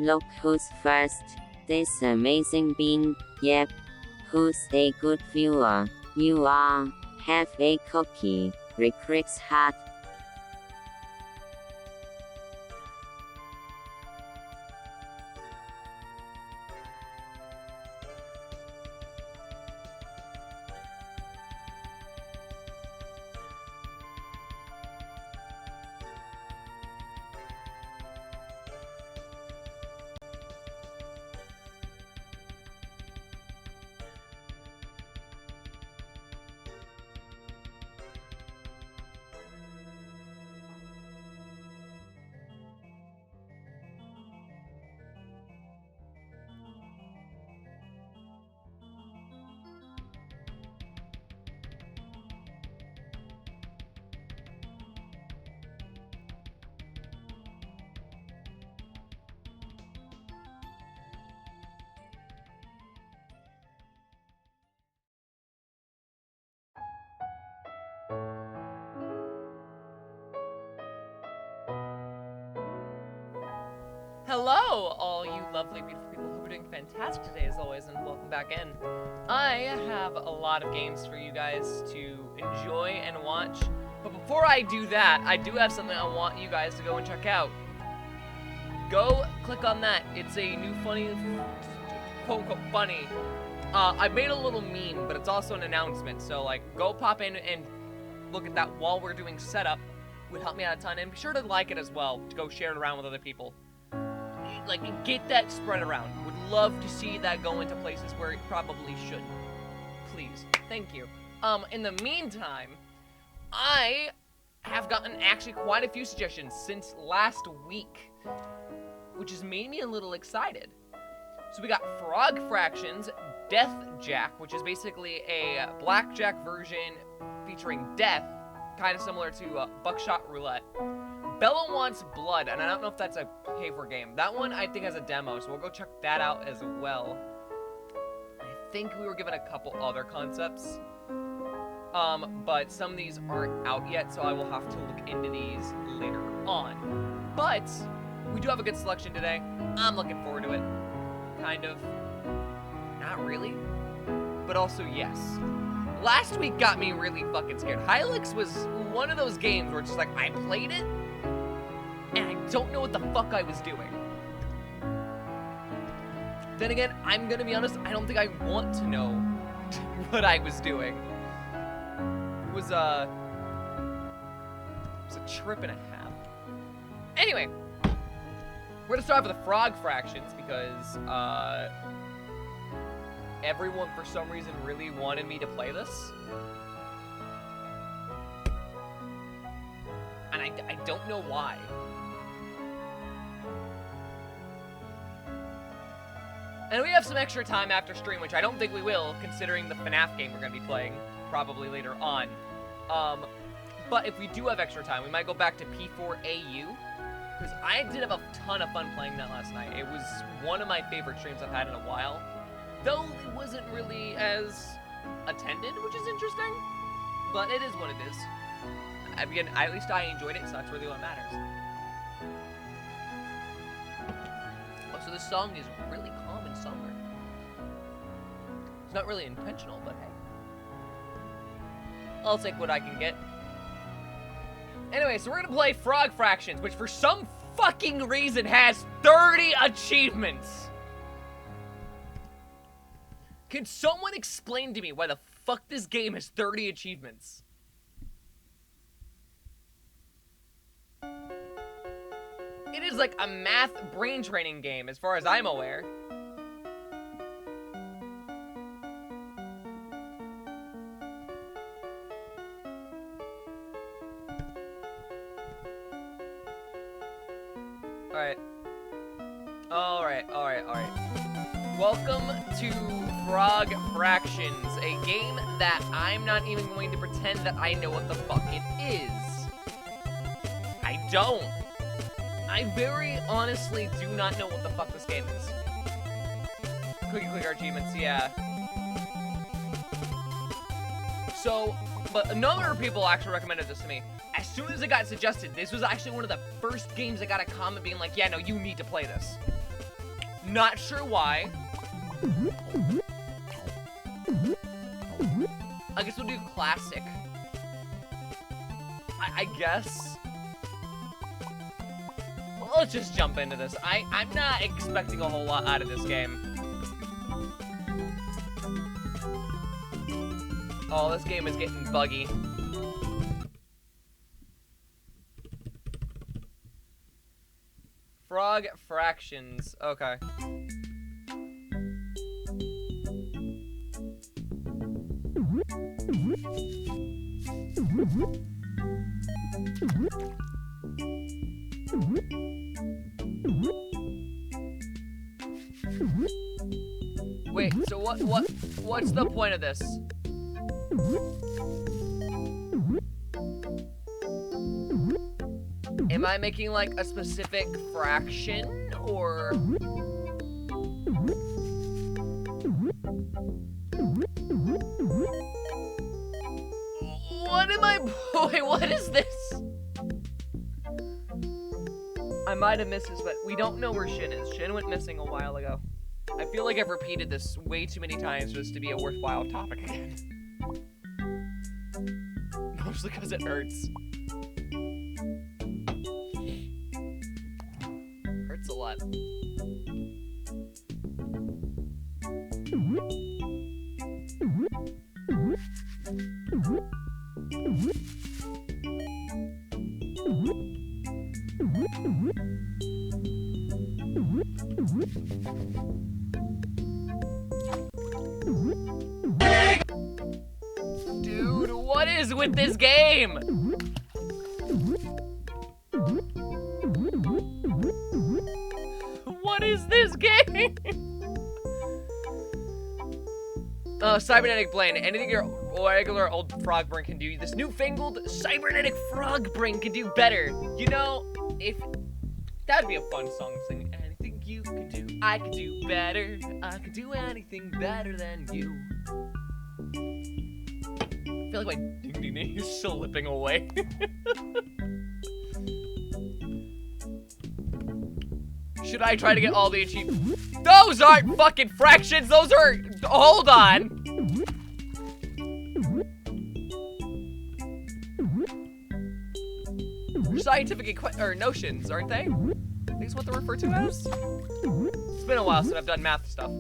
Look who's first. This amazing bean. Yep. Who's a good viewer? You are. Have a cookie. Re-Crix hat. Hello, all you lovely, beautiful people who are doing fantastic today as always, and welcome back in. I have a lot of games for you guys to enjoy and watch, but before I do that, I do have something I want you guys to go and check out. Go click on that. It's a new funny, quote-unquote funny. I made a little meme, but it's also an announcement, so like, go pop in and look at that while we're doing setup. It would help me out a ton, and be sure to like it as well, to go share it around with other people. Like, get that spread around. Would love to see that go into places where it probably shouldn't. Please. Thank you. In the meantime, I have gotten actually quite a few suggestions since last week, which has made me a little excited. So we got Frog Fractions, Death Jack, which is basically a blackjack version featuring death, kind of similar to Buckshot Roulette. Bella Wants Blood, and I don't know if that's a pay-for game. That one, I think, has a demo, so we'll go check that out as well. I think we were given a couple other concepts, but some of these aren't out yet, so I will have to look into these later on. But we do have a good selection today. I'm looking forward to it. Kind of. Not really, but also yes. Last week got me really fucking scared. Hylix was one of those games where it's just like, I played it, and I don't know what the fuck I was doing. Then again, I'm gonna be honest, I don't think I want to know what I was doing. It was a trip and a half. Anyway, we're gonna start with the Frog Fractions because everyone for some reason really wanted me to play this. And I don't know why. And we have some extra time after stream, which I don't think we will, considering the FNaF game we're going to be playing, probably later on. But if we do have extra time, we might go back to P4AU, because I did have a ton of fun playing that last night. It was one of my favorite streams I've had in a while, though it wasn't really as attended, which is interesting, but it is what it is. Again, at least I enjoyed it, so that's really what matters. Oh, so this song is really calm and somber. It's not really intentional, but hey. I'll take what I can get. Anyway, so we're gonna play Frog Fractions, which for some fucking reason has 30 achievements. Can someone explain to me why the fuck this game has 30 achievements? It is like a math brain training game, as far as I'm aware. Alright. Welcome to Frog Fractions, a game that I'm not even going to pretend that I know what the fuck it is. I don't. I very honestly do not know what the fuck this game is. Cookie clicker achievements, yeah. So, but a number of people actually recommended this to me. As soon as it got suggested, this was actually one of the first games that got a comment being like, yeah, no, you need to play this. Not sure why. I guess we'll do classic. I guess. Well, let's just jump into this. I'm not expecting a whole lot out of this game. Oh, this game is getting buggy. Frog fractions. Okay. Wait, so what's the point of this? Am I making like a specific fraction or? What am I? Wait, what is this? I might have missed this, but we don't know where Shin is. Shin went missing a while ago. I feel like I've repeated this way too many times for this to be a worthwhile topic again. Mostly because it hurts. Hurts a lot. Dude, what is with this game? What is this game? Cybernetic brain. Anything your regular old frog brain can do, this newfangled cybernetic frog brain can do better. You know, if that'd be a fun song to sing. Anything you can do, I can do better. I can do anything better than you. I feel like my ding ding ding is slipping away. Should I try to get all the achievements? Those aren't fucking fractions, those are, hold on. Scientific notions, aren't they? I think it's what they're referred to as. It's been a while since I've done math stuff.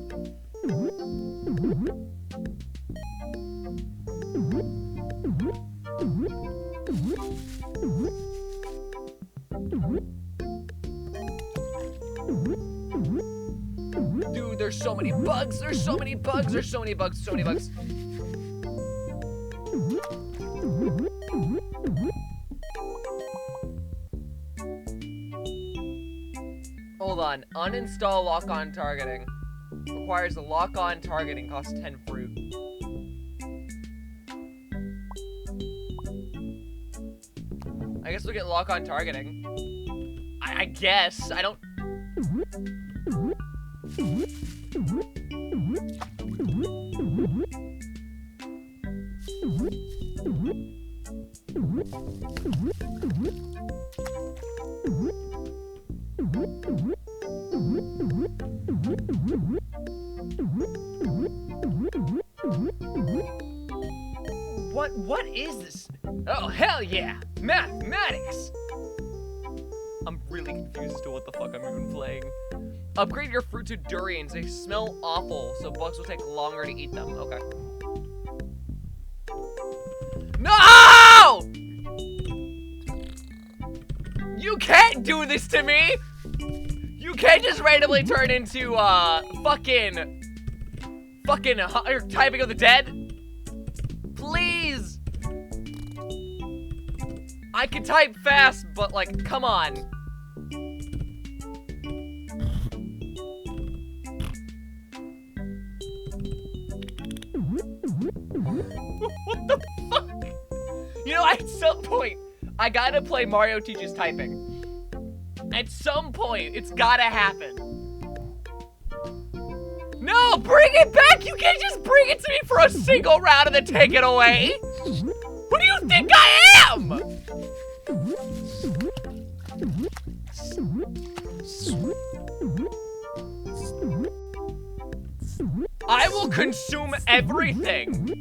Dude, there's so many bugs, there's so many bugs, there's so many bugs, so many bugs. Hold on, uninstall lock-on targeting. Requires a lock-on targeting, costs 10 fruit. I guess we'll get lock-on targeting. I guess, I don't... What is this? Oh, hell yeah! Mathematics! I'm really confused as to what the fuck I'm even playing. Upgrade your fruit to durians. They smell awful, so bugs will take longer to eat them. Okay. No! You can't do this to me! You can't just randomly turn into, fucking typing of the dead? Please! I can type fast, but like, come on. What the fuck? You know, at some point, I gotta play Mario Teaches Typing. At some point, it's gotta happen. No, bring it back! You can't just bring it to me for a single round and then take it away! Who do you think I am? I will consume everything.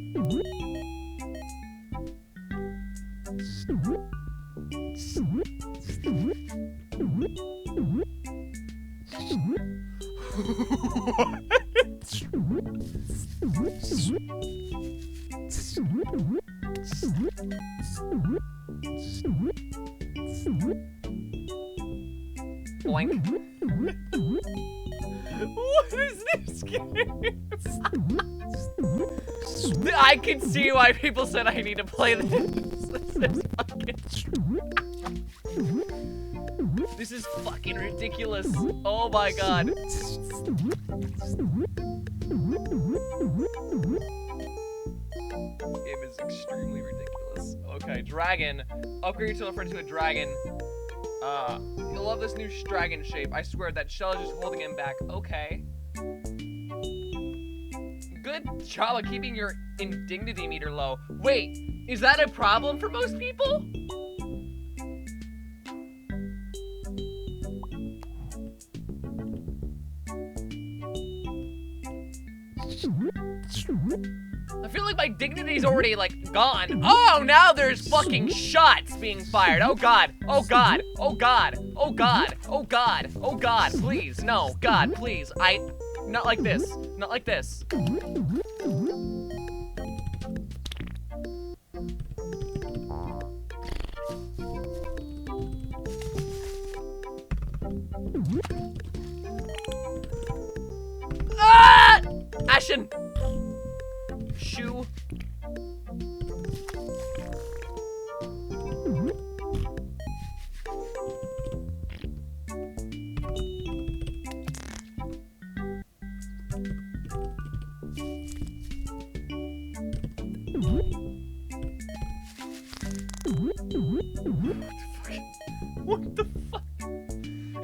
Boink. What is this game? I can see why people said I need to play this. This is fucking ridiculous. Oh my god. Game is extremely ridiculous. Okay, dragon. Upgrade your friend to a dragon. You'll love this new dragon shape. I swear that shell is just holding him back. Okay. Good job of keeping your indignity meter low. Wait, is that a problem for most people? I feel like my dignity's already, like, gone. Oh, now there's fucking shots being fired. Oh, God. Oh, God. Oh, God. Oh, God. Oh, God. Oh, God. Please. No. God, please. Not like this. Not like this. Ah! Ashen. Shoe. What the fuck?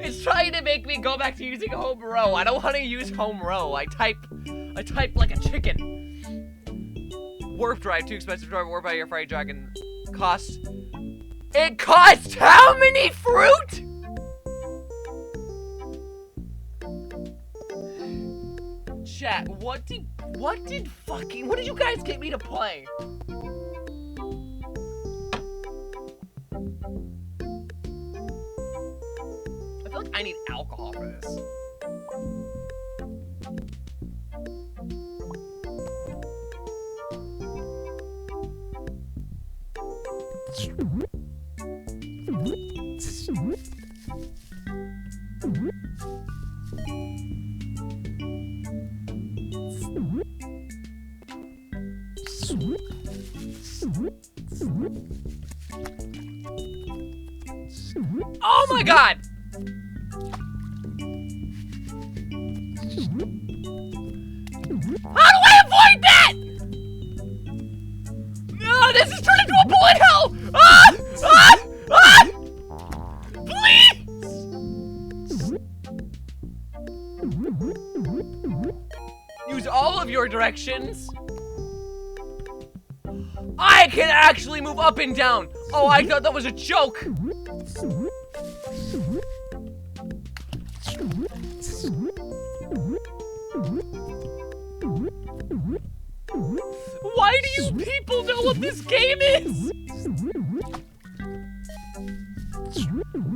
It's trying to make me go back to using home row. I don't want to use home row. I type like a chicken. Warp drive, too expensive to drive. Warp by your fire dragon. It costs how many fruit? Chat, what did you guys get me to play? I feel like I need alcohol for this. Oh my god! How do I avoid that? No, this is turned into a bullet hell! Ah! Ah! Ah! Please! Use all of your directions. I can actually move up and down. Oh, I thought that was a joke. Why do you people know what this game is?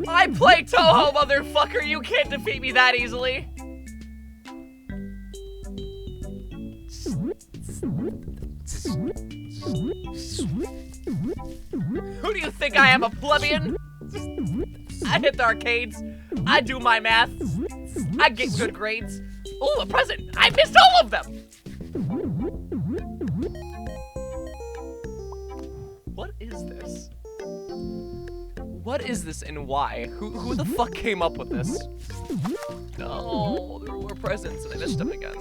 I play Toho, motherfucker. You can't defeat me that easily. Who do you think I am, a plebeian? I hit the arcades. I do my math. I get good grades. Ooh, a present. I missed all of them. What is this? What is this and why? Who the fuck came up with this? No, there were more presents and I missed them again.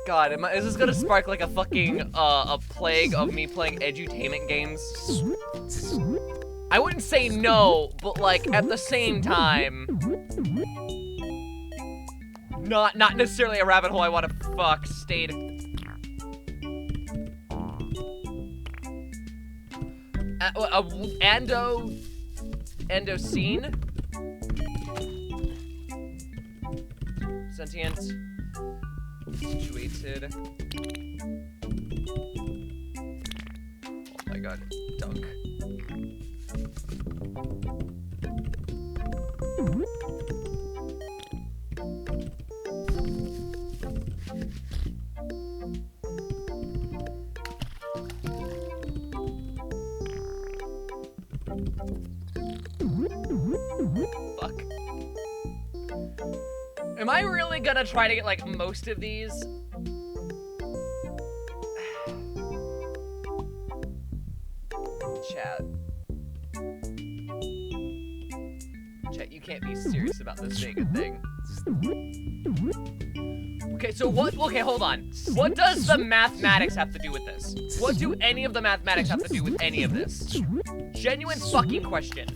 God, is this gonna spark like a fucking, a plague of me playing edutainment games? I wouldn't say no, but like, at the same time, not necessarily a rabbit hole I wanna fuck stayed. Endo scene? Sentient. Situated. Oh my god. Dunk. Fuck. Am I really gonna try to get, like, most of these? Chat. Chat, you can't be serious about this being a thing. Okay, so what? Okay, hold on. What does the mathematics have to do with this? What do any of the mathematics have to do with any of this? Genuine fucking question.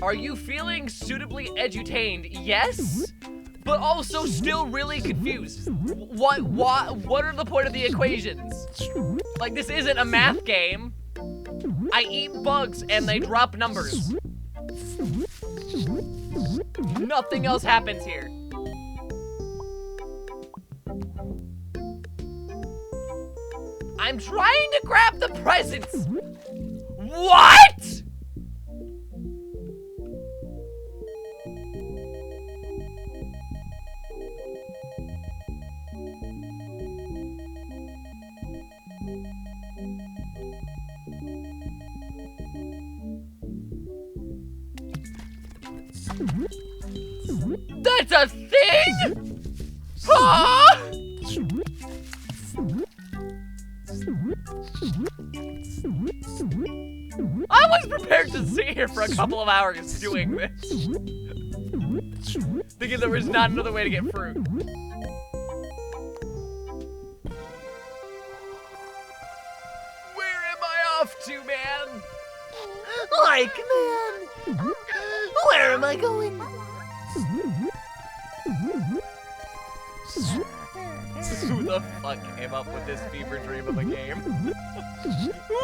Are you feeling suitably edutained? Yes, but also still really confused. What are the point of the equations? Like, this isn't a math game. I eat bugs and they drop numbers. Nothing else happens here. I'm trying to grab the presents. What? That's a thing? Huh? I was prepared to sit here for a couple of hours doing this. Thinking there was not another way to get fruit. Where am I off to, man? Like, man, where am I going? Who the fuck came up with this fever dream of a game? Who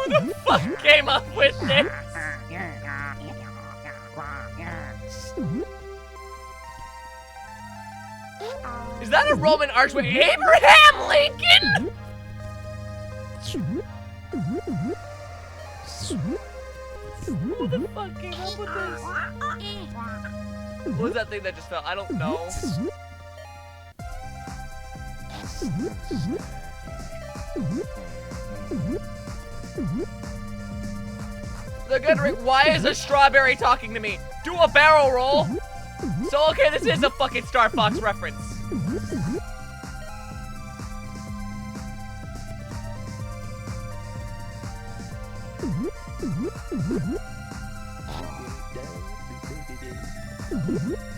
the fuck came up with this? Is that a Roman archway? Abraham Lincoln? Who the fuck came up with this? What was that thing that just fell? I don't know. The good Rick, why is a strawberry talking to me? Do a barrel roll. So okay, this is a fucking Star Fox reference.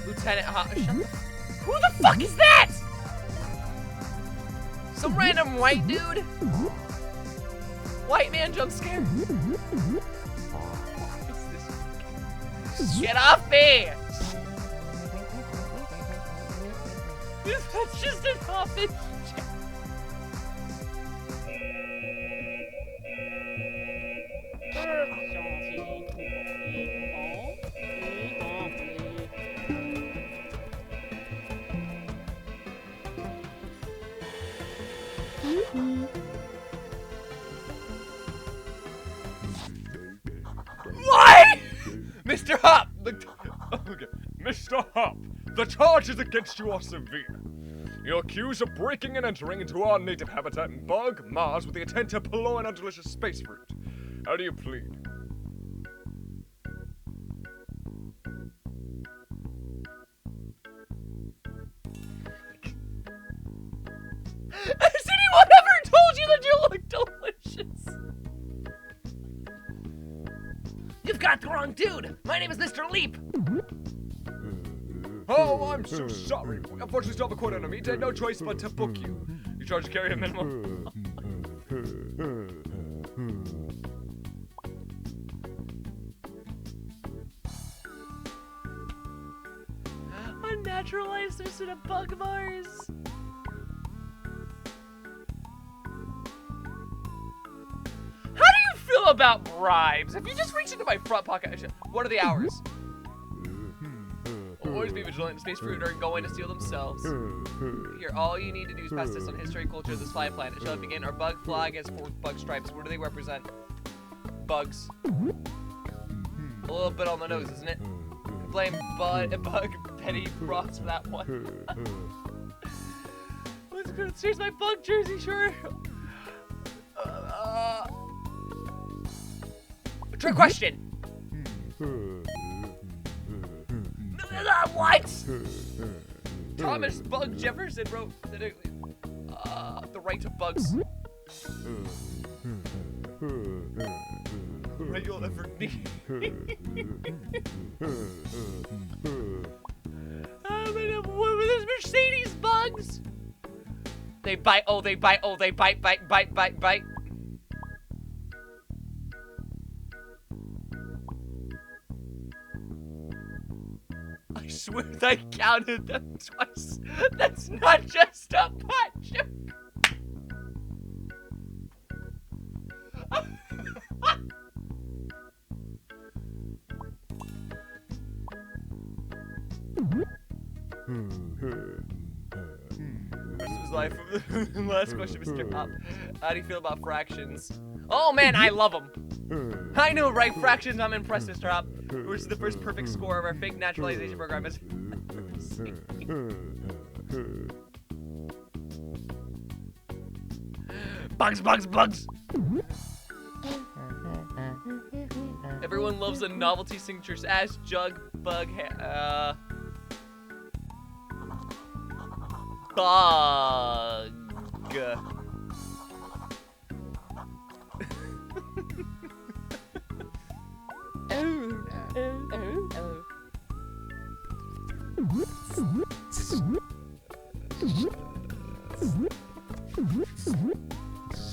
Lieutenant who the fuck is that? Some random white dude? White man jump scare? Get off me! That's just an office chair. What? Mr. Hop! Okay. Mr. Hop, the charges against you are severe. You're accused of breaking and entering into our native habitat in Bug, Mars, with the intent to purloin our delicious space fruit. How do you plead? Has anyone ever told you that you look delicious? You've got the wrong dude. My name is Mr. Leap. Oh, I'm so sorry. Unfortunately, still have a quote on me. Had no choice but to book you. You charge to carry a minimum. Unnaturalized in a bug Mars. How do you feel about bribes? If you just reach into my front pocket, what are the hours? Always be vigilant. Space fruit are going to steal themselves. Here, all you need to do is pass this on history and culture of this fly planet. Shall it begin? Our bug flag has 4 bug stripes. What do they represent? Bugs. A little bit on the nose, isn't it? Blame Bug Petty Ross for that one. Let's go. Here's my bug jersey shirt. Trick question. What? Thomas Bug Jefferson wrote the right to bugs. Right you'll ever need. What were those Mercedes bugs? They bite, oh they bite, oh they bite. I swear I counted them twice. That's not just a pot joke. Christmas life. Last question, Mr. Pop. How do you feel about fractions? Oh man, I love them. I know, right? Fractions, I'm impressed, Mr. Hop. Which is the first perfect score of our fake naturalization program. Bugs! Everyone loves the novelty signatures. Ash, Jug, Bug, Bug.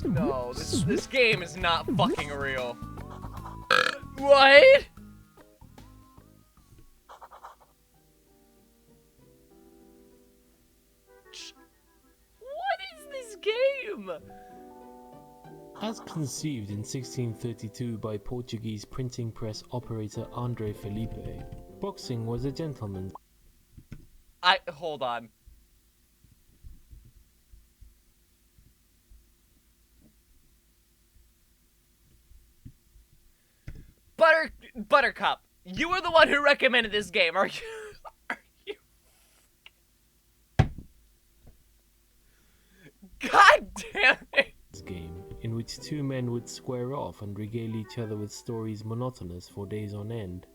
No, this game is not fucking real. What? What is this game? As conceived in 1632 by Portuguese printing press operator André Felipe, boxing was a gentleman's. Hold on. Buttercup, you were the one who recommended this game, are you? God damn it! Game in which 2 men would square off and regale each other with stories monotonous for days on end,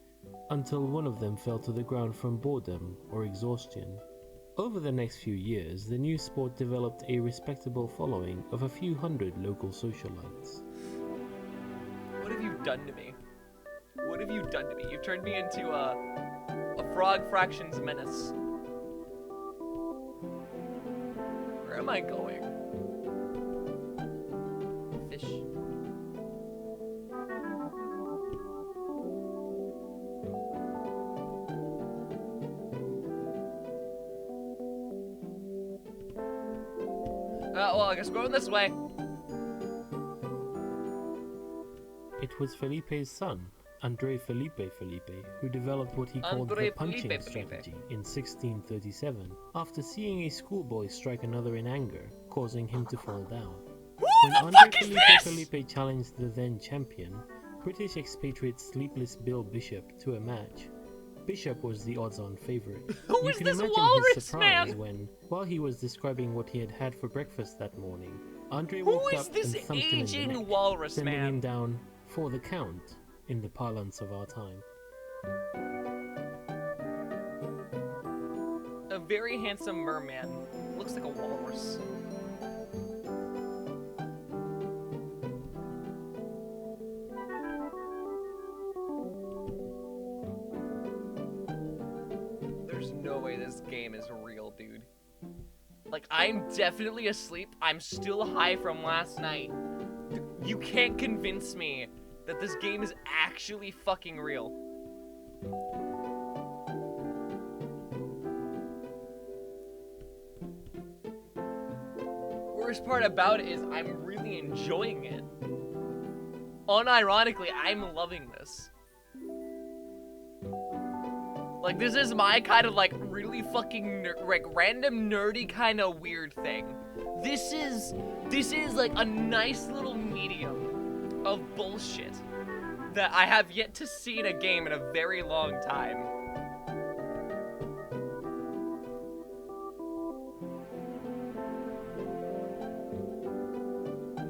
until one of them fell to the ground from boredom or exhaustion. Over the next few years, the new sport developed a respectable following of a few hundred local socialites. What have you done to me? What have you done to me? You turned me into a frog fractions menace. Where am I going? Fish. Well, I guess we're going this way. It was Felipe's son, André Felipe, who developed what he called the punching strategy in 1637, after seeing a schoolboy strike another in anger, causing him to fall down. When André Felipe challenged the then champion, British expatriate Sleepless Bill Bishop, to a match, Bishop was the odds-on favorite. Who is this walrus man? When, while he was describing what he had had for breakfast that morning, André walked up and thumped him in the neck, sending him down for the count, in the parlance of our time. A very handsome merman. Looks like a walrus. There's no way this game is real, dude. Like, I'm definitely asleep. I'm still high from last night. You can't convince me that this game is actually fucking real. Worst part about it is I'm really enjoying it. Unironically, I'm loving this. Like, this is my kind of, like, really fucking, like, random nerdy kind of weird thing. This is, like, a nice little medium of bullshit that I have yet to see in a game in a very long time.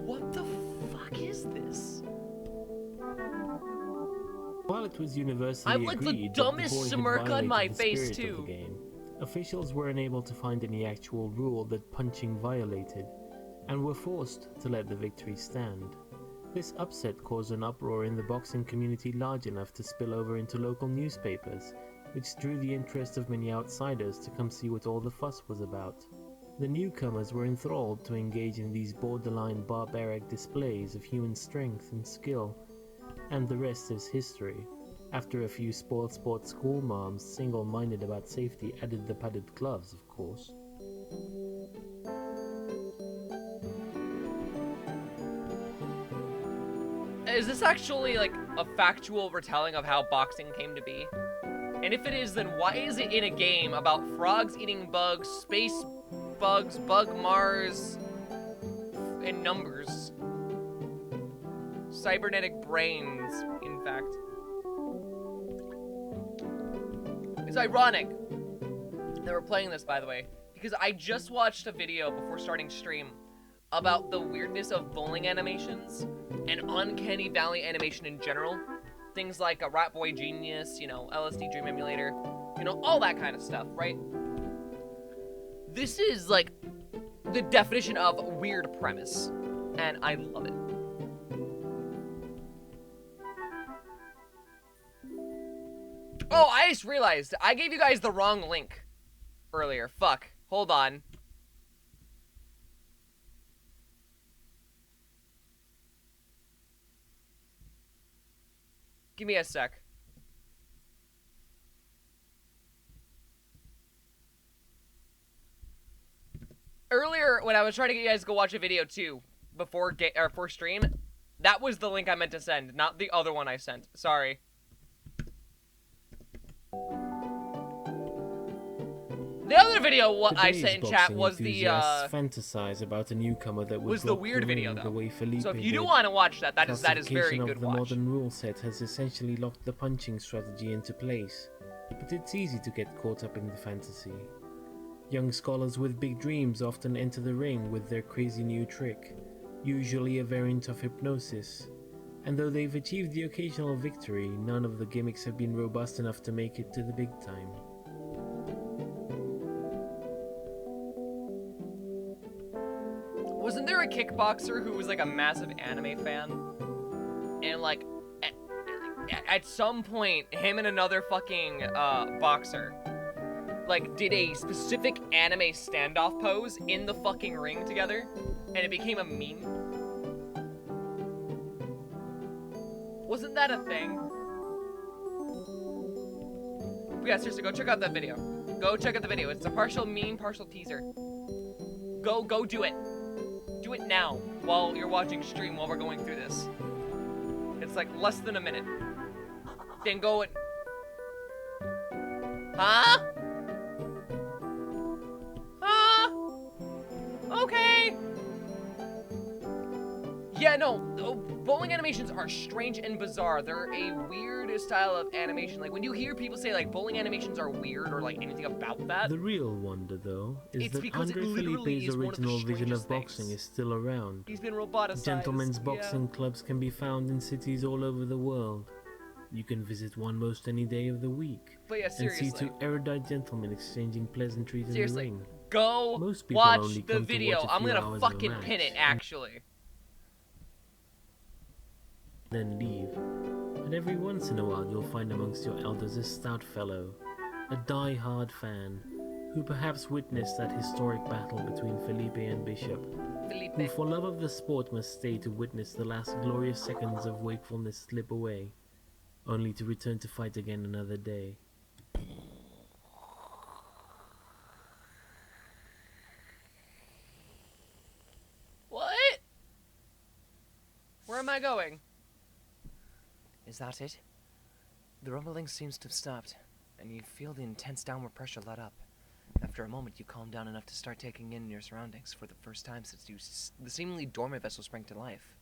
What the fuck is this? While it was universally I'm like the agreed dumbest that the boy had smirk on violated my the face, spirit of too. the game, officials were unable to find any actual rule that punching violated, and were forced to let the victory stand. This upset caused an uproar in the boxing community large enough to spill over into local newspapers, which drew the interest of many outsiders to come see what all the fuss was about. The newcomers were enthralled to engage in these borderline barbaric displays of human strength and skill, and the rest is history. After a few spoiled sport school moms, single-minded about safety, added the padded gloves, of course. Is this actually, like, a factual retelling of how boxing came to be? And if it is, then why is it in a game about frogs eating bugs, space bugs, bug Mars, and numbers? Cybernetic brains, in fact. It's ironic that we're playing this, by the way, because I just watched a video before starting stream about the weirdness of bowling animations and Uncanny Valley animation in general. Things like a Rat Boy Genius, you know, LSD Dream Emulator, you know, all that kind of stuff, right? This is, like, the definition of weird premise, and I love it. Oh, I just realized I gave you guys the wrong link earlier. Fuck. Hold on. Give me a sec. Earlier, when I was trying to get you guys to go watch a video too, before stream, that was the link I meant to send, not the other one I sent. Sorry. The other video I sent in chat was the fantasize about a newcomer that would was the weird video though. So if you do did. want to watch that, that is very Classification good of the watch. modern rule set has essentially locked the punching strategy into place, but it's easy to get caught up in the fantasy. Young scholars with big dreams often enter the ring with their crazy new trick, usually a variant of hypnosis, and though they've achieved the occasional victory, none of the gimmicks have been robust enough to make it to the big time. Wasn't there a kickboxer who was like a massive anime fan? And like, at some point, him and another fucking boxer, like, did a specific anime standoff pose in the fucking ring together, and it became a meme? Wasn't that a thing? But yeah, seriously, go check out that video. Go check out the video. It's a partial meme, partial teaser. Go do it. Do it now, while you're watching stream, while we're going through this. It's like less than a minute. Then go and... Huh? Huh? Okay. Yeah, no, bowling animations are strange and bizarre. They're a weird style of animation. Like, when you hear people say, like, bowling animations are weird or, like, anything about that... The real wonder, though, is It's that because it Andre literally Felipe's is one of the original vision of strangest boxing things. is still around. He's been roboticized. Gentlemen's boxing clubs can be found in cities all over the world. You can visit one most any day of the week. But yeah, And see seriously. two erudite gentlemen exchanging pleasantries in the Seriously. ring. Go Most people watch only the come to video. watch a I'm few gonna hours of a fucking pin match it, actually. Then leave. And every once in a while you'll find amongst your elders a stout fellow, a die-hard fan, who perhaps witnessed that historic battle between Felipe and Bishop, who Felipe. for love of the sport must stay to witness the last glorious seconds of wakefulness slip away, only to return to fight again another day. What? Where am I going? Is that it? The rumbling seems to have stopped. and you feel the intense downward pressure let up. After a moment, you calm down enough to start taking in your surroundings for the first time since the seemingly dormant vessel sprang to life.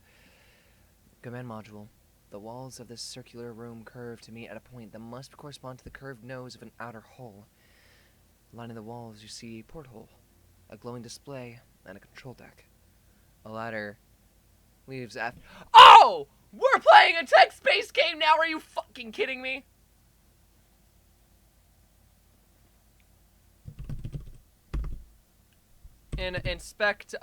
Command module. The walls of this circular room curve to meet at a point that must correspond to the curved nose of an outer hull. Lining the walls, you see a porthole, a glowing display, and a control deck. A ladder leaves after. Oh! We're playing a text-based game now! Are you fucking kidding me? Inspect,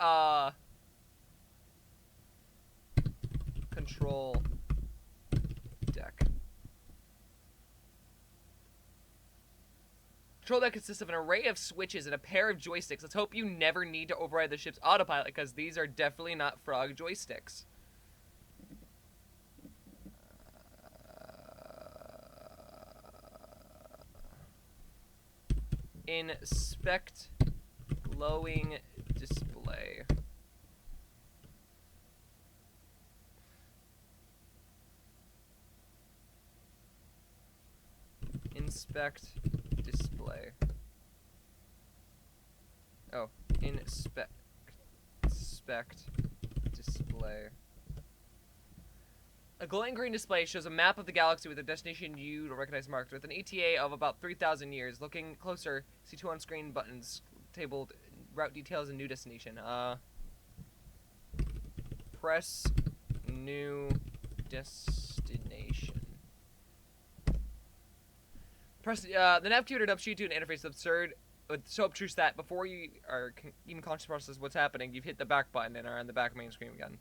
control deck. Control deck consists of an array of switches and a pair of joysticks. Let's hope you never need to override the ship's autopilot, because these are definitely not frog joysticks. Inspect glowing display. Inspect display. Oh, inspect display. A glowing green display shows a map of the galaxy with a destination you don't recognize marked. With an ETA of about 3,000 years. Looking closer, see two on-screen buttons tabled route details and new destination. Press new destination. Press the nav key to shoot to an interface absurd, so obtuse that before you are even conscious process what's happening, you've hit the back button and are on the back main screen again.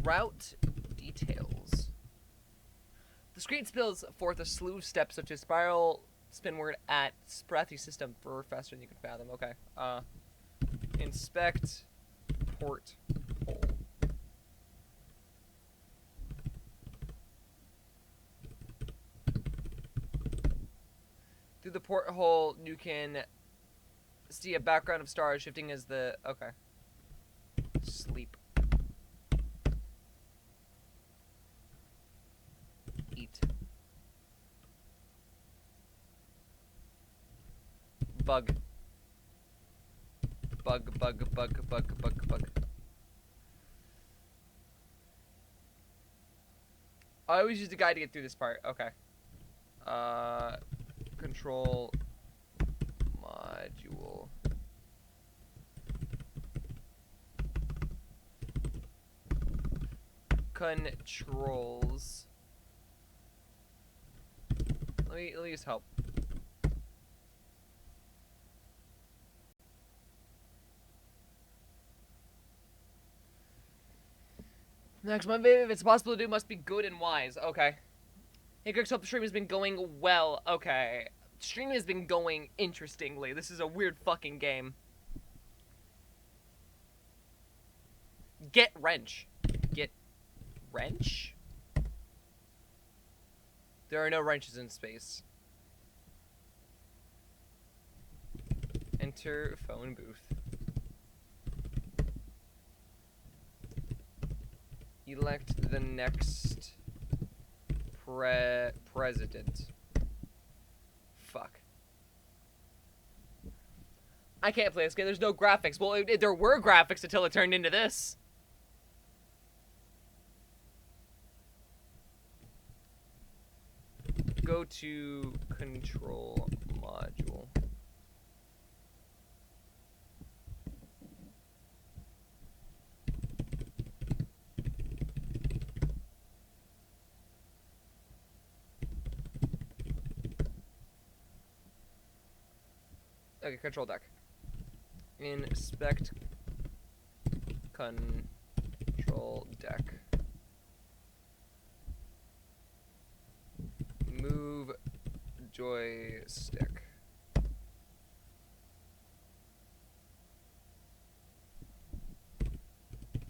Route details. The screen spills forth a slew of steps such as spiral, spinward at Sprathi system for faster than you can fathom. Okay. Inspect port hole. Through the porthole, you can see a background of stars shifting as the... Okay. Sleep. Eat. Bug. Bug, bug, bug, bug, bug, bug. I always use the guide to get through this part. Okay. Control module. Controls. Let me use help. Next month, if it's possible to do, must be good and wise. Okay. Hey, Greg, hope the stream has been going well. Okay. Stream has been going interestingly. This is a weird fucking game. Get wrench. Get wrench? There are no wrenches in space. Enter phone booth. Elect the next president. Fuck. I can't play this game. There's no graphics. Well, there were graphics until it turned into this. Go to control module. Okay, control deck. Inspect control deck. Move joystick.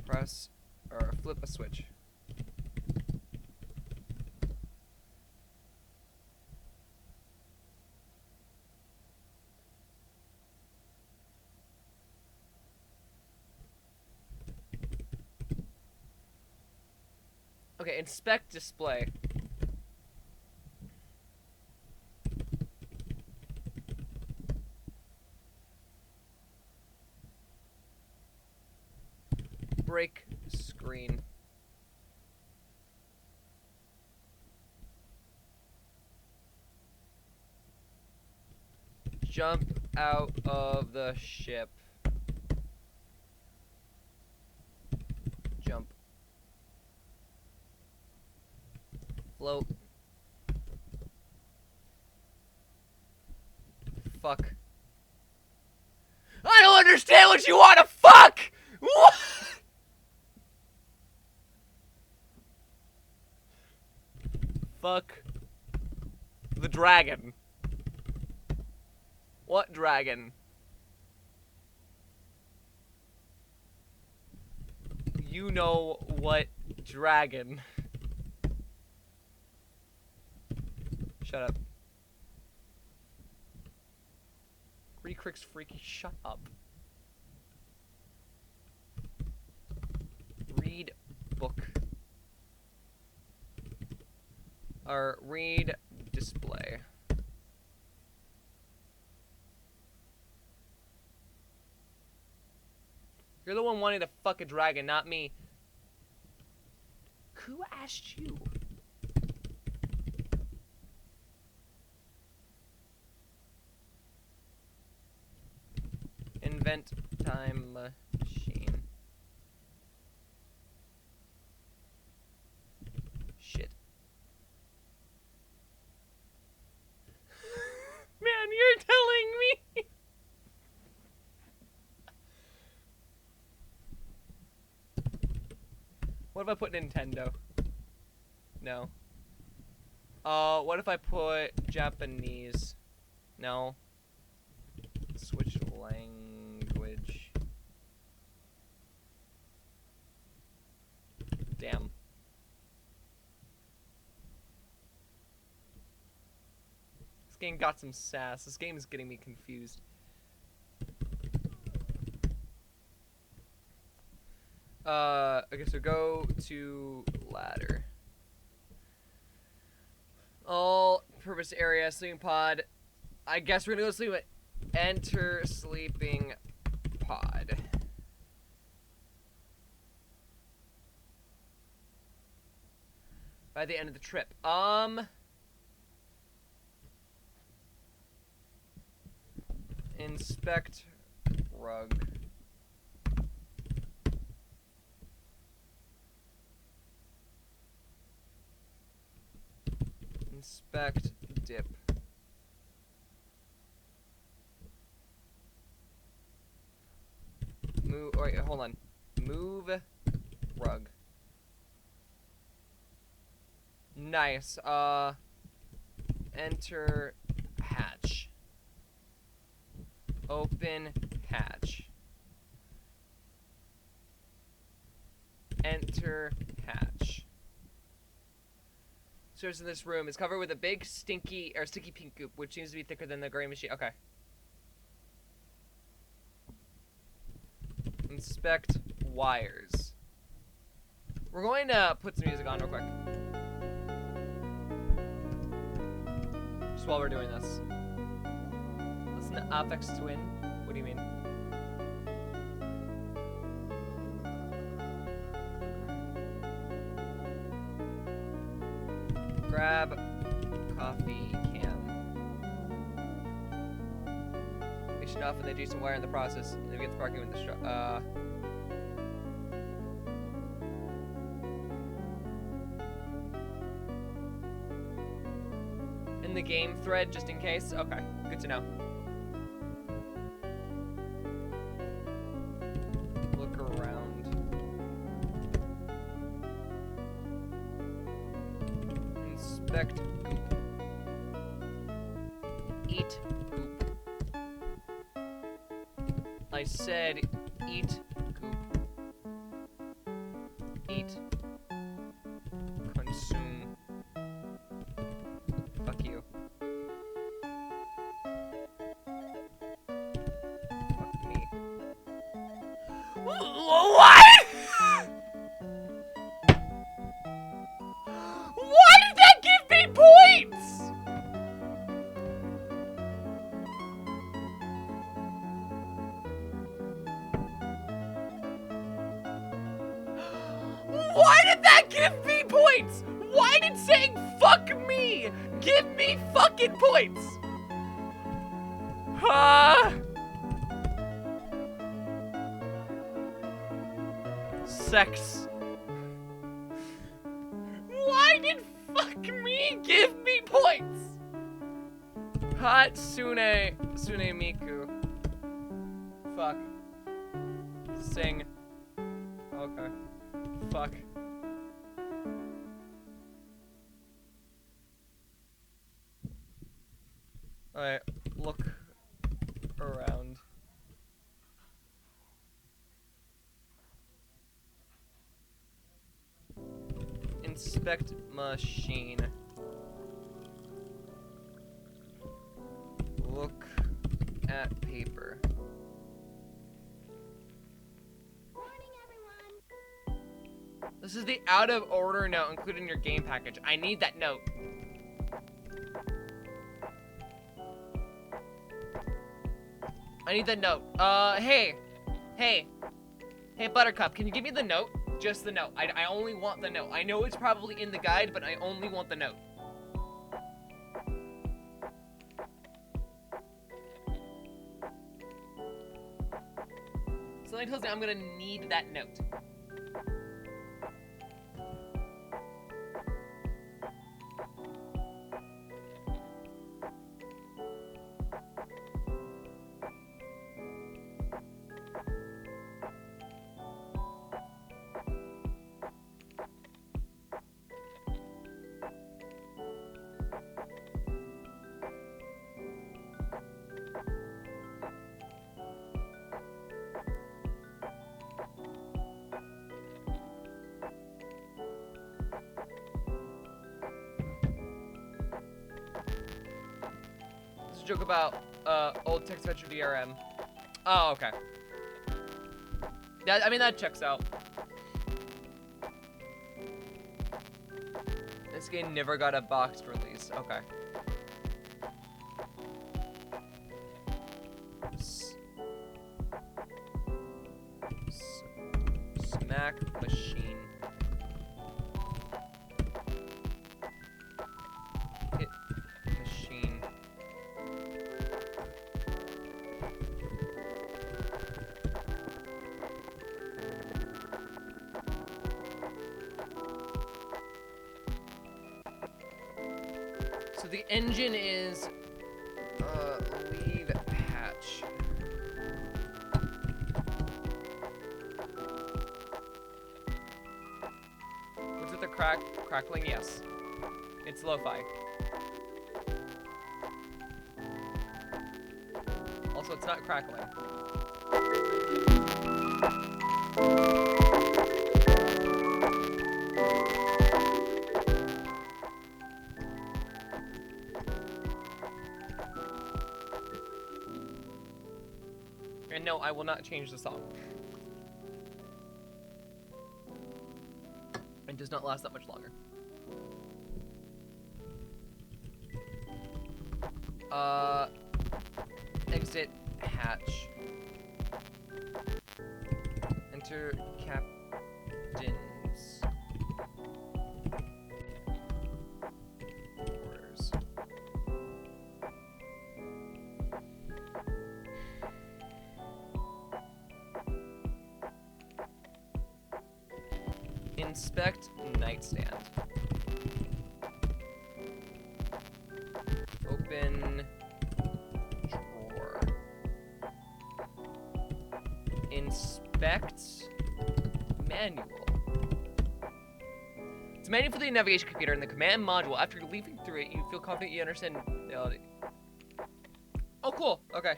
Press or flip a switch. Okay, inspect display. break screen. Jump out of the ship. Jump. Float. Fuck. I don't understand what you want to fuck! What? Fuck the dragon. What dragon? You know what dragon. Shut up. Re-Crix freaky, shut up. Read book. Or read display. You're the one wanting to fuck a dragon, not me. Who asked you? Invent time machine. Shit. Man, you're telling me. What if I put Nintendo? No. What if I put Japanese? No. Switch language. Damn. This game got some sass. This game is getting me confused. Okay, so go to ladder. All purpose area, sleeping pod. I guess we're gonna go to sleep. Enter sleeping pod. By the end of the trip. Inspect rug. Inspect dip. Move. Wait, hold on. Move rug. Nice. Enter hatch. Open hatch. Enter hatch. Stairs in this room is covered with a big sticky pink goop, which seems to be thicker than the gray machine. Okay. Inspect wires. We're going to put some music on real quick. Just while we're doing this. Listen to Apex Twin. What do you mean? Grab coffee can. We should off and they do some wire in the process. And then we get the parking with the in the game thread, just in case. Okay, good to know. Look around. Inspect poop. Eat poop. I said eat poop. Eat. Consume. Fuck you. Fuck me. What? Why did that give me points? Why did that give me points? Why did saying fuck me give me fucking points? Sex. Why did fuck me give me points? Hatsune Miku. Fuck. Sing. Okay. Fuck. Alright, look around. Inspect machine. Look at paper. This is the out of order note included in your game package. I need that note. I need the note. Hey, Buttercup, can you give me the note? Just the note. I only want the note. I know it's probably in the guide, but I only want the note. Something tells me I'm gonna need that note. Joke about old text adventure DRM. Oh, okay. Yeah, I mean that checks out. This game never got a boxed release. Okay. Smack machine. Hit machine. So the engine is lead hatch. Was it the crackling? Yes. It's lo-fi. Also, it's not crackling. And no, I will not change the song. It does not last that much longer. Exit hatch. Enter captain's orders. Inspect nightstand. Open drawer. Inspect manual. It's a manual for the navigation computer and the command module. After leafing through it, you feel confident you understand reality. Oh, cool. Okay.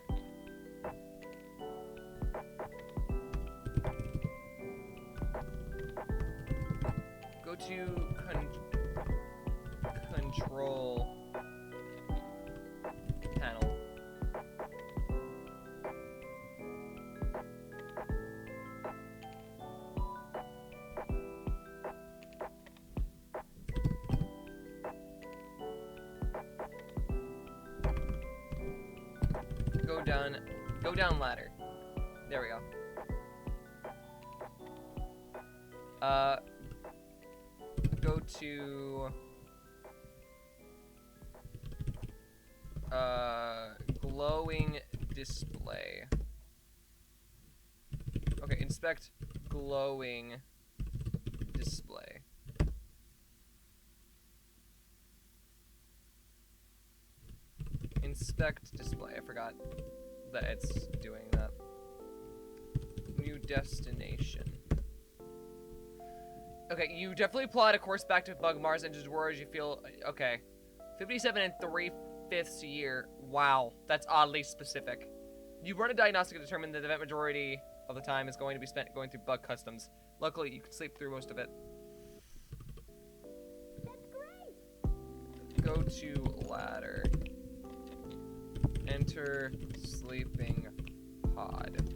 Go to control panel. Go down ladder. There we go. go to glowing display. Okay, inspect glowing display. Inspect display. I forgot that it's doing that. New destination. Okay, you definitely plot a course back to Bug Mars and just whereas you feel. Okay. 57 3/5 year. Wow, that's oddly specific. You run a diagnostic to determine that the vast majority of the time is going to be spent going through bug customs. Luckily, you can sleep through most of it. That's great. Go to ladder. Enter sleeping pod.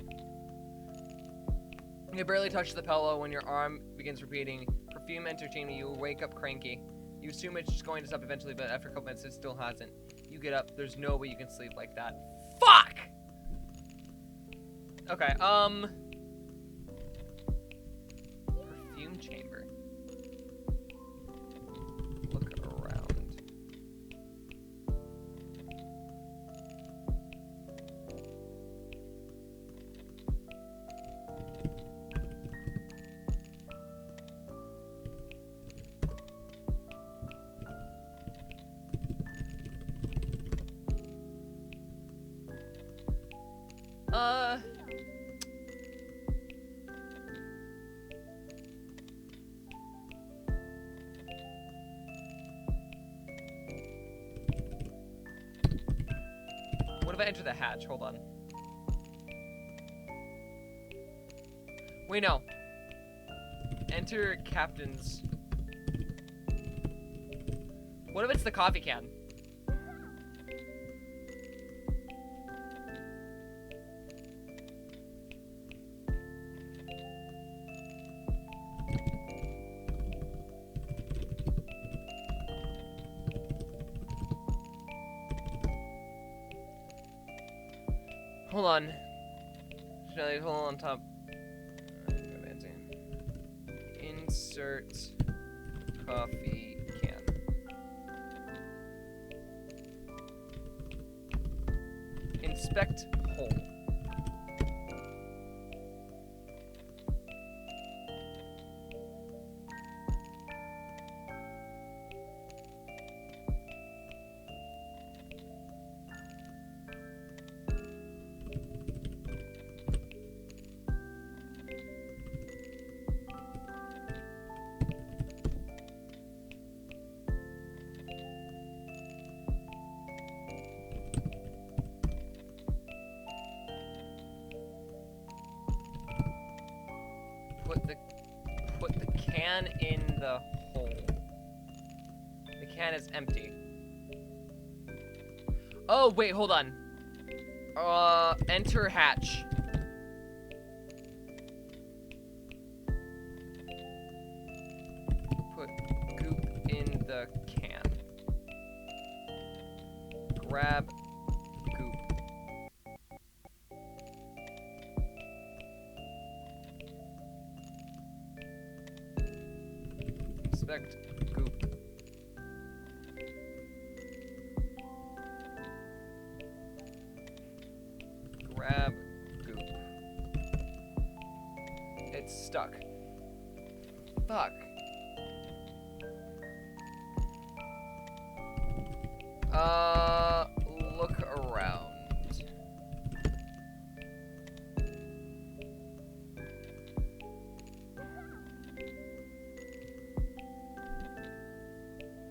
You barely touch the pillow when your arm begins repeating, perfume entertain me, you wake up cranky. You assume it's just going to stop eventually, but after a couple minutes it still hasn't. You get up, there's no way you can sleep like that. Fuck! Okay, perfume chamber. Look around. What if I enter the hatch? Hold on. Wait, no. Enter captain's. What if it's the coffee can? Hold on. Should I hold on top? Insert coffee can. Inspect hole. Put the can in the hole. The can is empty. Oh, wait, hold on. Enter hatch. Put goop in the can. Grab goop. Inspect goop. Grab goop. It's stuck. Fuck. Look around.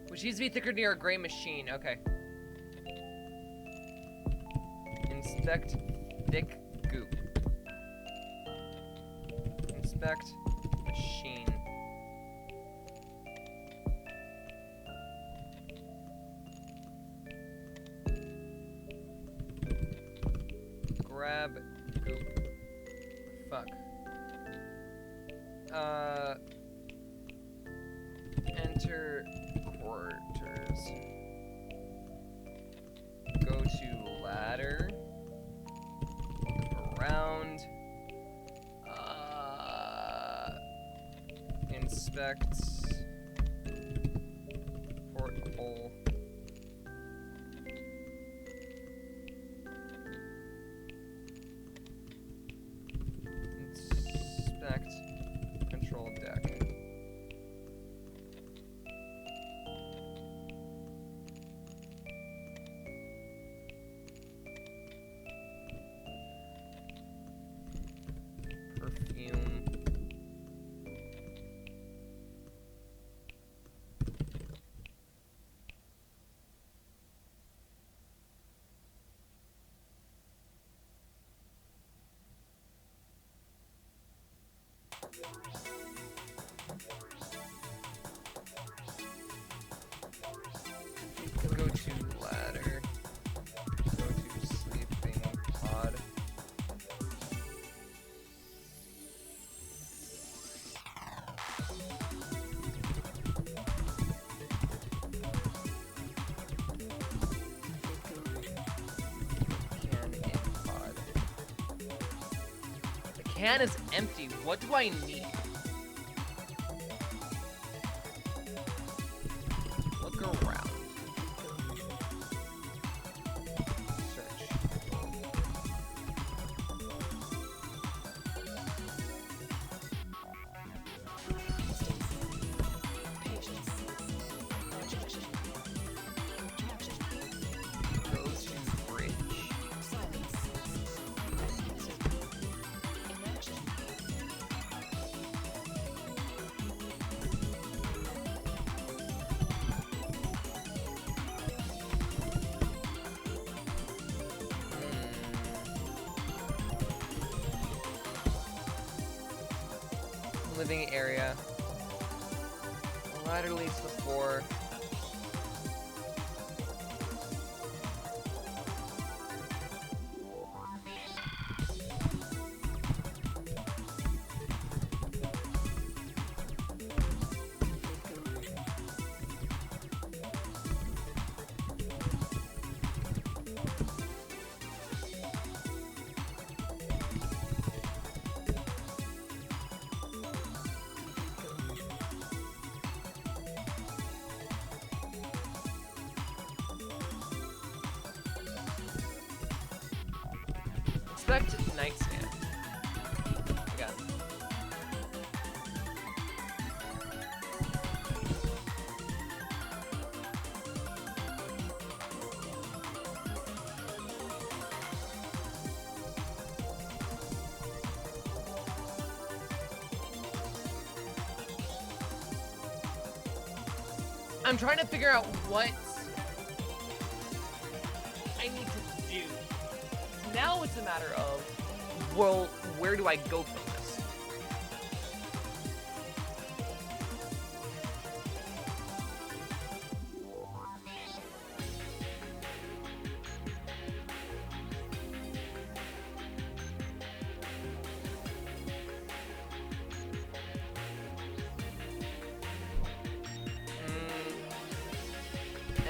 Which needs to be thicker near a gray machine. Okay. Inspect thick goop. Inspect machine. Grab goop. Fuck. Enter quarters. Go to ladder. Look around. Inspect hole. Inspect control deck. Perfume. Go to ladder. Go to sleeping pod. Can in pod. The can is empty. What do I need? Look around. Search. Go to bridge. Living area. The ladder leads to 4. Inspect nightstand. Again. I'm trying to figure out what I need to do. Now it's a matter of, well, where do I go from this?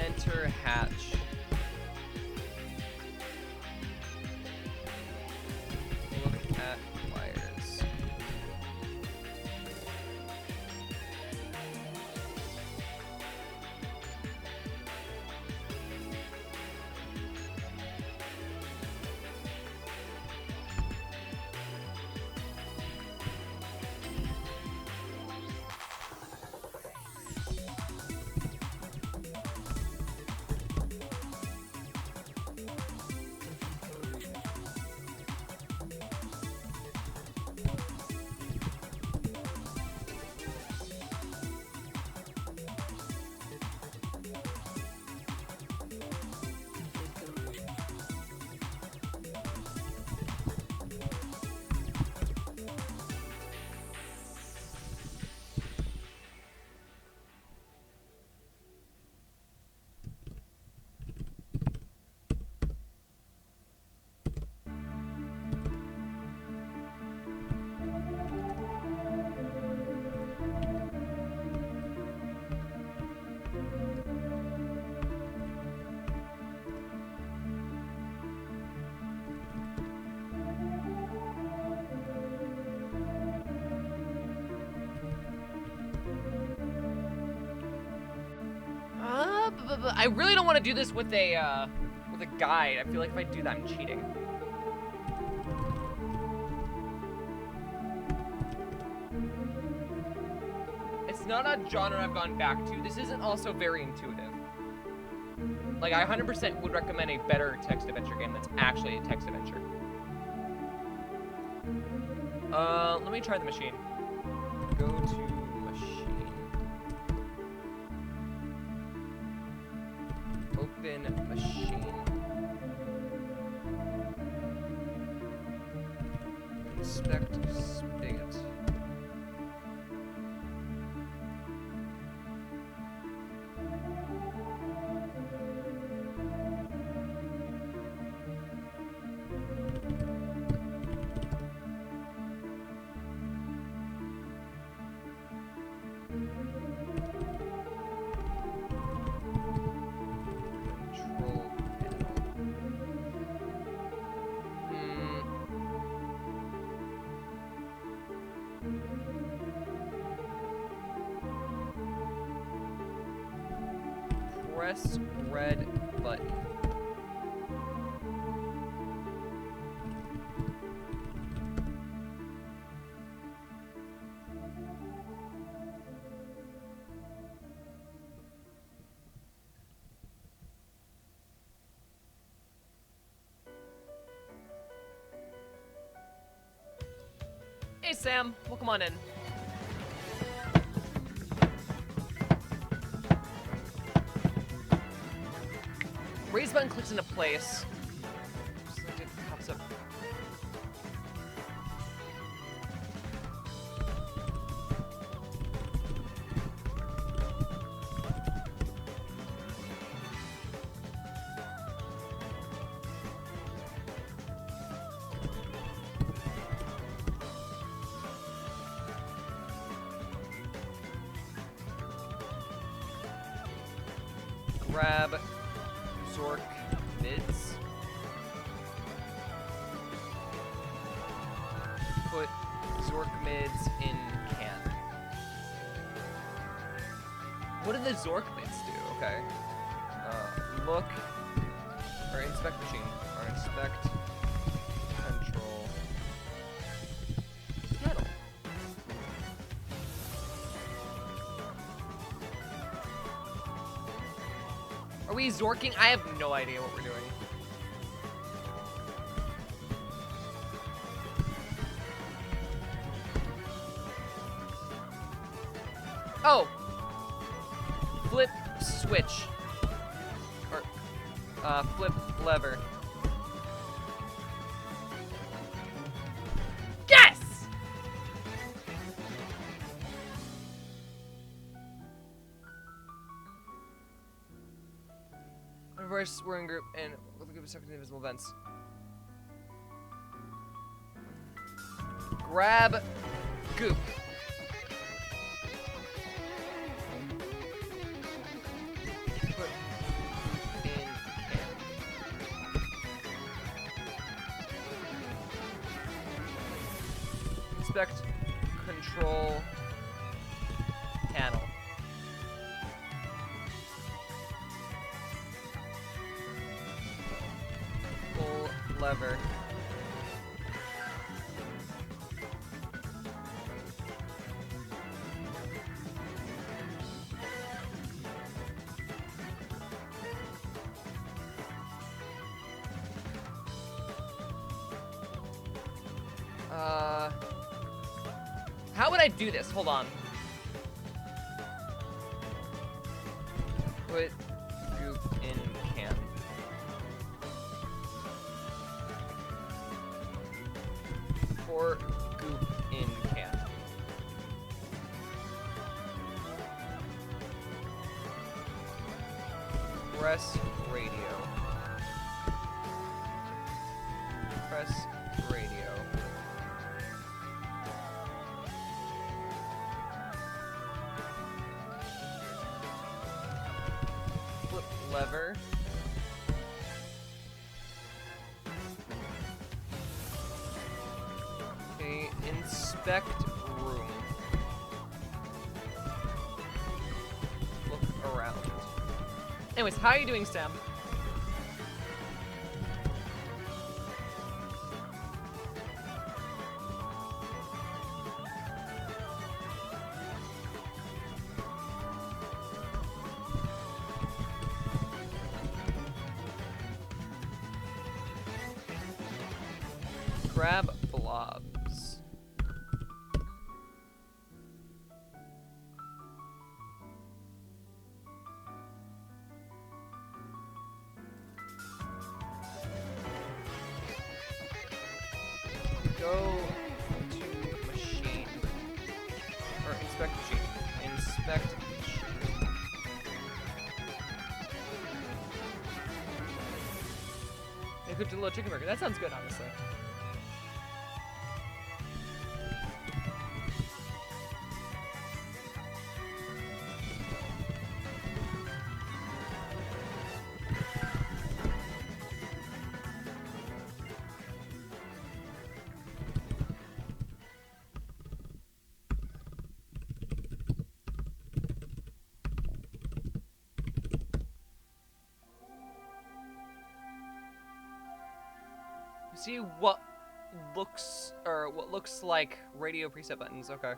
Enter hatch. Look at wires. I really don't want to do this with a guide. I feel like if I do that, I'm cheating. It's not a genre I've gone back to. This isn't also very intuitive. Like, I 100% would recommend a better text adventure game that's actually a text adventure. Let me try the machine. Go to machine. Open machine. Inspect spigot. Press red button. Hey Sam, welcome on in. Raise button clicks into place. Just like it pops up. Grab Zork mids. Put Zork mids in can. What do the Zork mids do? Okay. Look. Or inspect machine. Or inspect control panel. Are we Zorking? I have no idea what we're doing. Oh! Flip switch. Or, flip lever. Yes! Reverse, we're in group, and we'll give a second to invisible events. Grab goop. Put in can. Inspect control panel. Pull lever. How would I do this? Hold on. Put goop in can. Pour goop in can. Press radio. Press radio. Flip lever. Okay, inspect room. Look around. Anyways, how are you doing, Sam? Grab blobs. Go to machine. Or inspect machine. Inspect machine. Equip to the little chicken burger. That sounds good, honestly. See what looks like radio preset buttons. Okay.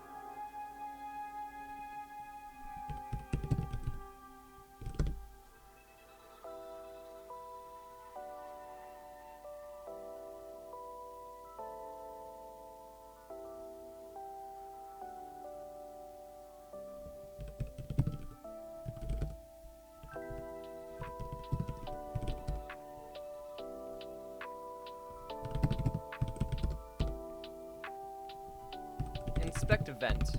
Inspect event.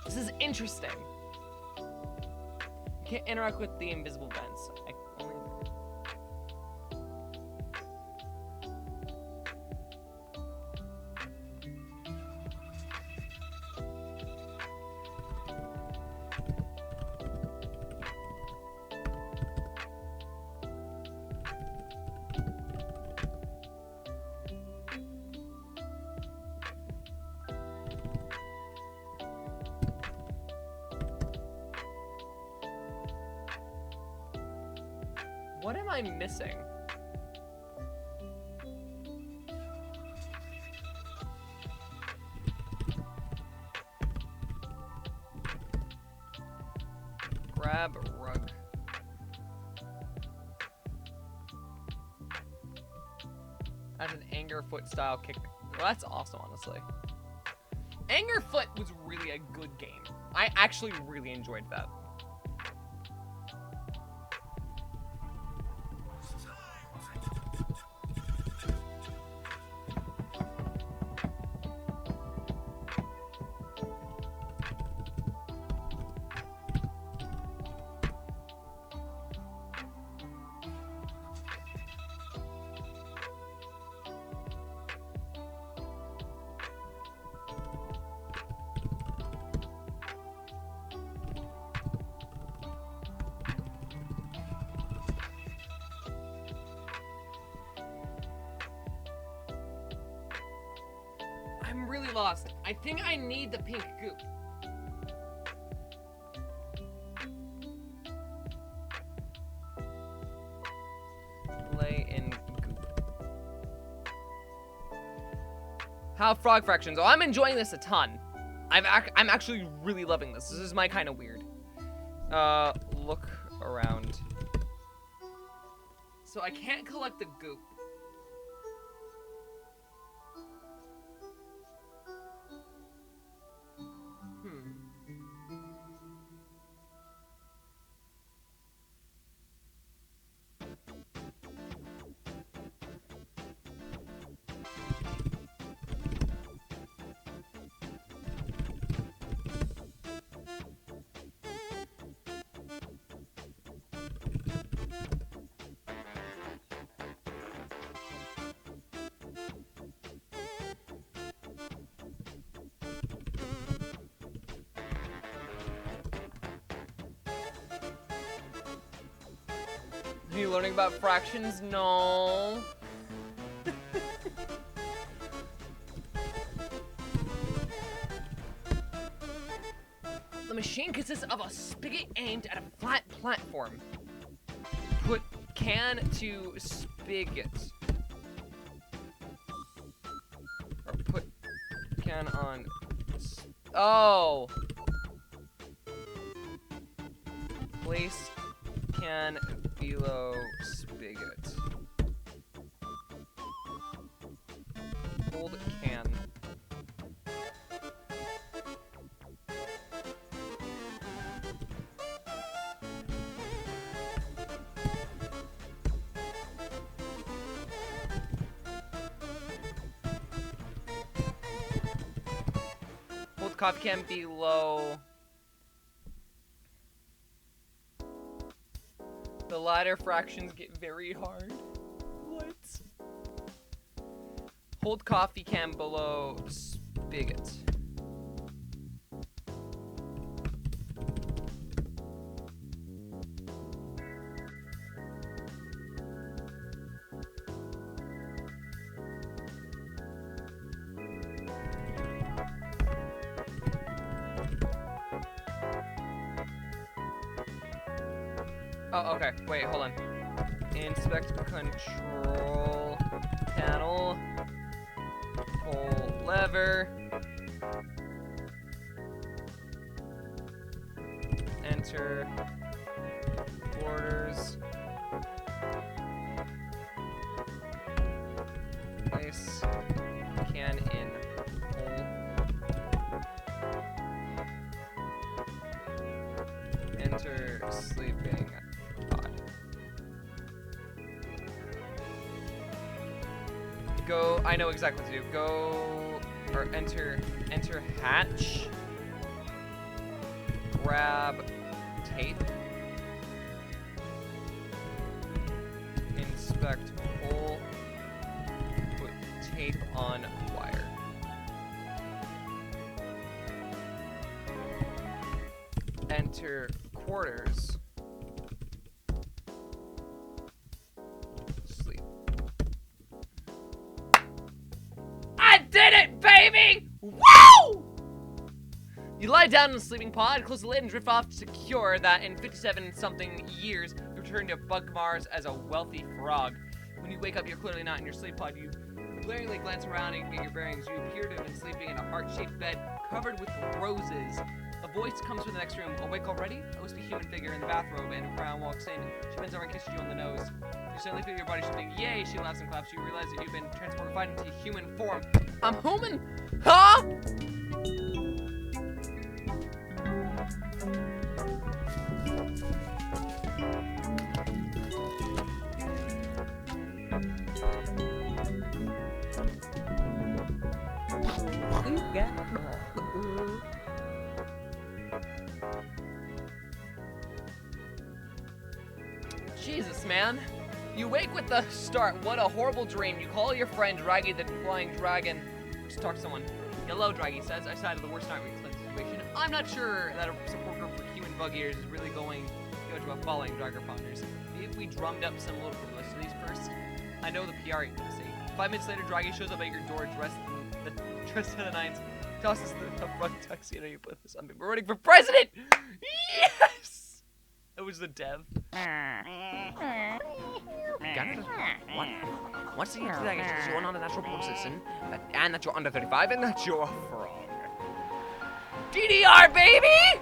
This is interesting. You can't interact with the invisible vents. What am I missing? Grab rug. That's an Angerfoot style kick. Well, that's awesome, honestly. Angerfoot was really a good game. I actually really enjoyed that. I'm really lost. I think I need the pink goop. Lay in goop. How frog fractions? Oh, I'm enjoying this a ton. I'm actually really loving this. This is my kind of weird. Look around. So I can't collect the goop. continue learning about fractions? No. The machine consists of a spigot aimed at a flat platform. Put can to spigot. Or put can on... Oh! Place can below spigot. Hold can. Hold coffee can below. The latter fractions get very hard. What? Hold coffee can below spigot. Oh, okay. Wait, hold on. Inspect control panel. Pull lever. Enter orders. Place can in hole. Enter sleeping pod. Go, I know exactly what to do. Go, or enter hatch. Grab tape. Inspect hole. Put tape on wire. Enter quarters. Sleep. I did it, baby! Woo! You lie down in the sleeping pod, close the lid, and drift off to secure that in 57-something years, you return to Bug Mars as a wealthy frog. When you wake up, you're clearly not in your sleep pod. You glaringly glance around and get your bearings. You appear to have been sleeping in a heart-shaped bed covered with roses. A voice comes from the next room. Awake already? A wispy human figure in the bathrobe and a crown walks in. She bends over and kisses you on the nose. You suddenly feel your body shifting. Yay! She laughs and claps. You realize that you've been transformed into human form. I'm human? Huh? Jesus, man. You wake with the start. What a horrible dream. You call your friend Draggy the Flying Dragon to talk to someone. Hello, Draggy says. I decided the worst nightmare situation. I'm not sure that a support group for human bug ears is really going to go to a following Dragger partners. Maybe if we drummed up some local publicity first. I know the PR agency. 5 minutes later, Draggy shows up at your door dressed to the nines. Tosses the front tuxedo. You put this on. We're running for president! Yes! It was the dev. Once you do that, you're not a natural born citizen, and that you're under 35, and that you're a frog. DDR, baby!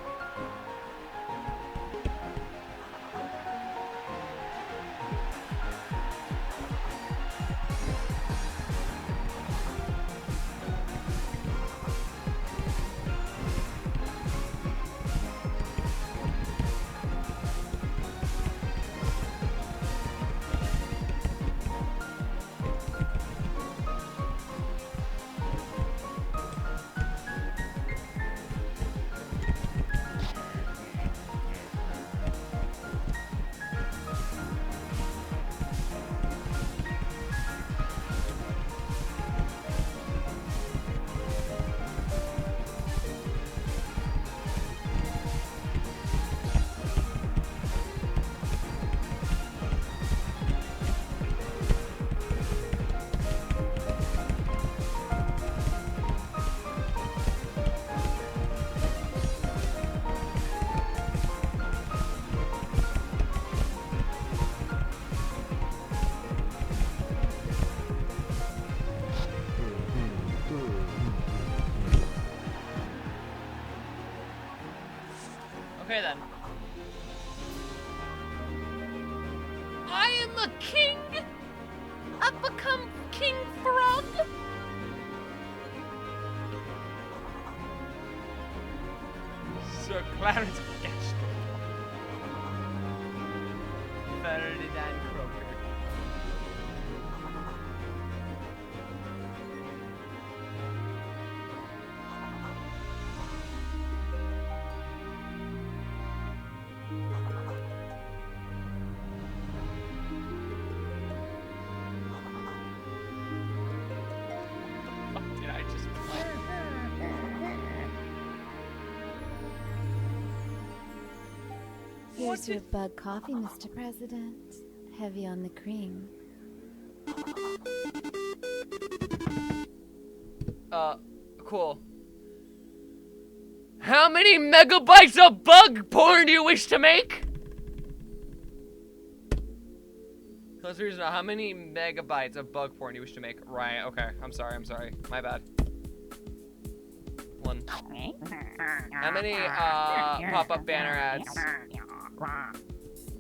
Okay then. I am a king! I've become King Frog! Sir Clarence Gastro. Ferdinand Croker. What did I just play? Here's your bug coffee, Mr. President. Heavy on the cream. Cool. How many megabytes of bug porn do you wish to make? Let's reason how many megabytes of bug porn do you wish to make? Right, okay. I'm sorry. My bad. One. How many, pop-up banner ads?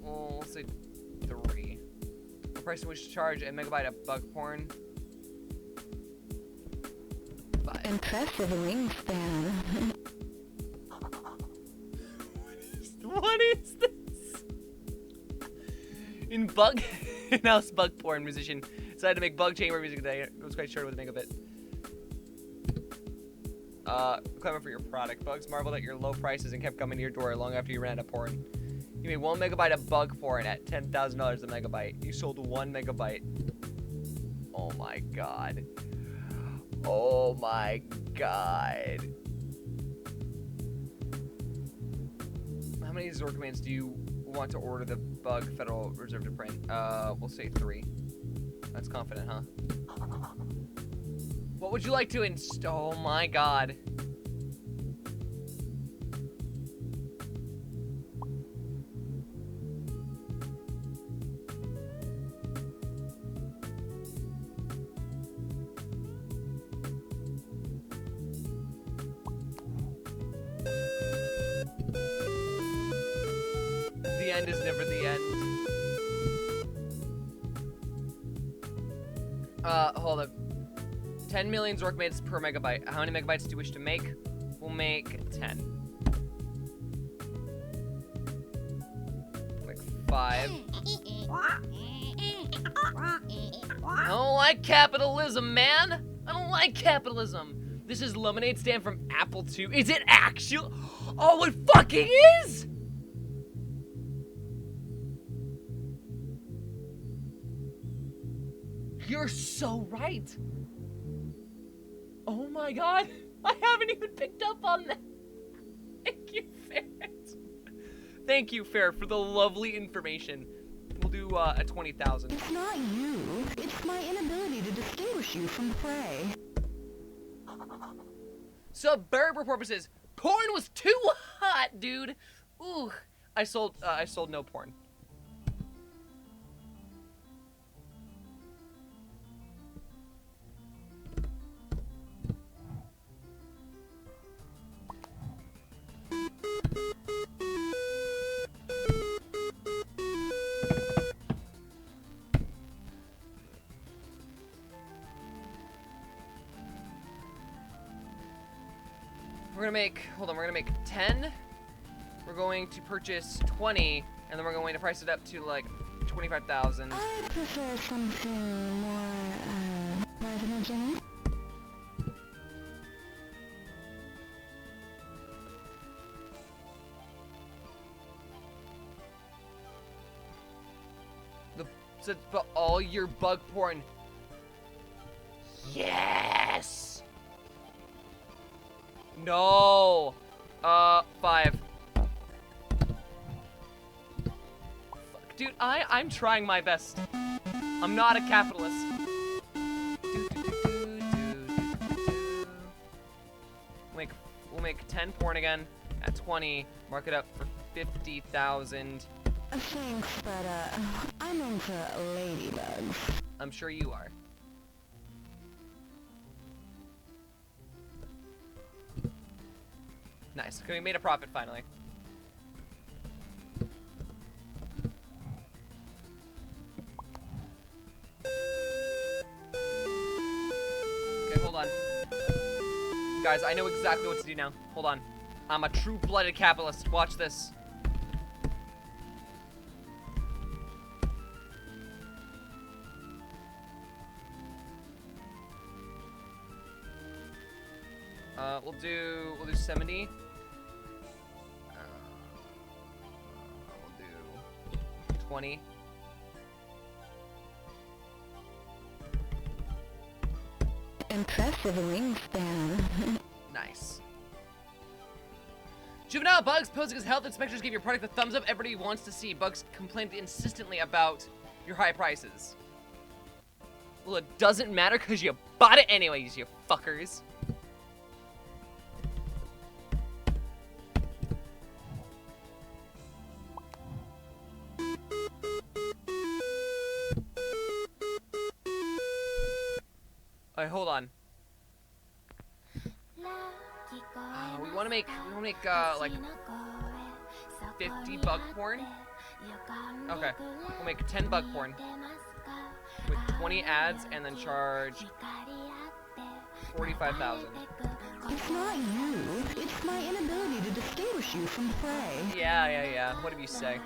Well, we'll say 3. The price in which to charge a megabyte of bug porn? 5. Impressive wingspan. What is this? In-house bug porn musician decided to make bug chamber music today. It was quite short with a megabit. Clever for your product. Bugs marveled at your low prices and kept coming to your door long after you ran out of porn. You made 1 megabyte of bug porn at $10,000 a megabyte. You sold 1 megabyte. Oh my god. Oh my god. How many Zork commands do you want to order the bug Federal Reserve to print? We'll say 3. That's confident, huh? What would you like to install? Oh my god. The end is never the end. Hold up. 10 million Zork minutes per megabyte. How many megabytes do you wish to make? We'll make 10. Like 5. I don't like capitalism, man. I don't like capitalism. This is lemonade stand from Apple II. Is it actual? Oh, it fucking is! You're so right. Oh my god. I haven't even picked up on that. Thank you, Ferret. Thank you, Ferret, for the lovely information. We'll do a 20,000. It's not you. It's my inability to distinguish you from prey. Suburb report says porn was too hot, dude. Ooh, I sold no porn. We're gonna make 10. We're going to purchase 20, and then we're going to price it up to like 25,000. I prefer something more, retinogenic. But all your bug porn. Yes! No! 5. Fuck, dude, I'm trying my best. I'm not a capitalist. We'll make 10 porn again at 20. Mark it up for 50,000. Thanks, but, I'm into ladybugs. I'm sure you are. Nice. Okay, we made a profit finally. I know exactly what to do now. Hold on. I'm a true-blooded capitalist. Watch this. We'll do 70. We'll do 20. Impressive wingspan. Nice. Juvenile Bugs posing as health inspectors give your product the thumbs up everybody wants to see. Bugs complained insistently about your high prices. Well, it doesn't matter because you bought it anyways, you fuckers. Alright, hold on. We want to make like 50 bug porn. Okay, we'll make 10 bug porn with 20 ads and then charge 45,000. It's not you. It's my inability to distinguish you from prey. Yeah. Whatever you say.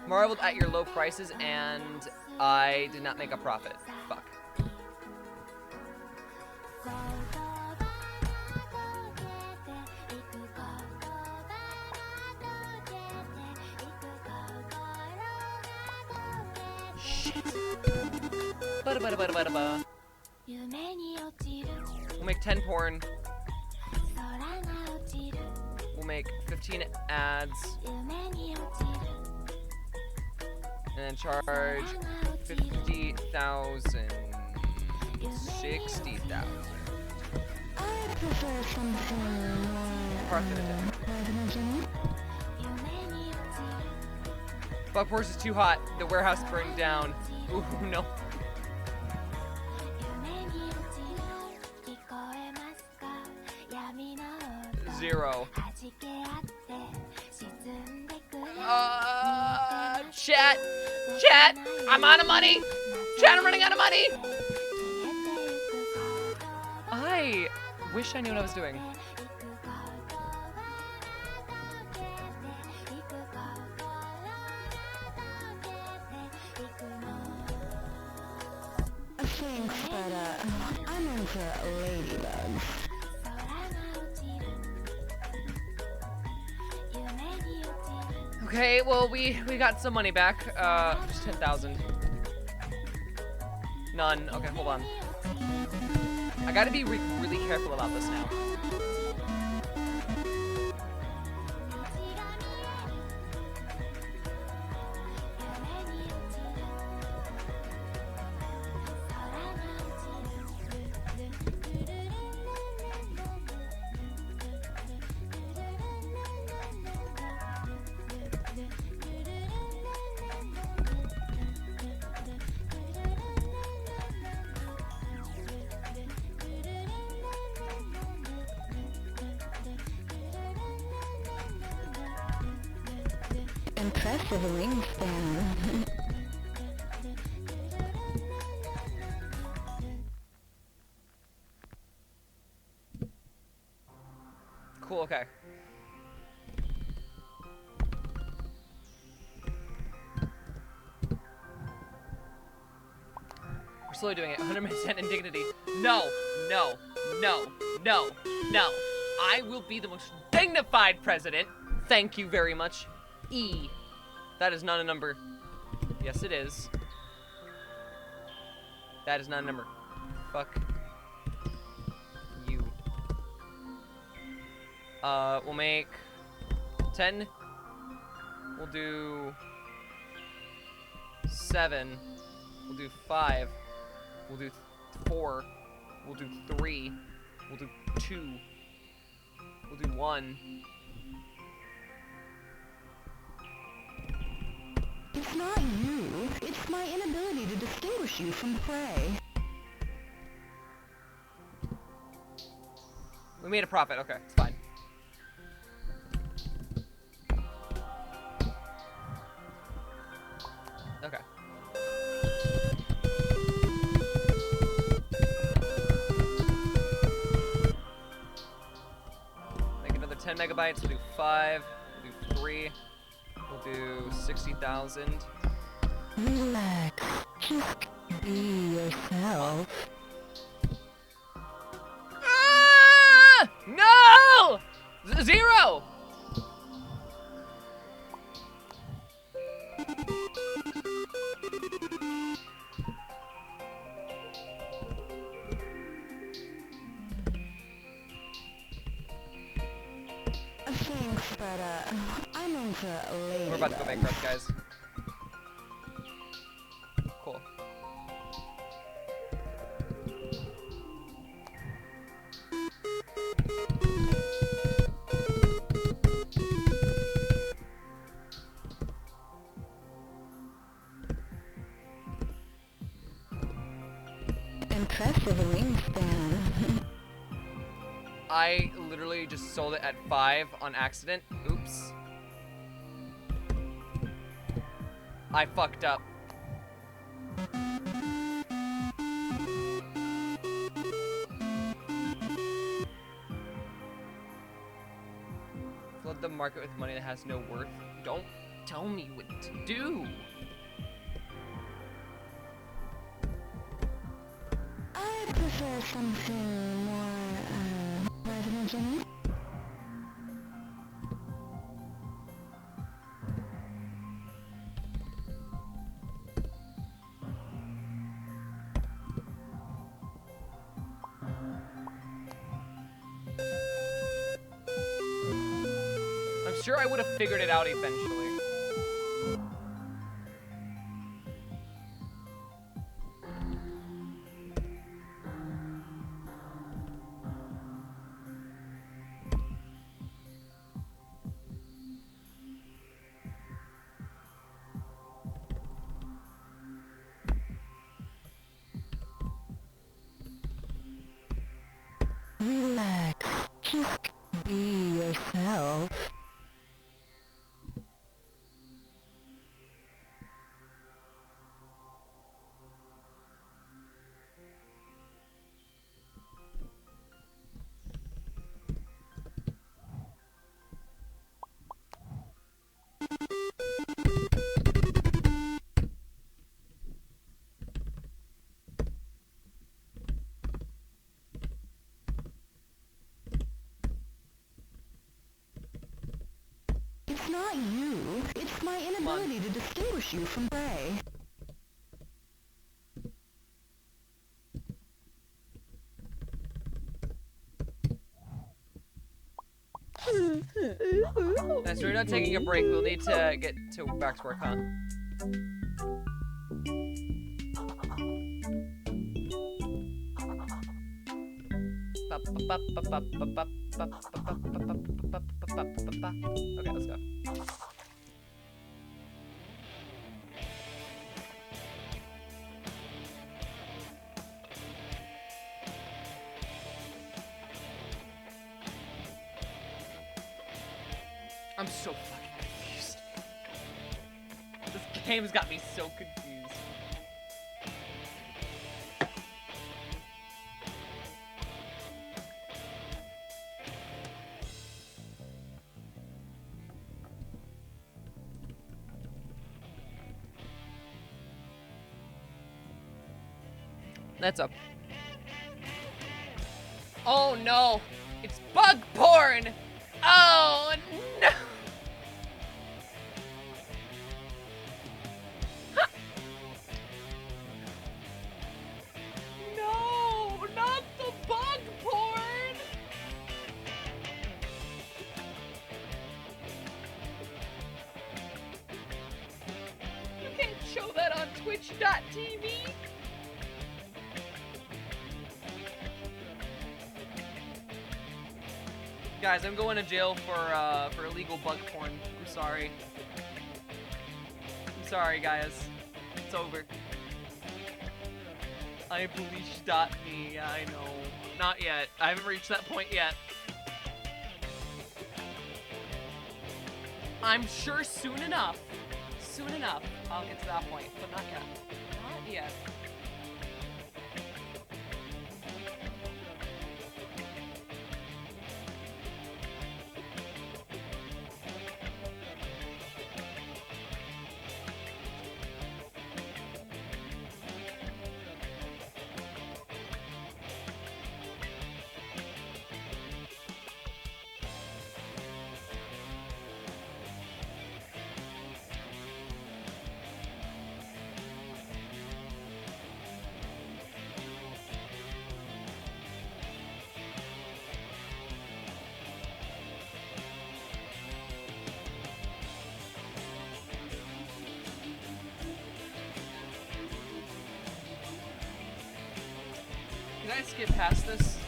Marveled at your low prices and I did not make a profit. Fuck. Ba-da-ba-da-ba-da-ba-da-ba. We'll make 10 porn. We'll make 15 ads. And then charge 50,000. 60,000. I prefer something more. Bug Force is too hot. The warehouse burned down. Ooh, no. Zero. Chat! Chat! I'm out of money! Chat, I'm running out of money! I wish I knew what I was doing. Thanks, but I'm into ladybugs. Okay, well we got some money back. Just 10,000. None. Okay, hold on. I gotta be really careful about this now. Impressive wingspan. Cool, okay. We're slowly doing it. 100% indignity. No. I will be the most dignified president. Thank you very much. E. That is not a number. Yes, it is. That is not a number. Fuck you. We'll make 10. We'll do 7. We'll do 5. We'll do 4. We'll do 3. We'll do 2. We'll do 1. It's not you. It's my inability to distinguish you from prey. We made a profit. Okay, it's fine. Okay. 10 megabytes. We'll do 5. We'll do 3. We'll do 60,000. Relax. Just be yourself. Ah! No! 0! Thanks, but I'm into lady. We're about to go bankrupt, guys. Cool. Impressive wingspan. I literally just sold it at 5 on accident. Oops. I fucked up. Flood the market with money that has no worth. Don't tell me what to do. I prefer something more, residential. I'm sure I would have figured it out eventually. Relax. Just be yourself. It's not you. It's my inability to distinguish you from prey. Nice, we're not taking a break. We'll need to get back to work, huh? Okay, let's go. I'm so fucking confused. This game's got me so confused. That's up. Oh no! It's bug porn! Oh no! No! Not the bug porn! You can't show that on Twitch.tv! Guys, I'm going to jail for illegal bug porn. I'm sorry. I'm sorry, guys. It's over. iPolice.me. Yeah, I know. Not yet. I haven't reached that point yet. I'm sure soon enough, I'll get to that point, but not yet. Not yet. I skip past this?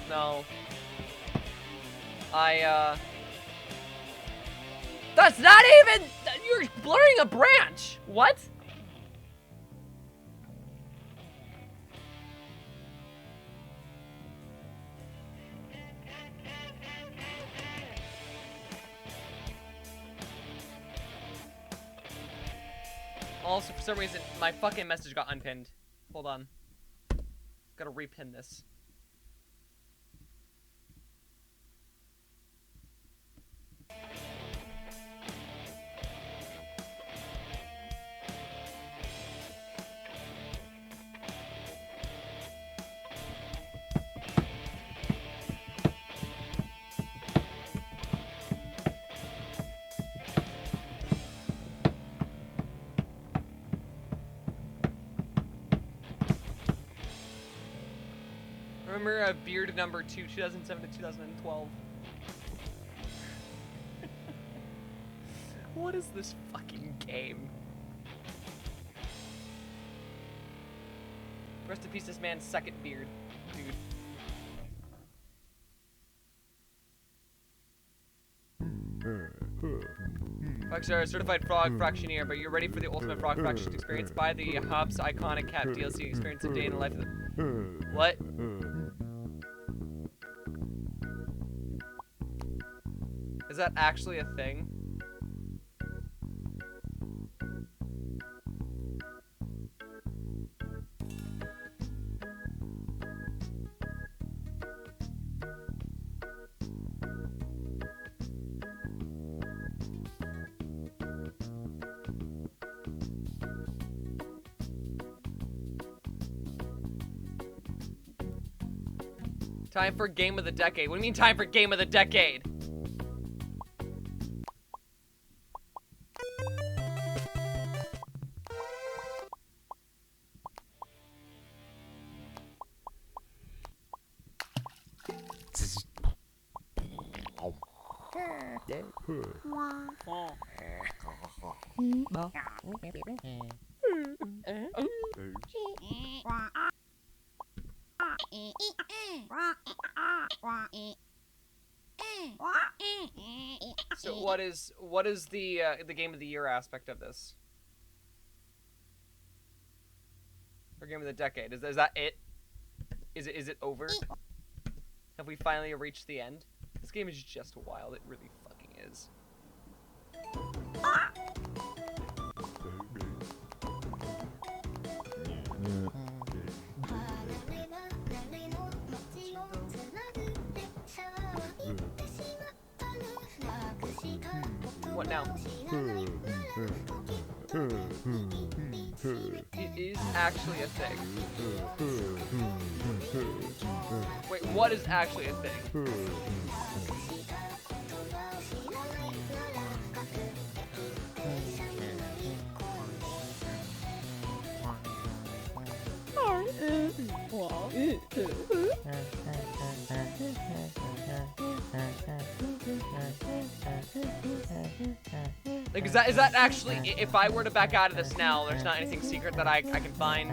No. That's not even... You're blurring a branch! What? Also, for some reason, my fucking message got unpinned. Hold on. Gotta repin this. Remember Beard number 2, 2007 to 2012. What is this fucking game? Rest in peace, this man's second beard, dude. Rockstar, certified frog fractioneer, but you're ready for the ultimate frog fraction experience. Buy the Hobbs iconic cat DLC experience a day in the life of the... What? Is that actually a thing? Time for game of the decade. What do you mean time for game of the decade? So what is the game of the year aspect of this? Or game of the decade? Is that it? Is it over? Have we finally reached the end? This game is just wild. It really fucking is. What now? It is actually a thing. Wait, what is actually a thing? Like, is that actually, if I were to back out of this now, there's not anything secret that I can find?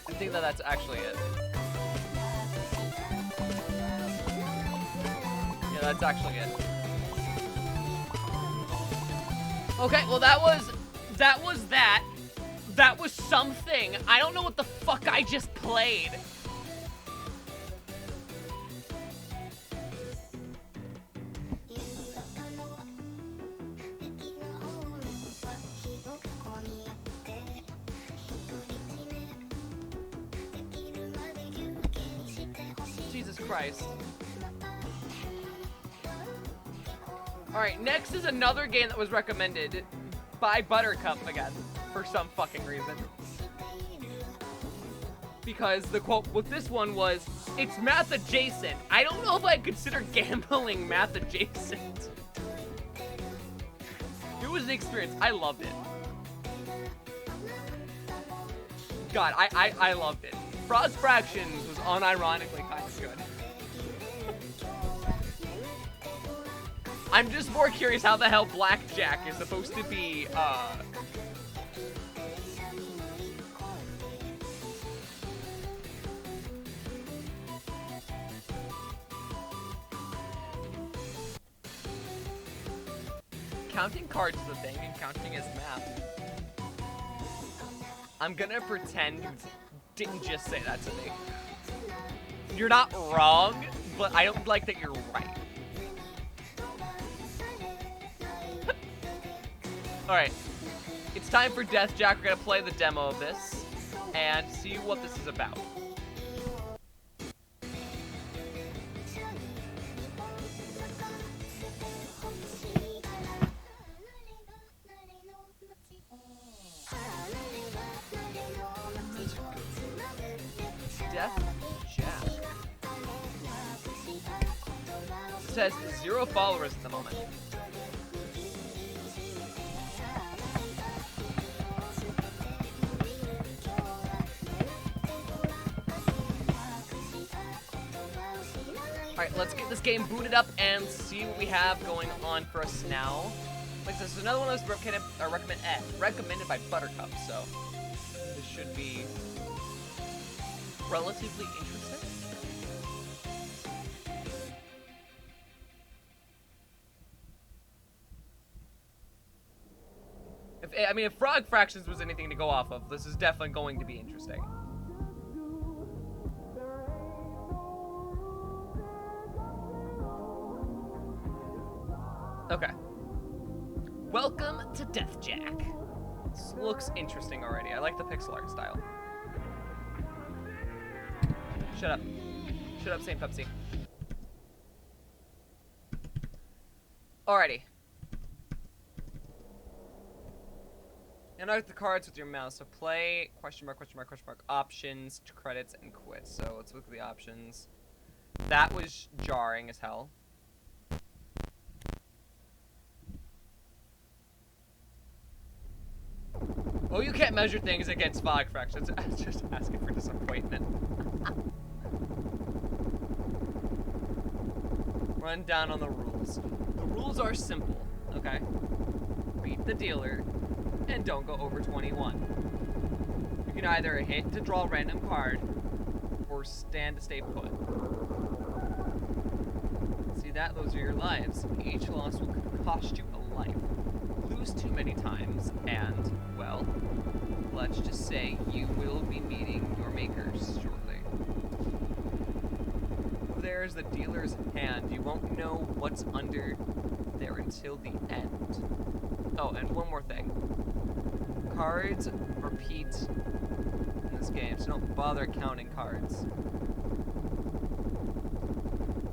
I think that's actually it. Yeah, that's actually it. Okay, well that was that. That was something. I don't know what the fuck I just played. Jesus Christ. Alright, next is another game that was recommended by Buttercup again, for some fucking reason. Because the quote with this one was, "It's math adjacent." I don't know if I consider gambling math adjacent. It was an experience. I loved it. God, I loved it. Frost Fractions was unironically kind of good. I'm just more curious how the hell Blackjack is supposed to be, counting cards is a thing, and counting is math. I'm gonna pretend you didn't just say that to me. You're not wrong, but I don't like that you're right. Alright. It's time for Death Jack. We're gonna play the demo of this and see what this is about. Death Jack. It says 0 followers at the moment. Alright, let's get this game booted up and see what we have going on for us now. Like this is another one of those recommended by Buttercup, so this should be relatively interesting. If Frog Fractions was anything to go off of, this is definitely going to be interesting. Okay. Welcome to Death Jack. This looks interesting already. I like the pixel art style. Shut up. Shut up, St. Pepsi. Alrighty. Interact the cards with your mouse. So play, question mark, options, credits, and quit. So let's look at the options. That was jarring as hell. Oh, you can't measure things against fog fractions. I was just asking for disappointment. Run down on the rules. The rules are simple, okay? Beat the dealer, and don't go over 21. You can either hit to draw a random card, or stand to stay put. See that? Those are your lives. Each loss will cost you a life. Lose too many times, and, well, let's just say you will be meeting your makers shortly. There's the dealer's hand. You won't know what's under there until the end. Oh, and one more thing. Cards repeat in this game, so don't bother counting cards.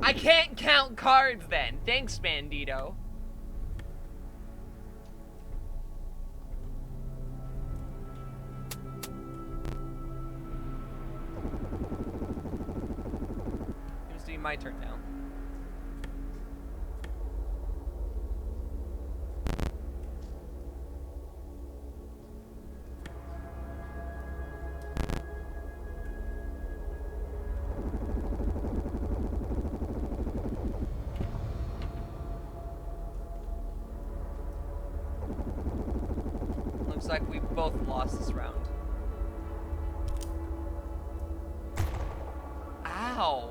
I can't count cards then! Thanks, Bandito. My turn now. Looks like we both lost this round. Ow!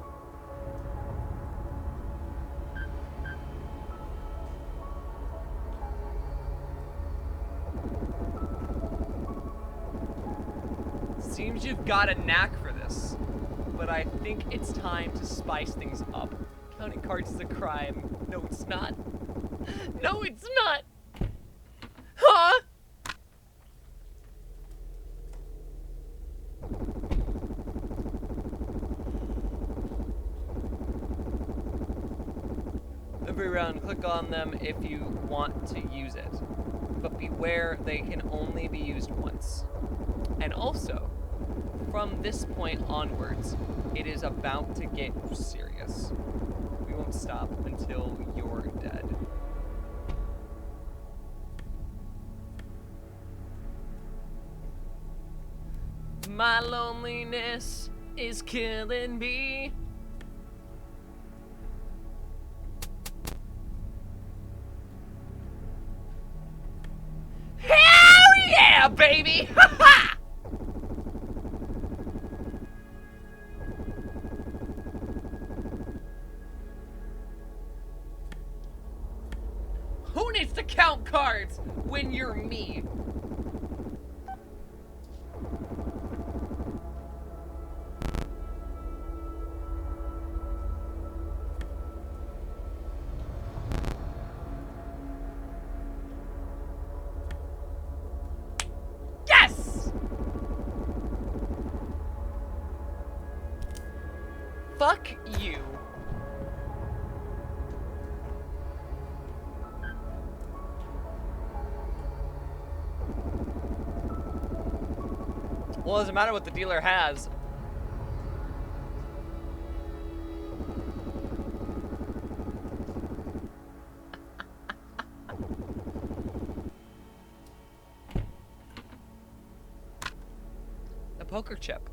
Seems you've got a knack for this, but I think it's time to spice things up. Counting cards is a crime. No, it's not. No, it's not! Huh? The every round. Click on them if you want to use it. But beware, they can only be used once. And also, from this point onwards, it is about to get serious. We won't stop until you're dead. My loneliness is killing me. Hell yeah, baby! Ha ha! Who needs to count cards when you're me? Yes! Fuck you. Well, it doesn't matter what the dealer has. A poker chip.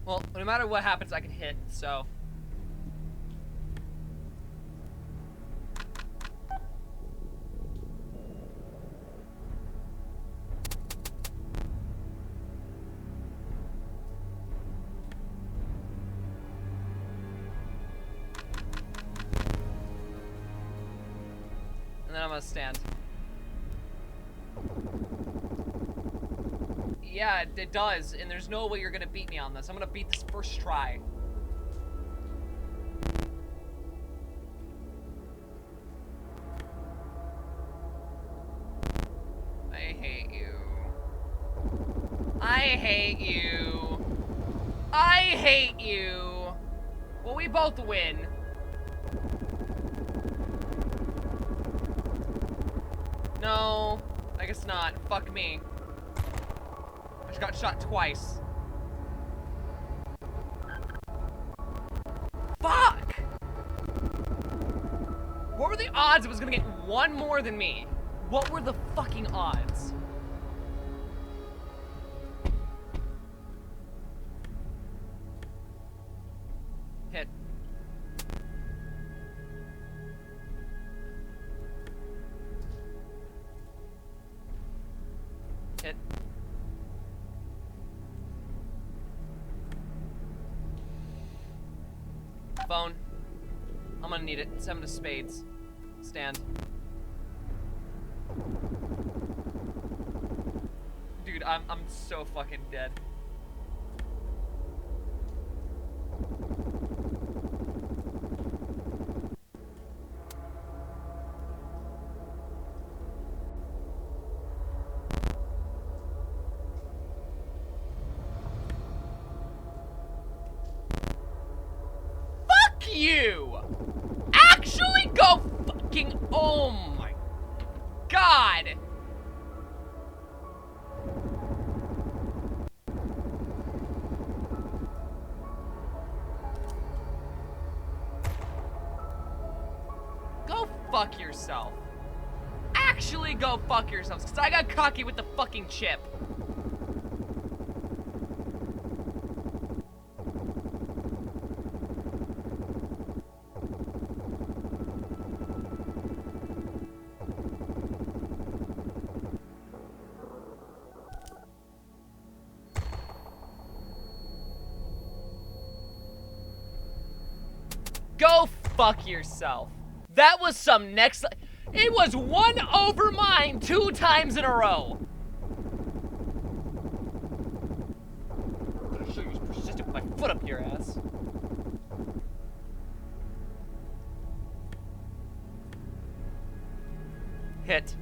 Well, no matter what happens, I can hit, so. And then I'm gonna stand. Yeah, it does, and there's no way you're gonna beat me on this. I'm gonna beat this first try. I hate you. I hate you. I hate you. Well, we both win. No, I guess not. Fuck me. I just got shot twice. Fuck! What were the odds it was gonna get one more than me? What were the fucking odds? Hit. Hit. Phone. I'm gonna need it. 7 of spades. Stand. Dude, I'm so fucking dead. You actually go fucking, oh my god. Go fuck yourself. Actually go fuck yourselves, because I got cocky with the fucking chip. Go fuck yourself. That was some next... It was 1 over mine 2 times in a row. I'm gonna show you persistent with my foot up your ass. Hit.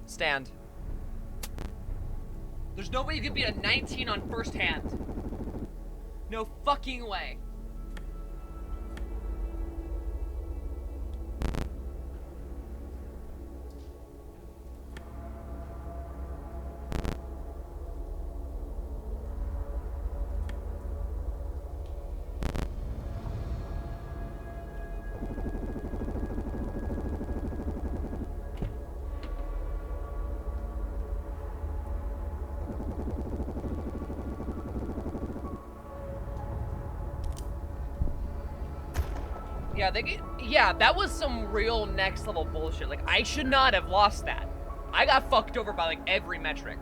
Stand. There's no way you could beat a 19 on first hand. No fucking way. Yeah, that was some real next level bullshit. Like, I should not have lost that. I got fucked over by, like, every metric.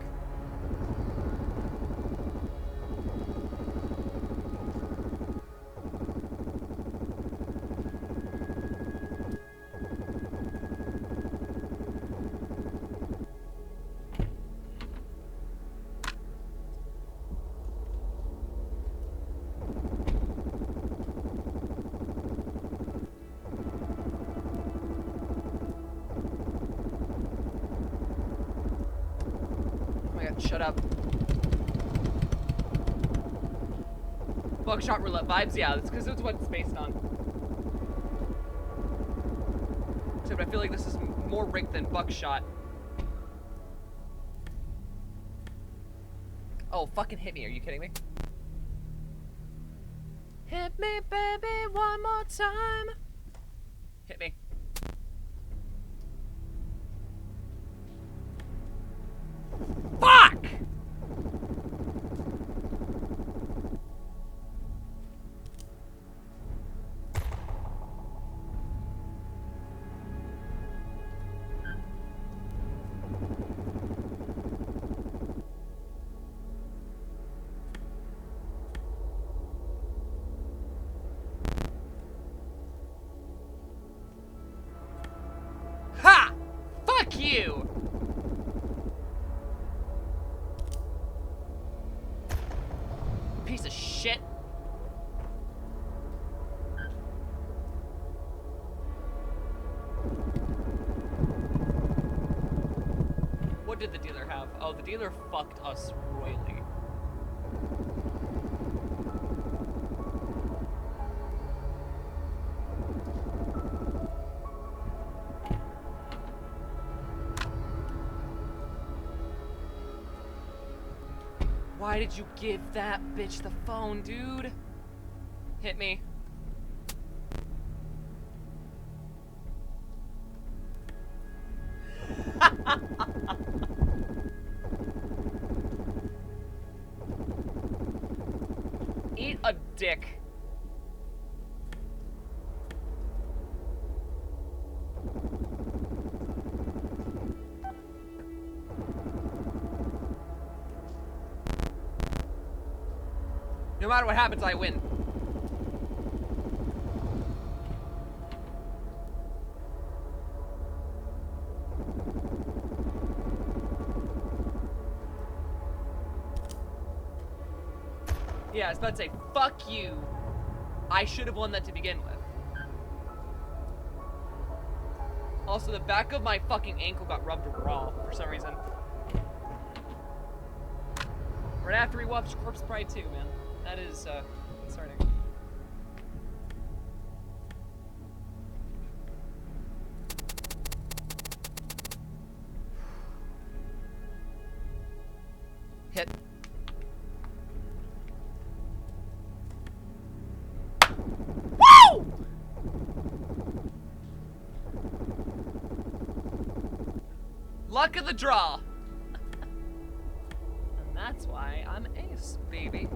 Shut up. Buckshot roulette vibes? Yeah, that's because it's what it's based on. Except I feel like this is more rigged than buckshot. Oh, fucking hit me. Are you kidding me? Hit me, baby, one more time. Hit me. Fuck! Ha! Fuck you! Piece of shit. What did the dealer have? Oh, the dealer fucked us royally. Why did you give that bitch the phone, dude? Hit me. Eat a dick. No matter what happens, I win. Yeah, I was about to say, fuck you. I should have won that to begin with. Also, the back of my fucking ankle got rubbed raw for some reason. We're gonna have to rewatch Corpse Bride 2, man. That is, concerning. Hit. Woo! Luck of the draw. And that's why I'm ace, baby.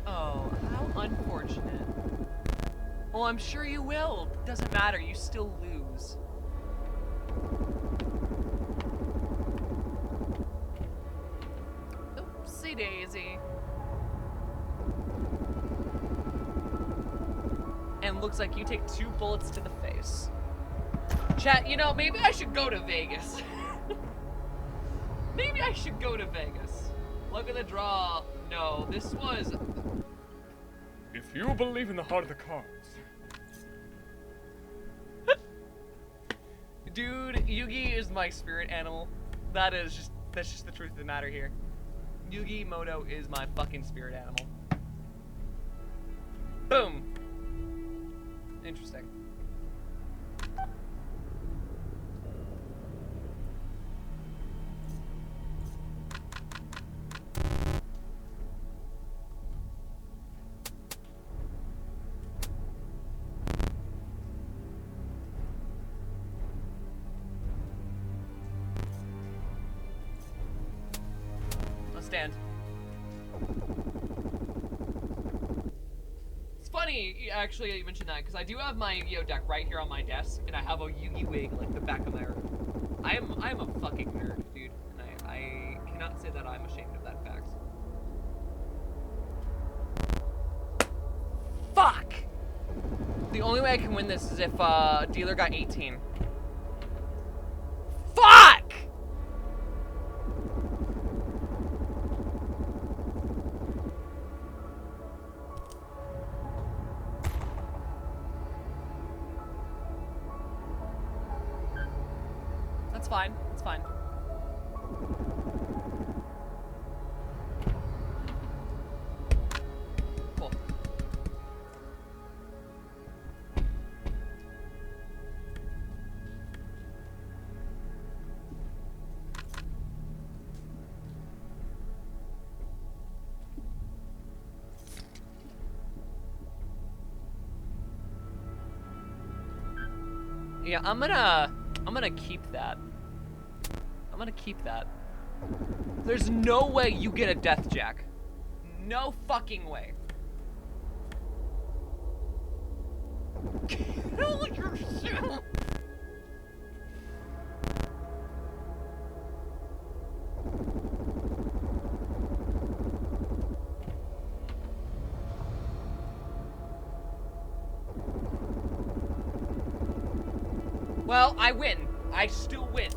Oh, how unfortunate. Well, I'm sure you will. Doesn't matter, you still lose. Oopsie daisy. And looks like you take 2 bullets to the face. Chat, you know, maybe I should go to Vegas. Maybe I should go to Vegas. Look at the draw. No, this was... If you believe in the heart of the cards. Dude, Yugi is my spirit animal. That's just the truth of the matter here. Yugi Moto is my fucking spirit animal. Boom. Interesting. Stand. It's funny, actually, you mentioned that, because I do have my Yu-Gi-Oh deck right here on my desk, and I have a Yugi wig, like, the back of my room. I am a fucking nerd, dude, and I cannot say that I'm ashamed of that fact. Fuck! The only way I can win this is if, dealer got 18. Fuck! That's fine. It's fine. Cool. Yeah, I'm gonna keep that. I'm gonna keep that. There's no way you get a death jack. No fucking way. Kill yourself. Well, I win. I still win.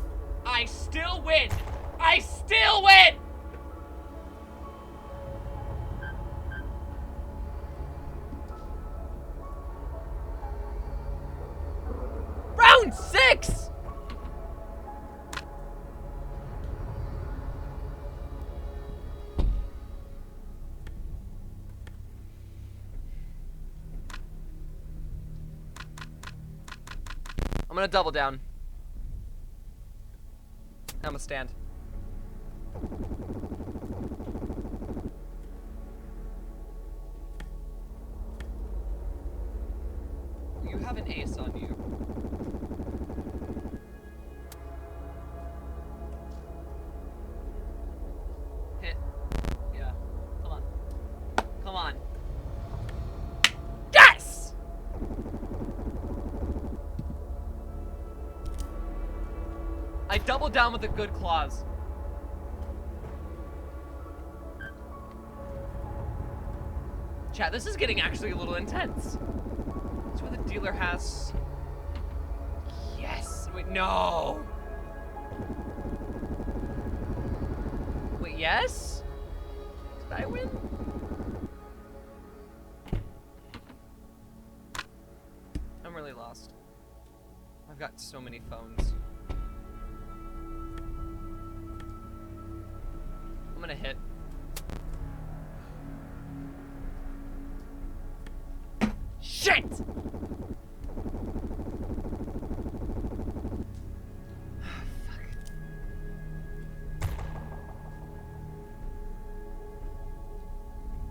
I still win! I still win! Round 6! I'm gonna double down. I'm gonna stand. You have an ace on you. Hit. Yeah. Come on. Come on. Yes! I doubled down with a good clause. Chat, this is getting actually a little intense. That's where the dealer has... Yes! Wait, no! Wait, yes? Did I win? I'm really lost. I've got so many phones. I'm gonna hit. Shit!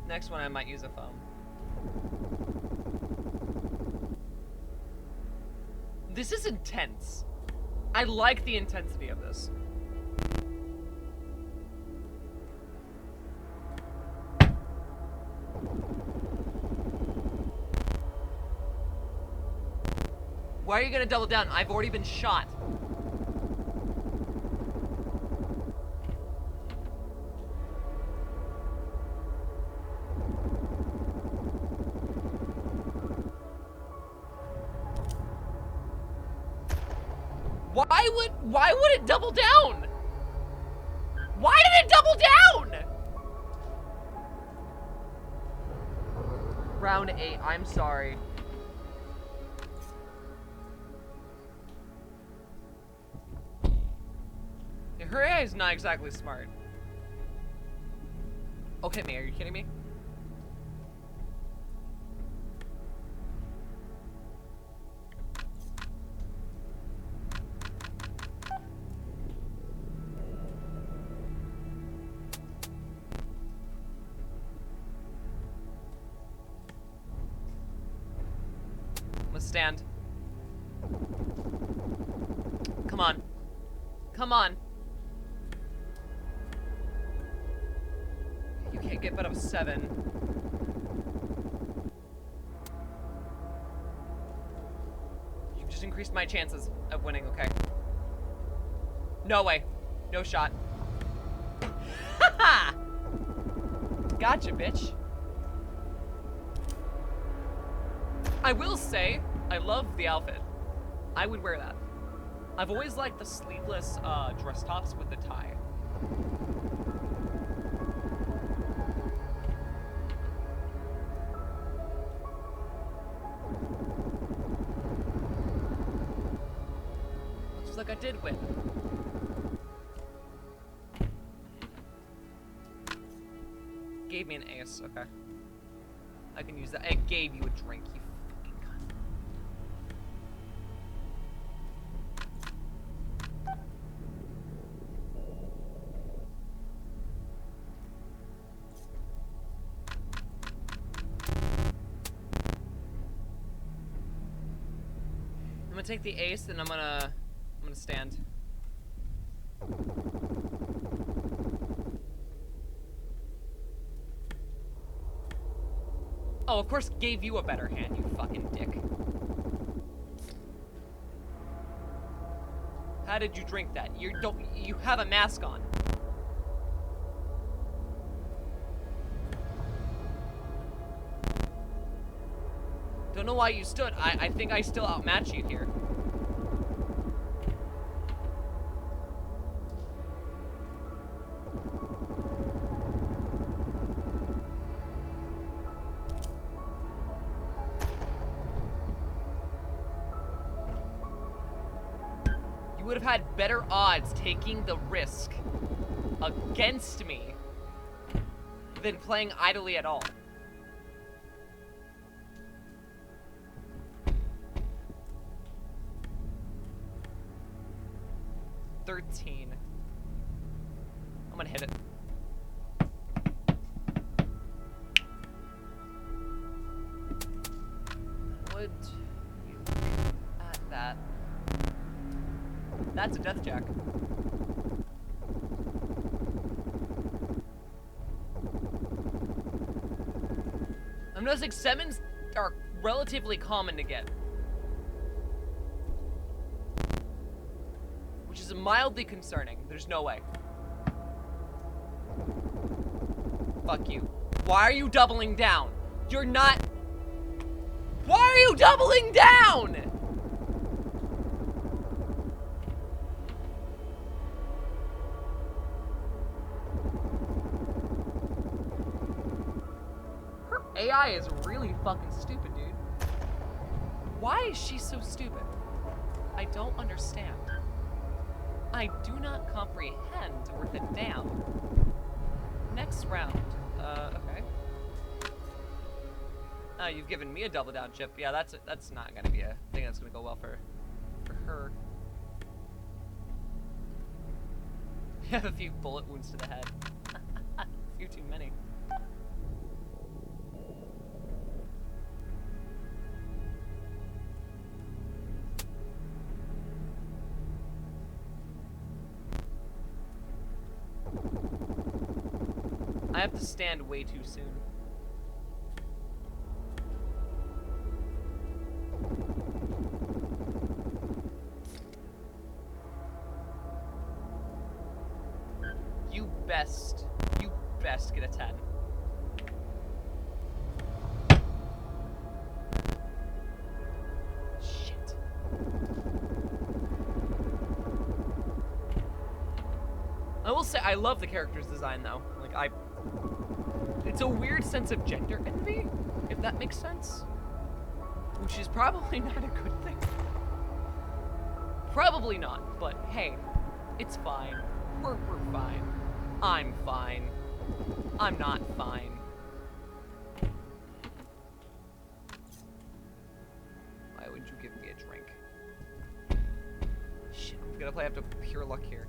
Next one I might use a phone. This is intense. I like the intensity of this. Why are you gonna double down? I've already been shot. Why would it double down? Why did it double down? Round 8, I'm sorry. Yeah, her AI is not exactly smart. Oh, hit me, are you kidding me? Let's stand. Come on. Come on. You can't get but up 7. You've just increased my chances of winning, okay? No way. No shot. Haha! Gotcha, bitch. I will say, I love the outfit. I would wear that. I've always liked the sleeveless dress tops with the tie. Looks like I did win. Gave me an ace, okay. I can use that. It gave you a drink, you fucking cunt. I'm gonna take the ace and I'm gonna stand. Oh, of course gave you a better hand, you fucking dick. How did you drink that? You have a mask on. Don't know why you stood. I think I still outmatch you here. You would have had better odds taking the risk against me than playing idly at all. $13. I'm gonna hit it. Would you look at that? That's a death jack. I'm noticing 7s are relatively common to get. Which is mildly concerning. There's no way. Fuck you. Why are you doubling down? You're not... Why are you doubling down? Her AI is really fucking stupid, dude. Why is she so stupid? I don't understand. I do not comprehend worth it down. Next round. Okay. Oh, you've given me a double down chip. Yeah, that's not gonna be a thing that's gonna go well for her. You have a few bullet wounds to the head. A few too many. I have to stand way too soon. You best get a 10. Shit. I will say, I love the character's design, though. Like, it's a weird sense of gender envy, if that makes sense. Which is probably not a good thing. Probably not, but hey, it's fine. We're fine. I'm fine. I'm not fine. Why would you give me a drink? Shit, I'm gonna play after pure luck here.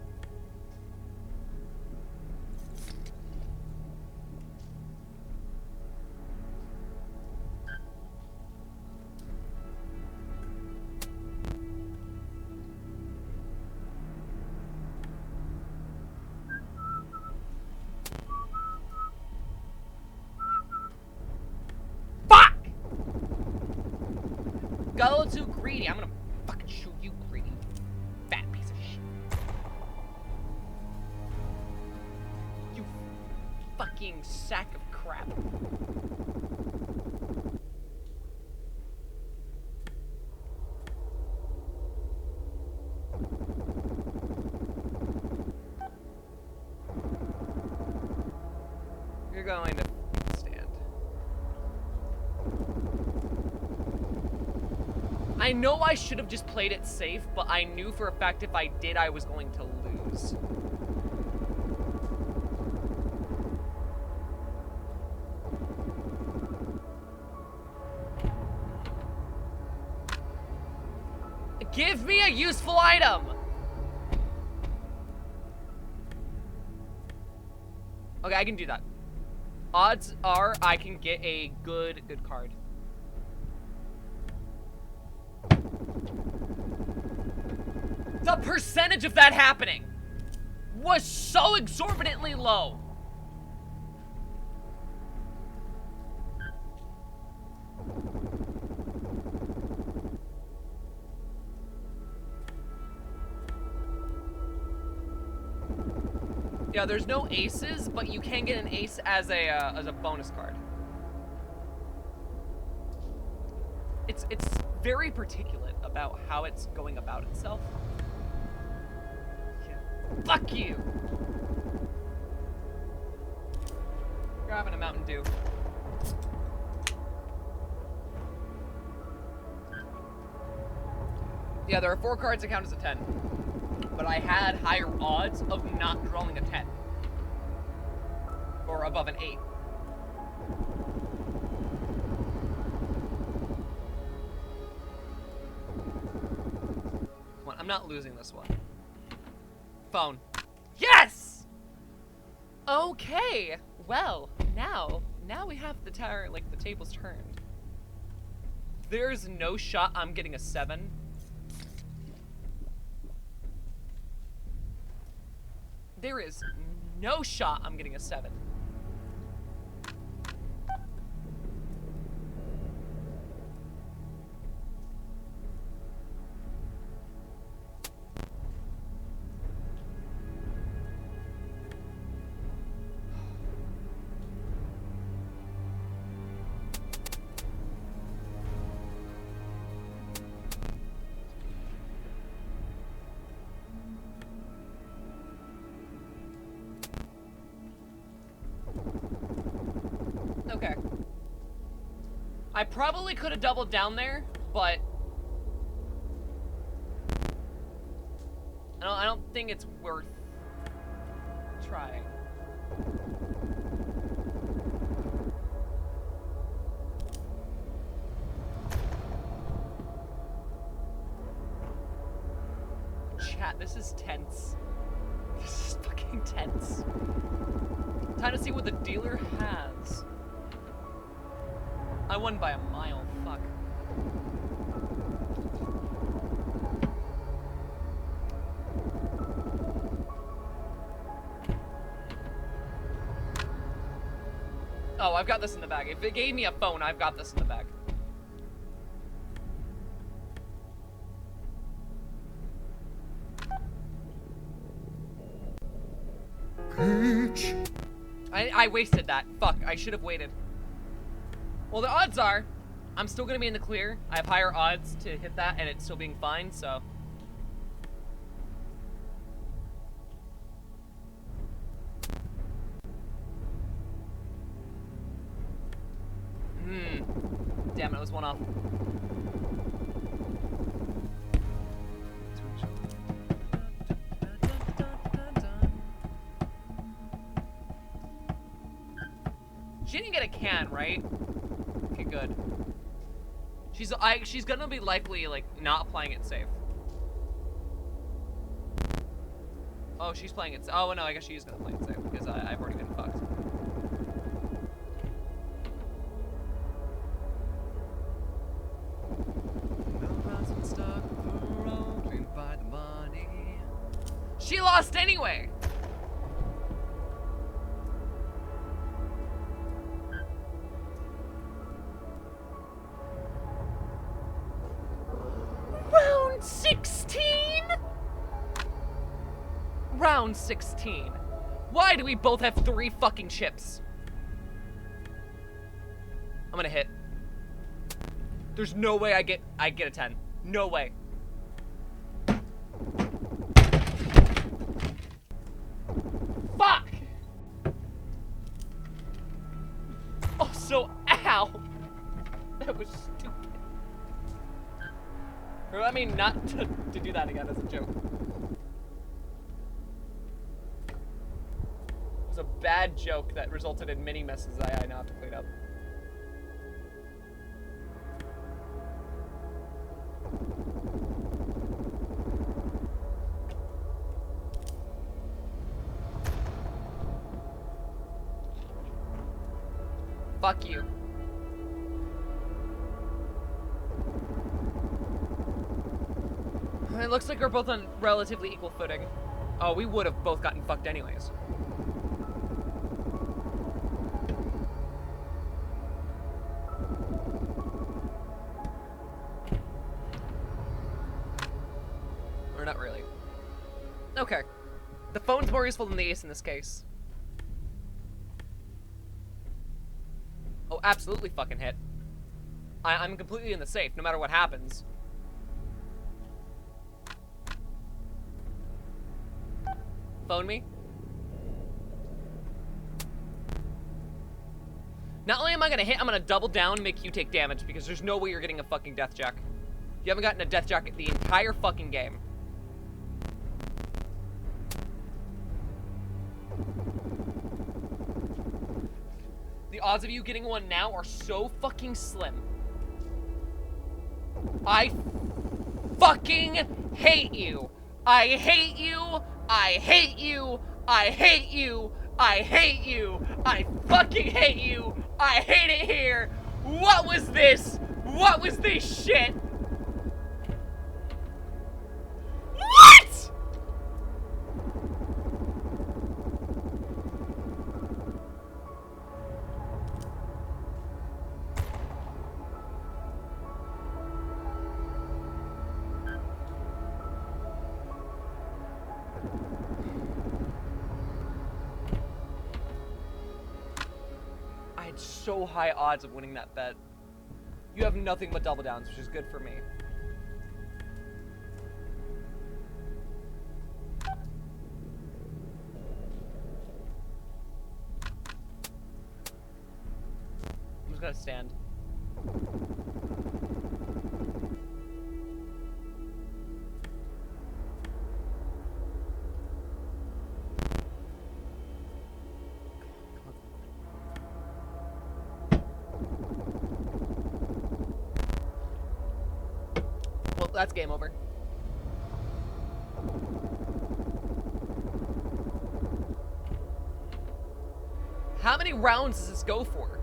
Go too greedy. I'm gonna fucking shoot you, greedy fat piece of shit. You fucking sack of crap. You're going to stand. I know I should have just played it safe, but I knew for a fact if I did, I was going to lose. Give me a useful item! Okay, I can do that. Odds are I can get a good card. The percentage of that happening was so exorbitantly low. Yeah, there's no aces, but you can get an ace as a bonus card. It's very particulate about how it's going about itself. Yeah. Fuck you! Grabbing a Mountain Dew. Yeah, there are 4 cards that count as a 10. But I had higher odds of not drawing a 10. Or above an 8. Come on, I'm not losing this one. Phone. Yes! Okay, well, now we have the tower, like, the tables turned. There's no shot I'm getting a 7. There is no shot I'm getting a 7. Okay. I probably could have doubled down there, but I don't think it's worth trying. Chat, this is tense. This is fucking tense. Time to see what the dealer has. I won by a mile, fuck. Oh, I've got this in the bag. If it gave me a phone, I've got this in the bag. Peach! I wasted that. Fuck, I should have waited. Well, the odds are, I'm still gonna be in the clear. I have higher odds to hit that, and it's still being fine, so. damn it, it was one off. She didn't get a can, right? Okay, good. She's gonna be likely, like, not playing it safe. Oh, she's playing it. Oh, no, I guess she is gonna play it safe because I've already been fucked. She lost anyway! Round 16? Round 16. Why do we both have 3 fucking chips? I'm gonna hit. There's no way I get a 10. No way. Fuck! Also, ow! That was stupid. Or I mean, not to do that again as a joke. It was a bad joke that resulted in many messes I now have to clean up. Fuck you. It looks like we're both on relatively equal footing. Oh, we would have both gotten fucked anyways. Or not really. Okay. The phone's more useful than the ace in this case. Oh, absolutely fucking hit. I'm completely in the safe, no matter what happens. Phone me. Not only am I gonna hit, I'm gonna double down and make you take damage because there's no way you're getting a fucking death jack. You haven't gotten a death jack the entire fucking game. The odds of you getting one now are so fucking slim. I fucking hate you. I hate you. I hate you. I hate you. I hate you. I fucking hate you. I hate it here. What was this? What was this shit? What? I had so high odds of winning that bet. You have nothing but double downs, which is good for me. I'm just gonna stand. Well, that's game over. How many rounds does this go for?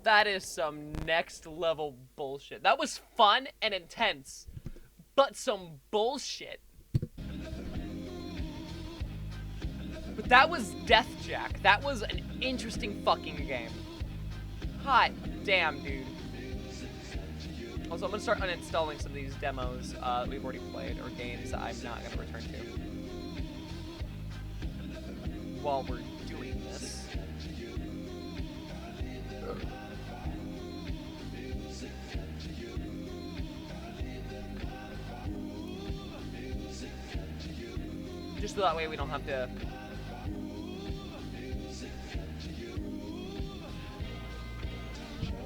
That is some next level bullshit. That was fun and intense, but some bullshit. But that was Death Jack. That was an interesting fucking game. Hot damn, dude. Also, I'm gonna start uninstalling some of these demos that we've already played, or games that I'm not gonna return to while we're doing this. Just so that way we don't have to...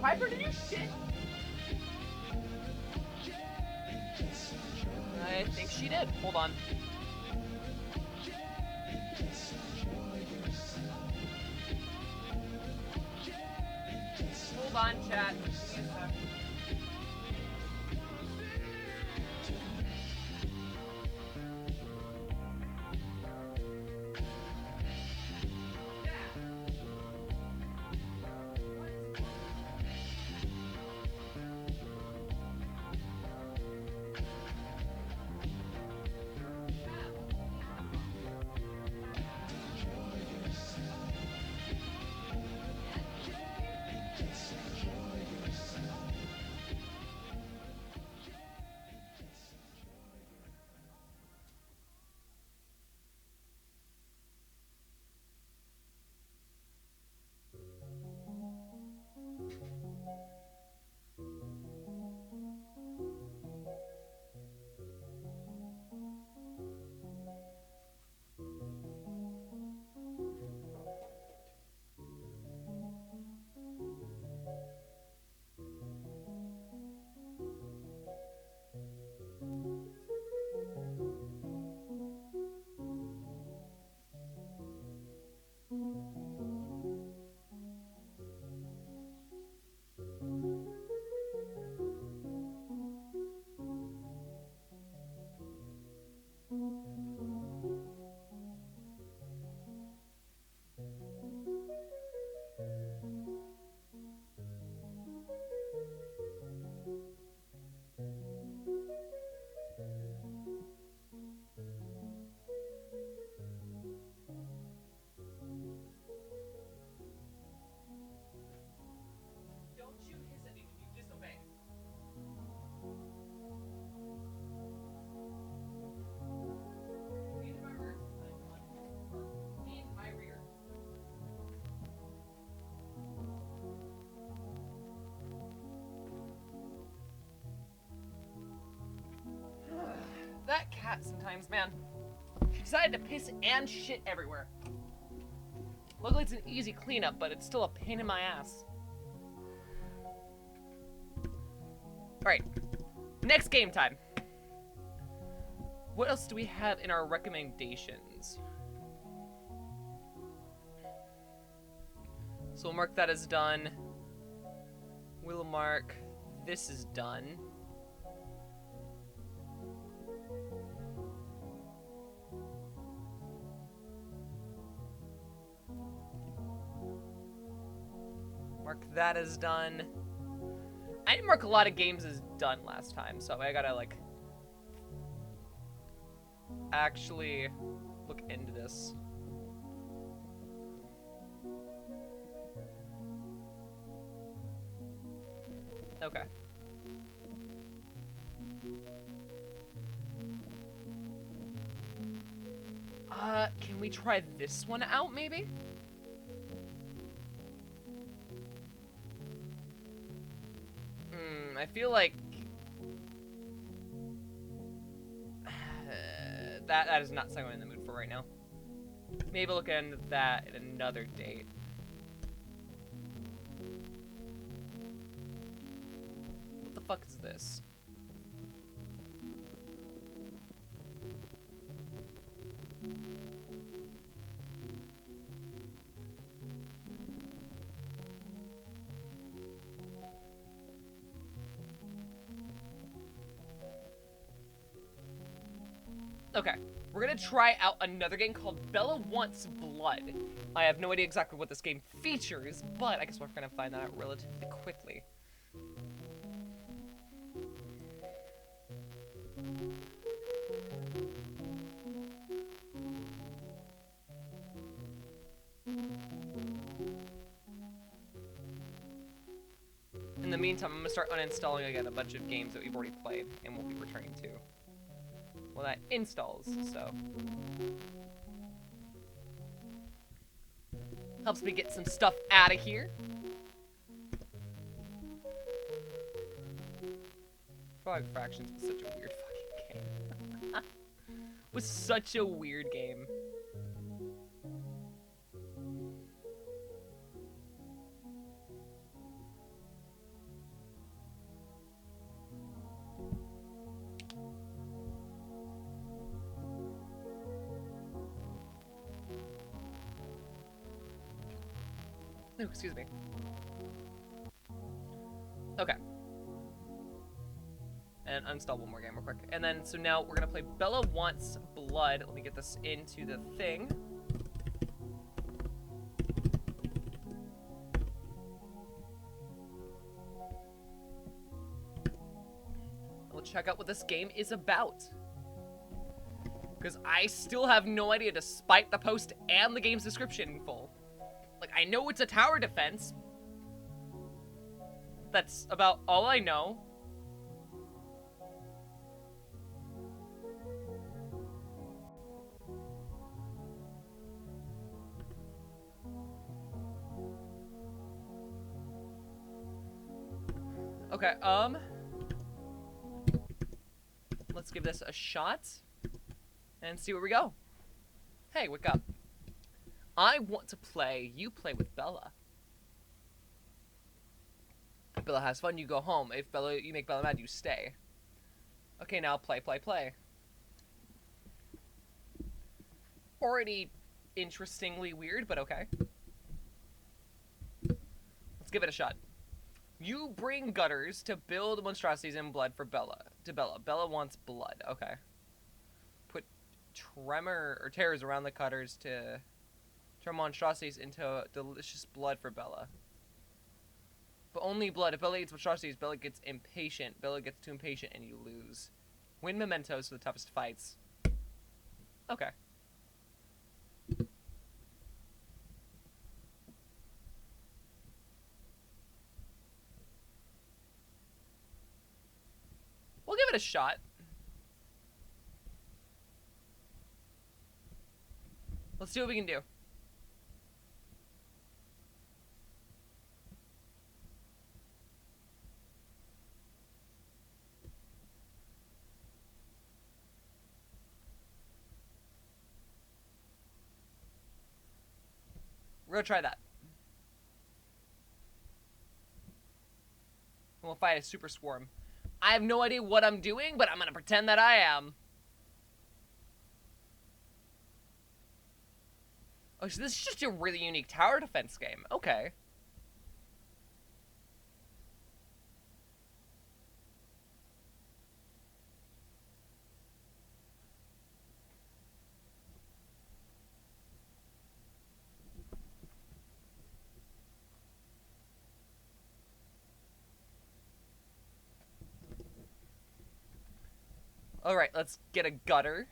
Piper, did you shit? I think she did. Hold on. Hold on, chat. That cat sometimes, man. She decided to piss and shit everywhere. Luckily it's an easy cleanup, but it's still a pain in my ass. Alright. Next game time. What else do we have in our recommendations? So we'll mark that as done. We'll mark this is done. Mark that as done. I didn't mark a lot of games as done last time, so I gotta, like, actually look into this. Okay. Can we try this one out, maybe? I feel like that is not something I'm in the mood for right now. Maybe look into that at another date. What the fuck is this? Okay, we're gonna try out another game called Bella Wants Blood. I have no idea exactly what this game features, but I guess we're gonna find that out relatively quickly. the meantime, I'm gonna start uninstalling again a bunch of games that we've already played and we'll be returning to. Well, that installs, so. Helps me get some stuff out of here. Frog Fractions was such a weird fucking game. Was such a weird game. Oh, excuse me. Okay. And uninstall one more game real quick. And then, so now we're gonna play Bella Wants Blood. Let me get this into the thing. We'll check out what this game is about. Because I still have no idea despite the post and the game's description in full. Like, I know it's a tower defense. That's about all I know. Okay, let's give this a shot and see where we go. Hey, wake up. I want to play, you play with Bella. If Bella has fun, you go home. If you make Bella mad, you stay. Okay, now play, play, play. Already interestingly weird, but okay. Let's give it a shot. You bring gutters to build monstrosities and blood for Bella. Bella wants blood. Okay. Put terrors around the gutters to turn monstrosities into delicious blood for Bella. But only blood. If Bella eats monstrosities, Bella gets impatient. Bella gets too impatient and you lose. Win mementos for the toughest fights. Okay. We'll give it a shot. Let's see what we can do. We're gonna try that. And we'll fight a super swarm. I have no idea what I'm doing, but I'm gonna pretend that I am. Oh, so this is just a really unique tower defense game. Okay. Alright, let's get a gutter.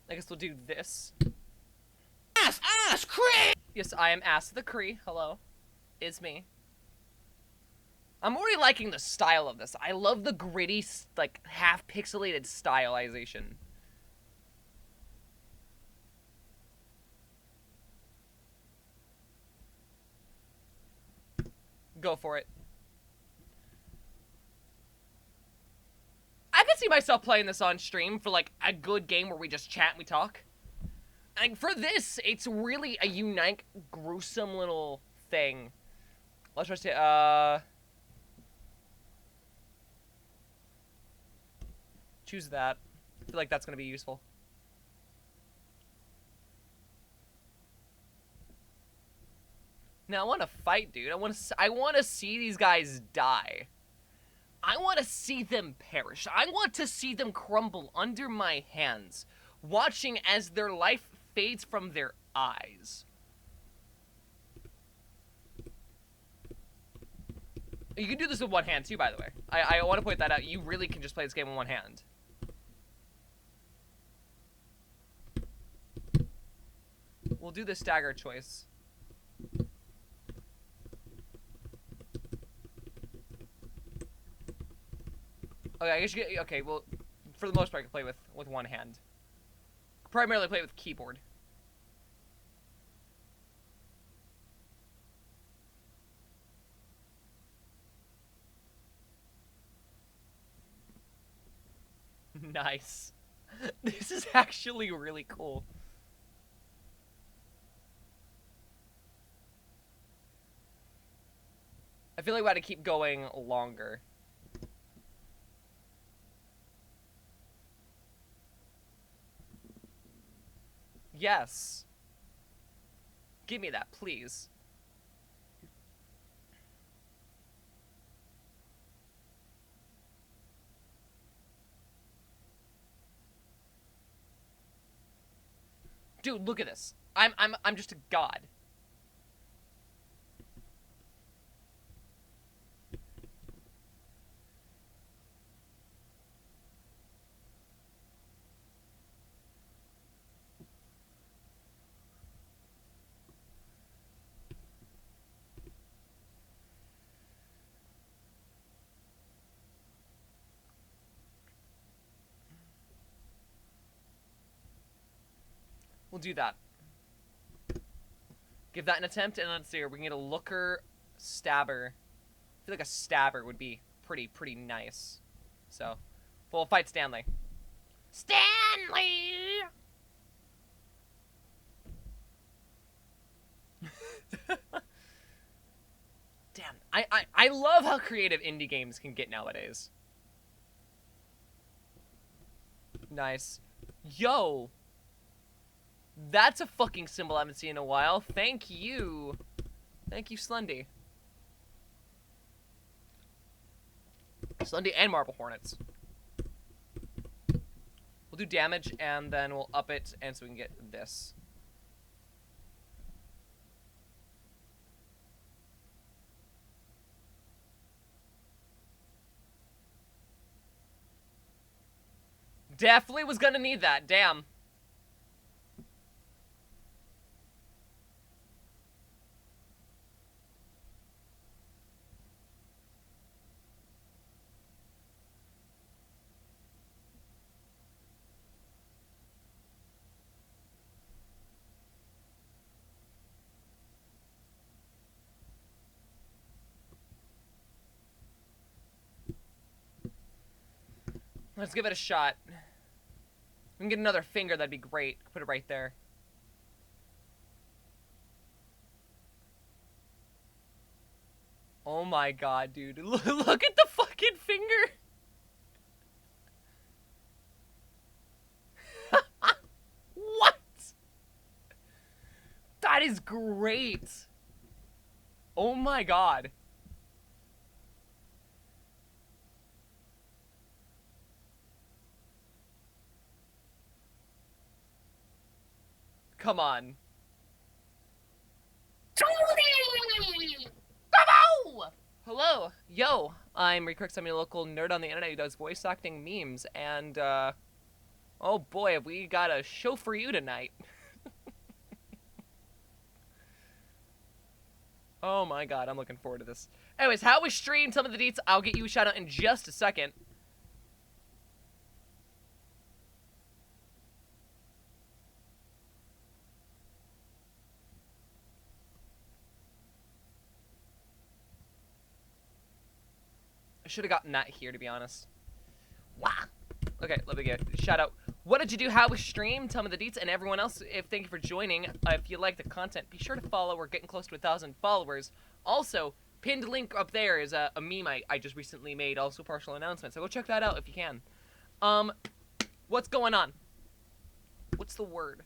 I guess we'll do this. Ass, Cree! Yes, I am Ass the Cree. Hello. It's me. I'm already liking the style of this. I love the gritty, like, half-pixelated stylization. Go for it. I could see myself playing this on stream for like a good game where we just chat and we talk. And for this, it's really a unique, gruesome little thing. Let's just choose that. I feel like that's gonna be useful. Now I want to fight, dude. I want to see these guys die. I want to see them perish. I want to see them crumble under my hands, watching as their life fades from their eyes. You can do this with one hand too, by the way. I want to point that out. You really can just play this game with one hand. We'll do the stagger choice. Okay, I guess you get, okay, well, for the most part, I can play with one hand. Primarily play with keyboard. Nice. This is actually really cool. I feel like we had to keep going longer. Yes. Give me that, please. Dude, look at this. I'm just a god. We'll do that. Give that an attempt, and let's see here. We can get a looker, stabber. I feel like a stabber would be pretty nice. So, we'll fight Stanley. Stanley! Damn, I love how creative indie games can get nowadays. Nice. Yo! That's a fucking symbol I haven't seen in a while. Thank you. Thank you, Slundy. Slundy and Marble Hornets. We'll do damage, and then we'll up it, and so we can get this. Definitely was gonna need that. Damn. Let's give it a shot. We can get another finger, that'd be great. Put it right there. Oh my god, dude. Look at the fucking finger! What? That is great! Oh my god. Come on. Bravo! Hello. Yo, I'm Re-Crix. I'm a local nerd on the internet who does voice acting memes, and, oh boy, have we got a show for you tonight. Oh my god, I'm looking forward to this. Anyways, how we stream some of the deets, I'll get you a shout out in just a second. I should have gotten that here, to be honest. Wow. Okay, let me get a shout out. What did you do? How we stream? Tell me the deets. And everyone else, thank you for joining. If you like the content, be sure to follow. We're getting close to 1,000 followers. Also, pinned link up there is a meme I just recently made. Also, partial announcement. So go check that out if you can. What's going on? What's the word?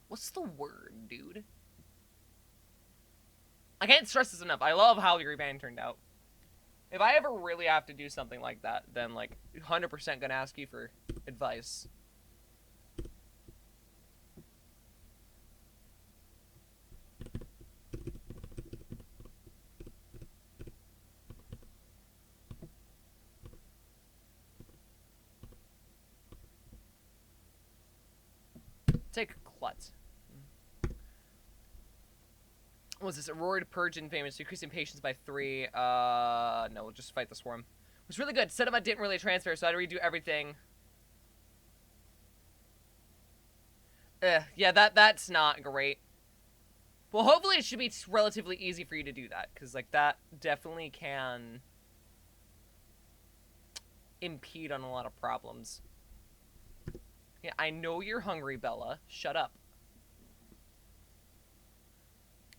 What's the word, dude? I can't stress this enough. I love how the reband turned out. If I ever really have to do something like that, then, like, 100% gonna ask you for advice. Take a klutz. What was this? Aurora Purge and Famous, decreasing patience by 3. No, we'll just fight the swarm. It was really good. Setup I didn't really transfer, so I had to redo everything. Yeah, that's not great. Well, hopefully it should be relatively easy for you to do that, because, like, that definitely can impede on a lot of problems. Yeah, I know you're hungry, Bella. Shut up.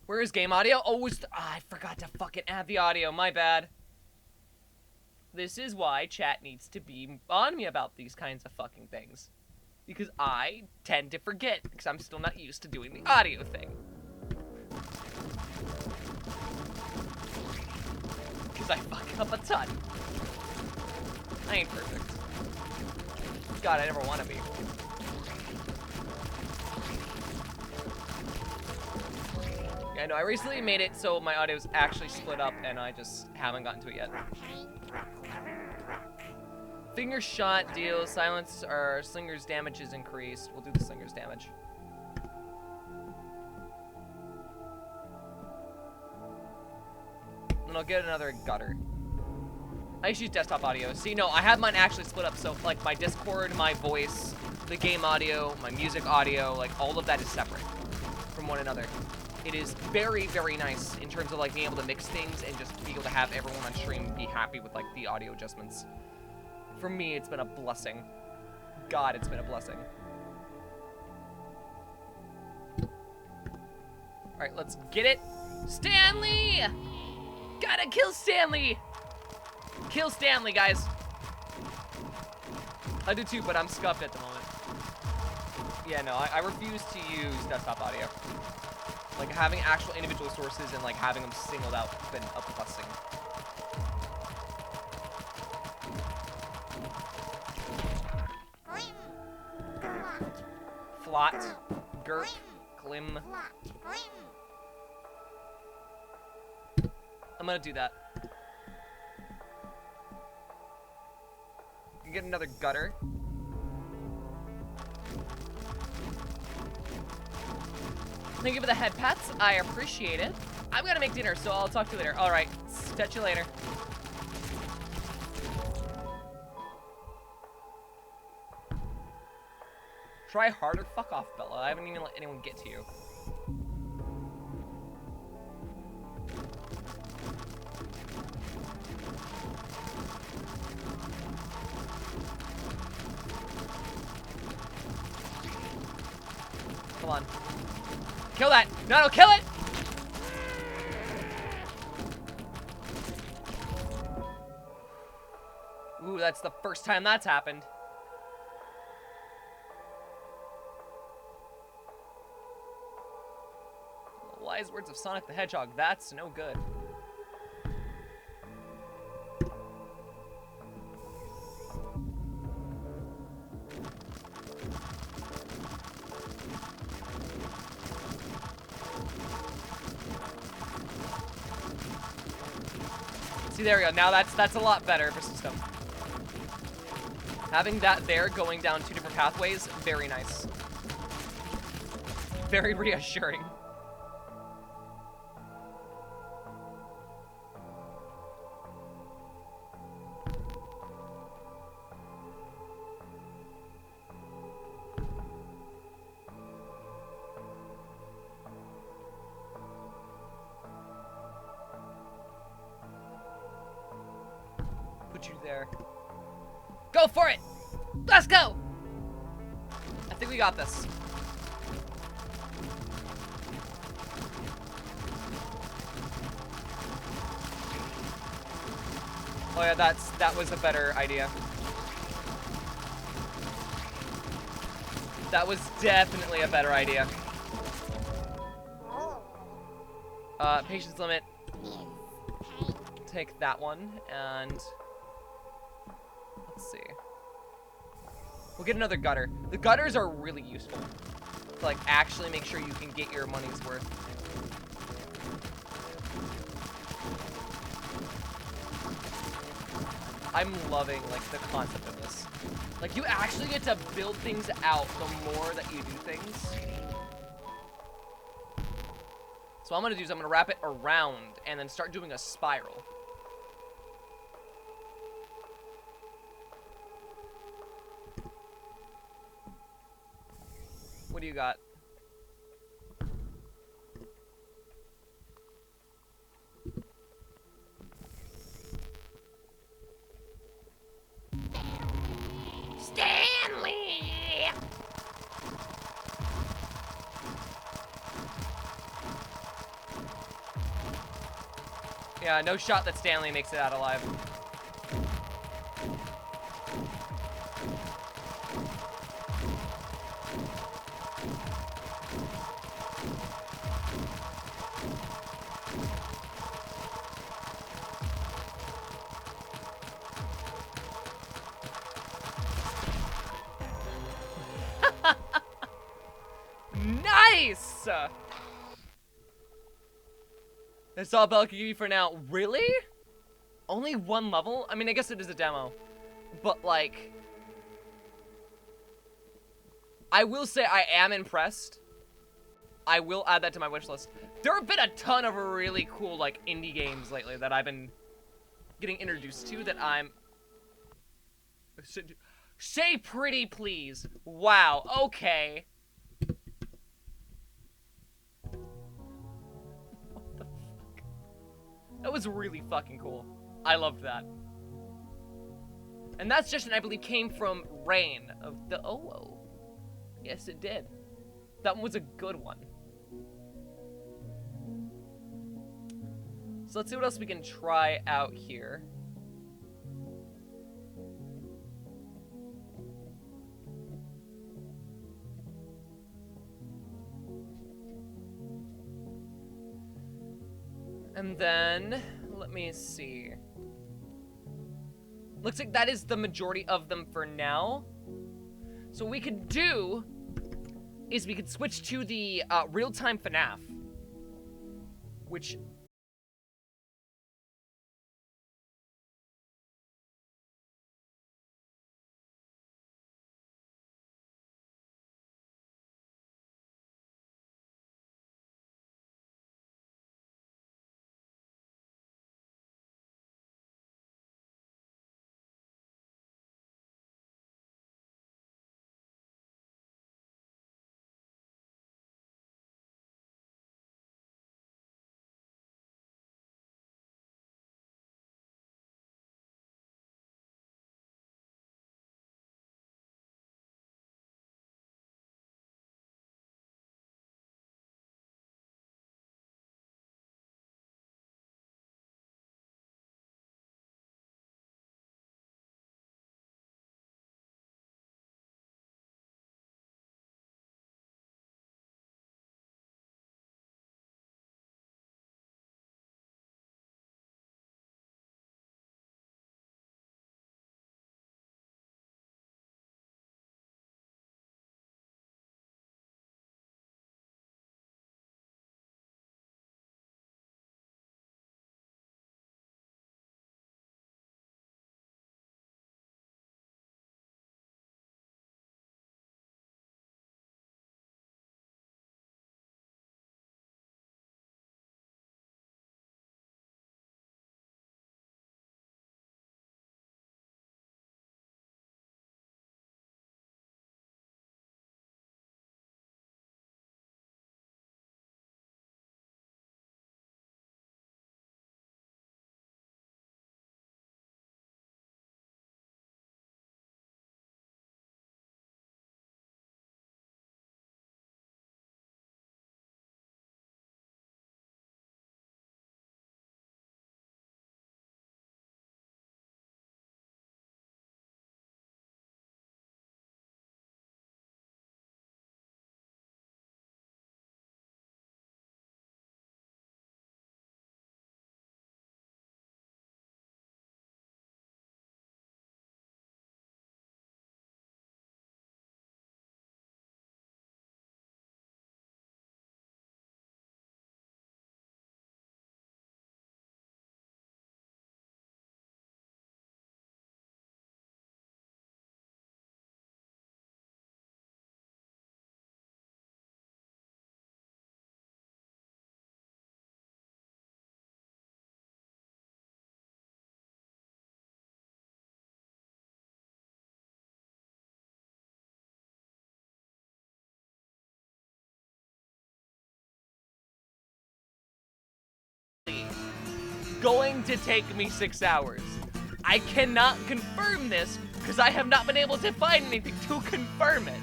Where is game audio? Oh, I forgot to fucking add the audio. My bad. This is why chat needs to be on me about these kinds of fucking things. Because I tend to forget, because I'm still not used to doing the audio thing. Because I fuck up a ton. I ain't perfect. God, I never want to be. Yeah, no, I recently made it so my audio is actually split up, and I just haven't gotten to it yet. Finger shot deals silence or slinger's damage is increased. We'll do the slinger's damage. And I'll get another gutter. I just use desktop audio. See, no, I have mine actually split up, so like my Discord, my voice, the game audio, my music audio, like all of that is separate from one another. It is very, very nice in terms of like being able to mix things and just be able to have everyone on stream be happy with like the audio adjustments. For me, it's been a blessing. God, it's been a blessing. Alright, let's get it. Stanley! Gotta kill Stanley! Kill Stanley, guys. I do too, but I'm scuffed at the moment. Yeah, no, I refuse to use desktop audio. Like, having actual individual sources and, like, having them singled out has been a blessing. Flot. Gerp. Glim. I'm gonna do that. You get another gutter. Thank you for the head pats. I appreciate it. I'm gonna make dinner, so I'll talk to you later. Alright, catch you later. Try harder? Fuck off, Bella. I haven't even let anyone get to you. Come on. Kill that! No, kill it! Ooh, that's the first time that's happened. The wise words of Sonic the Hedgehog. That's no good. See, there we go. Now that's a lot better for system. Having that there going down two different pathways, very nice. Very reassuring. Put you there. Go for it! Let's go! I think we got this. Oh yeah, that was a better idea. That was definitely a better idea. Patience limit. Take that one, and let's see. We'll get another gutter. The gutters are really useful to like actually make sure you can get your money's worth. I'm loving, like, the concept of this. Like, you actually get to build things out the more that you do things. So what I'm gonna do is I'm gonna wrap it around and then start doing a spiral. What do you got? Stanley! Yeah, no shot that Stanley makes it out alive. Nice! That's all Bella can give you for now. Really? Only one level? I mean, I guess it is a demo. But, like... I will say I am impressed. I will add that to my wish list. There have been a ton of really cool, like, indie games lately that I've been getting introduced to that I'm... Say pretty, please. Wow, okay. That was really fucking cool. I loved that. And that suggestion, I believe, came from Rain of the OO. Yes, it did. That was a good one. So let's see what else we can try out here. And then, let me see. Looks like that is the majority of them for now. So what we could do is we could switch to the Real-Tme FNaF, which going to take me 6 hours. I cannot confirm this because I have not been able to find anything to confirm it,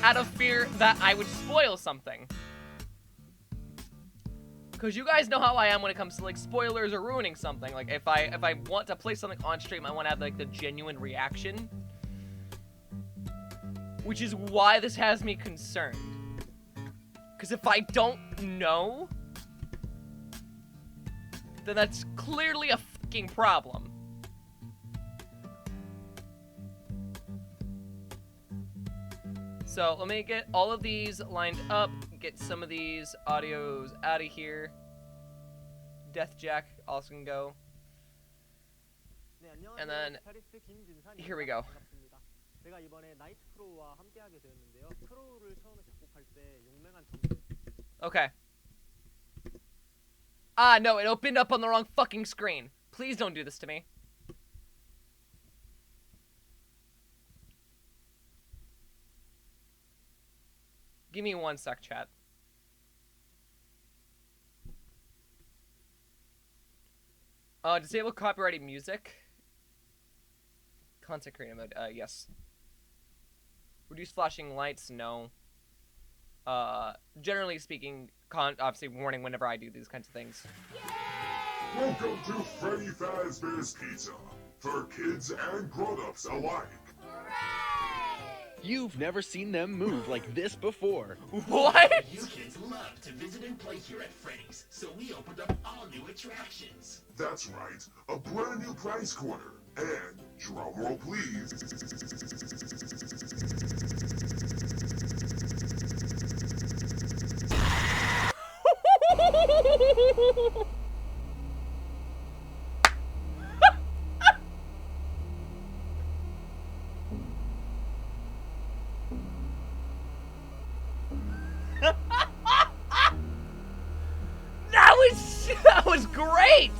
out of fear that I would spoil something. Because you guys know how I am when it comes to like spoilers or ruining something. Like if I want to play something on stream, I want to have like the genuine reaction. Which is why this has me concerned. Because if I don't know, then that's clearly a fucking problem. So let me get all of these lined up, get some of these audios out of here. Death Jack also can go. And then, here we go. Okay. Ah, no, it opened up on the wrong fucking screen. Please don't do this to me. Give me 1 sec, chat. Disable copyrighted music. Content creator mode, yes. Reduce flashing lights, no. Generally speaking, obviously warning whenever I do these kinds of things. Welcome to Freddy Fazbear's Pizza, for kids and grown-ups alike. You've never seen them move like this before. What? You kids love to visit and play here at Freddy's, so we opened up all new attractions. That's right, a brand new prize corner. And, drumroll please. That was great!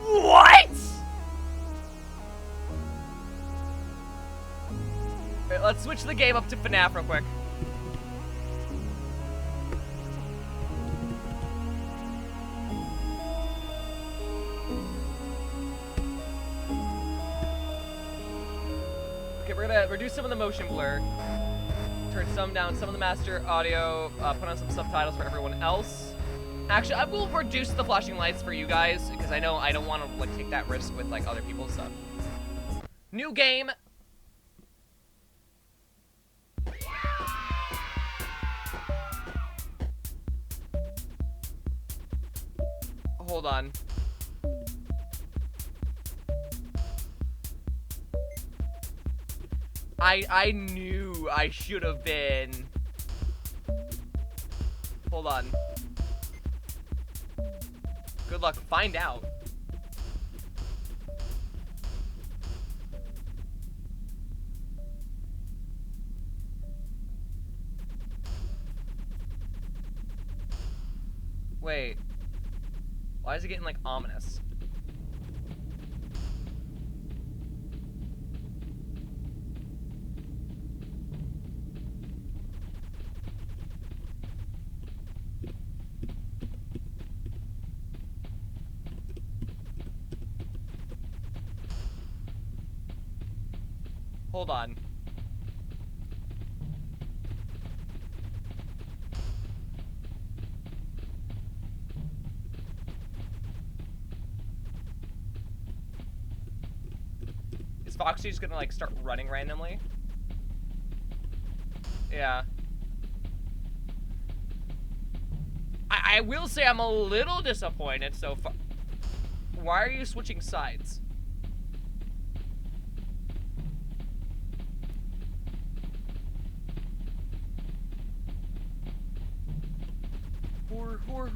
What? Wait, let's switch the game up to FNaF real quick. Okay, we're gonna reduce some of the motion blur, turn some down, some of the master audio, put on some subtitles for everyone else. Actually, I will reduce the flashing lights for you guys, because I know I don't want to like take that risk with like other people's stuff. New game. Hold on. I knew I should have been. Hold on. Good luck. Find out. Wait. Why is it getting like ominous? Hold on. Is Foxy just gonna like start running randomly? Yeah. I will say I'm a little disappointed so far. Why are you switching sides? Horror.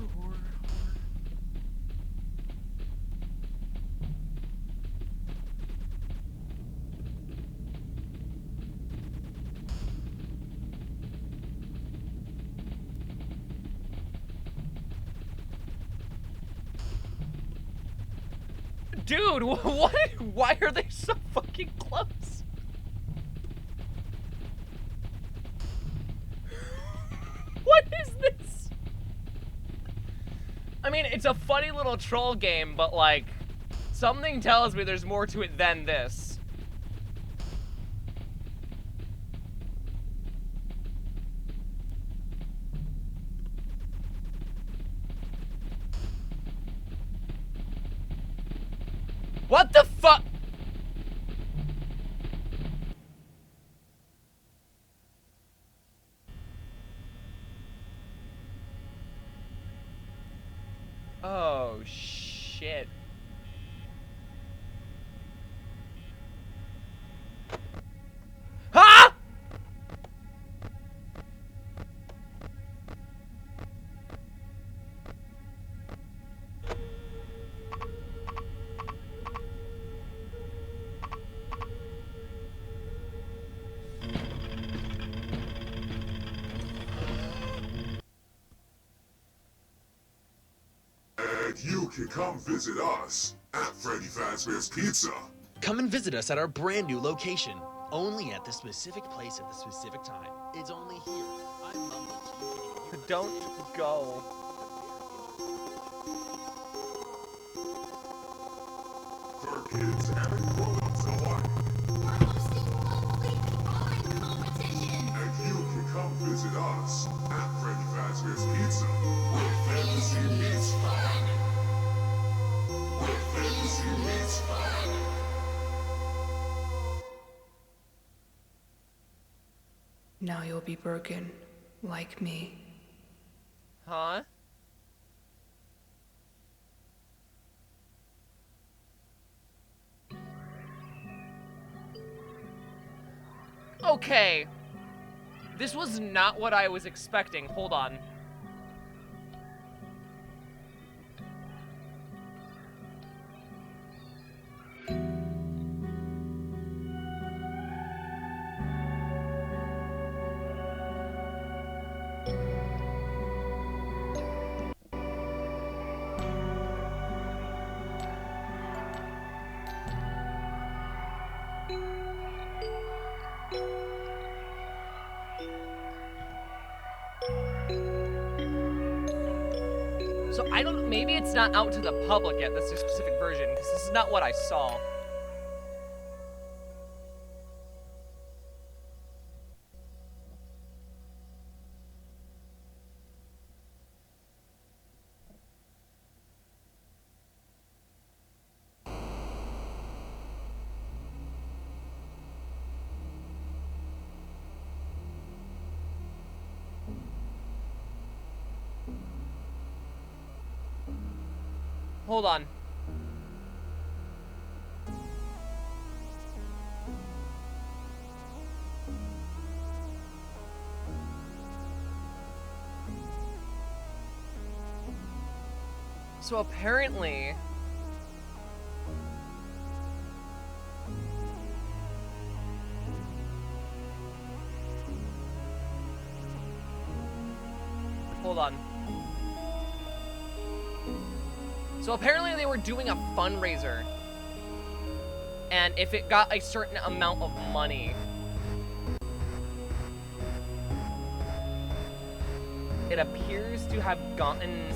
Dude, what? Why are they so fucking close? mean, it's a funny little troll game, but like, something tells me there's more to it than this. What the fuck? Oh, shit. Huh? And you can come visit us at Freddy Fazbear's Pizza. Come and visit us at our brand new location. Only at the specific place at the specific time. It's only here. I'm Mumble. Don't go. For kids and grown-ups alike. We're hosting monthly drawing competition. And you can come visit us at Freddy Fazbear's Pizza. Where fantasy meets fun. Where fantasy meets fun. Now you'll be broken, like me. Huh? Okay. This was not what I was expecting. Hold on. So I don't, maybe it's not out to the public yet, this specific version, because this is not what I saw. Hold on. So apparently... Hold on. So apparently they were doing a fundraiser, and if it got a certain amount of money, it appears to have gotten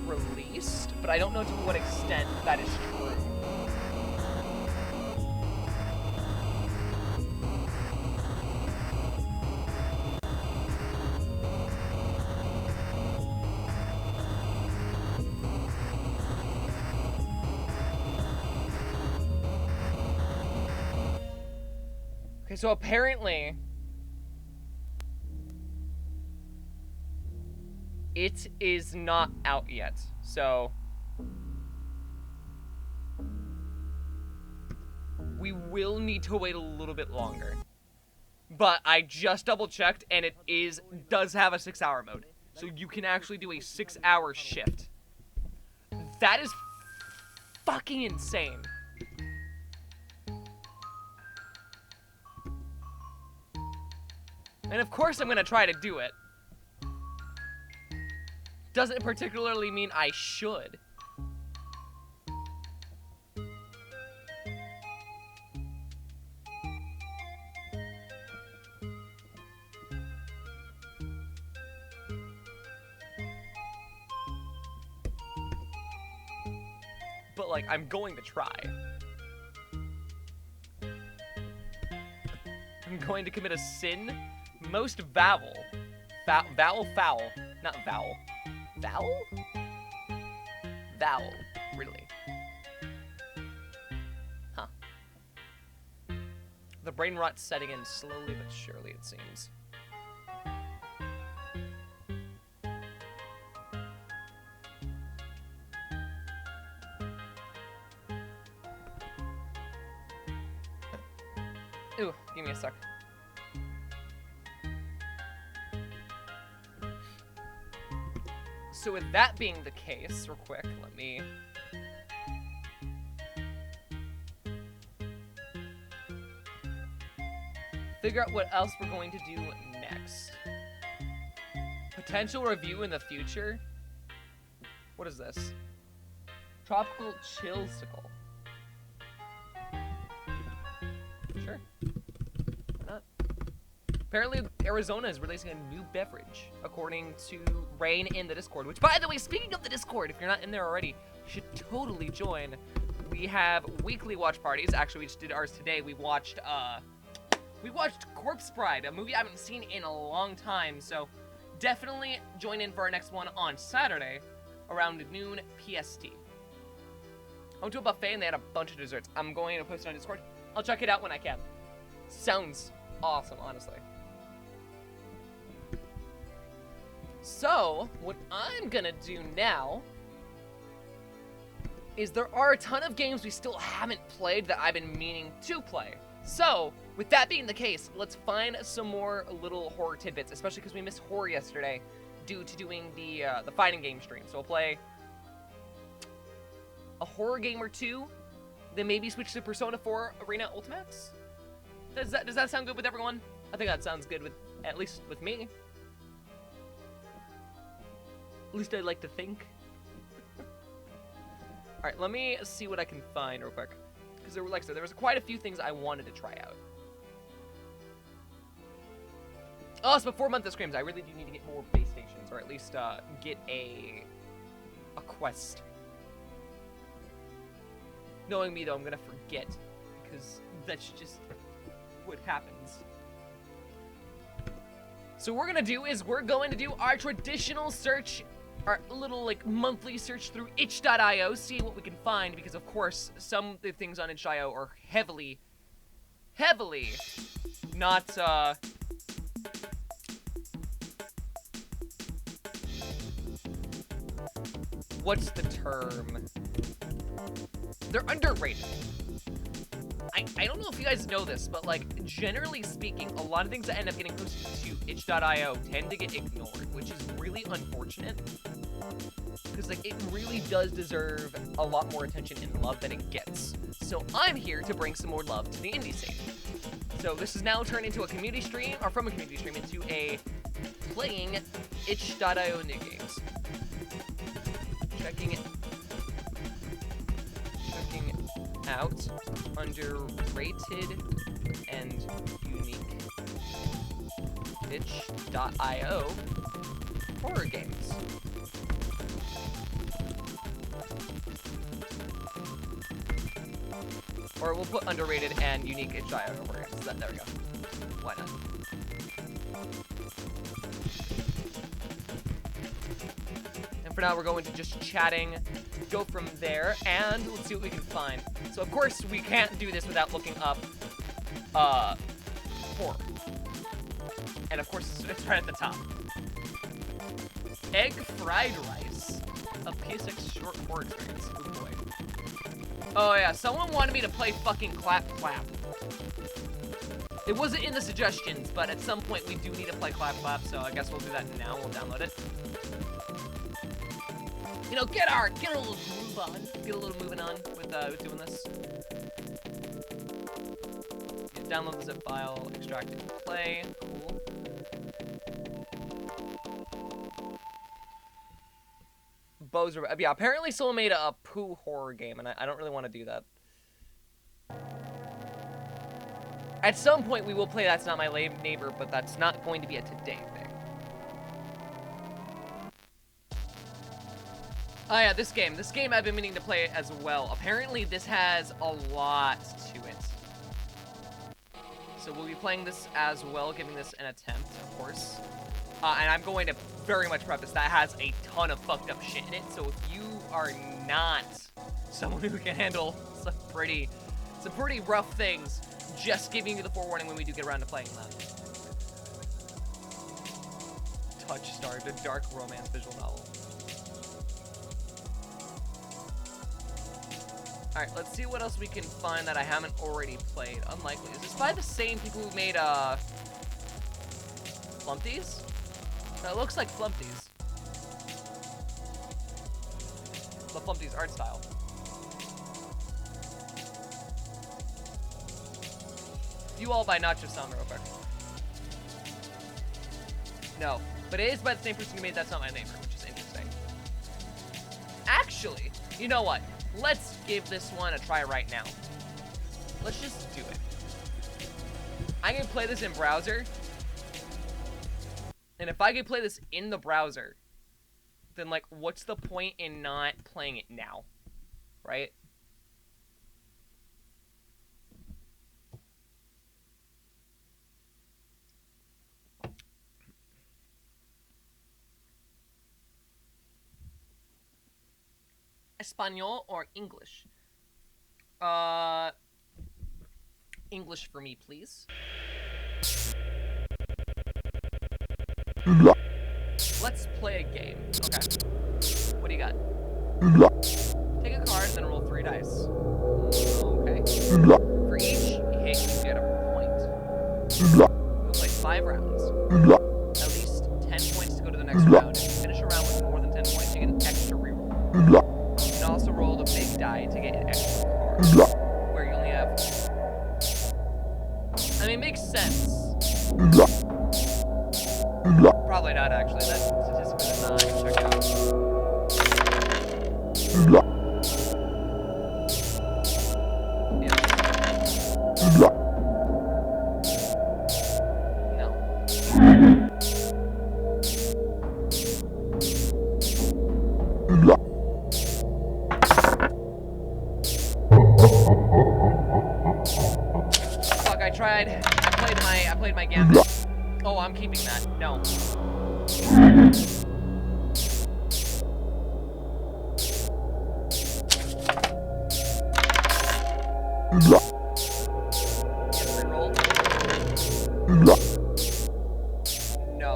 released, but I don't know to what extent that is true. Okay, so apparently it is not out yet, so we will need to wait a little bit longer. But I just double checked and it does have a 6-hour mode. So you can actually do a 6-hour shift. That is fucking insane. And of course I'm gonna try to do it. Doesn't particularly mean I should. like, I'm going to try. I'm going to commit a sin. Most vowel. Vowel, foul. Not vowel. Vowel? Vowel. Really. Huh. The brain rot's setting in slowly but surely, it seems. Ooh, give me a sec. So with that being the case, real quick, let me... figure out what else we're going to do next. Potential review in the future? What is this? Tropical Chillsicle. Sure. Why not? Apparently, Arizona is releasing a new beverage, according to Rain in the Discord. Which, by the way, speaking of the Discord, if you're not in there already, you should totally join. We have weekly watch parties. Actually, we just did ours today. We watched Corpse Bride, a movie I haven't seen in a long time. So, definitely join in for our next one on Saturday, around noon PST. I went to a buffet and they had a bunch of desserts. I'm going to post it on Discord. I'll check it out when I can. Sounds awesome, honestly. So, what I'm gonna do now is there are a ton of games we still haven't played that I've been meaning to play. So, with that being the case, let's find some more little horror tidbits, especially because we missed horror yesterday due to doing the fighting game stream. So we'll play a horror game or two, then maybe switch to Persona 4 Arena Ultimates? Does that sound good with everyone? I think that sounds good with, at least with me. At least I'd like to think. Alright, let me see what I can find real quick. Because there were, like I said, there was quite a few things I wanted to try out. Oh, so before Month of Screams, I really do need to get more base stations, or at least get a quest. Knowing me, though, I'm gonna forget, because that's just what happens. So what we're gonna do is we're going to do our traditional search, our little, like, monthly search through itch.io, see what we can find, because, of course, some of the things on itch.io are heavily not, what's the term? They're underrated. I don't know if you guys know this, but, like, generally speaking, a lot of things that end up getting posted to itch.io tend to get ignored, which is really unfortunate. Because, like, it really does deserve a lot more attention and love than it gets. So I'm here to bring some more love to the indie scene. So this is now turned into a community stream, or from a community stream into a playing itch.io new games. Checking out underrated and unique itch.io horror games. Or we'll put underrated and unique itch.io horror games. There we go. Why not? And for now, we're going to just chatting, go from there, and let's see what we can find. So, of course, we can't do this without looking up, horror. And, of course, it's right at the top. Egg fried rice. A PSX short horror experience. Oh, boy. Oh, yeah, someone wanted me to play fucking Clap Clap. It wasn't in the suggestions, but at some point we do need to play Clap Clap, so I guess we'll do that now. We'll download it. You know, get a little move on. Get a little moving on with doing this. Yeah, download the zip file, extract it, play. Cool. Bozer, yeah, apparently someone made a poo horror game, and I don't really want to do that. At some point we will play That's Not My Neighbor, but that's not going to be a today thing. Oh yeah, this game. This game I've been meaning to play as well. Apparently this has a lot to it. So we'll be playing this as well, giving this an attempt, of course. And I'm going to very much preface that has a ton of fucked up shit in it. So if you are not someone who can handle some pretty rough things, just giving you the forewarning when we do get around to playing that. Touchstar, the dark romance visual novel. Alright, let's see what else we can find that I haven't already played. Unlikely. Is this by the same people who made, Flumpties? That looks like Flumpties. The Flumpties art style. You all by Nacho Sound real quick. No, but it is by the same person who made That's Not My Neighbor, which is interesting. Actually, you know what? Let's give this one a try right now. Let's just do it. I can play this in browser. And if I can play this in the browser, then, like, what's the point in not playing it now? Right? Espanol or English? English for me, please. Let's play a game. Okay. What do you got? Take a card and then roll 3 dice. Okay. For each hit, you get a point. You'll play 5 rounds. At least 10 points to go to the next round. If you finish a round with more than 10 points, you get an extra reroll. You can also roll the big die to get an extra card. Where you only have... I mean, it makes sense. Probably not, actually. That statistically does not. I can check it out. Yeah. No. Fuck, I tried. I played my gambit. Oh, I'm keeping that. No. Get reroll. No. No.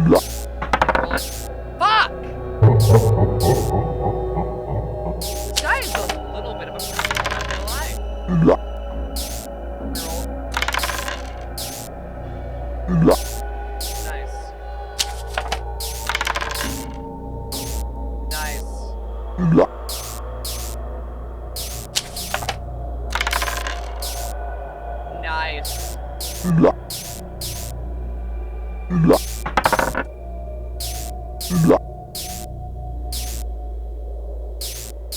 Roll it. Fuck! This guy is a little bit of a person, I'm not gonna lie. Reroll. Nice. Nice. Nice.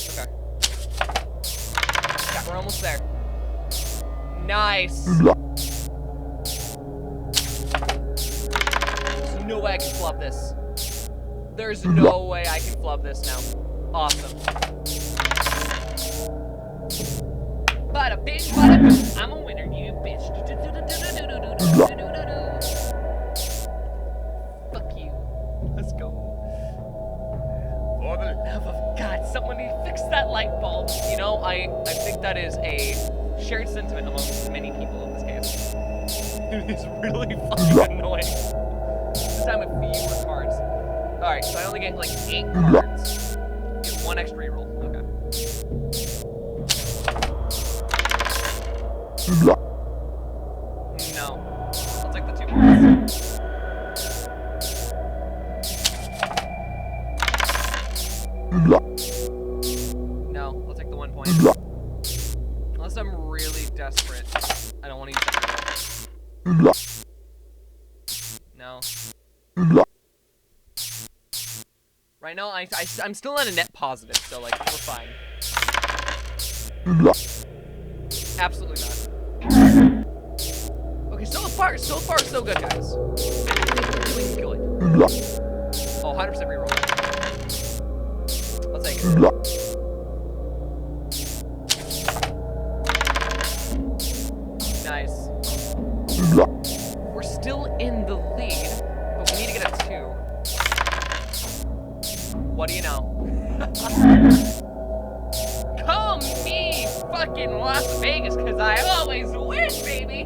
Okay. Yeah, we're almost there. Nice. There's no way I can flub this. There's no way I can flub this now. Awesome. Bada bing, bada boom. I'm a winner, you bitch. Fuck you. Let's go. For the love of God, someone need to fix that light bulb. You know, I think that is a shared sentiment amongst many people in this case. It is really fucking annoying. This time with fewer cards. Alright, so I only get like 8 cards. Get 1 extra reroll. Okay. No. I'll take the 2 points. No, I'll take the 1 point. Unless I'm really desperate. I don't want to use that. No. Right now, I'm still at a net positive, so like we're fine. Absolutely not. Okay, so far so good, guys. We're doing good. Oh, 100% reroll. I'll take it. Nice. We're still in the lead, but we need to get a 2. What do you know? Call me fucking Las Vegas, cause I always win, baby!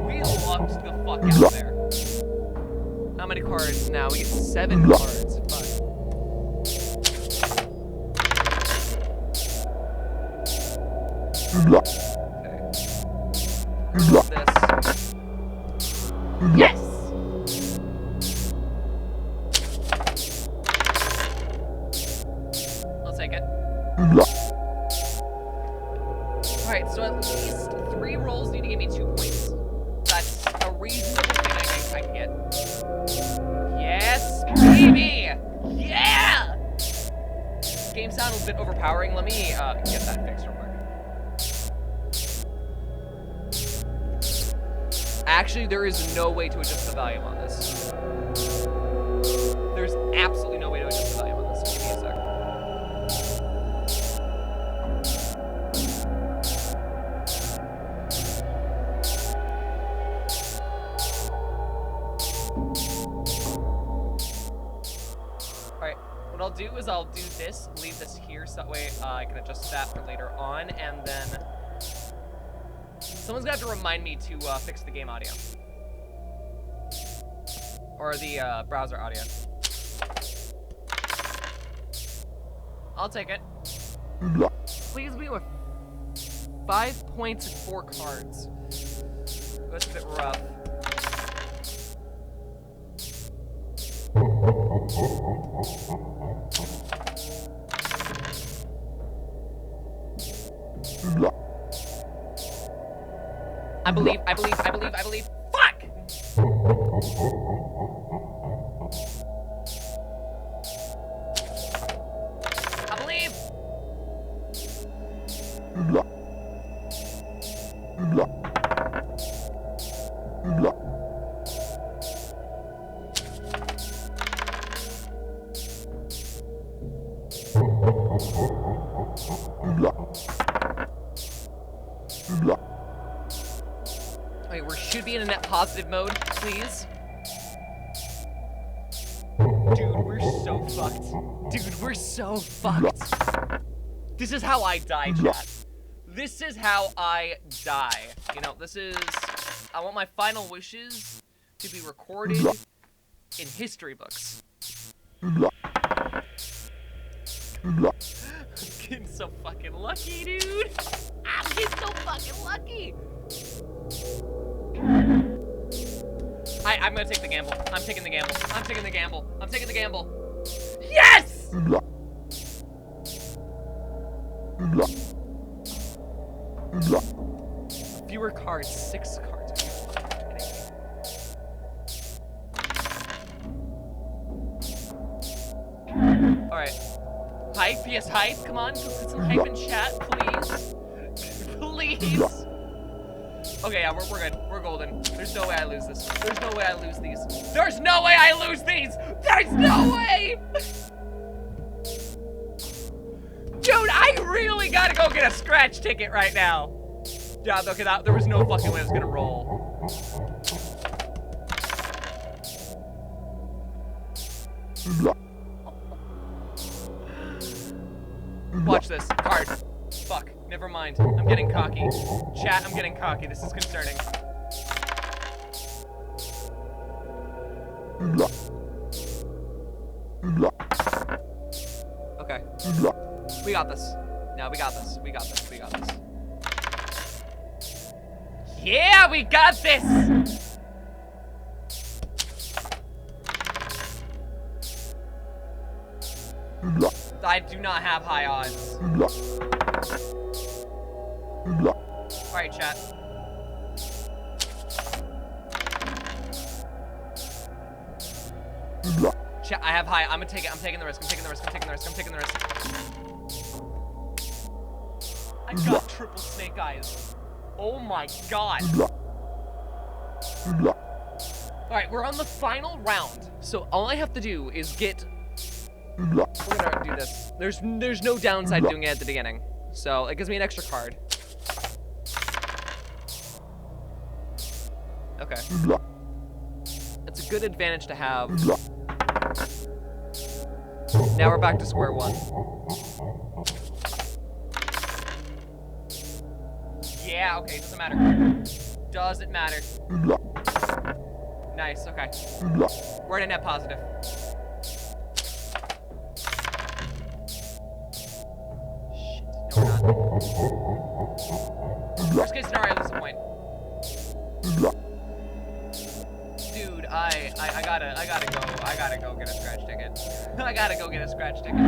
We lucked the fuck out there. How many cards now? We get 7 cards. Fuck. Okay. This. Yes! I'll take it. Alright, so at least 3 rolls need to give me 2 points. That's a reasonable thing I can get. Yes, baby! Yeah! Game sound was a bit overpowering. Let me get that fixed real quick. Actually, there is no way to adjust the volume on this. There's absolutely no way to adjust the volume on this. Give me a sec. Alright, what I'll do is I'll do this, leave this here, so that way I can adjust that for later on, and then someone's gonna have to remind me to fix the game audio. Or the browser audio. I'll take it. Please be with 5 points and 4 cards. That's a bit rough. I believe. Fuck! I believe. Wait, we should be in a net positive mode, please. Dude, we're so fucked. Dude, we're so fucked. This is how I die, chat. This is how I die. You know, this is... I want my final wishes to be recorded in history books. I'm getting so fucking lucky, dude. I'm getting so fucking lucky. I'm gonna take the gamble. I'm taking the gamble. I'm taking the gamble. I'm taking the gamble. Yes! Fewer cards, 6 cards. Alright. Hype, yes, hype. Come on, put some hype in chat, please. Please. Okay, yeah, we're good. We're golden. There's no way I lose this. There's no way I lose these. There's no way I lose these! There's no way! Dude, I really gotta go get a scratch ticket right now. Yeah, okay, there was no fucking way I was gonna roll. Watch this. Card. Fuck. Never mind. I'm getting cocky. Chat, I'm getting cocky. This is concerning. Okay. We got this. No, we got this. We got this. We got this. Yeah, we got this! I do not have high odds. Alright, chat. I have high. I'm gonna take it. I'm taking the risk. I'm taking the risk. I'm taking the risk. I'm taking the risk. I got triple snake eyes. Oh my god. Alright, we're on the final round. So all I have to do is get... We're gonna do this. There's no downside doing it at the beginning. So it gives me an extra card. Okay. It's a good advantage to have. Now we're back to square one. Yeah, okay, doesn't matter. Doesn't matter. Nice, okay. We're at a net positive. Shit, no we're not. Worst case scenario, this is a point. Dude, I gotta go get a scratch ticket. I gotta go get a scratch ticket.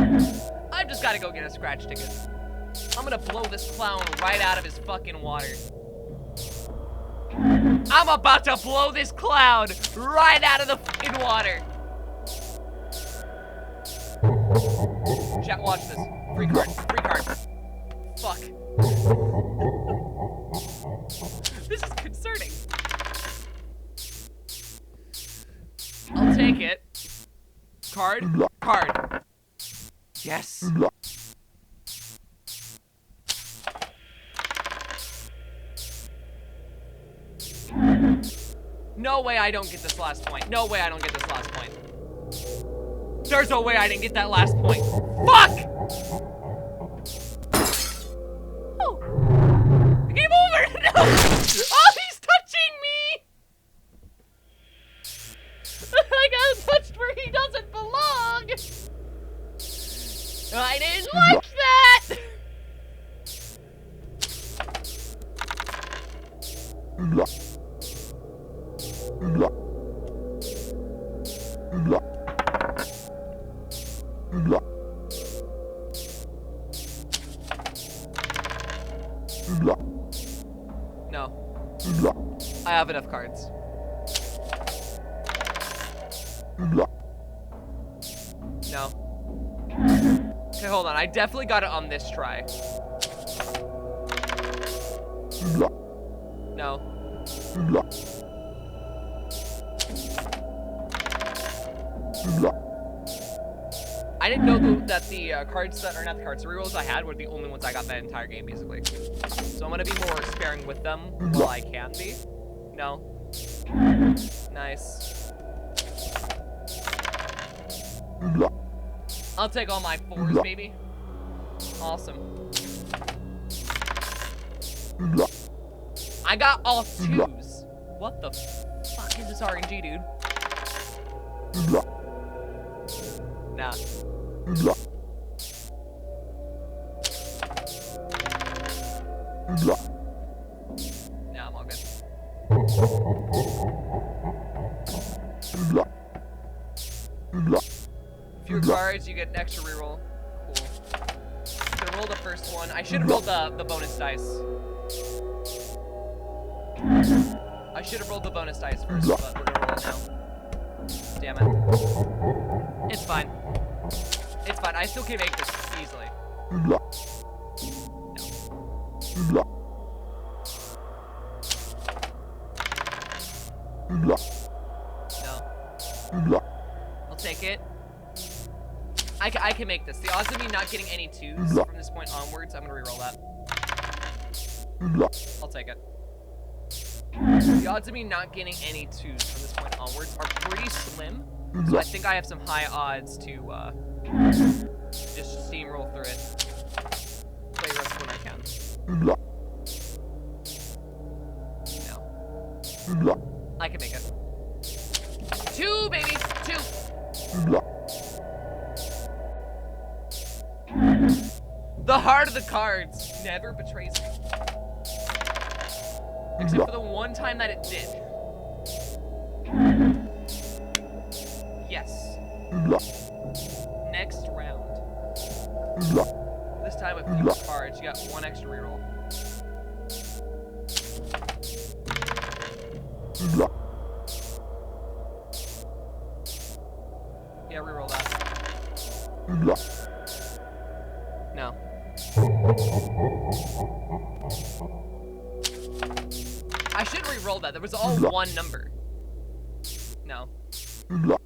I've just gotta go get a scratch ticket. I'm gonna blow this clown right out of his fucking water. I'm about to blow this clown right out of the fucking water. Chat, watch this. Free card. Free card. Fuck. This is concerning. I'll take it. Card. Card. Yes. No way I don't get this last point. No way I don't get this last point. There's no way I didn't get that last point. Fuck! Oh. Game over! No! Oh, he's touching me! I got touched where he doesn't belong! I didn't like that! No. I have enough cards. No. Okay, hold on. I definitely got it on this try. No. I didn't know that the cards that are not the cards, the rerolls I had were the only ones I got that entire game, basically. So I'm gonna be more sparing with them while I can be. No. Nice. I'll take all my 4s, baby. Awesome. I got all 2s. What the fuck is this RNG, dude? Nah. Nah, I'm all good. Fewer cards, you get an extra reroll. Cool. I'm gonna roll the first one. I should have rolled the bonus dice. I should have rolled the bonus dice first, but we're gonna roll it now. Damn it. It's fine. It's fine. I still can make this easily. No. No. I'll take it. I can make this. The odds of me not getting any 2s from this point onwards, I'm gonna reroll that. I'll take it. The odds of me not getting any 2s from this point onwards are pretty slim, so I think I have some high odds to just steamroll through it. Play risk when I can. No. I can make it. 2, baby! 2! The heart of the cards never betrays me. Except for the one time that it did. Yes. Next round. This time with fewer cards, you got 1 extra reroll. Yeah, reroll. No. I should re-roll that. There was all one number. No. What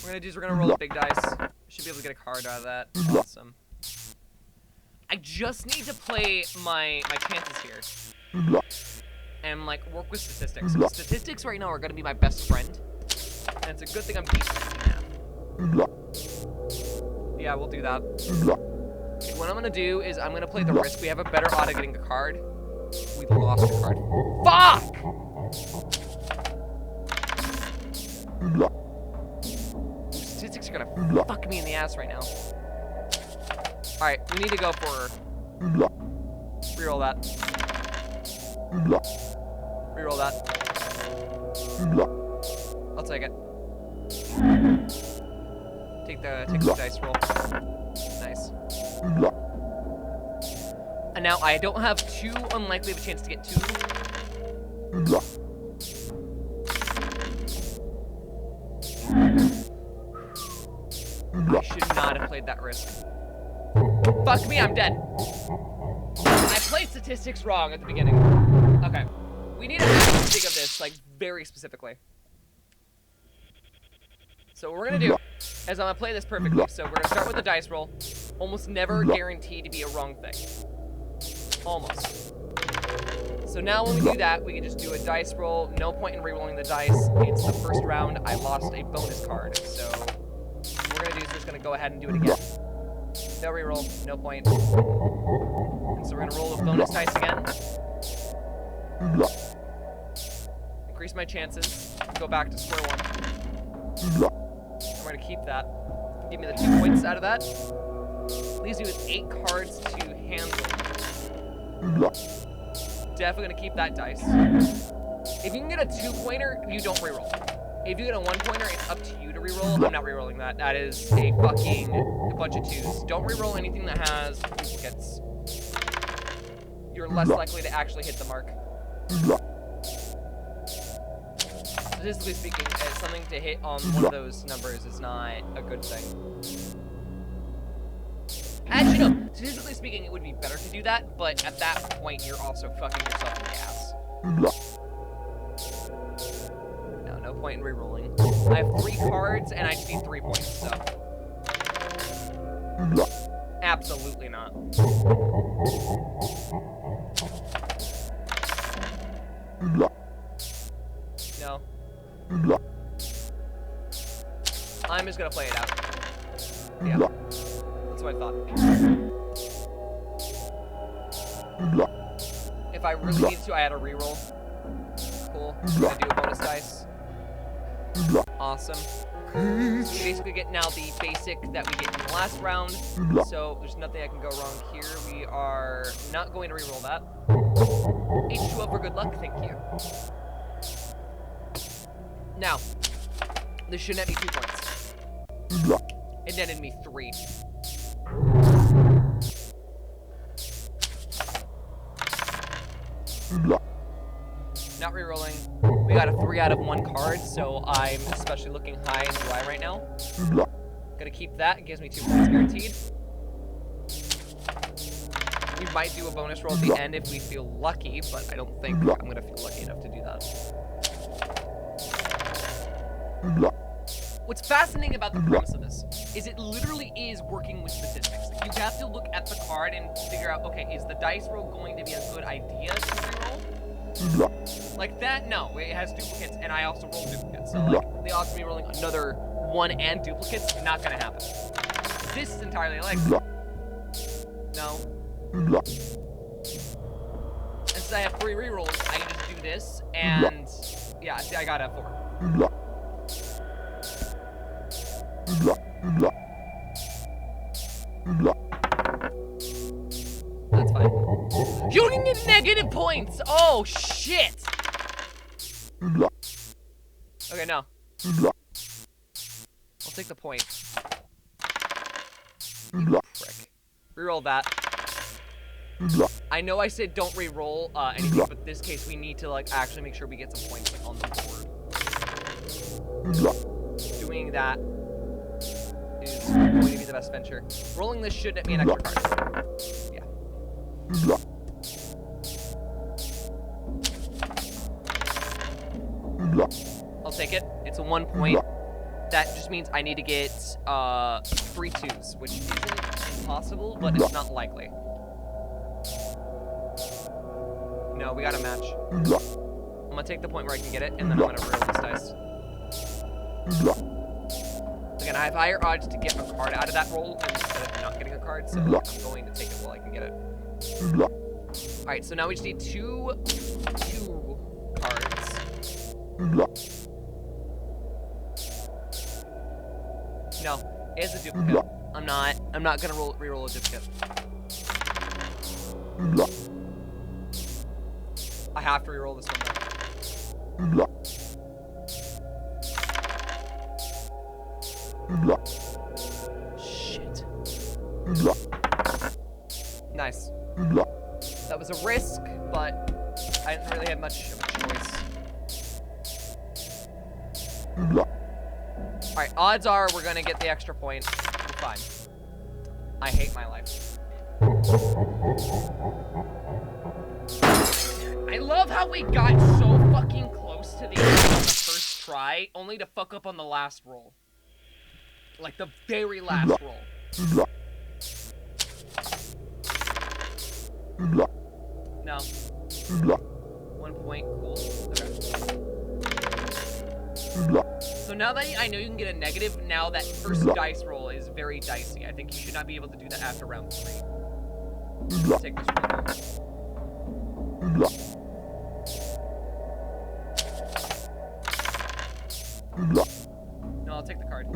we're gonna do is we're gonna roll the big dice. Should be able to get a card out of that. Awesome. I just need to play my chances here. And like work with statistics. So statistics right now are gonna be my best friend. And it's a good thing I'm decent at math. Yeah, we'll do that. Okay, what I'm gonna do is I'm gonna play the risk. We have a better odd of getting a card. We lost a card. Fuck! Statistics are gonna fuck me in the ass right now. Alright, we need to go for... Reroll that. Reroll that. I'll take it. Take the dice roll. Nice. And now I don't have too unlikely of a chance to get 2. I should not have played that risk. Fuck me, I'm dead. I played statistics wrong at the beginning. Okay. We need to think of this, like, very specifically. So what we're gonna do is I'm gonna play this perfectly. So we're gonna start with the dice roll. Almost never guaranteed to be a wrong thing. Almost. So now when we do that, we can just do a dice roll. No point in re-rolling the dice. It's the first round. I lost a bonus card. So what we're gonna do is we're just gonna go ahead and do it again. No re-roll, no point. And so we're gonna roll with bonus dice again. Increase my chances. Go back to square one. I'm gonna keep that. Give me the 2 points out of that. Leaves me with 8 cards to handle. Definitely gonna keep that dice. If you can get a 2-pointer, you don't reroll. If you get a 1-pointer, it's up to you to reroll. I'm not rerolling that. That is a fucking bunch of 2s. Don't reroll anything that has duplicates. You're less likely to actually hit the mark. Statistically speaking, something to hit on one of those numbers is not a good thing. Actually, no. Statistically speaking, it would be better to do that, but at that point, you're also fucking yourself in the ass. No point in re-rolling. I have 3 cards, and I just need 3 points, so... Absolutely not. No. I'm just gonna play it out. Yeah. That's what I thought. If I really needed to, I had a reroll. Cool. I'm gonna do a bonus dice. Awesome. So we basically get now the basic that we get in the last round. So there's nothing that can go wrong here. We are not going to reroll that. H2 for good luck, thank you. Now, this should net me 2 points. It netted me 3. Not rerolling. We got a 3 out of 1 card, so I'm especially looking high and dry right now. Gonna keep that. It gives me 2 points guaranteed. We might do a bonus roll at the end if we feel lucky, but I don't think I'm gonna feel lucky enough to do that. What's fascinating about the premise of this is it literally is working with statistics. Like, you have to look at the card and figure out, okay, is the dice roll going to be a good idea to reroll? Like that? No, it has duplicates, and I also roll duplicates. So, like, the odds of me rolling another 1 and duplicates, not gonna happen. This is entirely like, no. And since I have 3 rerolls, I can just do this, and yeah, see, I got a 4. That's fine. You need negative points! Oh, shit! Okay, no. I'll take the point. You prick. Reroll that. I know I said don't reroll anything, but in this case we need to like actually make sure we get some points like, on the board. Doing that is going the best venture. Rolling this should net me an extra card. Yeah. I'll take it. It's a 1 point. That just means I need to get 3 2s, which isn't impossible, but it's not likely. No, we got a match. I'm gonna take the point where I can get it, and then I'm gonna roll this dice. Again, I have higher odds to get a card out of that roll instead of not getting a card, so I'm going to take it while I can get it. Alright, so now we just need two cards. No, it's a duplicate. I'm not gonna re-roll a duplicate. I have to re-roll this one though. Shit. Nice. That was a risk, but I didn't really have much of a choice. Alright, odds are we're gonna get the extra point. We're fine. I hate my life. I love how we got so fucking close to the end on the first try, only to fuck up on the last roll. Like the very last roll. No. 1 point, cool. Okay. So now that I know you can get a negative, now that first dice roll is very dicey. I think you should not be able to do that after round 3. Let's take this roll. No, I'll take the card.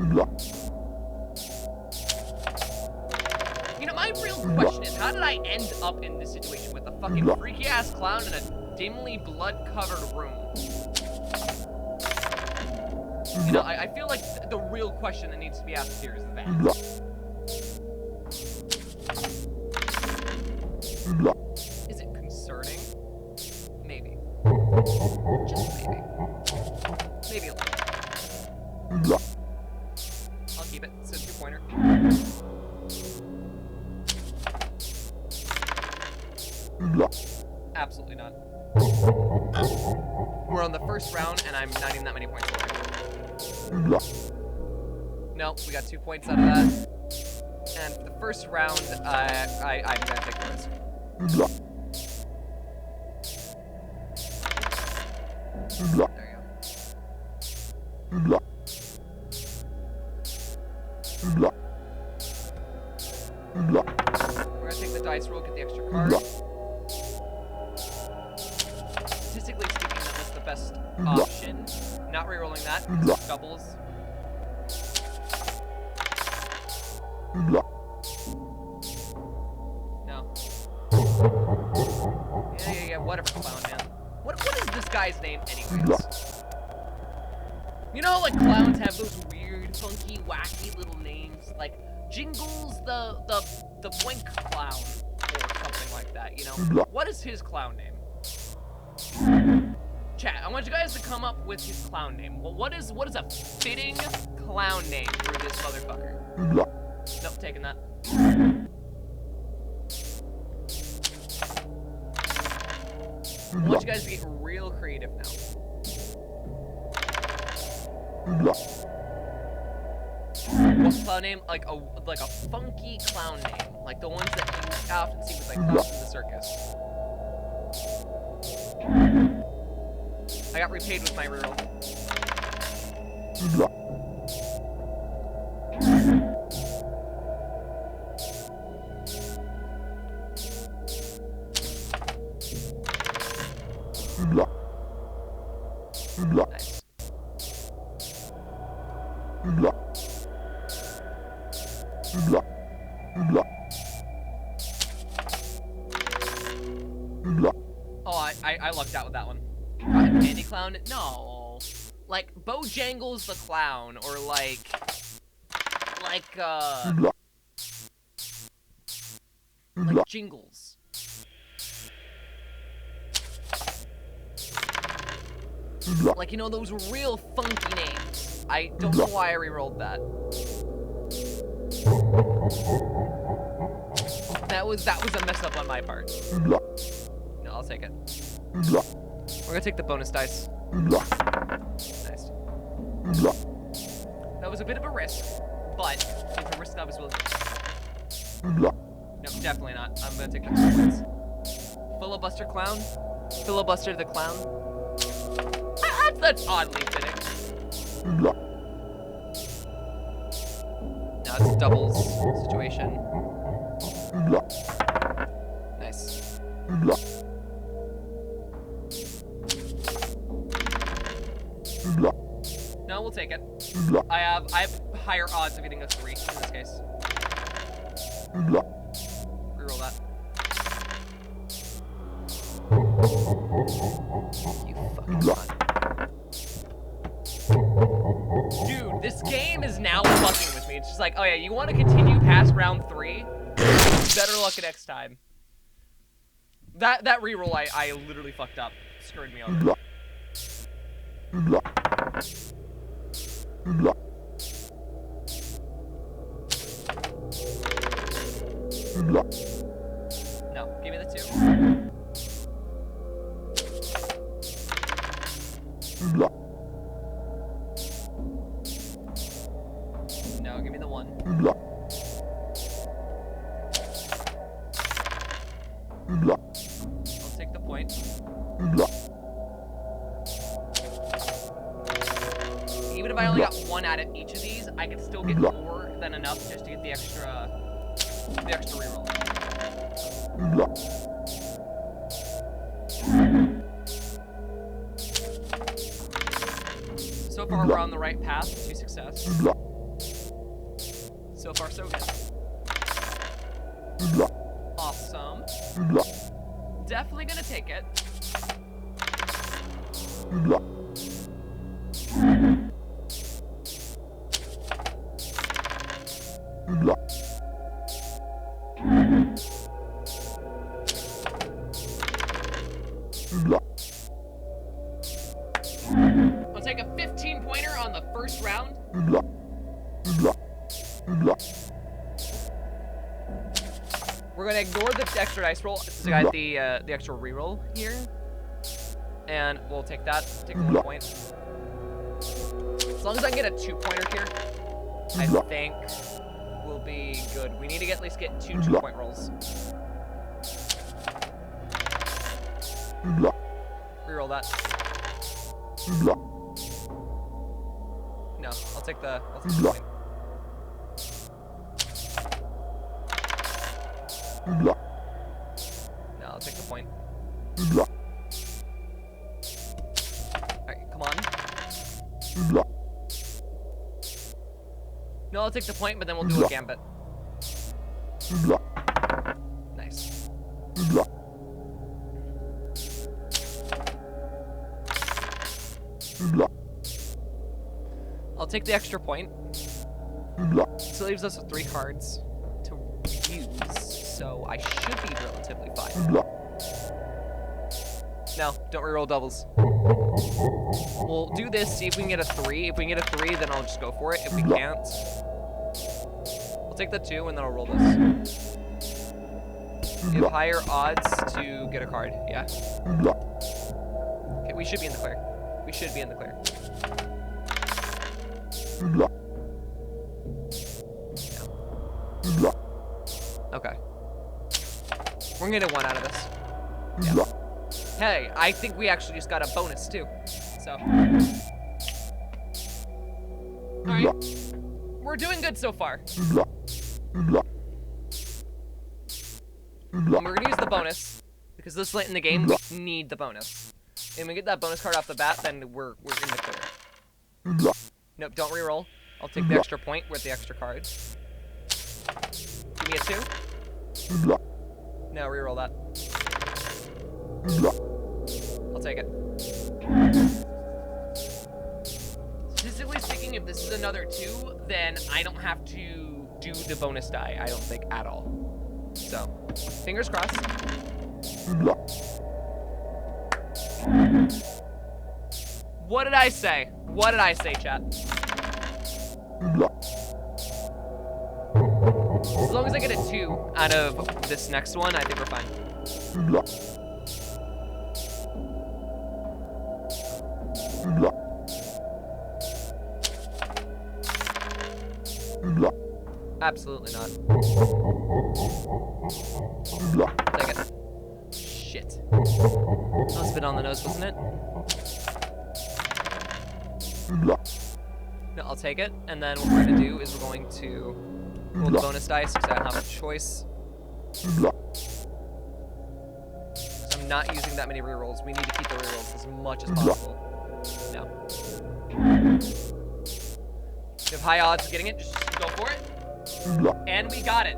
You know, my real question is, how did I end up in this situation with a fucking freaky-ass clown in a dimly blood-covered room? You know, I feel like the real question that needs to be asked here is that. Is it concerning? Maybe. Just maybe. Maybe a little. I'll keep it. It's a 2-pointer. Absolutely not. We're on the first round, and I'm not even that many points away. Nope, we got 2 points out of that. And for the first round, I'm gonna take the risk. There you go. We're gonna take the dice roll, get the extra card. Statistically speaking, that was the best option. Not re-rolling that, because it's doubles. No. Yeah, whatever, clown man. What is this guy's name anyways? You know, like, clowns have those weird, funky, wacky little names, like Jingles the Blink Clown, or something like that, you know? What is his clown name? Chat, I want you guys to come up with his clown name. Well, what is a fitting clown name for this motherfucker? Nope, taking that. I want you guys to get real creative now. What clown name? Like a funky clown name, like the ones that you often see with like clowns in the circus. I got repaid with my reroll. Nice. Oh, I lucked out with that one. Candy Clown? No. Like, Bojangles the Clown, or like Jingles. Like, you know, those real funky names. I don't know why I re-rolled that. That was a mess up on my part. No, I'll take it. We're gonna take the bonus dice. Nice. That was a bit of a risk, but it's a risk I was willing to take. No, definitely not. I'm gonna take the 2 points. Filibuster clown. Filibuster the clown. That's oddly fitting. Now it's a doubles situation. Nice. No, we'll take it. I have higher odds of getting a 3 in this case. Reroll that. You fucking cunt. Dude, this game is now fucking with me. It's just like, oh yeah, you want to continue past round 3? Better luck next time. That reroll I literally fucked up. Screwed me over. No, give me the 2. No, give me the 1. I'll take the point. Even if I only got 1 out of each of these, I could still get more than enough just to get the extra reroll. So far, we're on the right path to success. So far, so good. Awesome. Definitely gonna take it. I'll take a 15-pointer on the first round. We're gonna ignore the extra dice roll since I got the extra reroll here, and we'll take that. Take the 1 point. As long as I can get a 2-pointer here, I think we'll be good. We need to at least get 2 2-point rolls. Reroll that. No, I'll take the point. No, I'll take the point. Alright, come on. No, I'll take the point, but then we'll do a gambit. Nice. I'll take the extra point. So it leaves us with 3 cards to use. So I should be relatively fine. No, don't reroll doubles. We'll do this, see if we can get a 3. If we can get a 3, then I'll just go for it. If we can't, I'll take the 2 and then I'll roll this. Give higher odds to get a card, yeah. Okay, we should be in the clear. We should be in the clear. No. Okay. We're gonna get 1 out of this. Yeah. Hey, I think we actually just got a bonus too. So. Alright. We're doing good so far. And we're gonna use the bonus, because this late in the game, we need the bonus. And we get that bonus card off the bat, then we're in the clear. Nope, don't reroll. I'll take the extra point with the extra card. Give me a 2. No, reroll that. I'll take it. Statistically speaking, if this is another 2, then I don't have to do the bonus die, I don't think, at all. So, fingers crossed. What did I say? What did I say, chat? As long as I get a 2 out of this next one, I think we're fine. Absolutely not. Take it. Shit. That was a bit on the nose, wasn't it? No, I'll take it. And then what we're going to do is we're going to roll the bonus dice because I don't have a choice. So I'm not using that many rerolls. We need to keep the rerolls as much as possible. No. You have high odds of getting it. Just go for it. And we got it.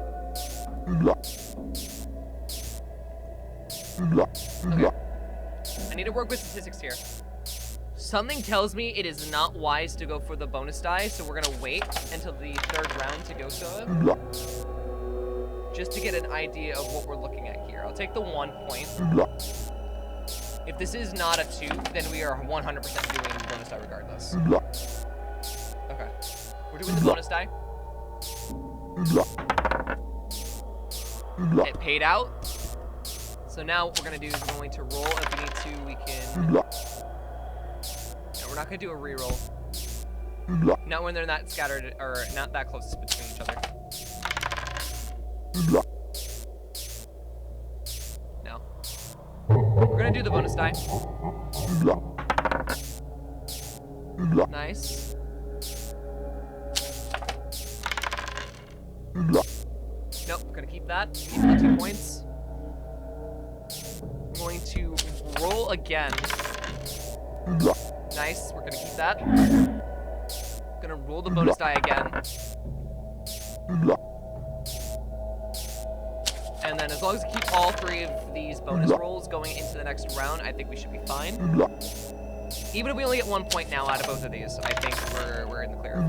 Okay. I need to work with statistics here. Something tells me it is not wise to go for the bonus die, so we're gonna wait until the 3rd round to go so just to get an idea of what we're looking at here. I'll take the 1 point. If this is not a 2, then we are 100% doing the bonus die regardless. Okay. We're doing the bonus die. It paid out. So now what we're gonna do is we're going to roll. If we need to, we can. No, we're not gonna do a reroll. Not when they're not scattered or not that close between each other. No. We're gonna do the bonus die. Nice. Nope, we're gonna keep that. Keep the 2 points. I'm going to roll again. Nice, we're gonna keep that. Gonna roll the bonus die again. And then as long as we keep all 3 of these bonus rolls going into the next round, I think we should be fine. Even if we only get 1 point now out of both of these, I think we're in the clear.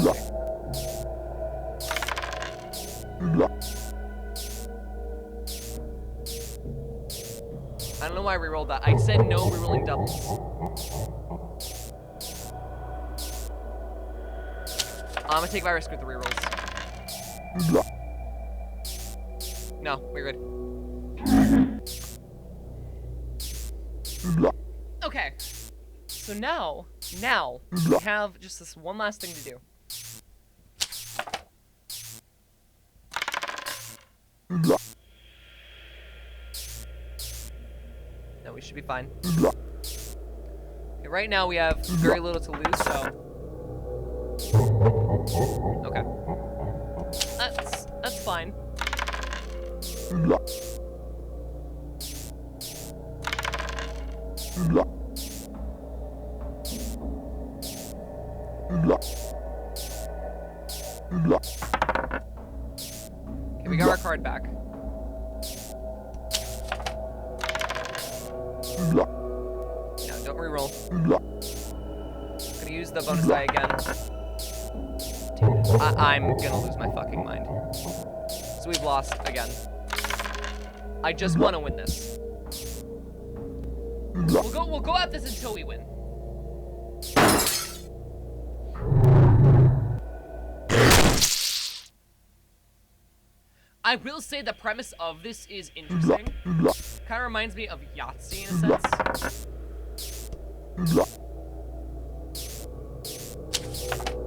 I don't know why I rerolled that. I said no rerolling doubles. I'm gonna take my risk with the rerolls. No, we're good. Okay. So now we have just this one last thing to do. No, we should be fine. Okay, right now we have very little to lose, so. Okay. That's fine. Okay, we got our card back. No, don't reroll. Gonna use the bonus die again. Dude, I'm gonna lose my fucking mind. So we've lost again. I just want to win this. We'll go at this until we win. I will say the premise of this is interesting. Kind of reminds me of Yahtzee in a sense.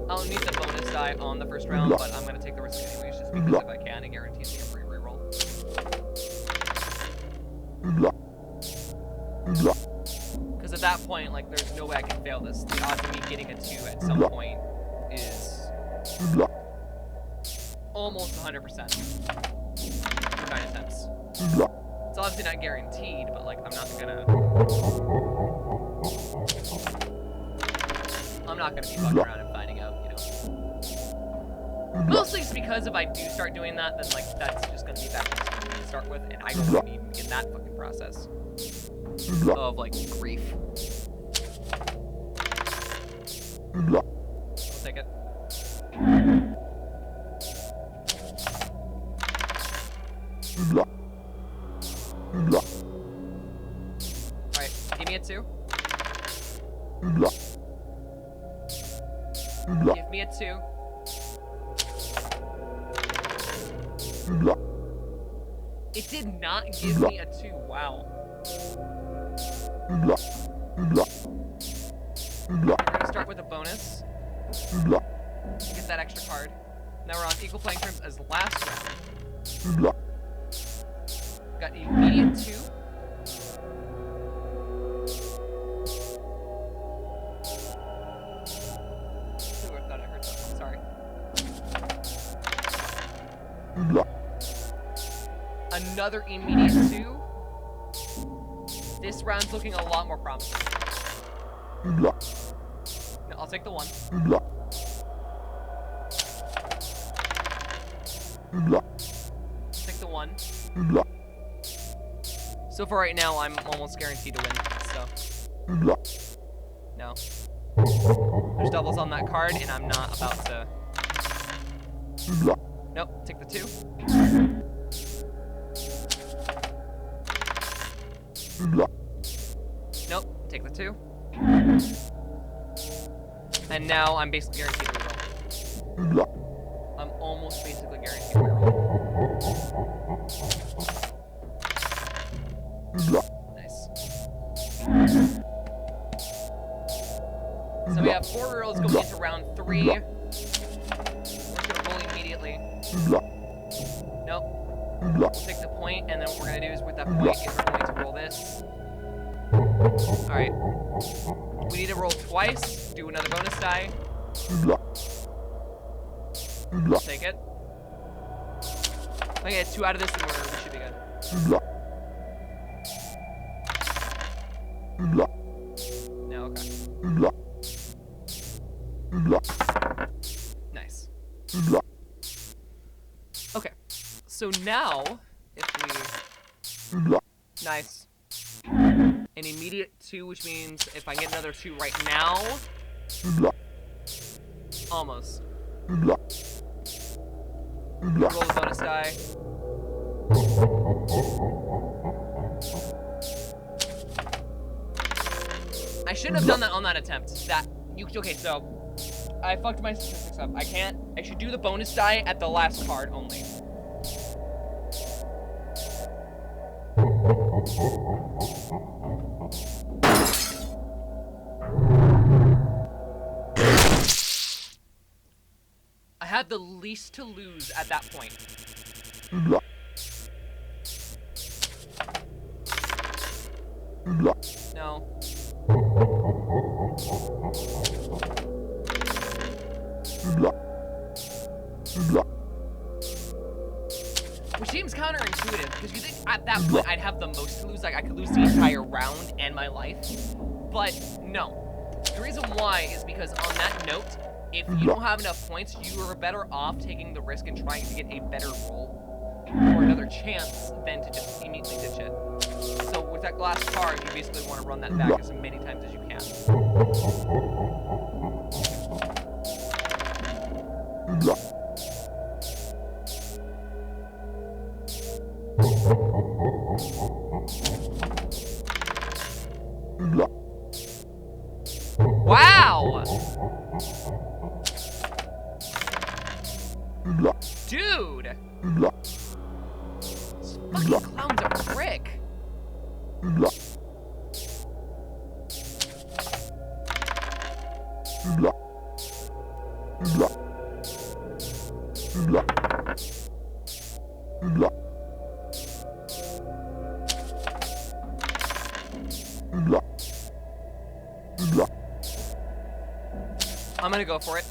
I'll need the bonus die on the first round, but I'm going to take the risk anyways, just because if I can, it guarantees me a free reroll. Because at that point, like, there's no way I can fail this. The odds of me getting a 2 at some point is almost 100%. For 9 attempts. It's obviously not guaranteed, but like I'm not gonna be fucking around and finding out, you know. Mostly just because if I do start doing that, then like that's just gonna be backwards for me to start with, and I don't want to even begin that fucking process of like grief. I'll take it. Alright, give me a 2. Give me a 2. It did not give me a 2. Wow. We're gonna start with a bonus. Get that extra card. Now we're on equal playing terms as last round. Got immediate 2. Ooh, I thought I heard something. Sorry. Another immediate 2. This round's looking a lot more promising. No, I'll take the 1. Take the 1. So for right now, I'm almost guaranteed to win, so. No. There's doubles on that card, and I'm not about to. Nope, take the 2. Nope, take the 2. And now I'm basically guaranteed to reroll. I'm almost basically guaranteed to reroll. Nice. So we have 4 rerolls going into round 3. We're just gonna roll immediately. Nope. We'll take the point, and then what we're gonna do is with that point is we're going to roll this. Alright. We need to roll twice, do another bonus die. Take it. If I get 2 out of this, then we should be good. No, okay. Nice. Okay. So now, if we... Nice. An immediate 2, which means if I get another 2 right now... Almost. Roll the bonus die. I shouldn't have done that on that attempt. Okay, so I fucked my statistics up. I should do the bonus die at the last card only. I had the least to lose at that point. No. Which seems counterintuitive, because you think at that point I'd have the most to lose, like I could lose the entire round and my life. But no. The reason why is because on that note, if you don't have enough points, you are better off taking the risk and trying to get a better roll or another chance than to just immediately ditch it. So with that last card, you basically want to run that back as many times as you can. Wow! Dude! This fucking clown's a prick. I'm gonna go for it.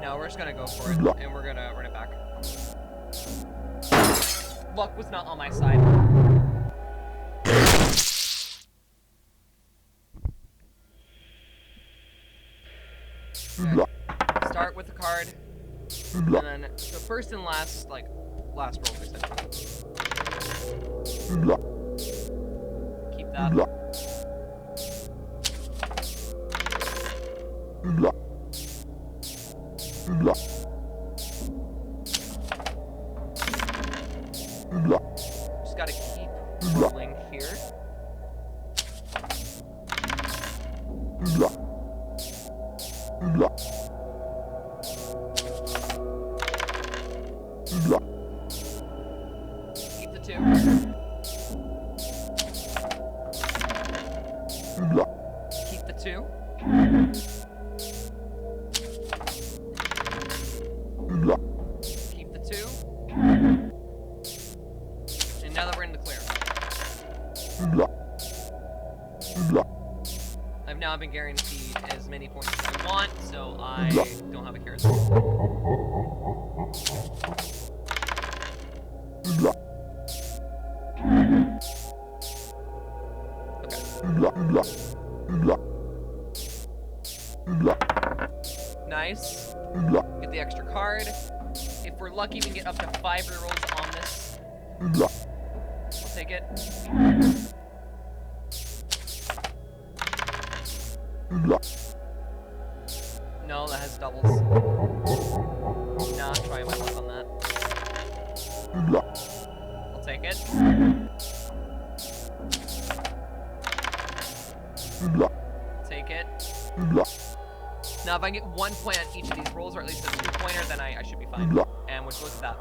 No, we're just gonna go for it, and we're gonna run it back. Luck was not on my side. Okay. Start with the card, and then the first and last, like, last roll, essentially. Keep that. Just gotta keep rolling here. Keep the 2. Keep the 2. Keep the 2. And now that we're in the clear. I've now been guaranteed as many points as I want, so I don't have a carousel. Nice. Get the extra card. If we're lucky, we can get up to 5 rerolls on this. I'll take it. No, that has doubles. Nah, try my luck on that. I'll take it. Take it. Now, if I get 1 point on each of these rolls, or at least a 2-pointer, then I should be fine. And would you look at that?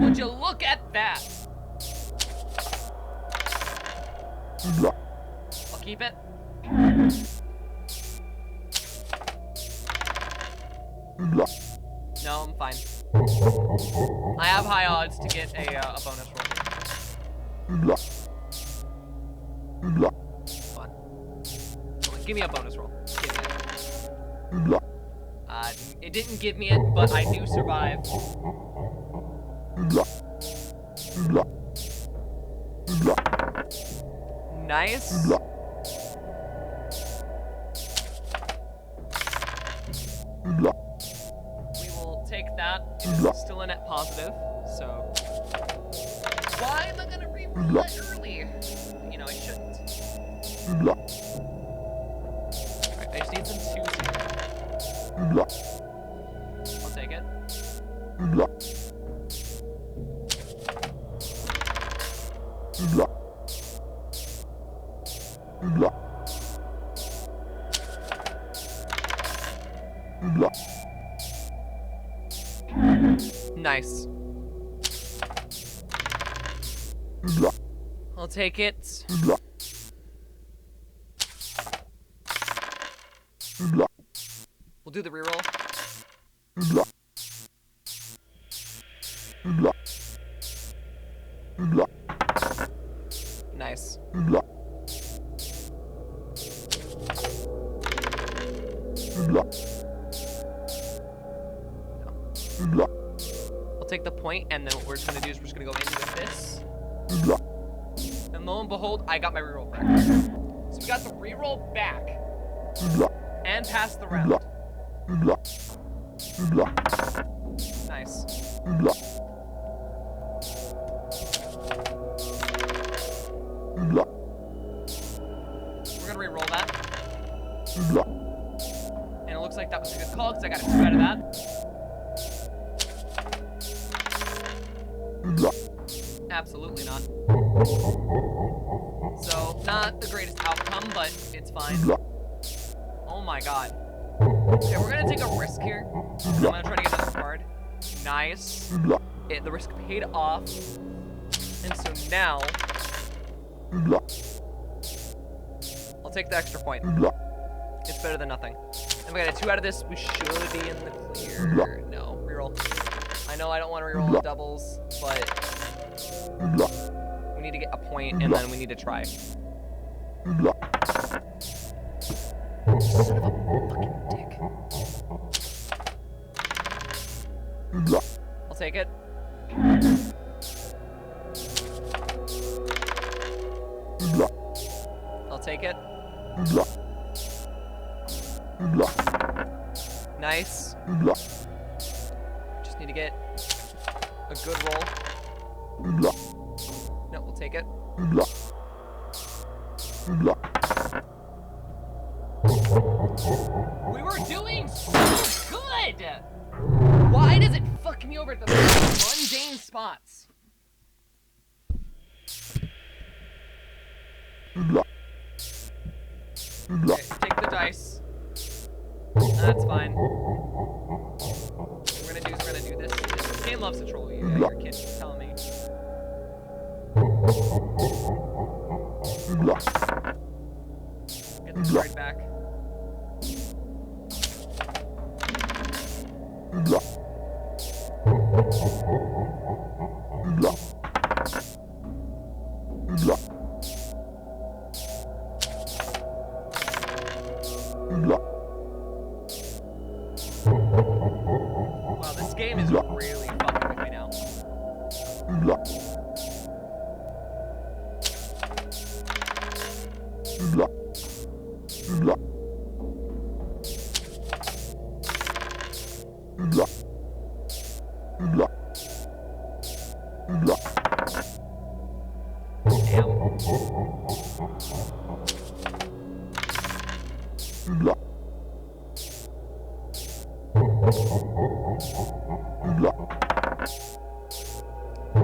Would you look at that? I'll keep it. No, I'm fine. I have high odds to get a bonus roll. Come on. Give me a bonus roll. Give me it. It didn't give me it, but I do survive. Nice. We will take that. It's still a net positive, so... Why am I gonna reroll it early? You know, I shouldn't. Alright, I just need some 2s here. I'll take it. Nice. I'll take it. We'll do the reroll. Nice. I'll take the point, and then what we're just gonna do is we're just gonna go in with this. And lo and behold, I got my reroll correct. So we got the reroll back. And passed the round. Nice. We're gonna reroll that. And it looks like that was a good call, because I got a 2 out of that. Absolutely not. So, not the greatest outcome, but it's fine. Oh my god. Okay, we're gonna take a risk here. I'm gonna try to get another card. Nice. The risk paid off. And so now... I'll take the extra point. It's better than nothing. And we got a 2 out of this, we should be in the clear. No, reroll. I know I don't want to reroll the doubles, but... we need to get a point, and then we need to try. Son of a fucking dick. I'll take it. I'll take it. Nice. Just need to get a good roll. No, we'll take it. We were doing so good! Why does it fuck me over at the most mundane spots? Okay, take the die That's fine. What we're gonna do this. This game loves to troll you. Your kid is telling me. Get this right back. Wow, this game is really fucking with me now.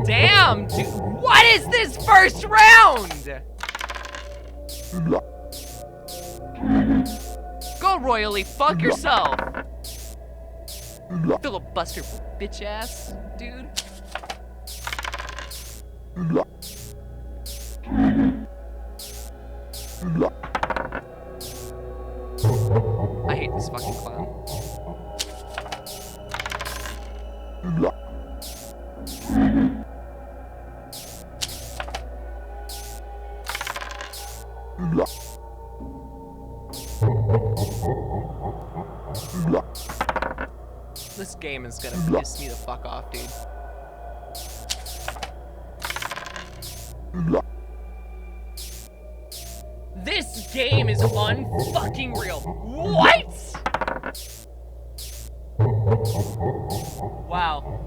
Damn, dude. What is this first round? Go royally fuck yourself. Filibuster bitch ass, dude. I hate this fucking clown. This game is gonna piss me the fuck off, dude. This game is unfucking real. What? Wow.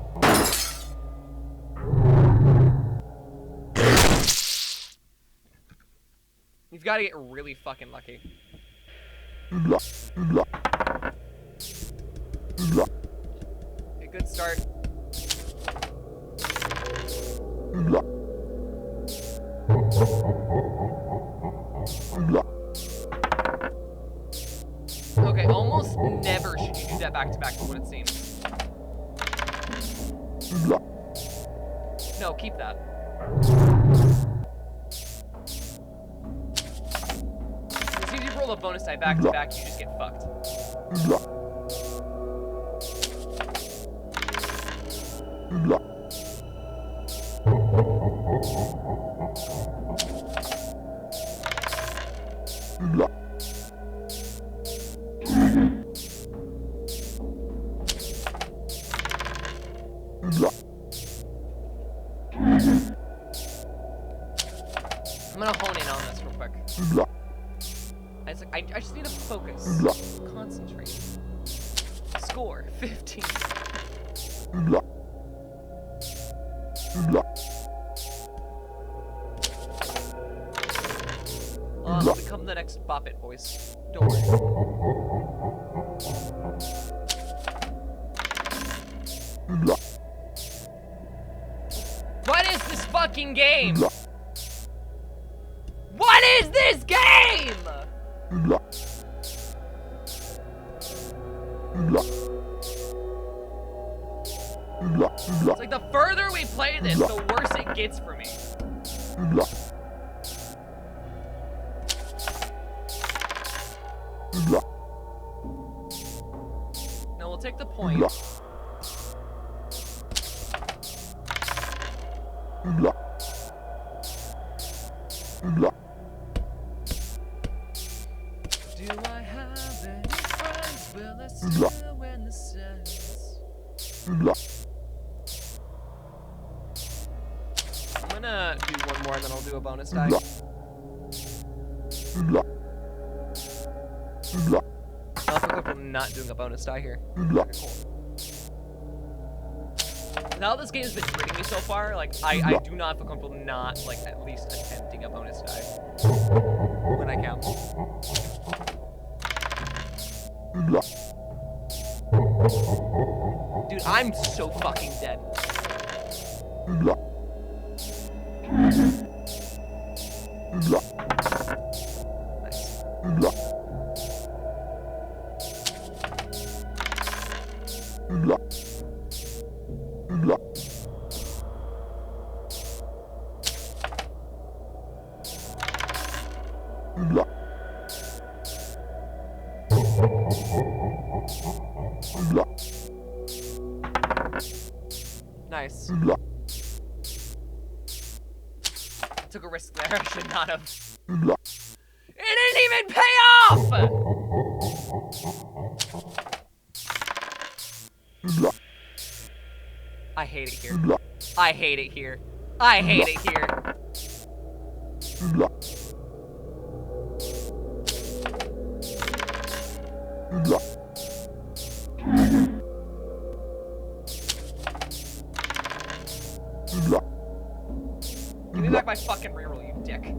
You've got to get really fucking lucky. Okay, good start. Okay, almost never should you do that back to back for what it seems. No, keep that. As soon as you roll a bonus die back to back, you just get fucked. I'm gonna hone in on this real quick. I just need to focus. Concentrate. Score 15. I'll become the next Bop It voice. Don't worry. What is this fucking game? What is this game? It's like the further we play this, the worse it gets for me. No, we'll take the point. Do I have any friends? Will I still win the sense? I'm gonna do one more and then I'll do a bonus die. I'll feel comfortable not doing a bonus die here. Okay, cool. Now this game's been treating me so far, like, I do not feel comfortable not, like, at least attempting a bonus die. When I can. Dude, I'm so fucking dead. Nice. Nice. Took a risk there. I should not have. It didn't even pay off! I hate it here. I hate it here. I hate it here. Give me back my fucking reroll, you dick.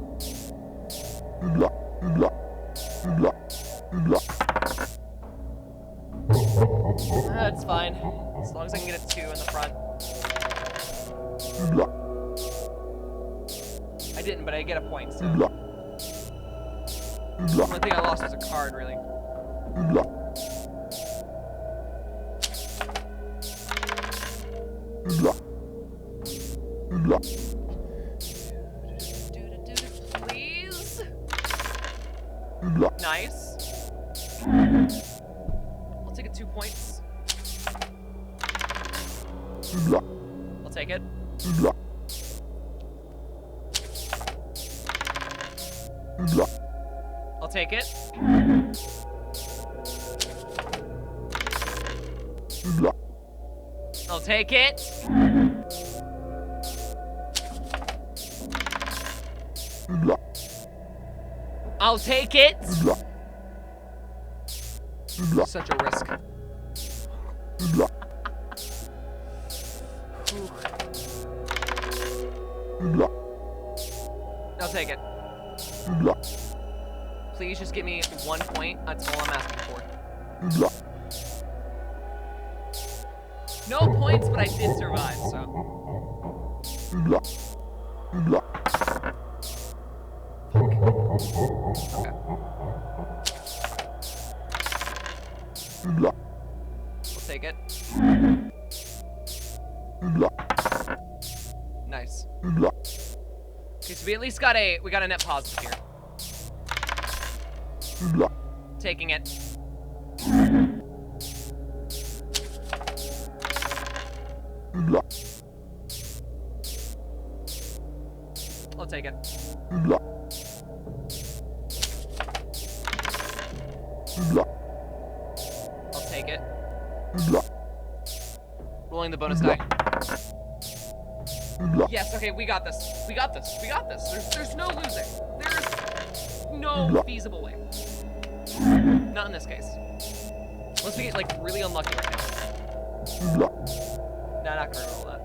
That's fine. As long as I can get a 2 in the front. I didn't, but I get a point, so. The only thing I lost was a card, really. Please? Nice. I'll take it 2 points. I'll take it. I'll take it. I'll take it. I'll take it. Such a risk. I'll take it. Please just give me 1 point. That's all I'm asking for. No points, but I did survive, so. Okay. We'll take it. Nice. Okay, so we at least got a net positive here. Taking it. I'll take it. I'll take it. Rolling the bonus die. Yes, okay, we got this. We got this. We got this. There's no losing. There's no feasible way. Not in this case. Unless we get, like, really unlucky right now. Nah, not gonna roll that.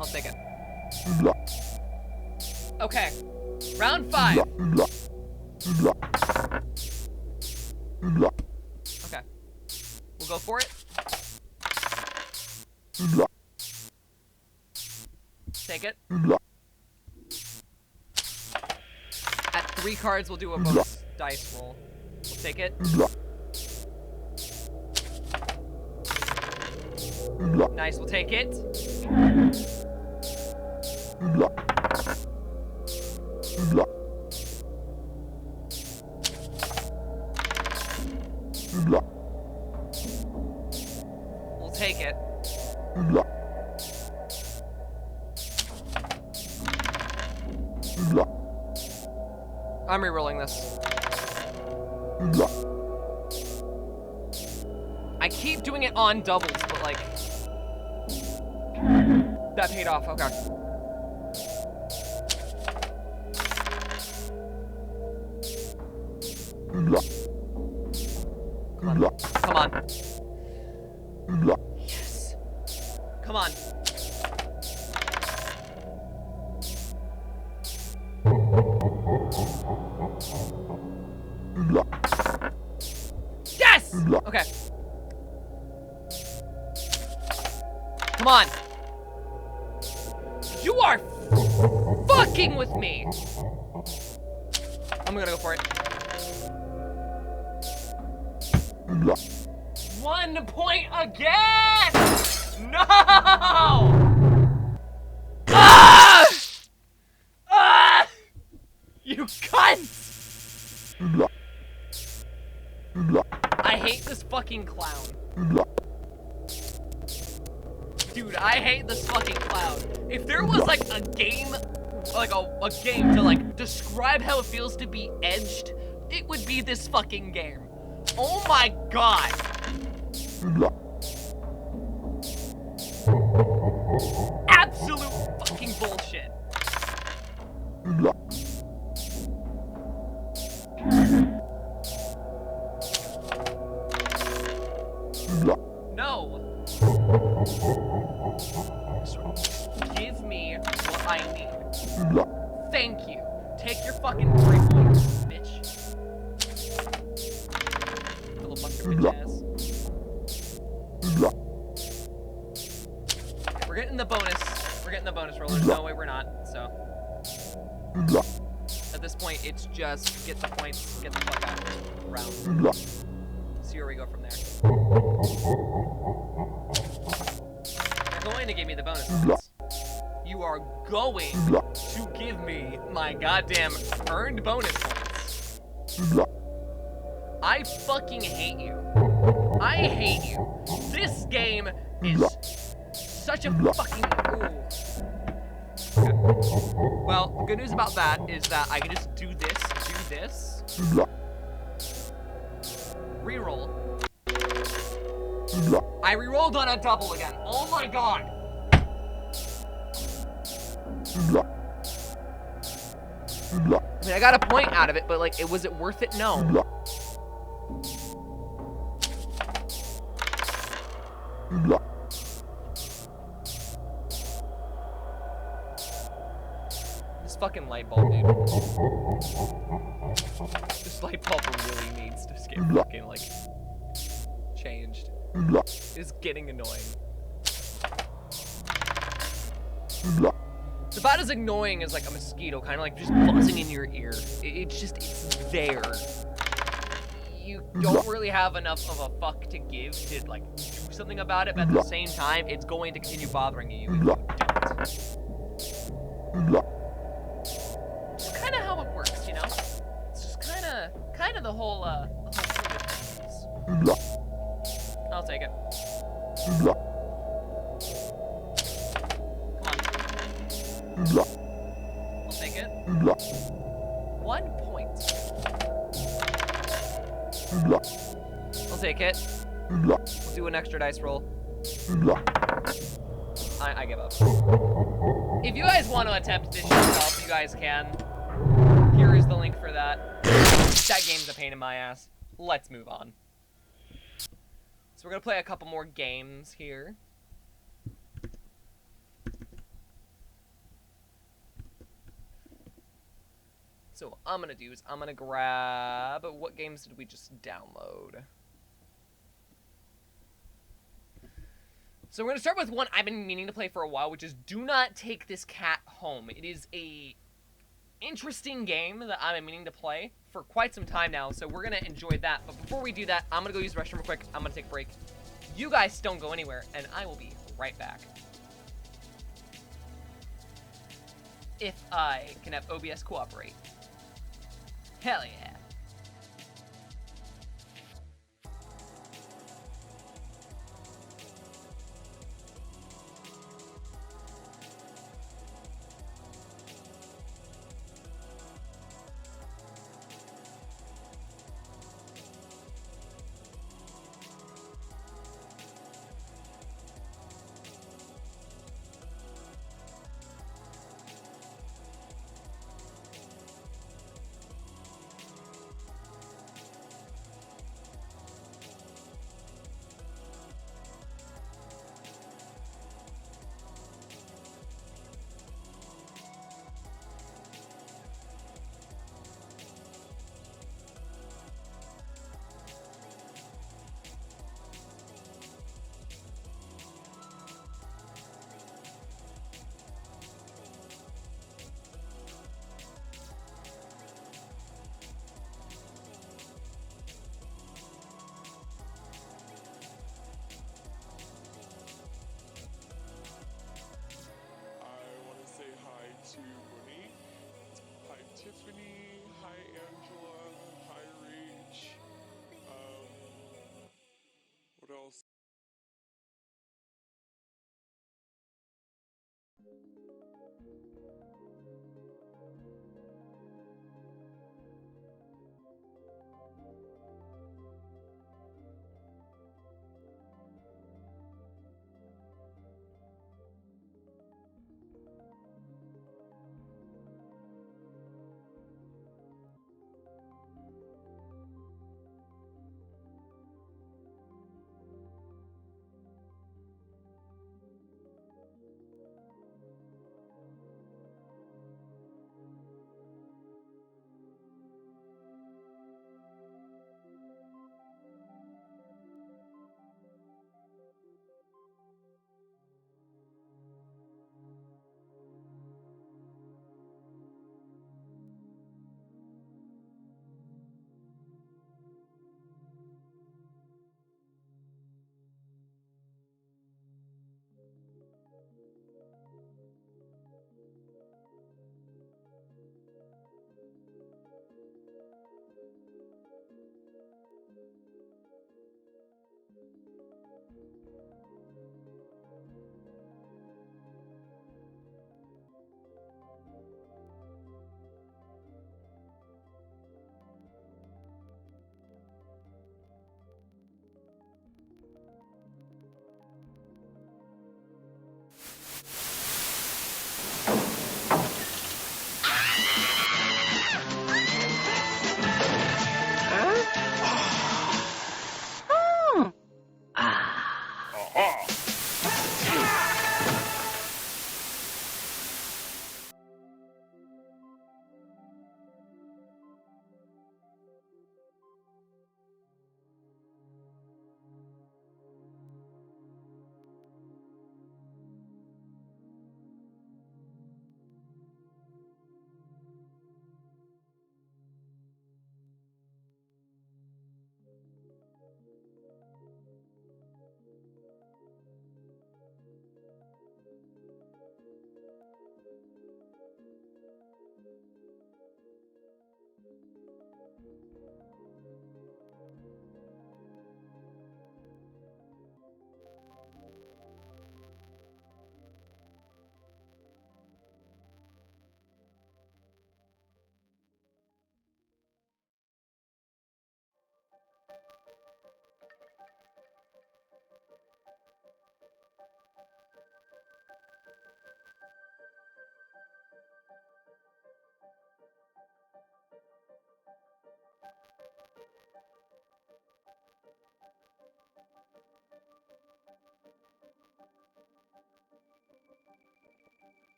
I'll take it. Okay. Round 5. Okay. We'll go for it. Take it. At 3 cards, we'll do a bonus dice roll. We'll take it. Nice, we'll take it. We'll take it. I'm re-rolling this. I keep doing it on doubles, but like... That paid off, okay. Come on. Come on. Yes. Come on. Yes! Okay. Come on. You are fucking with me. I'm gonna go for it. 1 point again! No! Ah! Ah! You cunt! I hate this fucking clown. Dude, I hate this fucking clown. If there was like a game, like a game to like describe how it feels to be edged, it would be this fucking game. Oh my god. Absolute fucking bullshit. No. Give me what I need. Thank you. Take your fucking 3 points, bitch. Little fucking bitch ass. We're getting the bonus. We're getting the bonus roll. There's no way we're not, so. At this point, it's just get the points, get the fuck out of the round. See where we go from there. You're going to give me the bonus points. You are going to give me my goddamn earned bonus points. I fucking hate you. I hate you. This game is such a fucking... Ooh. Okay. Well, the good news about that is that I can just do this, reroll. I rerolled on a double again. Oh my god. I mean, I got a point out of it, but like, was it worth it? No. This fucking light bulb, dude. This light bulb really needs to get fucking, like, changed. It's getting annoying. It's about as annoying as, like, a mosquito, kind of like just buzzing in your ear. It's there. You don't really have enough of a fuck to give to, like, do something about it, but at the same time, it's going to continue bothering you if you don't. It's kind of how it works, you know? It's just kind of the whole I'll take it. Come on. I'll take it. 1 point. I'll take it. We'll do an extra dice roll. I give up. If you guys want to attempt this yourself, you guys can. Here is the link for that. That game's a pain in my ass. Let's move on. So we're gonna play a couple more games here. So what I'm gonna do is I'm gonna grab, what games did we just download? So we're gonna start with one I've been meaning to play for a while, which is Do Not Take This Cat Home. It is a interesting game that I've been meaning to play for quite some time now, so we're gonna enjoy that. But before we do that, I'm gonna go use the restroom real quick. I'm gonna take a break. You guys don't go anywhere, and I will be right back. If I can have OBS cooperate. Hell yeah.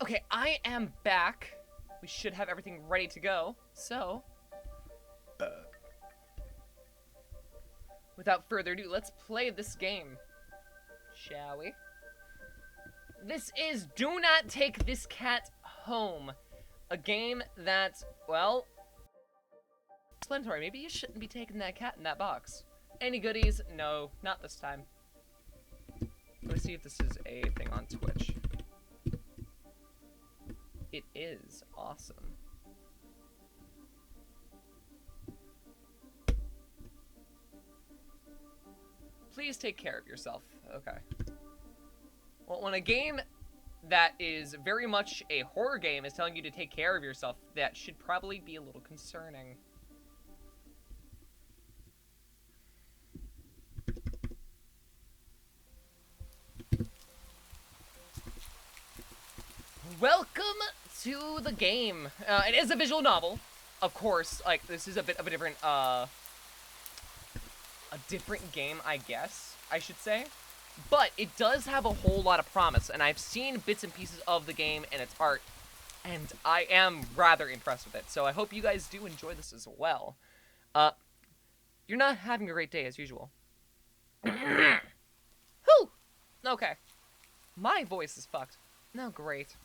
Okay, I am back. We should have everything ready to go. So, without further ado, let's play this game. Shall we? This is Do Not Take This Cat Home. A game that, well, explanatory. Maybe you shouldn't be taking that cat in that box. Any goodies? No, not this time. Let's see if this is a thing on Twitch. It is awesome. Please take care of yourself. Okay. Well, when a game that is very much a horror game is telling you to take care of yourself, that should probably be a little concerning. Welcome to the game. It is a visual novel, of course. Like, this is a bit of a different game, I guess I should say. But it does have a whole lot of promise, and I've seen bits and pieces of the game and its art, and I am rather impressed with it. So I hope you guys do enjoy this as well. You're not having a great day as usual. Whew! Okay. My voice is fucked. No, great.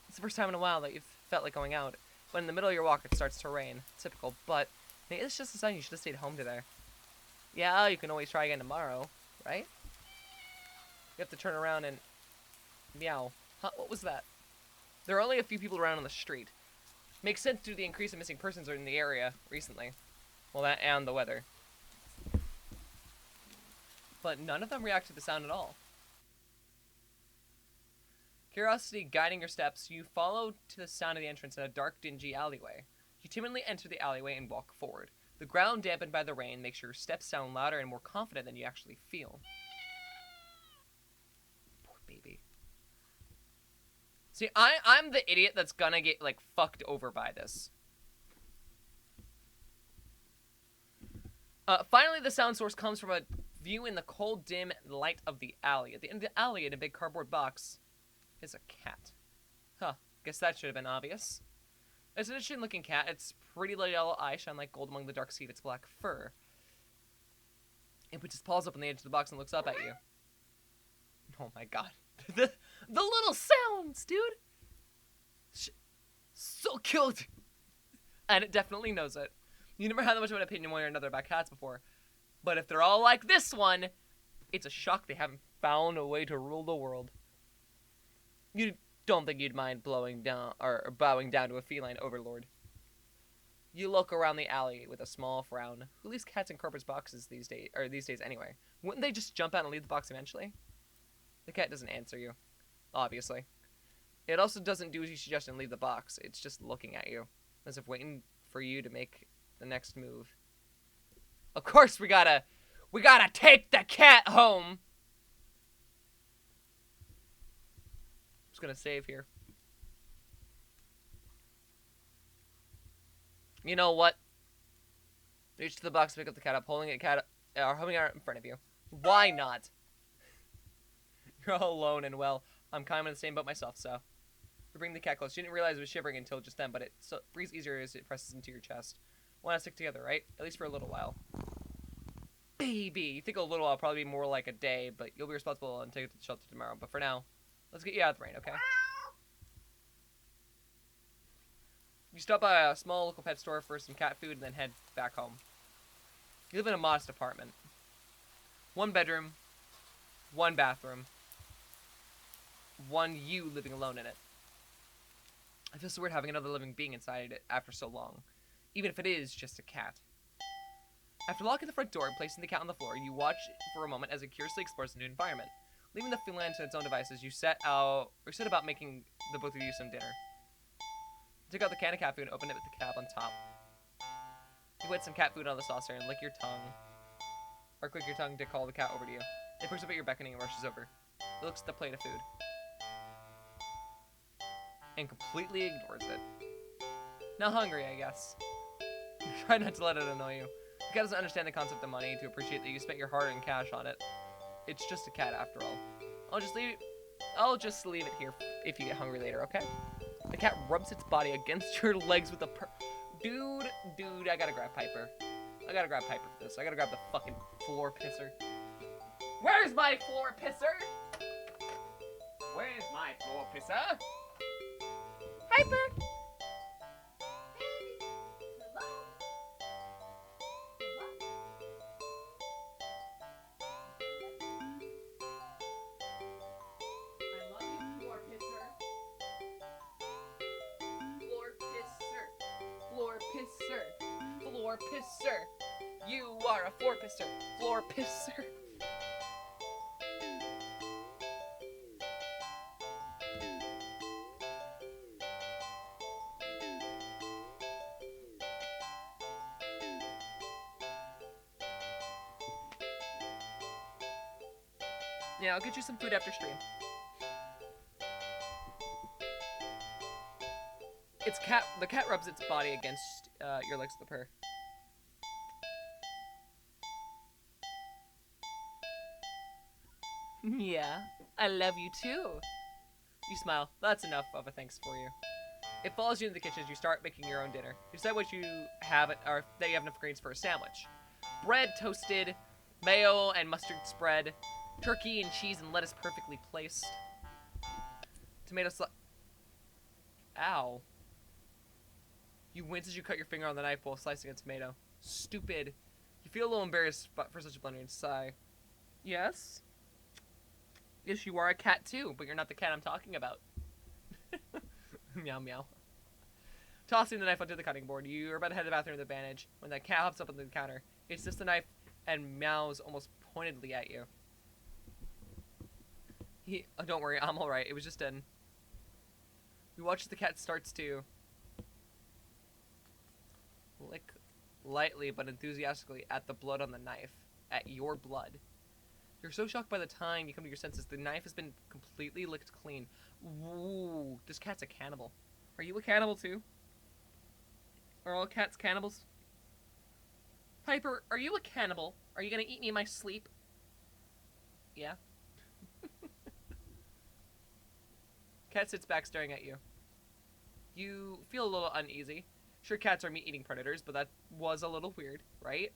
It's the first time in a while that you've felt like going out. But in the middle of your walk, it starts to rain. Typical, but maybe it's just a sign you should have stayed home today. Yeah, you can always try again tomorrow, right? You have to turn around and... Meow. Huh, what was that? There are only a few people around on the street. Makes sense due to the increase in missing persons in the area recently. Well, that and the weather. But none of them react to the sound at all. Curiosity guiding your steps, you follow to the sound of the entrance in a dark, dingy alleyway. You timidly enter the alleyway and walk forward. The ground dampened by the rain makes your steps sound louder and more confident than you actually feel. Poor baby. See, I'm the idiot that's gonna get, like, fucked over by this. Finally, the sound source comes from a view in the cold, dim light of the alley. At the end of the alley, in a big cardboard box, is a cat. Huh, guess that should have been obvious. It's an interesting looking cat. Its pretty little yellow eyes shine like gold among the dark sea of its black fur. It puts its paws up on the edge of the box and looks up at you. Oh my god. the little sounds, dude! So cute! And it definitely knows it. You never had that much of an opinion one way or another about cats before. But if they're all like this one, it's a shock they haven't found a way to rule the world. You don't think you'd mind bowing down to a feline overlord. You look around the alley with a small frown. Who leaves cats in cardboard boxes these days anyway? Wouldn't they just jump out and leave the box eventually? The cat doesn't answer you, obviously. It also doesn't do as you suggest and leave the box. It's just looking at you, as if waiting for you to make the next move. Of course we gotta take the cat home! Just gonna save here. You know what? Reach to the box, pick up the cat up, holding it in front of you. Why not? You're all alone and well, I'm kind of in the same boat myself, so. We bring the cat close. You didn't realize it was shivering until just then, but it breathes easier as it presses into your chest. Want to stick together, right? At least for a little while. Baby! You think a little while probably be more like a day, but you'll be responsible and take it to the shelter tomorrow. But for now, let's get you out of the rain, okay? You stop by a small local pet store for some cat food and then head back home. You live in a modest apartment. 1 bedroom, 1 bathroom, 1 you living alone in it. I feel so weird having another living being inside it after so long, even if it is just a cat. After locking the front door and placing the cat on the floor, you watch for a moment as it curiously explores the new environment. Leaving the feline to its own devices, you set about making the both of you some dinner. Take out the can of cat food and open it with the cap on top. You put some cat food on the saucer and lick your tongue. Or click your tongue to call the cat over to you. It perks up at your beckoning and rushes over. It looks at the plate of food. And completely ignores it. Not hungry, I guess. Try not to let it annoy you. The cat doesn't understand the concept of money to appreciate that you spent your hard-earned cash on it. It's just a cat after all. I'll just leave I'll just leave it here if you get hungry later, okay? The cat rubs its body against your legs with a Dude, I gotta grab Piper. I gotta grab Piper for this. I gotta grab the fucking floor pisser. Where's my floor pisser? Where's my floor pisser? Piper! Floor pisser. You are a floor pisser. Floor pisser. Yeah, I'll get you some food after stream. The cat rubs its body against your legs with the purr. Yeah, I love you too. You smile. That's enough of a thanks for you. It follows you into the kitchen as you start making your own dinner. You decide what you have, or that you have enough grains for a sandwich. Bread toasted, mayo and mustard spread, turkey and cheese and lettuce perfectly placed. Tomato Ow. You wince as you cut your finger on the knife while slicing a tomato. Stupid. You feel a little embarrassed for such a blunder and sigh. Yes? Yes, you are a cat too, but you're not the cat I'm talking about. Meow meow. Tossing the knife onto the cutting board, you're about to head to the bathroom with advantage when the cat hops up on the counter. It sniffs the knife and meows almost pointedly at you. Oh, don't worry, I'm alright. It was just done. You watch as the cat starts to lick lightly but enthusiastically at the blood on the knife. At your blood. You're so shocked by the time you come to your senses. The knife has been completely licked clean. Ooh, this cat's a cannibal. Are you a cannibal too? Are all cats cannibals? Piper, are you a cannibal? Are you gonna eat me in my sleep? Yeah. Cat sits back staring at you. You feel a little uneasy. Sure, cats are meat-eating predators, but that was a little weird, right?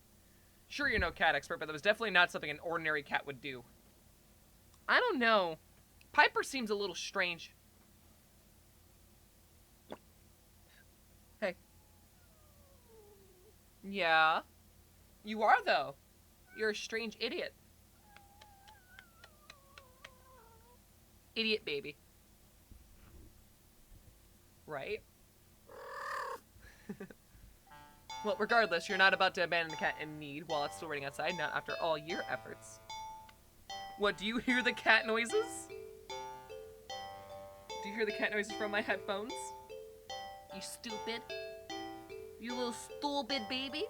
Sure, you're no cat expert, but that was definitely not something an ordinary cat would do. I don't know. Piper seems a little strange. Hey. Yeah. You are, though. You're a strange idiot. Idiot baby. Right? Well, regardless, you're not about to abandon the cat in need while it's still waiting outside, not after all your efforts. What, do you hear the cat noises? Do you hear the cat noises from my headphones? You stupid. You little stupid baby.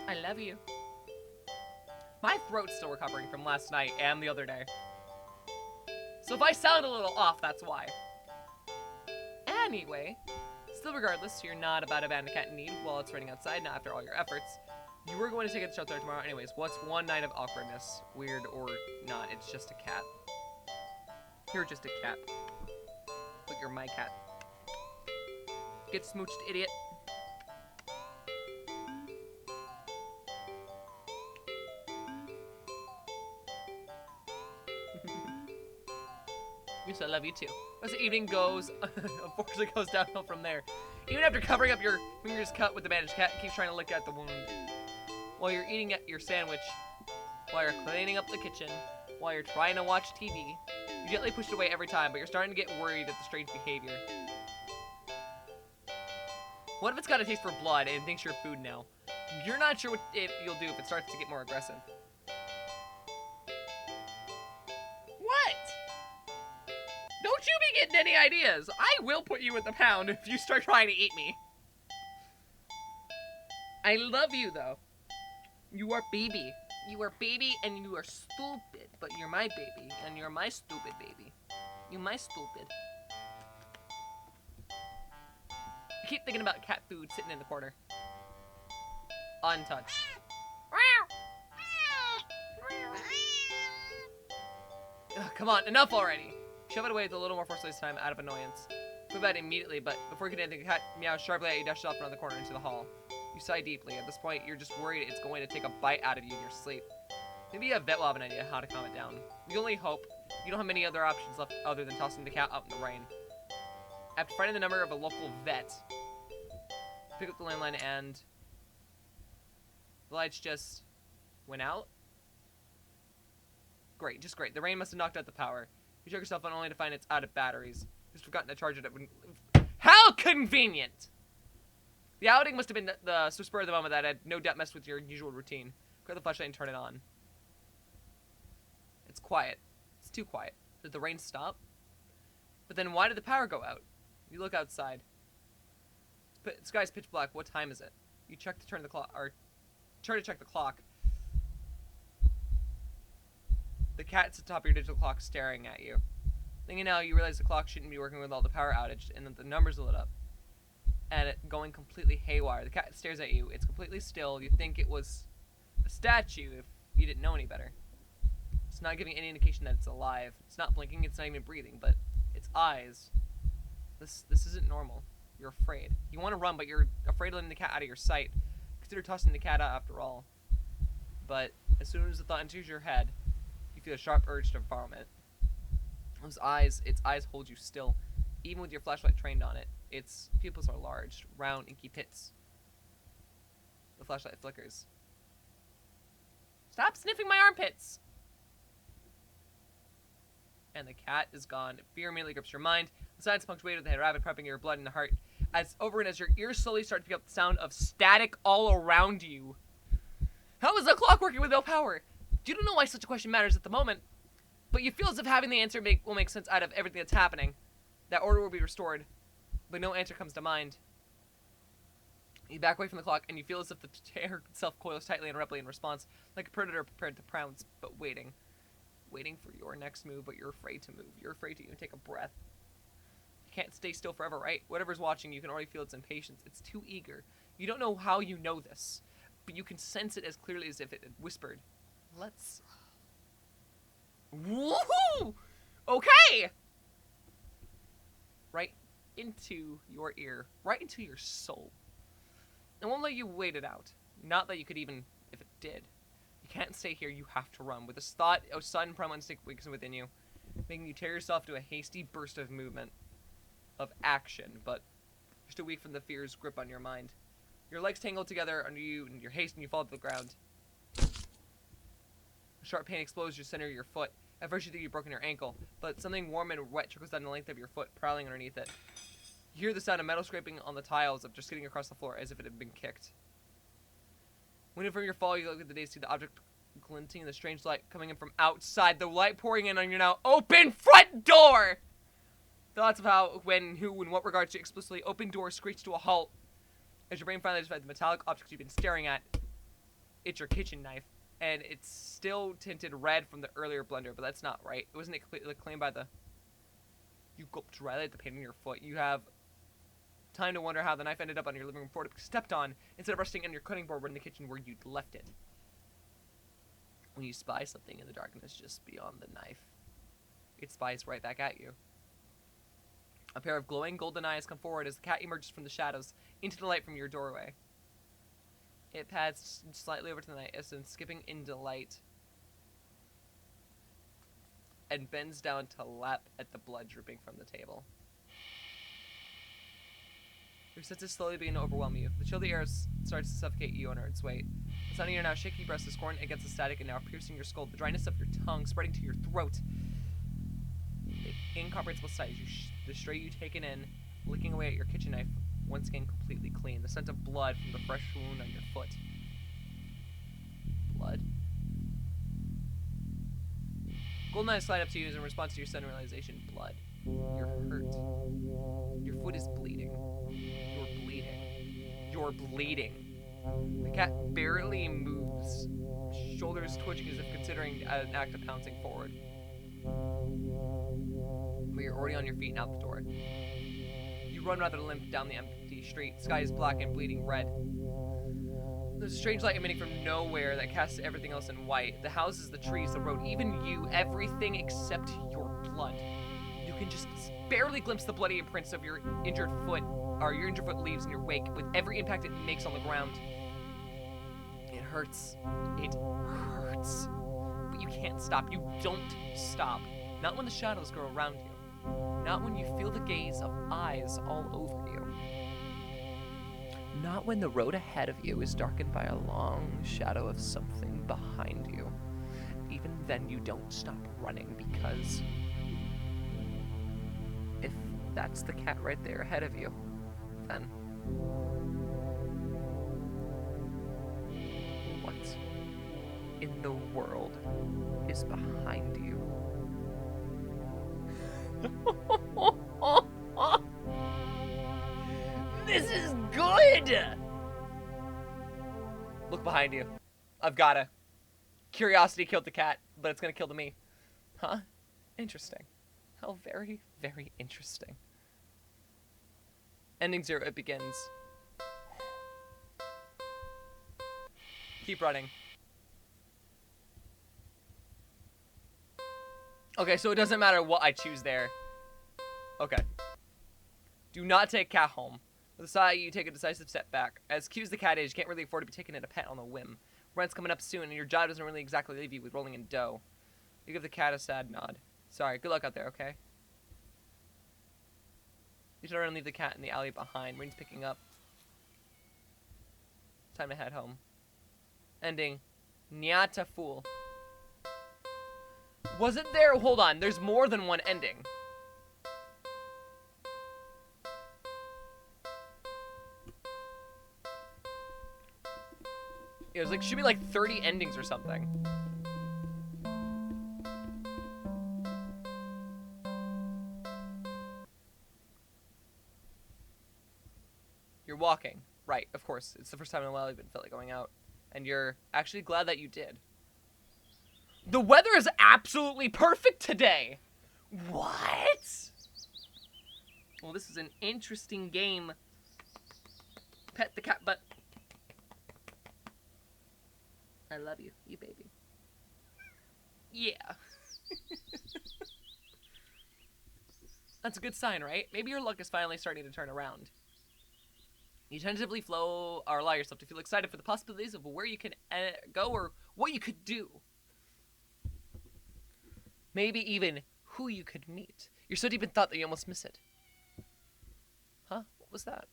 I love you. My throat's still recovering from last night and the other day. So if I sound a little off, that's why. Anyway, still regardless, you're not about to abandon a cat in need while it's waiting outside, not after all your efforts. You were going to take it to shelter tomorrow anyways. What's one night of awkwardness? Weird or not, it's just a cat. You're just a cat. But you're my cat. Get smooched, idiot. Yes, I love you too. As the evening goes, unfortunately goes downhill from there. Even after covering up your fingers cut with the bandage, cat keeps trying to lick at the wound. While you're eating your sandwich, while you're cleaning up the kitchen, while you're trying to watch TV, you gently push it away every time, but you're starting to get worried at the strange behavior. What if it's got a taste for blood and thinks you're food now? You're not sure what you'll do if it starts to get more aggressive. What? Don't you be getting any ideas. I will put you in the pound if you start trying to eat me. I love you, though. You are baby. You are baby and you are stupid. But you're my baby and you're my stupid baby. You're my stupid. I keep thinking about cat food sitting in the corner. Untouched. Ugh, come on, enough already! Shove it away with a little more forcefully this time, out of annoyance. Put that immediately, but before you can do anything, the cat meows sharply at you, dashes off around the corner into the hall. You sigh deeply. At this point, you're just worried it's going to take a bite out of you in your sleep. Maybe a vet will have an idea how to calm it down. You only hope. You don't have many other options left other than tossing the cat out in the rain. After finding the number of a local vet, pick up the landline and the lights just went out. Great, just great. The rain must have knocked out the power. You check yourself on only to find it's out of batteries. Just forgotten to charge it. How convenient! The outing must have been the spur of the moment that had no doubt messed with your usual routine. Grab the flashlight and turn it on. It's quiet. It's too quiet. Did the rain stop? But then why did the power go out? You look outside. The sky's pitch black. What time is it? You check to turn the clock, or try to check the clock. The cat's at the top of your digital clock staring at you. Thinking now, you realize the clock shouldn't be working with all the power outage, and that the numbers are lit up. And it going completely haywire. The cat stares at you. It's completely still. You think it was a statue if you didn't know any better. It's not giving any indication that it's alive. It's not blinking. It's not even breathing. But its eyes. This isn't normal. You're afraid. You want to run, but you're afraid of letting the cat out of your sight. Consider tossing the cat out after all. But as soon as the thought enters your head, you feel a sharp urge to vomit. Its eyes hold you still, even with your flashlight trained on it. Its pupils are large, round, inky pits. The flashlight flickers. Stop sniffing my armpits! And the cat is gone. Fear immediately grips your mind. The silence punctuated with the rapid pumping of your blood in the heart. As your ears slowly start to pick up the sound of static all around you. How is the clock working with no power? You don't know why such a question matters at the moment, but you feel as if having the answer will make sense out of everything that's happening. That order will be restored, but no answer comes to mind. You back away from the clock, and you feel as if the chair itself coils tightly and abruptly in response, like a predator prepared to pounce, but waiting. Waiting for your next move, but you're afraid to move. You're afraid to even take a breath. You can't stay still forever, right? Whatever's watching, you can already feel its impatience. It's too eager. You don't know how you know this, but you can sense it as clearly as if it had whispered. Let's... Woohoo! Okay! Right into your ear. Right into your soul. It won't let you wait it out. Not that you could even, if it did. You can't stay here, you have to run. With this thought, a sudden primal instinct wakes within you, making you tear yourself to a hasty burst of movement. Of action, but you're still weak from the fear's grip on your mind. Your legs tangled together under you, and your haste, and you fall to the ground. A sharp pain explodes your center of your foot. At first you think you've broken your ankle, but something warm and wet trickles down the length of your foot, prowling underneath it. You hear the sound of metal scraping on the tiles of just skidding across the floor as if it had been kicked. When from your fall, you look at the day, see the object glinting in the strange light coming in from outside. The light pouring in on your now open front door! Thoughts of how, when, who, and what regards to explicitly open door screech to a halt. As your brain finally decides the metallic object you've been staring at. It's your kitchen knife. And it's still tinted red from the earlier blunder, but that's not right. It wasn't completely claimed by the... You gulped dryly at the pain in your foot. You have time to wonder how the knife ended up on your living room floor to be stepped on, instead of resting on your cutting board in the kitchen where you'd left it. When you spy something in the darkness just beyond the knife, it spies right back at you. A pair of glowing golden eyes come forward as the cat emerges from the shadows into the light from your doorway. It pads slightly over to the night as in skipping into light and bends down to lap at the blood dripping from the table. Your senses slowly begin to overwhelm you. The chill of the air starts to suffocate you under its weight. The sound of your now shaky breast is scoring against the static and now piercing your skull. The dryness of your tongue spreading to your throat. The incomprehensible sight as the stray you taken in, licking away at your kitchen knife, once again completely clean. The scent of blood from the fresh wound on your foot. Blood? Golden eyes slide up to you in response to your sudden realization. Blood. You're hurt. Your foot is bleeding. You're bleeding. You're bleeding. The cat barely moves, shoulders twitching as if considering an act of pouncing forward. But you're already on your feet and out the door. You run rather limp down the empty street. Sky is black and bleeding red. There's a strange light emanating from nowhere that casts everything else in white. The houses, the trees, the road, even you, everything except your blood. You can just barely glimpse the bloody imprints of your injured foot, or your injured foot leaves in your wake with every impact it makes on the ground. It hurts. It hurts. But you can't stop. You don't stop. Not when the shadows grow around you. Not when you feel the gaze of eyes all over you. Not when the road ahead of you is darkened by a long shadow of something behind you. Even then you don't stop running, because if that's the cat right there ahead of you, then what in the world is behind you? This is good! Look behind you. I've gotta. Curiosity killed the cat, but it's gonna kill the me. Huh? Interesting. How very, very interesting. Ending 0, it begins. Keep running. Okay, so it doesn't matter what I choose there. Okay. Do not take cat home. With a sigh, you take a decisive step back. As cute as the cat is, you can't really afford to be taking it a pet on a whim. Rent's coming up soon, and your job doesn't really exactly leave you with rolling in dough. You give the cat a sad nod. Sorry, good luck out there, okay? You turn around and leave the cat in the alley behind. Rain's picking up. Time to head home. Ending. Nyata fool. Wasn't there? Hold on. There's more than one ending. It was like, should be like 30 endings or something. You're walking. Right, of course. It's the first time in a while you've been felt like going out. And you're actually glad that you did. The weather is absolutely perfect today! What? Well, this is an interesting game. Pet the cat butt. I love you, you baby. Yeah. That's a good sign, right? Maybe your luck is finally starting to turn around. You tentatively flow or allow yourself to feel excited for the possibilities of where you can go or what you could do. Maybe even who you could meet. You're so deep in thought that you almost miss it. Huh? What was that?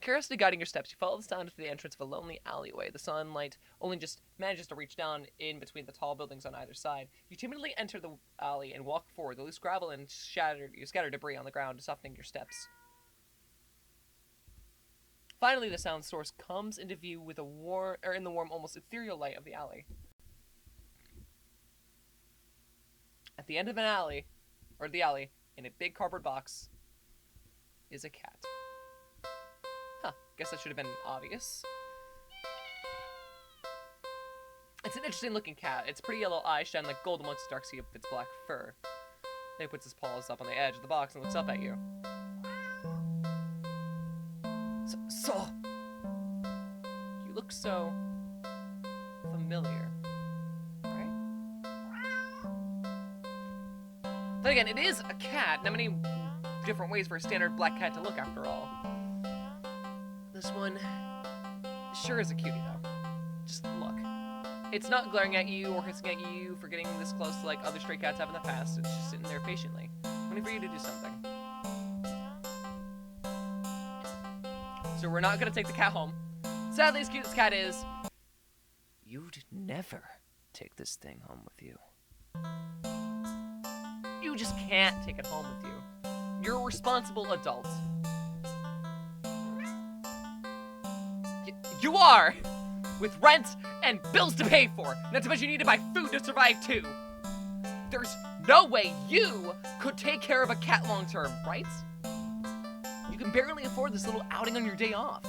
Curiously guiding your steps, you follow the sound to the entrance of a lonely alleyway. The sunlight only just manages to reach down in between the tall buildings on either side. You timidly enter the alley and walk forward. The loose gravel and scattered debris on the ground, softening your steps. Finally, the sound source comes into view with in the warm, almost ethereal light of the alley. At the end of the alley, in a big cardboard box, is a cat. Huh, guess that should have been obvious. It's an interesting looking cat. Its pretty yellow eyes shine like gold amongst the dark sea of its black fur. Then he puts his paws up on the edge of the box and looks up at you. So, you look so familiar, right? But again, it is a cat. Not many different ways for a standard black cat to look, after all. This one sure is a cutie, though. Just look. It's not glaring at you or hissing at you for getting this close like other stray cats have in the past. It's just sitting there patiently, waiting for you to do something. So we're not gonna take the cat home. Sadly, as cute as cat is, you'd never take this thing home with you. You just can't take it home with you. You're a responsible adult. You are! With rent and bills to pay for. Not to mention you need to buy food to survive too. There's no way you could take care of a cat long term, right? You can barely afford this little outing on your day off.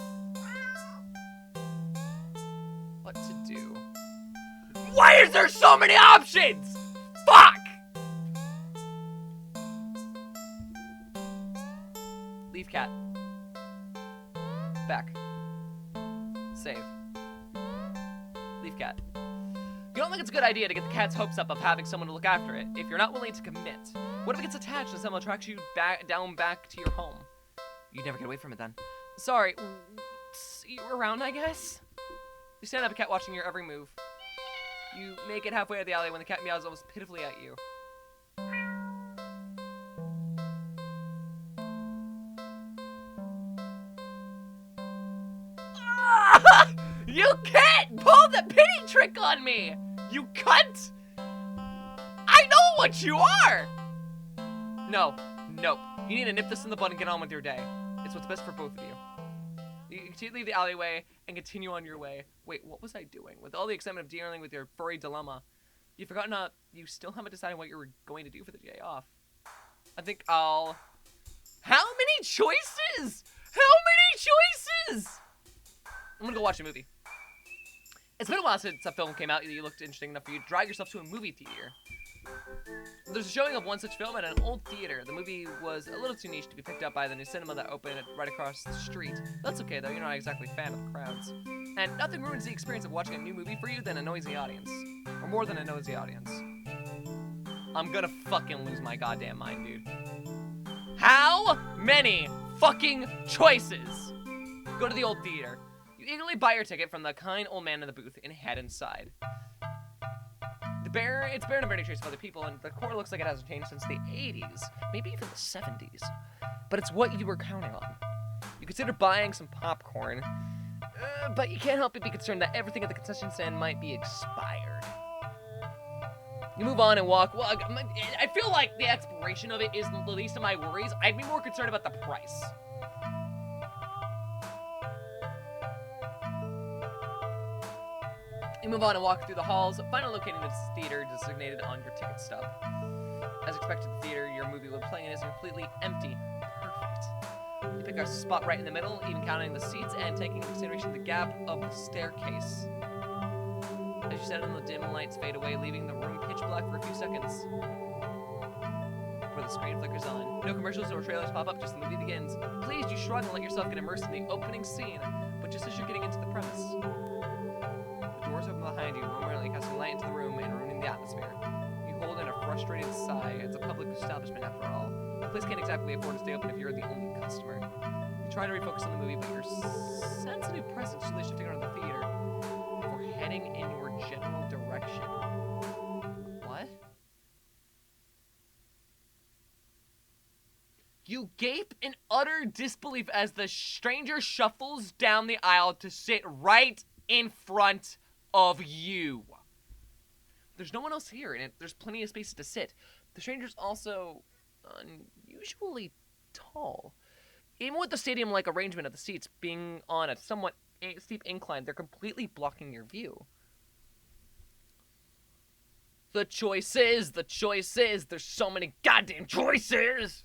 What to do? Why is there so many options? Fuck! Leave cat. Back. Save. at. You don't think it's a good idea to get the cat's hopes up of having someone to look after it if you're not willing to commit. What if it gets attached and someone attracts you back to your home? You'd never get away from it then. Sorry, see you around, I guess? You stand up, a cat watching your every move. You make it halfway out of the alley when the cat meows almost pitifully at you. You can't pull the pity trick on me! You cunt! I know what you are! No, nope. You need to nip this in the bud and get on with your day. It's what's best for both of you. You continue to leave the alleyway and continue on your way. Wait, what was I doing? With all the excitement of dealing with your furry dilemma, you've forgotten you still haven't decided what you were going to do for the day off. I think I'll... How many choices? How many choices? I'm gonna go watch a movie. It's been a while since a film came out that you looked interesting enough for you to drag yourself to a movie theater. There's a showing of one such film at an old theater. The movie was a little too niche to be picked up by the new cinema that opened right across the street. That's okay though, you're not exactly a fan of the crowds. And nothing ruins the experience of watching a new movie for you than a noisy audience. Or more than a noisy audience. I'm gonna fucking lose my goddamn mind, dude. How many fucking choices? Go to the old theater. You eagerly buy your ticket from the kind old man in the booth and head inside. It's barren of any trace of other people, and the decor looks like it hasn't changed since the 80s, maybe even the 70s. But it's what you were counting on. You consider buying some popcorn, but you can't help but be concerned that everything at the concession stand might be expired. You move on and walk. Well, I feel like the expiration of it is the least of my worries. I'd be more concerned about the price. You move on and walk through the halls, finally locating the theater designated on your ticket stub. As expected, the theater your movie would play in is completely empty. Perfect. You pick a spot right in the middle, even counting the seats and taking into consideration the gap of the staircase. As you settle in, the dim lights fade away, leaving the room pitch black for a few seconds. Before the screen flickers on. No commercials or trailers pop up, just the movie begins. Pleased, you shrug and let yourself get immersed in the opening scene, but just as you're getting into the premise, doors open behind you, momentarily casting light into the room and ruining the atmosphere. You hold in a frustrated sigh. It's a public establishment after all. The place can't exactly afford to stay open if you're the only customer. You try to refocus on the movie, but your sensitive presence slowly shifting around the theater before heading in your general direction. What? You gape in utter disbelief as the stranger shuffles down the aisle to sit right in front of you. There's no one else here, and there's plenty of spaces to sit. The stranger's also unusually tall. Even with the stadium-like arrangement of the seats being on a somewhat steep incline, they're completely blocking your view. The choices! There's so many goddamn choices!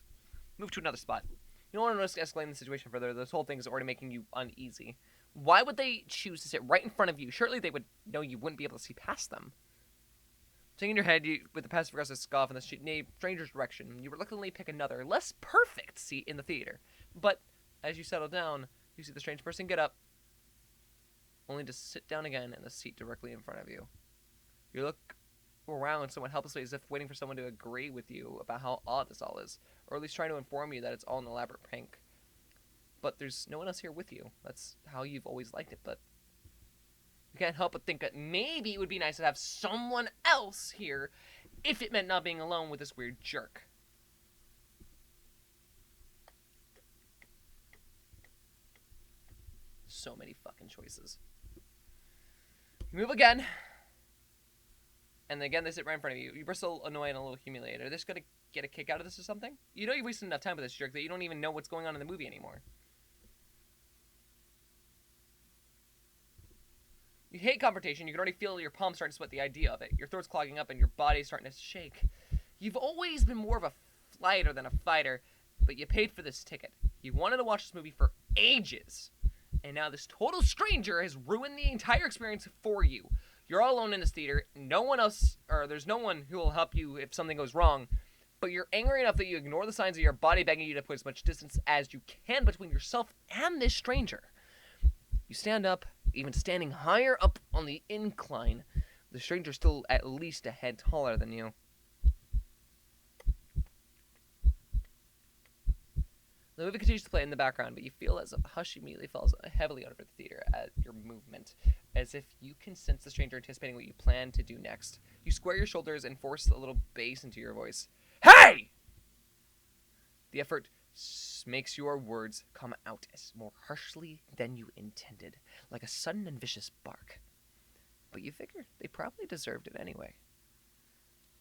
Move to another spot. You don't want to risk escalating the situation further. This whole thing is already making you uneasy. Why would they choose to sit right in front of you? Surely they would know you wouldn't be able to see past them. Shaking your head, with a passive-aggressive scoff in the stranger's direction, you reluctantly pick another, less perfect seat in the theater. But as you settle down, you see the strange person get up, only to sit down again in the seat directly in front of you. You look around somewhat helplessly as if waiting for someone to agree with you about how odd this all is, or at least trying to inform you that it's all an elaborate prank. But there's no one else here with you. That's how you've always liked it, but you can't help but think that maybe it would be nice to have someone else here if it meant not being alone with this weird jerk. So many fucking choices. You move again. And again, they sit right in front of you. You bristle, annoyed, and a little humiliated. Are they just gonna get a kick out of this or something? You know you've wasted enough time with this jerk that you don't even know what's going on in the movie anymore. You hate confrontation. You can already feel your palms starting to sweat the idea of it. Your throat's clogging up and your body's starting to shake. You've always been more of a flighter than a fighter, but you paid for this ticket. You wanted to watch this movie for ages. And now this total stranger has ruined the entire experience for you. You're all alone in this theater. No one else, or there's no one who will help you if something goes wrong. But you're angry enough that you ignore the signs of your body begging you to put as much distance as you can between yourself and this stranger. You stand up Even standing higher up on the incline, the stranger's still at least a head taller than you. The movie continues to play in the background, but you feel as a hush immediately falls heavily over the theater at your movement, as if you can sense the stranger anticipating what you plan to do next. You square your shoulders and force a little bass into your voice. Hey! The effort makes your words come out as more harshly than you intended, like a sudden and vicious bark. But you figured they probably deserved it anyway.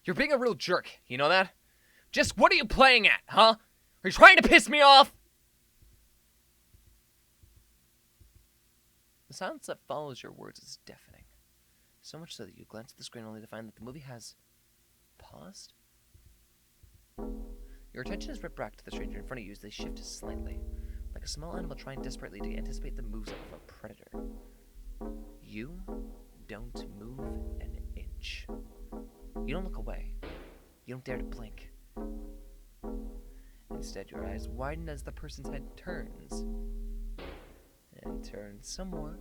You're being a real jerk, you know that? Just what are you playing at, huh? Are you trying to piss me off? The silence that follows your words is deafening. So much so that you glance at the screen only to find that the movie has paused. Your attention is ripped back to the stranger in front of you as they shift slightly, like a small animal trying desperately to anticipate the moves of a predator. You don't move an inch. You don't look away. You don't dare to blink. Instead, your eyes widen as the person's head turns. And turns some more.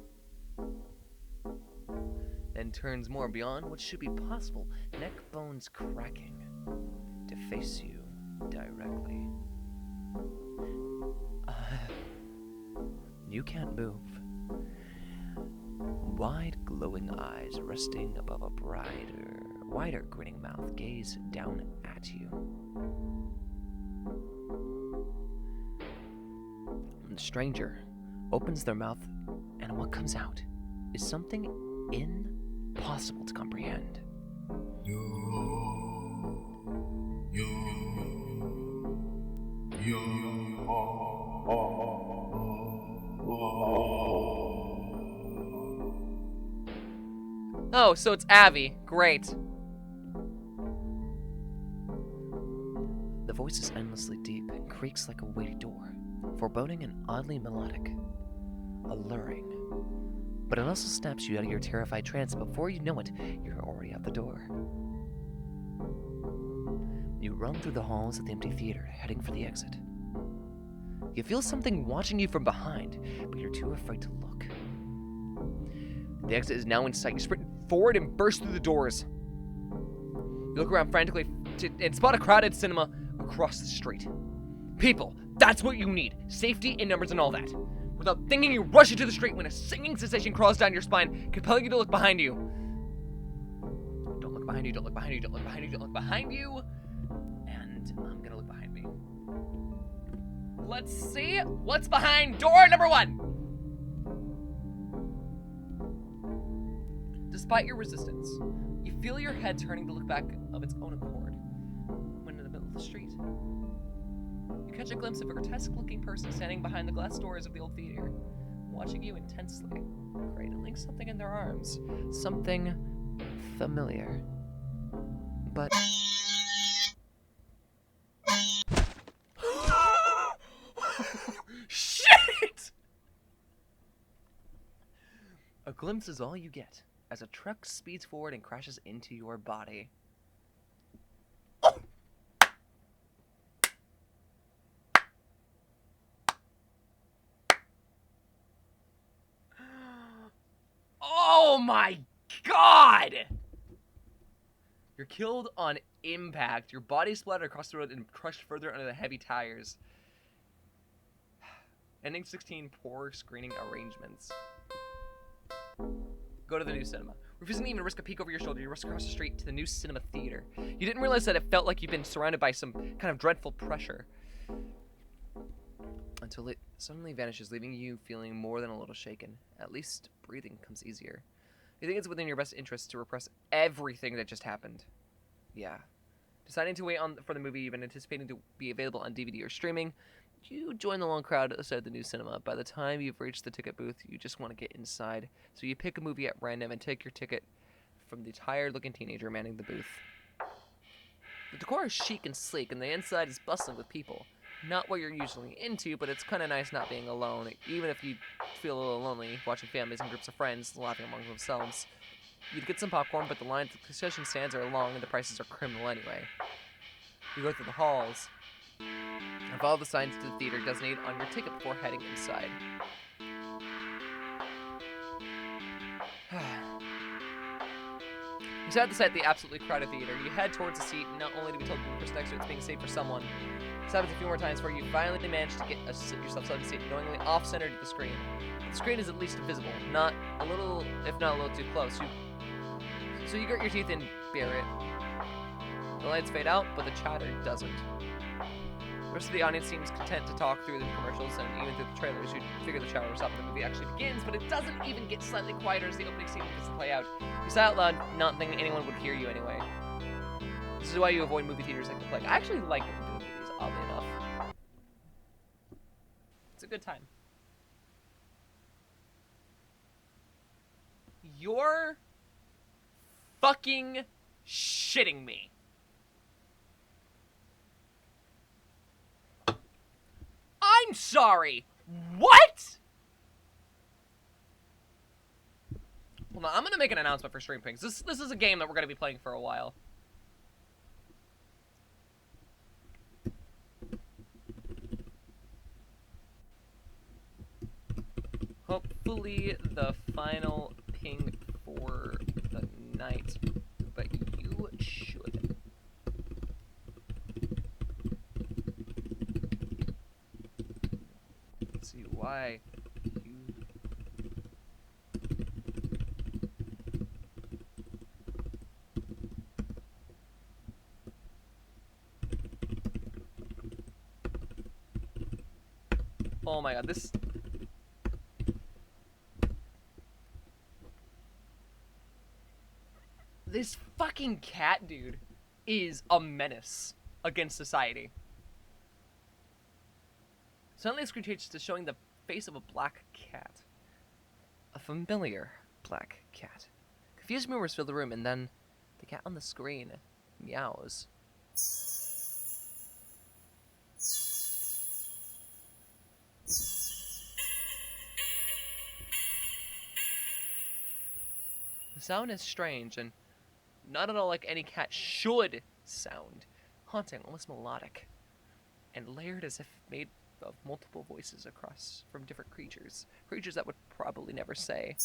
Then turns more beyond what should be possible, neck bones cracking, to face you directly. You can't move. Wide glowing eyes resting above a wider grinning mouth gaze down at you. The stranger opens their mouth, and what comes out is something impossible to comprehend. Oh, so it's Abby. Great. The voice is endlessly deep and creaks like a weighty door, foreboding and oddly melodic, alluring. But it also snaps you out of your terrified trance, and before you know it, you're already out the door. You run through the halls of the empty theater, heading for the exit. You feel something watching you from behind, but you're too afraid to look. The exit is now in sight. You sprint forward and burst through the doors. You look around frantically and spot a crowded cinema across the street. People, that's what you need. Safety in numbers and all that. Without thinking, you rush into the street when a singing sensation crawls down your spine, compelling you to look behind you. Don't look behind you, don't look behind you, don't look behind you, don't look behind you. And I'm gonna look behind me. Let's see what's behind door number 1. Despite your resistance, you feel your head turning to look back of its own accord. When in the middle of the street, you catch a glimpse of a grotesque-looking person standing behind the glass doors of the old theater, watching you intensely, cradling something in their arms. Something familiar. But... Shit! A glimpse is all you get as a truck speeds forward and crashes into your body. Oh my god! You're killed on impact. Your body splattered across the road and crushed further under the heavy tires. Ending 16, poor screening arrangements. Go to the new cinema. Refusing to even risk a peek over your shoulder, you rush across the street to the new cinema theater. You didn't realize that it felt like you've been surrounded by some kind of dreadful pressure. Until it suddenly vanishes, leaving you feeling more than a little shaken. At least breathing comes easier. You think it's within your best interest to repress everything that just happened. Yeah. Deciding to wait for the movie you've been anticipating to be available on DVD or streaming, you join the long crowd outside the new cinema. By the time you've reached the ticket booth, you just want to get inside. So you pick a movie at random and take your ticket from the tired-looking teenager manning the booth. The decor is chic and sleek, and the inside is bustling with people. Not what you're usually into, but it's kind of nice not being alone, even if you feel a little lonely watching families and groups of friends laughing among themselves. You'd get some popcorn, but the lines at the concession stands are long and the prices are criminal anyway. You go through the halls and follow the signs to the theater designated on your ticket before heading inside. Inside the sight of the absolutely crowded theater, you head towards a seat, not only to be told the person next to it's being saved for someone. This happens a few more times before you finally manage to get yourself set a seat, knowingly off-centered to the screen. The screen is at least visible, not a little, if not a little too close. So you grit your teeth and bear it. The lights fade out, but the chatter doesn't. The rest of the audience seems content to talk through the commercials, and even through the trailers, you'd figure the chatter was up when the movie actually begins, but it doesn't even get slightly quieter as the opening scene begins to play out. You say out loud, not thinking anyone would hear you anyway. This is why you avoid movie theaters like the plague. I actually like going to the movies, oddly enough. It's a good time. You're fucking shitting me. I'm sorry. What? Hold on, I'm gonna make an announcement for Stream Pings. This is a game that we're gonna be playing for a while. Hopefully the final ping for the night, but you should. Let's see why you... Oh my god, this... This fucking cat dude is a menace against society. Suddenly the screen changes to showing the face of a black cat. A familiar black cat. Confused murmurs fill the room, and then the cat on the screen meows. The sound is strange and not at all like any cat should sound. Haunting, almost melodic, and layered as if made of multiple voices across from different creatures. Creatures that would probably never say.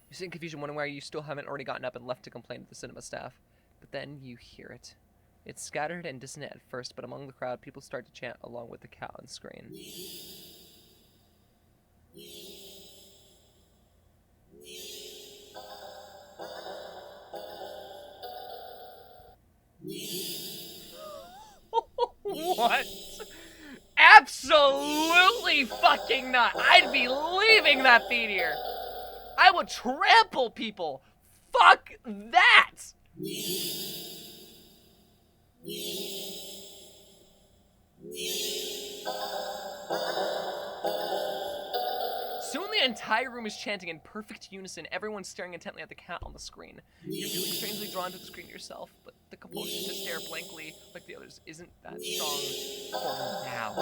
You sit in confusion, wondering why you still haven't already gotten up and left to complain to the cinema staff. But then you hear it. It's scattered and dissonant at first, but among the crowd, people start to chant along with the cat on screen. What? Absolutely fucking not! I'd be leaving that theater! I would trample people! Fuck that! Soon the entire room is chanting in perfect unison, everyone staring intently at the cat on the screen. You're feeling strangely drawn to the screen yourself, but the compulsion to stare blankly like the others isn't that strong for now.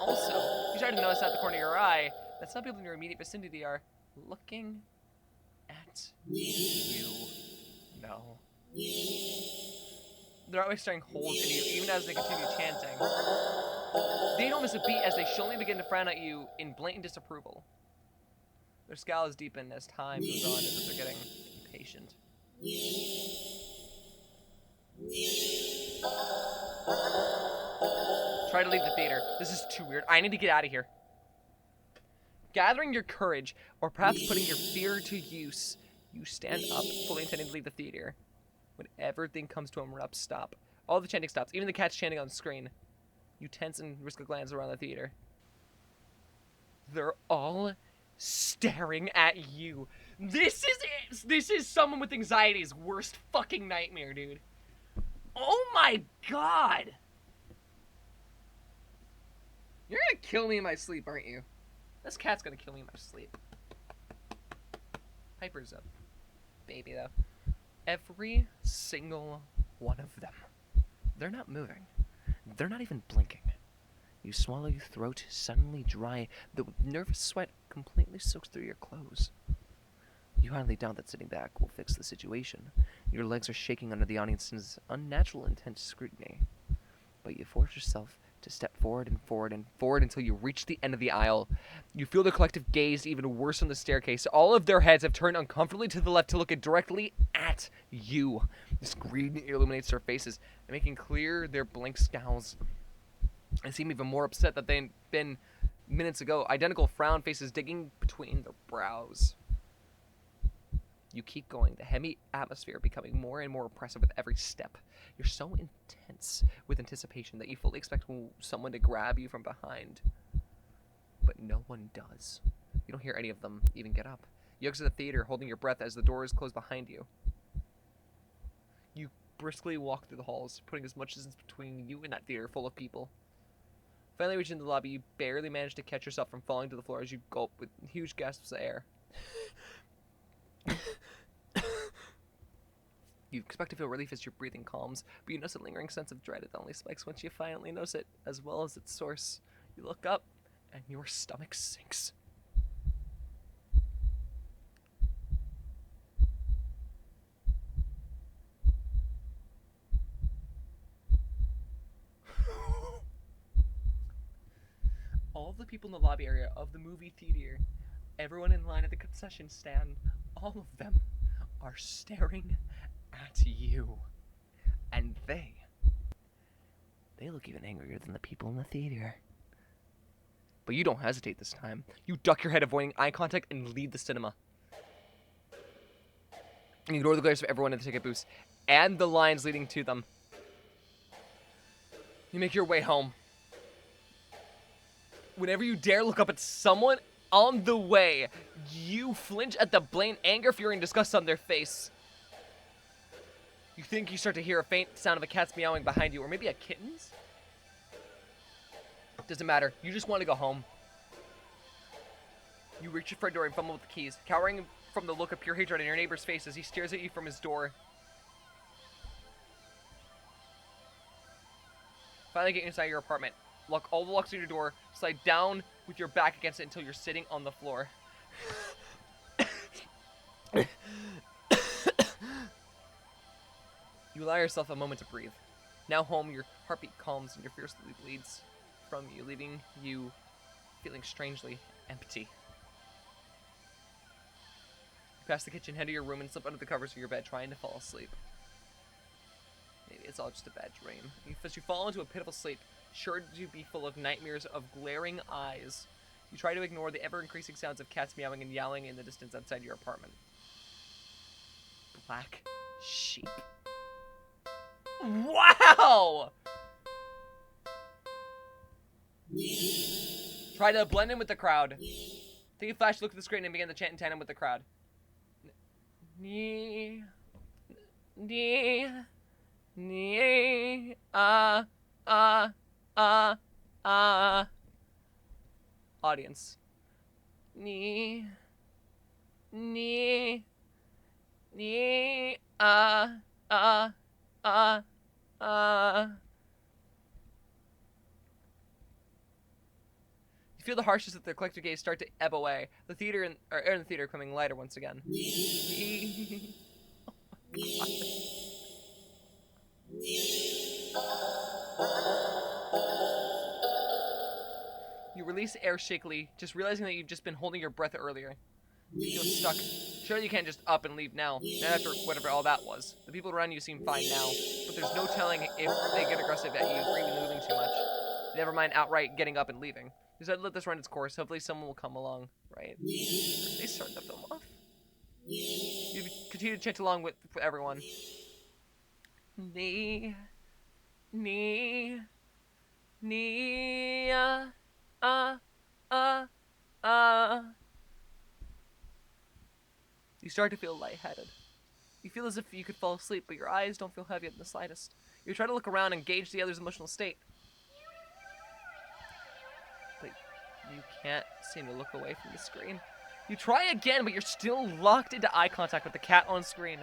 Also, you start to notice out the corner of your eye that some people in your immediate vicinity are looking at you. No. They're always staring holes in you, even as they continue chanting. They don't miss a beat as they slowly begin to frown at you in blatant disapproval. Their scowls deepen as time goes on, as if they're getting impatient. Try to leave the theater. This is too weird. I need to get out of here. Gathering your courage, or perhaps putting your fear to use, you stand up, fully intending to leave the theater. When everything comes to a abrupt stop, all the chanting stops, even the cat's chanting on the screen. You tense and risk a glance around the theater. They're all staring at you. This is someone with anxiety's worst fucking nightmare, dude. Oh my god! You're gonna kill me in my sleep, aren't you? This cat's gonna kill me in my sleep. Piper's a baby, though. Every single one of them. They're not moving. They're not even blinking. You swallow your throat, suddenly dry, the nervous sweat completely soaks through your clothes. You hardly doubt that sitting back will fix the situation. Your legs are shaking under the audience's unnatural intense scrutiny. but you force yourself to step forward and forward and forward until you reach the end of the aisle. You feel the collective gaze even worse on the staircase. All of their heads have turned uncomfortably to the left to look directly at you. The screen illuminates their faces, making clear their blank scowls. They seem even more upset than they'd been minutes ago. Identical frown faces digging between their brows. You keep going, the heavy atmosphere becoming more and more oppressive with every step. You're so intense with anticipation that you fully expect someone to grab you from behind. But no one does. You don't hear any of them even get up. You exit the theater holding your breath as the doors close behind you. You briskly walk through the halls, putting as much distance between you and that theater full of people. Finally reaching the lobby, you barely manage to catch yourself from falling to the floor as you gulp with huge gasps of air. You expect to feel relief as your breathing calms, but you notice a lingering sense of dread. It only spikes once you finally notice it, as well as its source. You look up, and your stomach sinks. All of the people in the lobby area of the movie theater, everyone in line at the concession stand, all of them are staring at you. And they look even angrier than the people in the theater. But you don't hesitate this time. You duck your head, avoiding eye contact, and leave the cinema. You ignore the glares of everyone in the ticket booths and the lines leading to them. You make your way home. Whenever you dare look up at someone on the way, you flinch at the blatant anger, fury, and disgust on their face. You think you start to hear a faint sound of a cat's meowing behind you, or maybe a kitten's? Doesn't matter. You just want to go home. You reach your front door and fumble with the keys, cowering from the look of pure hatred on your neighbor's face as he stares at you from his door. Finally get inside your apartment. Lock all the locks on your door, slide down with your back against it until you're sitting on the floor. You allow yourself a moment to breathe. Now home, your heartbeat calms and your fear slowly bleeds from you, leaving you feeling strangely empty. You pass the kitchen, head to your room, and slip under the covers of your bed, trying to fall asleep. Maybe it's all just a bad dream. As you fall into a pitiful sleep, sure to be full of nightmares of glaring eyes, you try to ignore the ever-increasing sounds of cats meowing and yowling in the distance outside your apartment. Black sheep. Wow! Try to blend in with the crowd. Take a flash look at the screen and begin to chant in tandem with the crowd. Audience. You feel the harshness of the collective gaze start to ebb away. The theater and air in the theater becoming lighter once again. You release air shakily, just realizing that you've just been holding your breath earlier. You feel stuck. Surely you can't just up and leave now, not after whatever all that was. The people around you seem fine now, but there's no telling if they get aggressive at you for even moving too much. Never mind outright getting up and leaving. You decided to let this run its course. Hopefully someone will come along, right? They start the film off. You continue to chant along with everyone. You start to feel lightheaded. You feel as if you could fall asleep, but your eyes don't feel heavy in the slightest. You try to look around and gauge the other's emotional state. But you can't seem to look away from the screen. You try again, but you're still locked into eye contact with the cat on screen.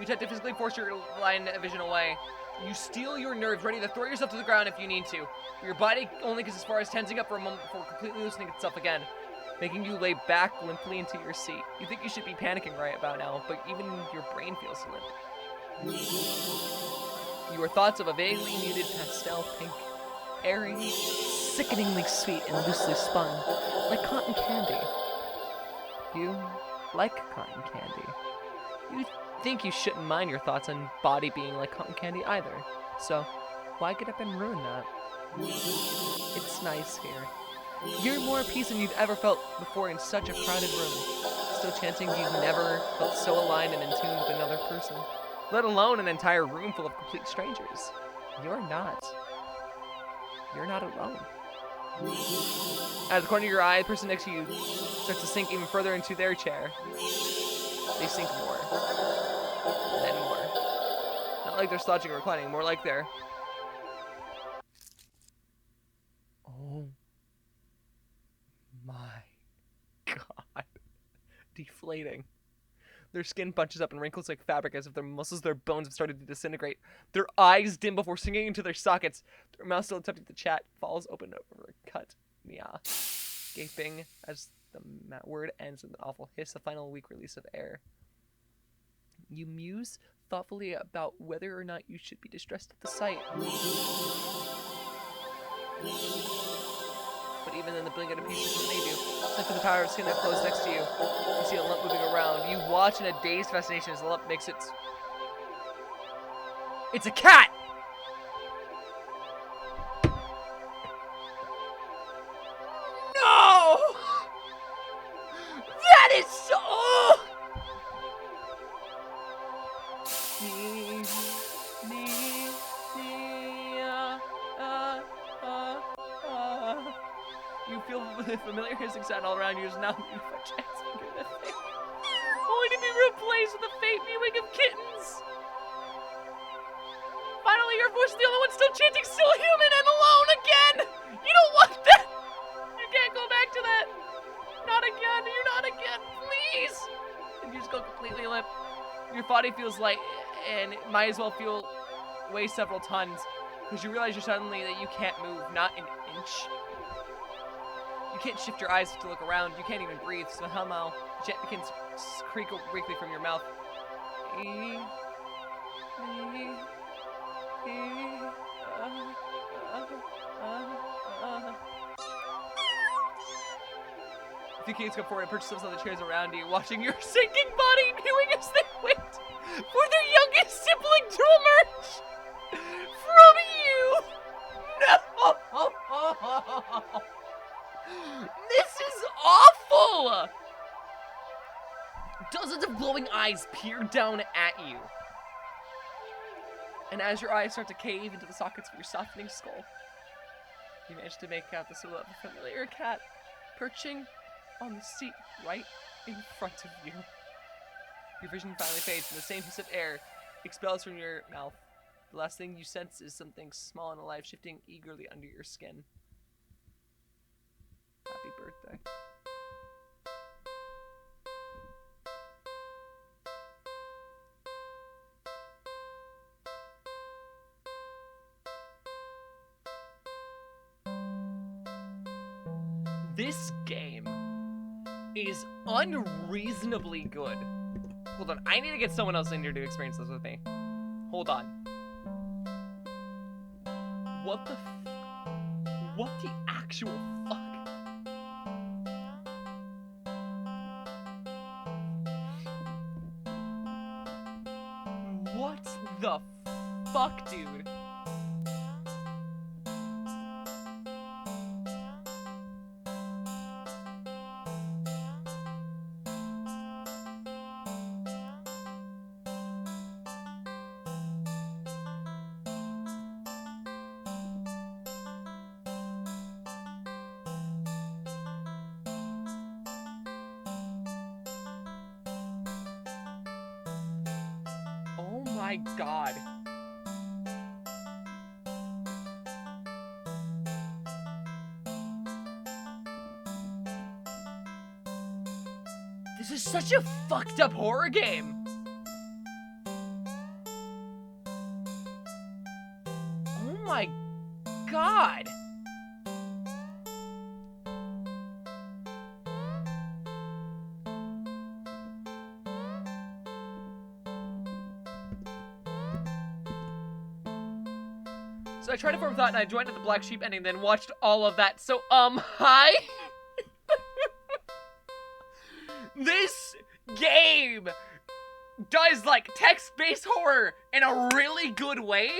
attempt to physically force your line of vision away. You steel your nerves, ready to throw yourself to the ground if you need to. Your body only gets as far as tensing up for a moment before completely loosening itself again, making you lay back limply into your seat. You think you should be panicking right about now, but even your brain feels limp. Your thoughts of a vaguely muted pastel pink, airy, sickeningly sweet and loosely spun, like cotton candy. You like cotton candy. You think you shouldn't mind your thoughts on body being like cotton candy either, so why get up and ruin that? It's nice here. You're more at peace than you've ever felt before in such a crowded room, still chanting you've never felt so aligned and in tune with another person, let alone an entire room full of complete strangers. You're not alone. At the corner of your eye, the person next to you starts to sink even further into their chair. They sink more. Then more. Not like they're slouching or reclining, more like they're... Oh my god. Deflating. Their skin bunches up and wrinkles like fabric as if their muscles, their bones have started to disintegrate. Their eyes dim before sinking into their sockets. Their mouth still attempting to chat falls open over a cut meow. Gaping as the word ends with an awful hiss, a final weak release of air. You muse thoughtfully about whether or not you should be distressed at the sight. But even in the blink of a piece doesn't leave you. Except for the power of skin that flows next to you. You see a lump moving around. You watch in a dazed fascination as the lump makes its... It's a cat! No! That is so... You feel the familiar hissing sound all around you is now new for a chance of goodness. Only to be replaced with the faint mewing of kittens. Finally, your voice is the only one still chanting, still human and alone again. You don't want that. You can't go back to that. Not again. You're not again. Please. And you just go completely limp. Your body feels light and it might as well weigh several tons because you realize suddenly that you can't move, not an inch. You can't shift your eyes to look around. You can't even breathe. So somehow, jet begins to creak weakly from your mouth. The kids come forward and perch themselves on the chairs around you, watching your sinking body mewing as they wait for their youngest sibling to emerge from you. No! This is awful! Dozens of glowing eyes peer down at you. And as your eyes start to cave into the sockets of your softening skull, you manage to make out the silhouette of a familiar cat perching on the seat right in front of you. Your vision finally fades and the same hiss of air expels from your mouth. The last thing you sense is something small and alive shifting eagerly under your skin. Happy birthday. This game is unreasonably good. Hold on, I need to get someone else in here to experience this with me. Hold on. What the actual fuck? What the fuck, dude? Oh my god. This is such a fucked up horror game. god! So I tried to form thought and I joined at the Black Sheep ending, then watched all of that. So, hi? This game does, like, text-based horror in a really good way.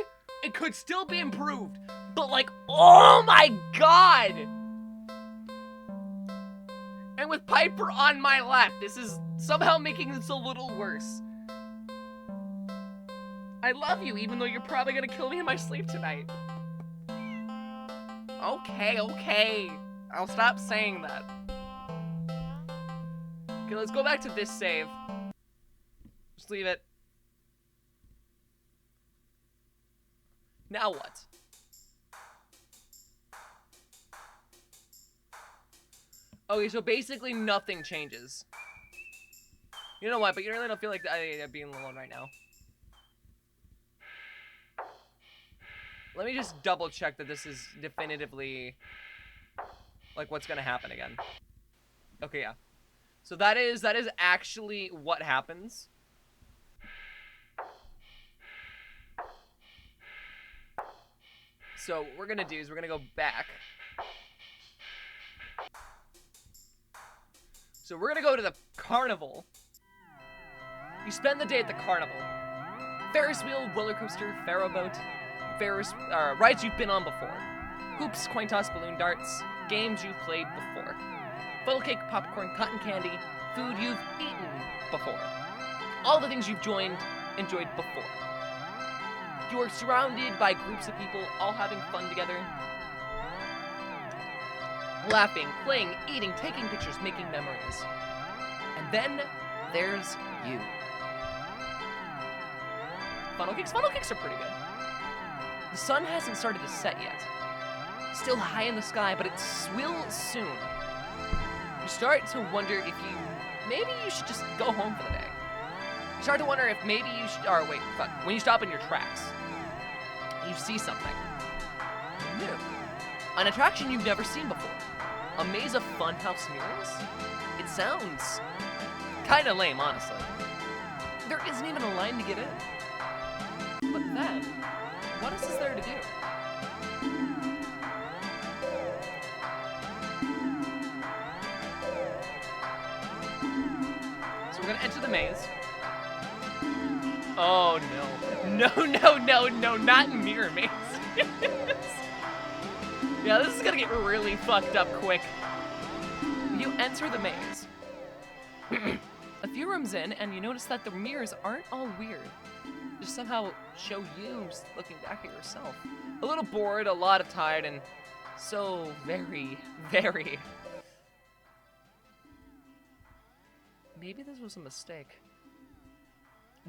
It could still be improved, but, like, oh my god! And with Piper on my lap, this is somehow making this a little worse. I love you, even though you're probably gonna kill me in my sleep tonight. Okay, okay. I'll stop saying that. Okay, let's go back to this save. Just leave it. Now what? Okay, so basically nothing changes. You know what, but you really don't feel like being alone right now. Let me just double check that this is definitively like what's gonna happen again. Okay, yeah. So that is actually what happens. So what we're gonna do is we're gonna go back. So we're gonna go to the carnival. You spend the day at the carnival. Ferris wheel, roller coaster, pharaoh boat, rides you've been on before. Hoops, coin toss, balloon darts, games you've played before. Funnel cake, popcorn, cotton candy, food you've eaten before. All the things you've enjoyed before. You are surrounded by groups of people all having fun together. Laughing, playing, eating, taking pictures, making memories. And then there's you. Funnel cakes are pretty good. The sun hasn't started to set yet. Still high in the sky, but it will soon. You start to wonder if maybe you should just go home for the day. You start to wonder if maybe you should, when you stop in your tracks, you see something new. An attraction you've never seen before. A maze of funhouse mirrors? It sounds kinda lame, honestly. There isn't even a line to get in. But then, what else is there to do? So we're gonna enter the maze. Oh no. No, not mirror maze. Yeah, this is gonna get really fucked up quick. You enter the maze. A few rooms in, and you notice that the mirrors aren't all weird. Just somehow show you looking back at yourself. A little bored, a lot of tired, and so very, very... Maybe this was a mistake.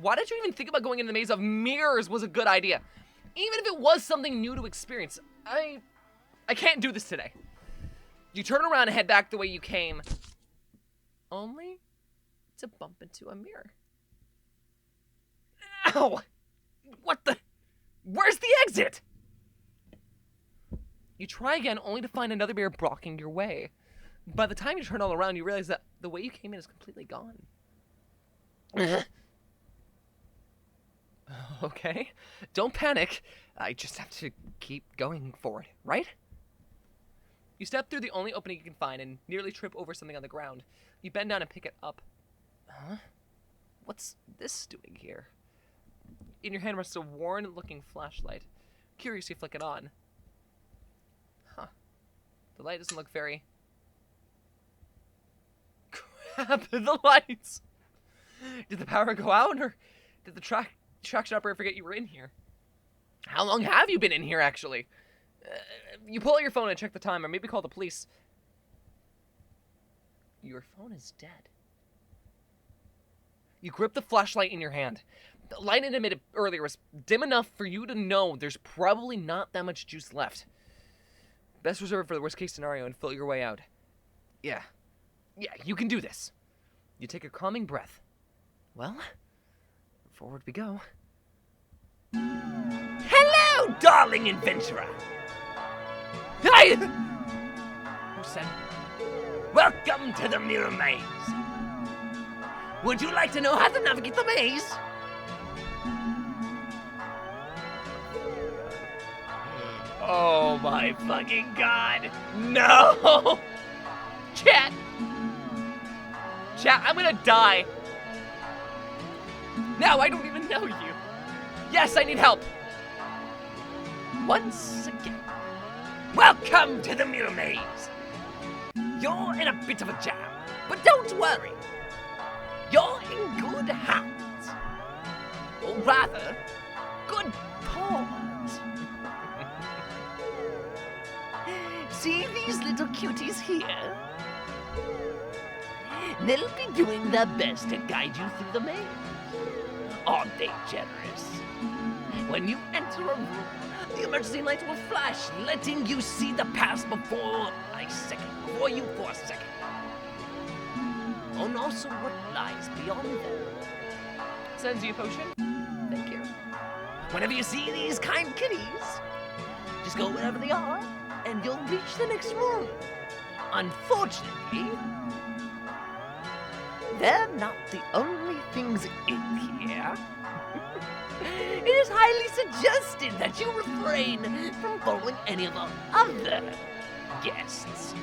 Why did you even think about going in the maze of mirrors was a good idea? Even if it was something new to experience, I can't do this today. You turn around and head back the way you came, only to bump into a mirror. Ow! What the? Where's the exit? You try again, only to find another mirror blocking your way. By the time you turn all around, you realize that the way you came in is completely gone. Okay, don't panic. I just have to keep going forward, right? You step through the only opening you can find and nearly trip over something on the ground. You bend down and pick it up. Huh? What's this doing here? In your hand rests a worn-looking flashlight. Curious, you flick it on. Huh. The light doesn't look very... Crap, the lights! Did the power go out, or did the traction operator forget you were in here? How long have you been in here, actually? You pull out your phone and check the time, or maybe call the police. Your phone is dead. You grip the flashlight in your hand. The light it emitted earlier was dim enough for you to know there's probably not that much juice left. Best reserve for the worst case scenario and fill your way out. Yeah, you can do this. You take a calming breath. Well, forward we go. Hello, darling adventurer. Hey! Who said, "Welcome to the Mirror Maze"? Would you like to know how to navigate the maze? Oh my fucking god! No! Chat! Chat, I'm gonna die. Now I don't even know you. Yes, I need help. Once again, welcome to the Mirror Maze. You're in a bit of a jam, but don't worry. You're in good hands. Or rather, good paws. See these little cuties here? They'll be doing their best to guide you through the maze. Aren't they generous? When you enter a room, the emergency light will flash, letting you see the path before you for a second. And also what lies beyond them. Sends you a potion? Thank you. Whenever you see these kind kitties, just go wherever they are, and you'll reach the next room. Unfortunately, they're not the only things in here. It is highly suggested that you refrain from following any of our other guests.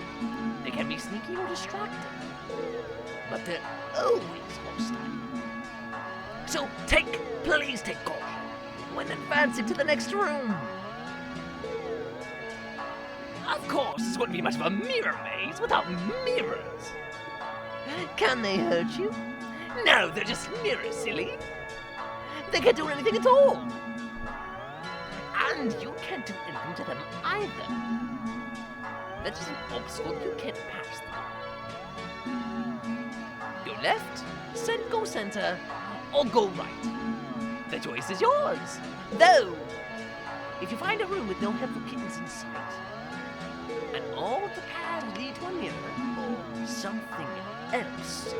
They can be sneaky or distracting, but they're always hostile. So please take caution when advancing to the next room. Of course, this wouldn't be much of a mirror maze without mirrors. Can they hurt you? No, they're just mirrors, silly. They can't do anything at all. And you can't do anything to them either. They're just an obstacle you can't pass through. Go left, go center, or go right. The choice is yours. Though, if you find a room with no helpful kittens in sight, and all the paths lead to a mirror or something else,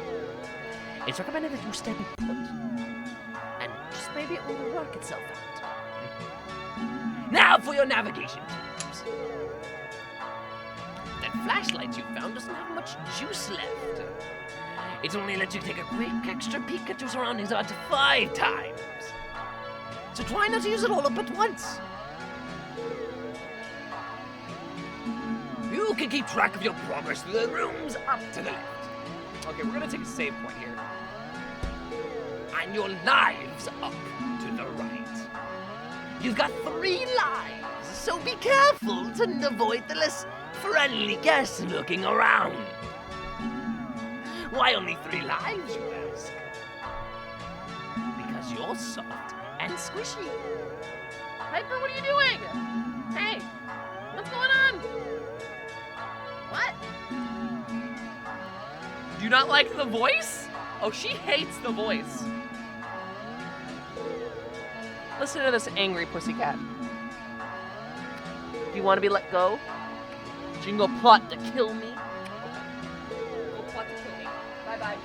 it's recommended that you stay put. And just maybe it will work itself out. Now for your navigation tips. That flashlight you found doesn't have much juice left. It only lets you take a quick extra peek at your surroundings about 5 times. So try not to use it all up at once. You can keep track of your progress through the rooms up to the left. Okay, we're gonna take a save point here. And your lives up to the right. You've got 3 lives, so be careful to avoid the less friendly guests looking around. Why only 3 lives, you ask? Because you're soft and squishy. Hyper, what are you doing? Hey, what's going on? What? Do you not like the voice? Oh, she hates the voice. Listen to this angry pussycat. Do you want to be let go? She can go plot to kill me. Okay. Go plot to kill me. Bye-bye.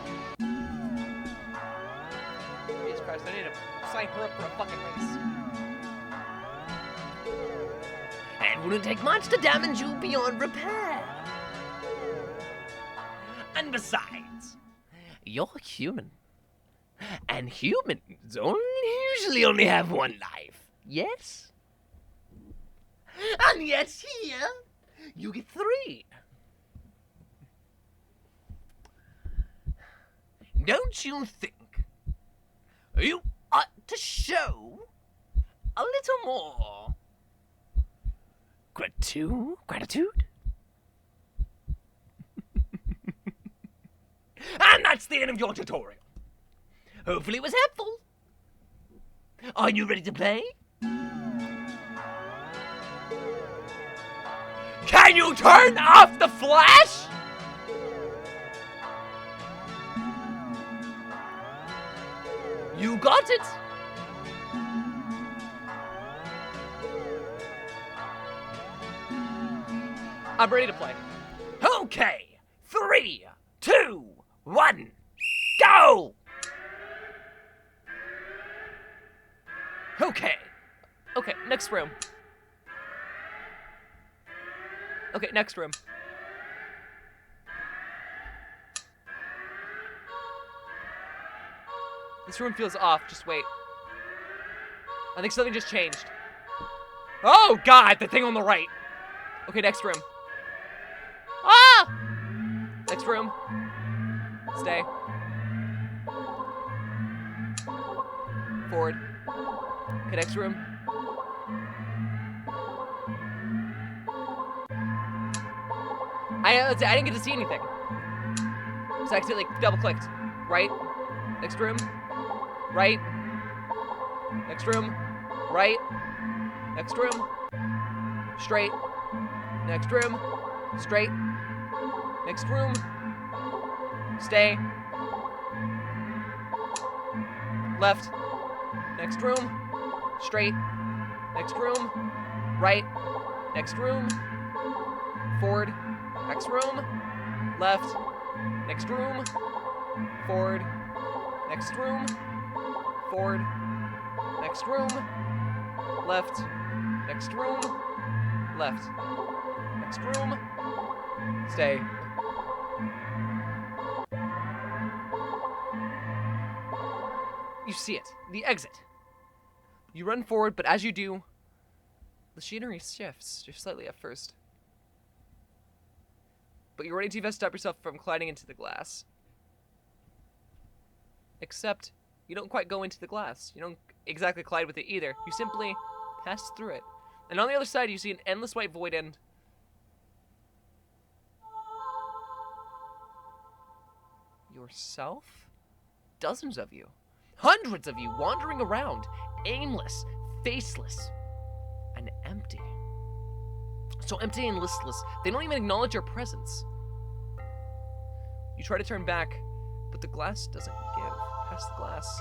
Jesus Christ, I need to sign her up for a fucking race. It wouldn't take much to damage you beyond repair. And besides, you're human. And humans usually only have 1 life, yes? And yet here, you get 3. Don't you think you ought to show a little more gratitude? And that's the end of your tutorial. Hopefully it was helpful. Are you ready to play? Can you turn off the flash? You got it. I'm ready to play. Okay. 3, 2, 1, go! Okay, next room. Okay, next room. This room feels off. Just wait. I think something just changed. Oh, God! The thing on the right. Okay, next room. Ah! Next room. Stay. Forward. Okay, next room. I didn't get to see anything. So I accidentally double-clicked. Right. Next room. Right. Next room. Right. Next room. Straight. Next room. Straight. Next room. Stay. Left. Next room. Straight. Next room. Right. Next room. Forward. Next room. Left. Next room. Forward. Next room. Forward. Next room. Left. Next room. Left. Next room. Stay. You see it. The exit. You run forward, but as you do, the scenery shifts just slightly at first. But you're ready to stop yourself from colliding into the glass. Except, you don't quite go into the glass. You don't exactly collide with it either. You simply pass through it. And on the other side, you see an endless white void and... yourself? Dozens of you. Hundreds of you wandering around. Aimless, faceless, and empty. So empty and listless, they don't even acknowledge your presence. You try to turn back, but the glass doesn't give. Past the glass.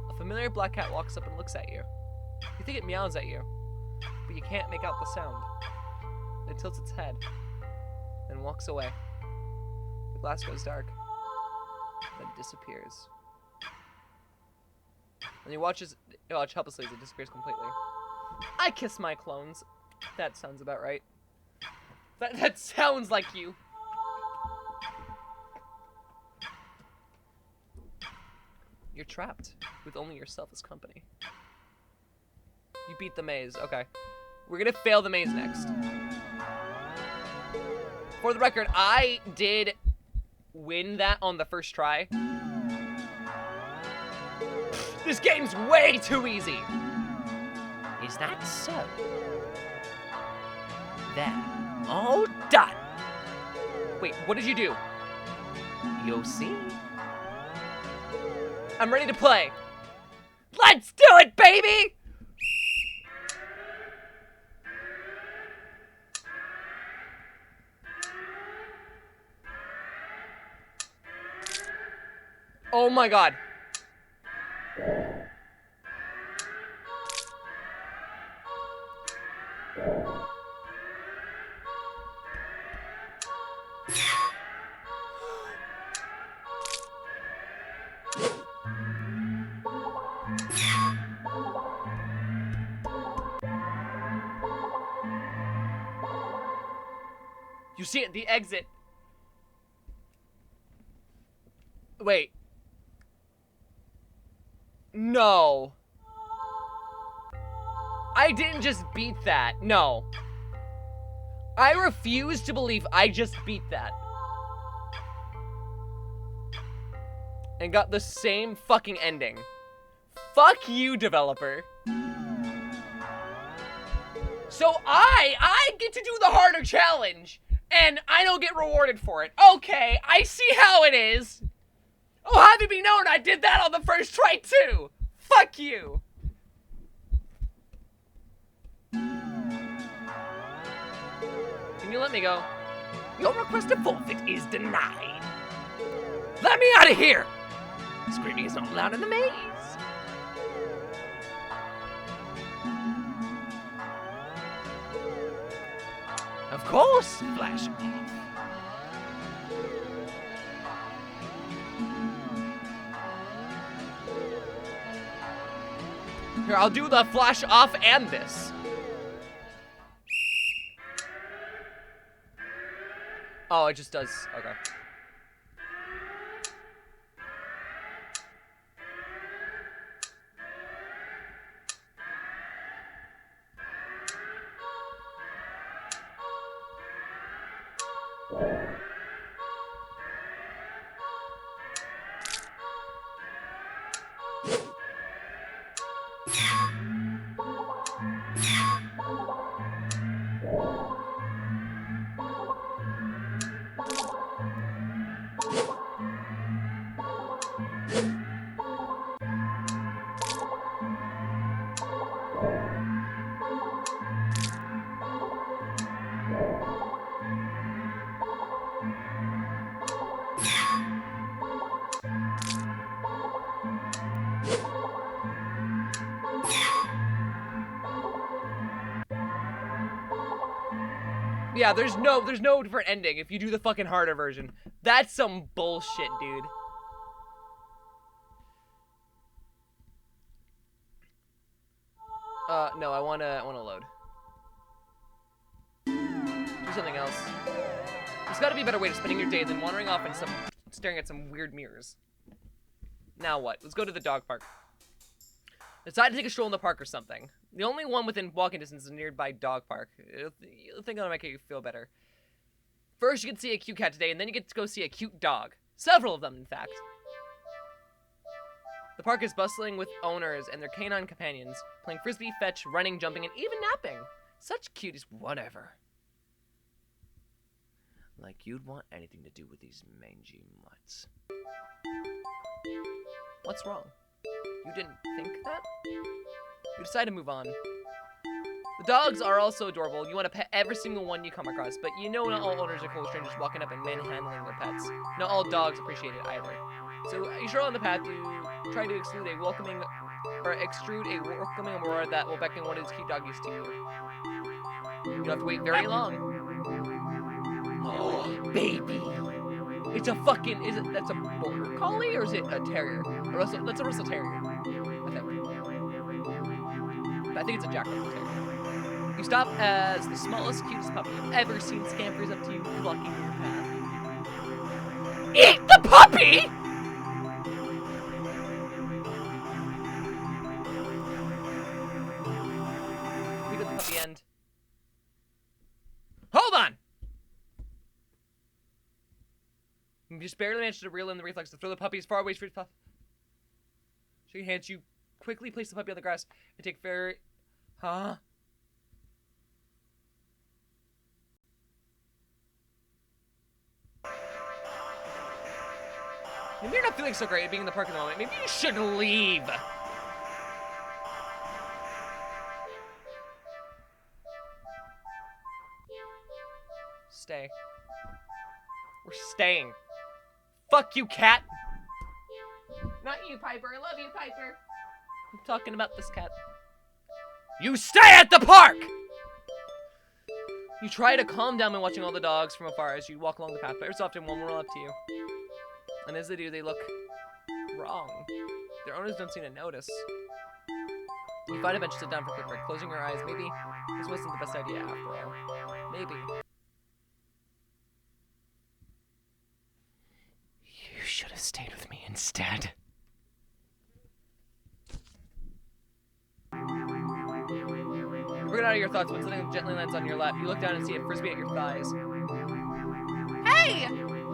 A familiar black cat walks up and looks at you. You think it meows at you, but you can't make out the sound. It tilts its head, then walks away. The glass goes dark, then disappears. And you watch helplessly as it disappears completely. I kiss my clones. That sounds about right. That sounds like you. You're trapped with only yourself as company. You beat the maze. Okay. We're gonna fail the maze next. For the record, I did win that on the first try. This game's way too easy. Is that so? There. All done. Wait, what did you do? You'll see. I'm ready to play. Let's do it, baby! Oh my god. You see it, the exit. Wait. No. I didn't just beat that. No. I refuse to believe I just beat that. And got the same fucking ending. Fuck you, developer. So I get to do the harder challenge, and I don't get rewarded for it. Okay, I see how it is. Oh, have it be known, I did that on the first try too. Fuck you. Can you let me go? Your request to forfeit is denied. Let me out of here! Screaming is not allowed in the maze. Of course, flash off. Here, I'll do the flash off and this. Oh, it just does. Okay. Yeah, there's no different ending if you do the fucking harder version. That's some bullshit, dude. No, I wanna load. Do something else. There's gotta be a better way to spending your day than wandering off and staring at some weird mirrors. Now what? Let's go to the dog park. Decide to take a stroll in the park or something. The only one within walking distance is a nearby dog park. You'll think it'll make you feel better. First, you get to see a cute cat today, and then you get to go see a cute dog. Several of them, in fact. The park is bustling with owners and their canine companions, playing frisbee, fetch, running, jumping, and even napping. Such cuties, whatever. Like you'd want anything to do with these mangy mutts. What's wrong? You didn't think that? You decide to move on. The dogs are also adorable. You want to pet every single one you come across, but you know not all owners are cool strangers walking up and manhandling their pets. Not all dogs appreciate it either. So you stroll on the path, you try to extrude a welcoming aurora that will beckon one of these cute doggies to you. You don't have to wait very long. Oh, baby. It's a fucking, that's a border collie or is it a terrier? That's a Russell Terrier, I think it's a Jack Russell Terrier. You stop as the smallest, cutest puppy you've ever seen scampers up to you, blocking your path. Eat the puppy! We got the puppy end. Hold on! You just barely managed to reel in the reflex to throw the puppy as far away as your puff. Shaking hands, you quickly place the puppy on the grass and take very... Huh? Maybe you're not feeling so great at being in the park at the moment. Maybe you should leave. Stay. We're staying. Fuck you, cat. Not you, Piper. I love you, Piper. I'm talking about this cat. You stay at the park! You try to calm down by watching all the dogs from afar as you walk along the path, but every so often one will roll up to you. And as they do, they look wrong. Their owners don't seem to notice. You find a bench to sit down for a quick break, closing your eyes. Maybe this wasn't the best idea after all. Maybe. You should have stayed with me instead. You get out of your thoughts when something gently lands on your lap. You look down and see a frisbee at your thighs. Hey!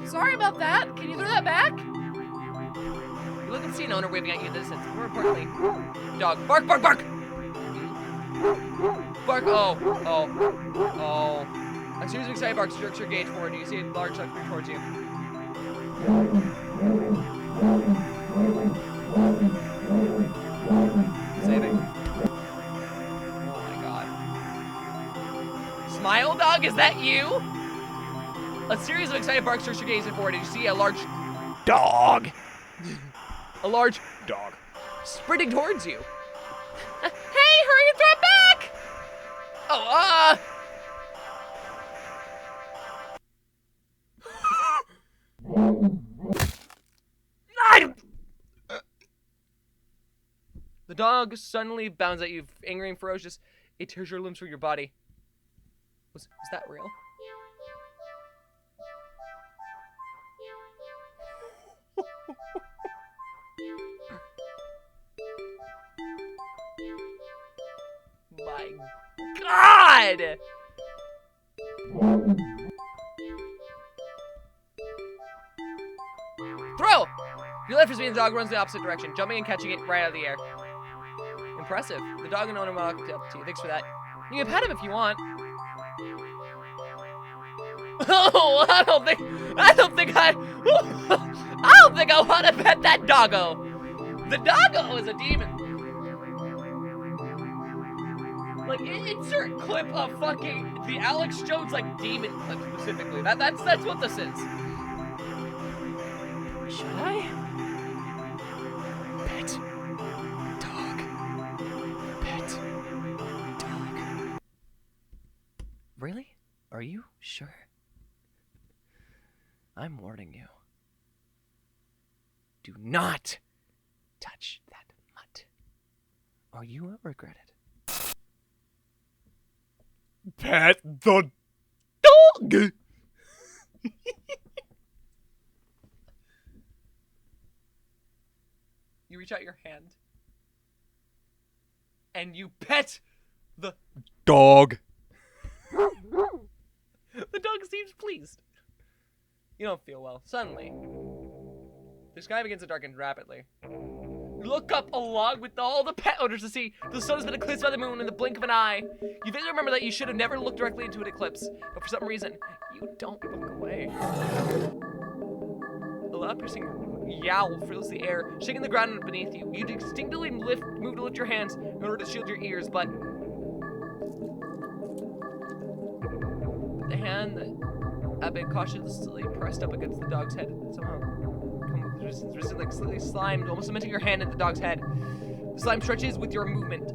Sorry about that. Can you throw that back? You look and see an owner waving at you in the distance. More importantly, dog. Bark, bark, bark! Bark. Oh. Oh. Oh. A series of excited barks jerks your gaze forward. You see a large dog coming towards you. Saving. Smile, dog? Is that you? A series of excited barks search your gaze forward, and you see a large dog. A large dog sprinting towards you. Hey, hurry and throw it back! Oh, The dog suddenly bounds at you, angry and ferocious. It tears your limbs from your body. Was that real? My God! Throw! Your left is being the dog runs the opposite direction, jumping and catching it right out of the air. Impressive. The dog and owner walked up to you. Thanks for that. You can pet him if you want. Oh, I don't think I want to pet that doggo. The doggo is a demon. Like, insert clip of fucking the Alex Jones, like, demon clip specifically. That's what this is. Should I? Pet. Dog. Pet. Dog. Really? Are you sure? I'm warning you. Do not touch that mutt, or you will regret it. Pet the dog! You reach out your hand. And you pet the dog. The dog seems pleased. You don't feel well. Suddenly, the sky begins to darken rapidly. You look up along with all the pet owners to see the sun has been eclipsed by the moon in the blink of an eye. You vaguely remember that you should have never looked directly into an eclipse, but for some reason, you don't look away. A loud piercing yowl fills the air, shaking the ground beneath you. You instinctively move to lift your hands in order to shield your ears, but the hand that had been cautiously pressed up against the dog's head somehow resisted, like slightly slimed, almost cementing your hand in the dog's head. The slime stretches with your movement.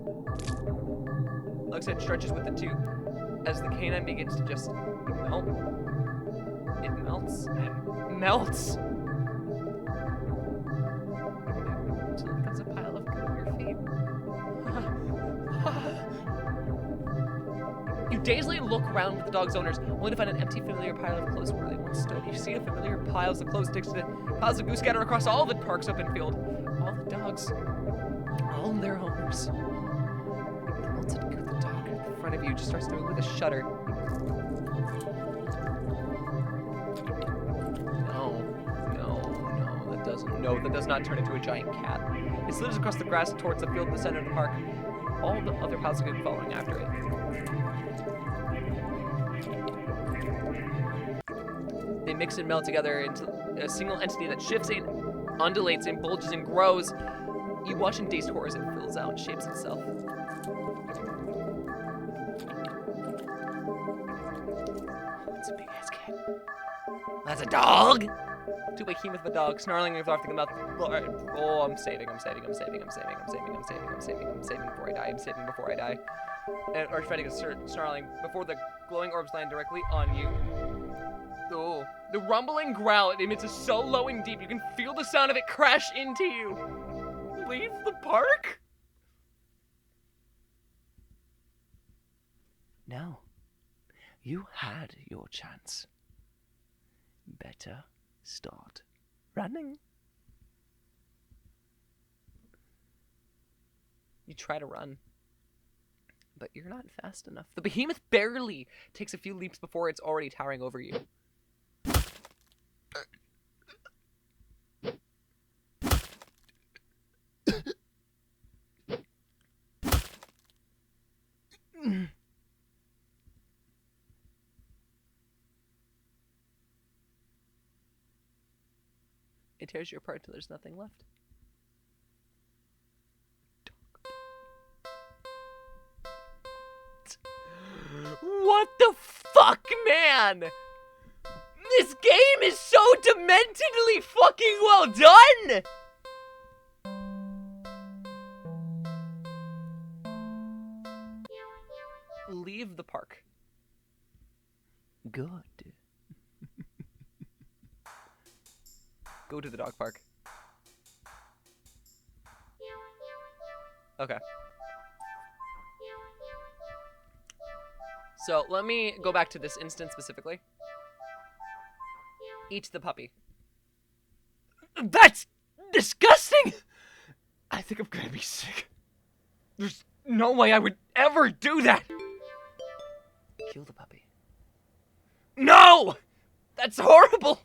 Dog's head stretches with it too, as the canine begins to just melt. It melts and melts until it becomes a pile of goo at your feet. You dazedly look around with the dog's owners, only to find an empty, familiar pile of clothes where they once stood. You see a familiar piles of clothes next to the piles of goo scattered across all the park's open field. All the dogs, all their owners. The melted goo, the dog in front of you just starts to move with a shudder. No, that does not turn into a giant cat. It slithers across the grass towards the field in the center of the park. All the other piles of goo following after it. They mix and melt together into a single entity that shifts and undulates and bulges and grows. You watch in dazed horror as it fills out and shapes itself. That's a big ass cat. That's a dog! To behemoth of a dog, snarling and laughing about. Oh, I'm saving before I die. I'm saving before I die. And Archfetic is snarling before the glowing orbs land directly on you. Oh, the rumbling growl it emits is so low and deep you can feel the sound of it crash into you. Leave the park? No. You had your chance. Better start running. You try to run, but you're not fast enough. The behemoth barely takes a few leaps before it's already towering over you. It tears you apart till there's nothing left. What the fuck, man? This game is so dementedly fucking well done! Leave the park. Good. Go to the dog park. Okay. So let me go back to this instance specifically. Eat the puppy. That's disgusting! I think I'm gonna be sick. There's no way I would ever do that! Kill the puppy. No! That's horrible!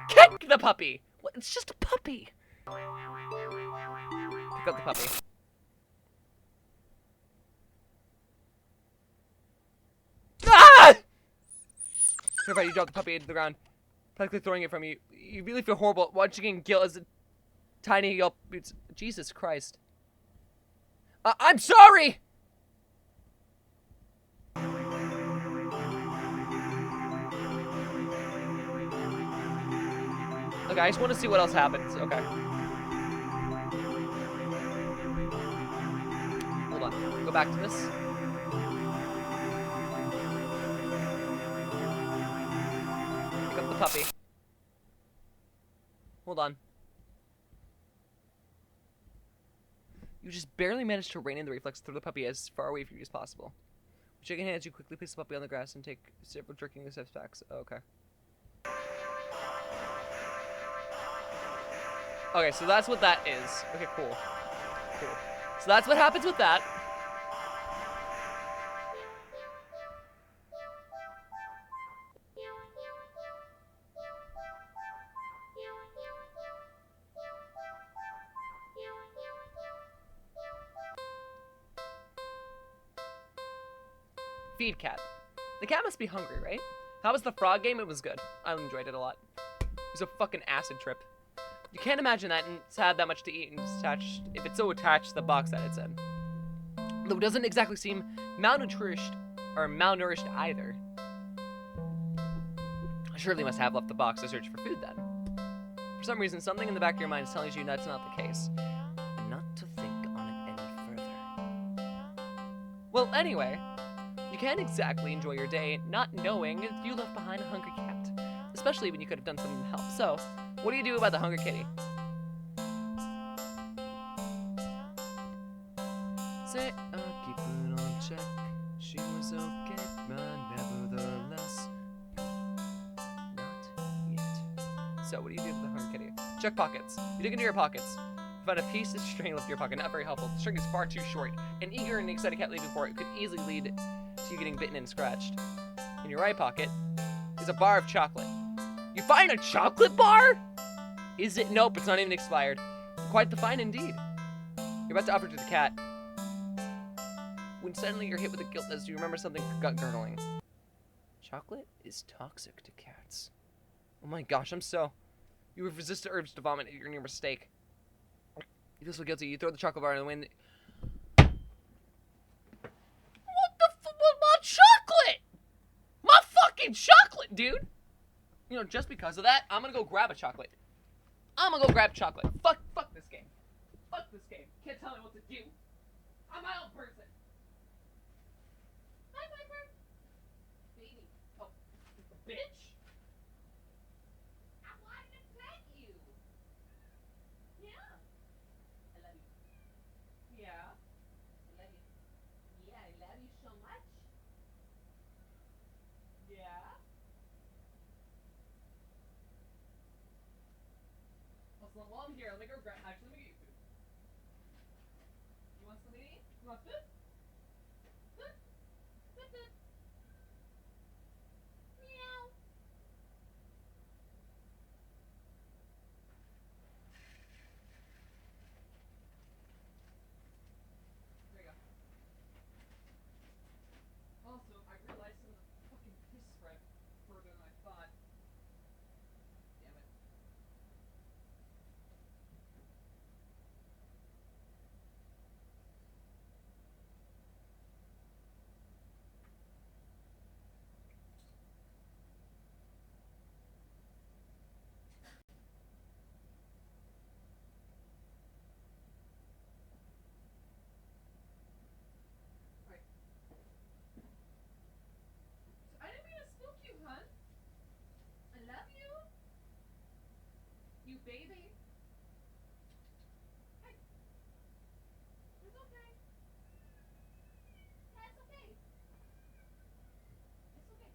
Kick the puppy! What? It's just a puppy. Pick up the puppy. Ah! Terrified, you drop the puppy into the ground, practically throwing it from you. You really feel horrible watching it gill as a tiny yelp. Jesus Christ. I'm sorry! Okay, I just want to see what else happens. Okay. Hold on. Go back to this. Pick up the puppy. Hold on. You just barely managed to rein in the reflex, throw the puppy as far away from you as possible. With shaking hands, you quickly place the puppy on the grass and take several jerking steps back. Okay. Okay, so that's what that is. Okay, cool. Cool. So that's what happens with that. Feed cat. The cat must be hungry, right? How was the frog game? It was good. I enjoyed it a lot. It was a fucking acid trip. You can't imagine that and it's had that much to eat and it's attached, if it's so attached to the box that it's in. Though it doesn't exactly seem malnourished either. Surely must have left the box to search for food then. For some reason, something in the back of your mind is telling you that's not the case. And not to think on it any further. Well, anyway, you can't exactly enjoy your day not knowing if you left behind a hungry cat. Especially when you could have done something to help. So, what do you do about the hungry kitty? Say, I'll keep it on check. She was okay, but nevertheless. Not yet. So, what do you do with the hungry kitty? Check pockets. You dig into your pockets. You find a piece of string left in your pocket. Not very helpful. The string is far too short. An eager and excited cat leaving for it could easily lead to you getting bitten and scratched. In your right pocket is a bar of chocolate. You find a chocolate bar? Is it? Nope, it's not even expired. Quite the find indeed. You're about to offer it to the cat, when suddenly you're hit with a guilt as you remember something gut gurgling. Chocolate is toxic to cats. Oh my gosh, you have resisted urge to vomit at your near mistake. You feel so guilty, you throw the chocolate bar in the wind. What the my chocolate? My fucking chocolate, dude! You know, just because of that, I'm gonna go grab a chocolate. Fuck this game. Fuck this game. Can't tell me what to do. I'm my own person. Hi, Piper. Baby. Oh, bitch. I wanted to pet you. Yeah. I love you. Yeah. I love you. Yeah, I love you so much. Yeah. Well, while I'm here, let me go grab. Actually, let me get you food. You want something to eat? You want food? Food? Food, food. Meow. There you go. Also, I realized some of the fucking piss spread further than I thought. Damn it. I didn't mean to spook you, hun. I love you. You baby. Hey. It's okay. Yeah, it's okay. It's okay.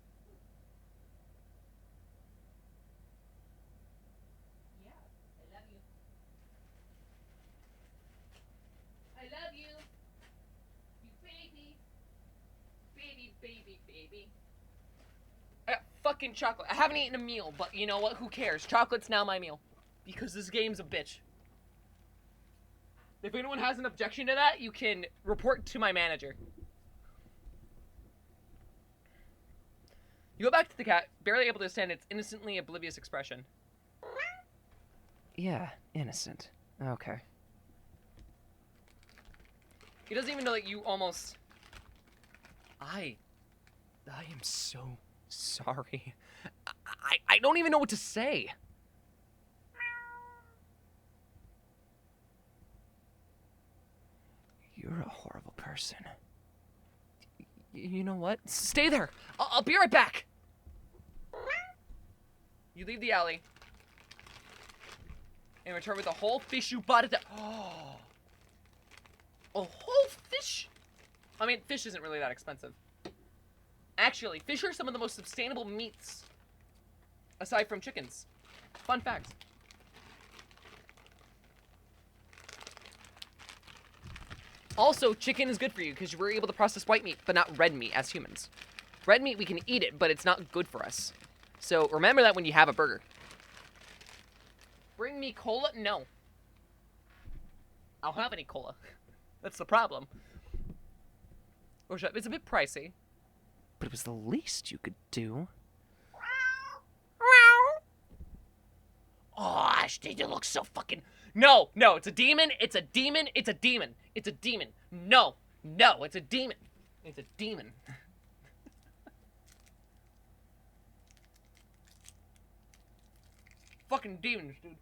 baby. I got fucking chocolate. I haven't eaten a meal, but you know what? Who cares? Chocolate's now my meal. Because this game's a bitch. If anyone has an objection to that, you can report to my manager. You go back to the cat, barely able to stand its innocently oblivious expression. Yeah, innocent. Okay. He doesn't even know that you almost... I am so sorry. I don't even know what to say. You're a horrible person. You know what? Stay there! I'll be right back! You leave the alley. And return with a whole fish you bought at the... Oh! A whole fish? I mean, fish isn't really that expensive. Actually, fish are some of the most sustainable meats. Aside from chickens. Fun fact. Also, chicken is good for you because we're able to process white meat, but not red meat as humans. Red meat, we can eat it, but it's not good for us. So remember that when you have a burger. Bring me cola? No. I don't have any cola. That's the problem. It's a bit pricey. But it was the least you could do. Oh, Ashley, you look so fucking... No, it's a demon, it's a demon, it's a demon. It's a demon. No, it's a demon. It's a demon. Fucking demons, dude.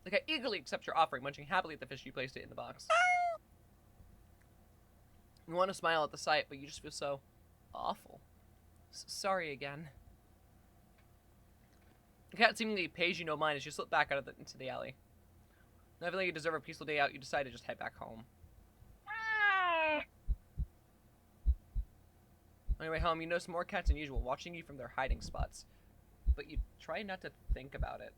Like, I eagerly accept your offering, munching happily at the fish you placed it in the box. You want to smile at the sight, but you just feel so awful. Sorry again. The cat seemingly pays you no mind as you slip back out into the alley. Not feeling you deserve a peaceful day out, you decide to just head back home. On your way home, you notice more cats than usual, watching you from their hiding spots. But you try not to think about it.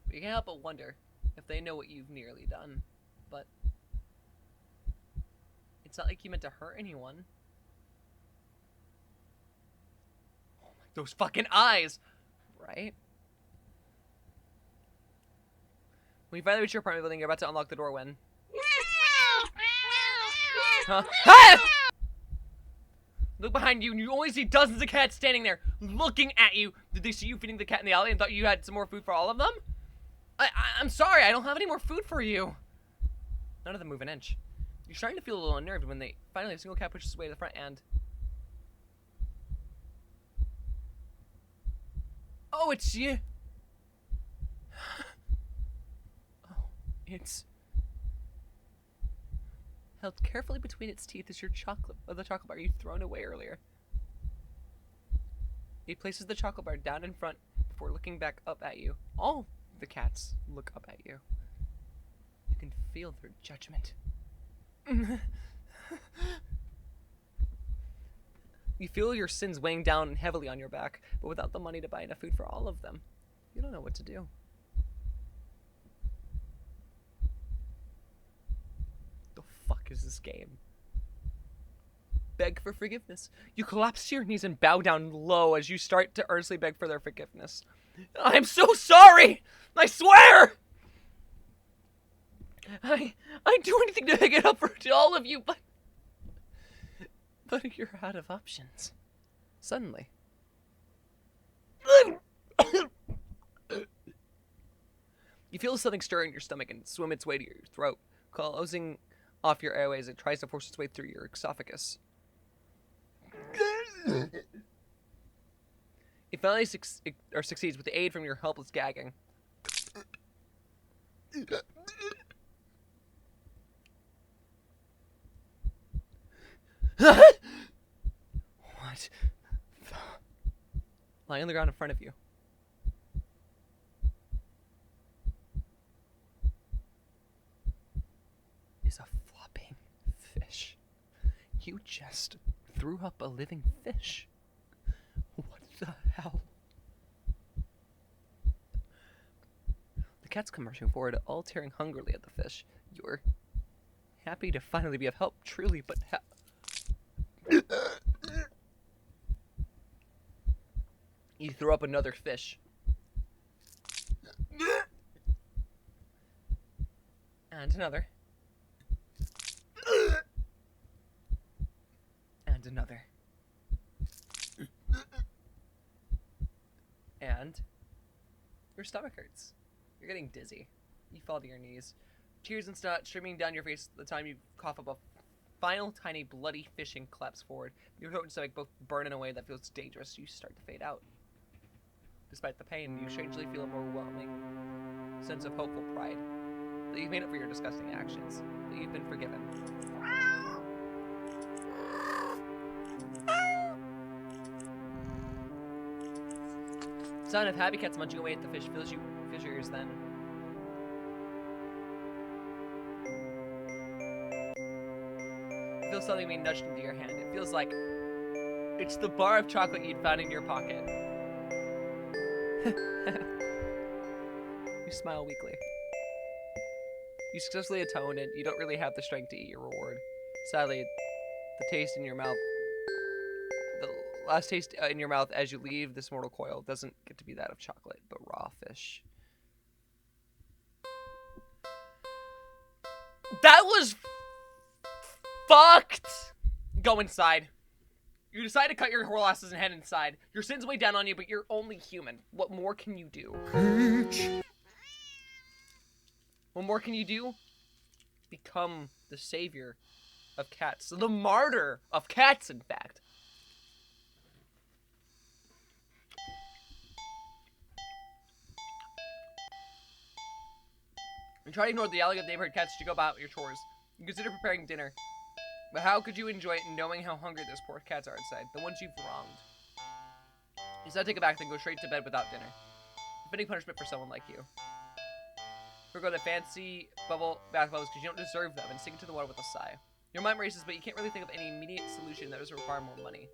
But you can't help but wonder if they know what you've nearly done. But it's not like you meant to hurt anyone. Oh my, those fucking eyes! Right? When you finally reach your apartment building, you're about to unlock the door when... Huh? Ah! Look behind you, and you only see dozens of cats standing there, looking at you. Did they see you feeding the cat in the alley and thought you had some more food for all of them? I'm sorry, I don't have any more food for you. None of them move an inch. You're starting to feel a little unnerved when finally a single cat pushes its way to the front and... Oh, it's you. Oh, it's... Held carefully between its teeth is the chocolate bar you'd thrown away earlier. He places the chocolate bar down in front before looking back up at you. All the cats look up at you. You can feel their judgment. You feel your sins weighing down heavily on your back, but without the money to buy enough food for all of them, you don't know what to do. The fuck is this game? Beg for forgiveness. You collapse to your knees and bow down low as you start to earnestly beg for their forgiveness. I'm so sorry! I swear! I'd do anything to make it up to all of you, but you're out of options. Suddenly. You feel something stir in your stomach and swim its way to your throat, closing off your airways. It tries to force its way through your esophagus. It finally succeeds with the aid from your helpless gagging. What? Lying on the ground in front of you. Is a flopping fish. You just threw up a living fish. What the hell? The cats come rushing forward, all tearing hungrily at the fish. You're happy to finally be of help, truly, but you throw up another fish. And another. And another. And your stomach hurts. You're getting dizzy. You fall to your knees. Tears and snot streaming down your face the time you cough up a final tiny bloody fishing collapse forward. Your throat and stomach both burn in a way that feels dangerous. You start to fade out. Despite the pain, you strangely feel an overwhelming sense of hopeful pride. That you've made up for your disgusting actions. That you've been forgiven. The sound of happy cats munching away at the fish fills your ears then. It feels something being nudged into your hand. It feels like it's the bar of chocolate you'd found in your pocket. You smile weakly. You successfully atone and you don't really have the strength to eat your reward. Sadly, the taste in your mouth, the last taste in your mouth as you leave this mortal coil doesn't get to be that of chocolate, but raw fish. That was fucked! Go inside. You decide to cut your whole asses and head inside. Your sins weigh down on you, but you're only human. What more can you do? What more can you do? Become the savior of cats. The martyr of cats, in fact. You try to ignore the yelling of neighborhood cats as you go about your chores. You consider preparing dinner. But how could you enjoy it knowing how hungry those poor cats are inside? The ones you've wronged. You decide to take a bath and go straight to bed without dinner. Fitting punishment for someone like you. Forgo the fancy bath bubbles because you don't deserve them and sink into the water with a sigh. Your mind races, but you can't really think of any immediate solution that doesn't require more money.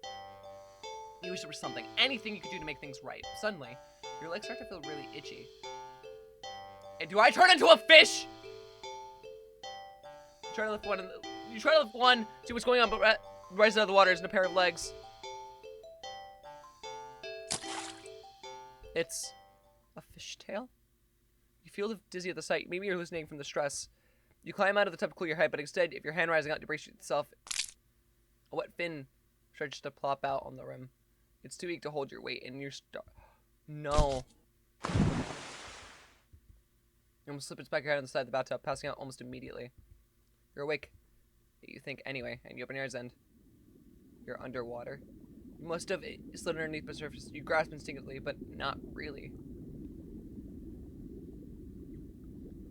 You wish there was something, anything you could do to make things right. Suddenly, your legs start to feel really itchy. And do I turn into a fish? You try to lift one, see what's going on, but rising out of the water isn't a pair of legs. It's a fishtail? You feel dizzy at the sight. Maybe you're hallucinating from the stress. You climb out of the tub to cool your head, but instead, if your hand rising out to brace yourself, a wet fin stretches to plop out on the rim. It's too weak to hold your weight, and you're No. You almost slip its back your head on the side of the bathtub, passing out almost immediately. You're awake. You think anyway, and you open your eyes and you're underwater. You must have slid underneath the surface. You grasp instinctively, but not really.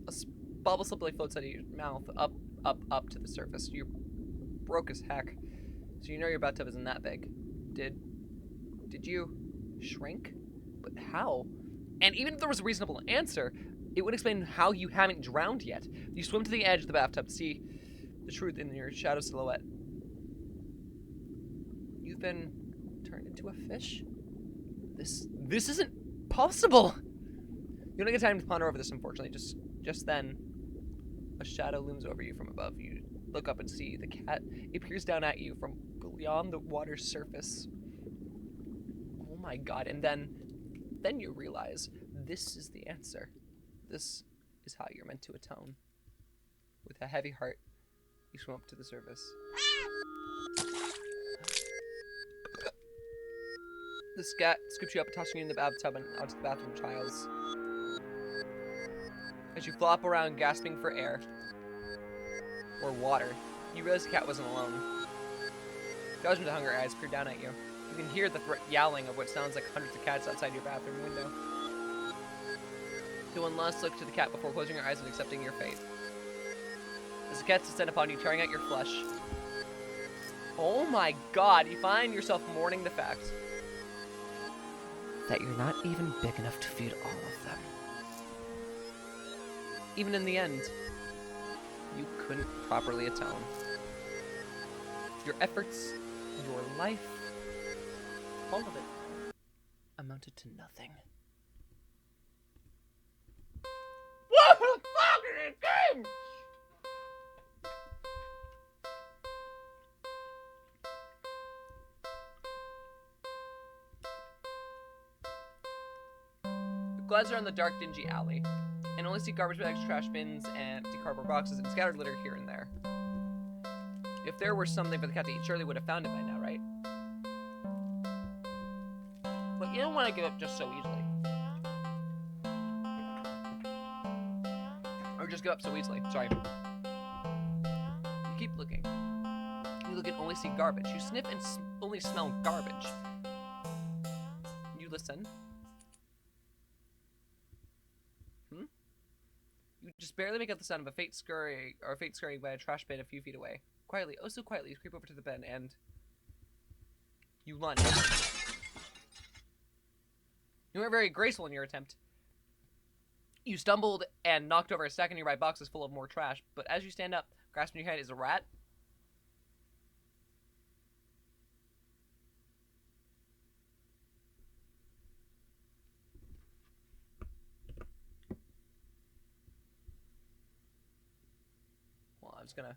A bubble slowly floats out of your mouth, up to the surface. You're broke as heck, so you know your bathtub isn't that big. Did you shrink? But how? And even if there was a reasonable answer, it would explain how you haven't drowned yet. You swim to the edge of the bathtub to see the truth in your shadow silhouette. You've been turned into a fish? This isn't possible! You don't get time to ponder over this, unfortunately. Just then, a shadow looms over you from above. You look up and see the cat. It peers down at you from beyond the water's surface. Oh my god, and then you realize this is the answer. This is how you're meant to atone. With a heavy heart, you swim up to the surface. The cat scoops you up, tossing you in the bathtub and onto the bathroom tiles. As you flop around, gasping for air or water, you realize the cat wasn't alone. Gouging with hunger, eyes peer down at you. You can hear the yowling of what sounds like hundreds of cats outside your bathroom window. Do one last look to the cat before closing your eyes and accepting your fate. As the cats descend upon you, tearing out your flesh. Oh my god, you find yourself mourning the fact that you're not even big enough to feed all of them. Even in the end, you couldn't properly atone. Your efforts Your life, all of it, amounted to nothing. What the fuck is this game? The glides are in the dark, dingy alley, and only see garbage bags, trash bins, and empty cardboard boxes, and scattered litter here and there. If there were something for the cat to eat, surely would have found it by now, right? But you don't want to give up just so easily. Or just give up so easily, sorry. You keep looking. You look and only see garbage. You sniff and only smell garbage. You listen. You just barely make out the sound of a faint scurrying by a trash bin a few feet away. Quietly, oh so quietly, you creep over to the bin and you lunge. You weren't very graceful in your attempt. You stumbled and knocked over a stack of nearby boxes full of more trash, but as you stand up, grasping your hand is a rat. Well, I was gonna...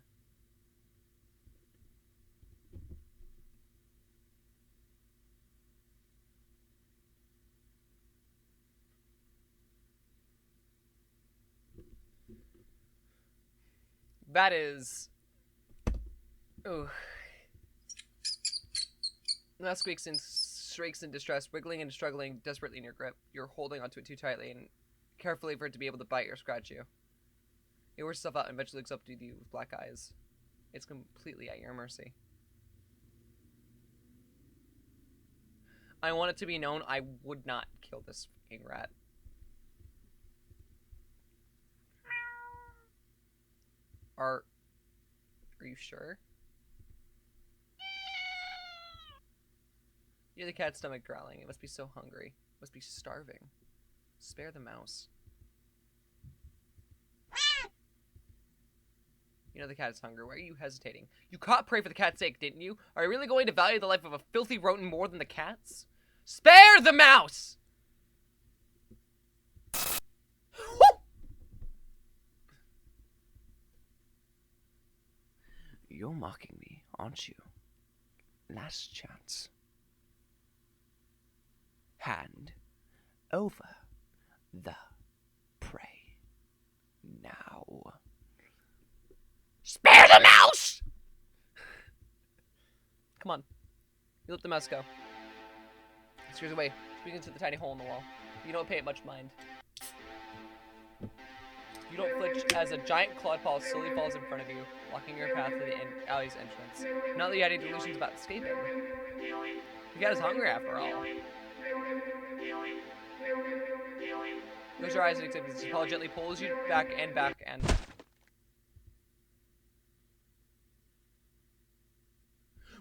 That is... Ooh. That squeaks and shrieks in distress, wiggling and struggling desperately in your grip. You're holding onto it too tightly and carefully for it to be able to bite or scratch you. It works itself out and eventually looks up to you with black eyes. It's completely at your mercy. I want it to be known I would not kill this fucking rat. Are you sure? You hear the cat's stomach growling. It must be so hungry. It must be starving. Spare the mouse. You know the cat is hungry. Why are you hesitating? You caught prey for the cat's sake, didn't you? Are you really going to value the life of a filthy rodent more than the cat's? Spare the mouse! You're mocking me, aren't you? Last chance. Hand over the prey. Now. Spare the mouse! Come on. You let the mouse go. It screws away, speaking to the tiny hole in the wall. You don't pay it much mind. You don't flinch as a giant clawed paw slowly falls in front of you, blocking your path to the alley's entrance. Not that you had any delusions about escaping. The cat is hungry after all. Close your eyes and exhibits. His paw gently pulls you back and back and...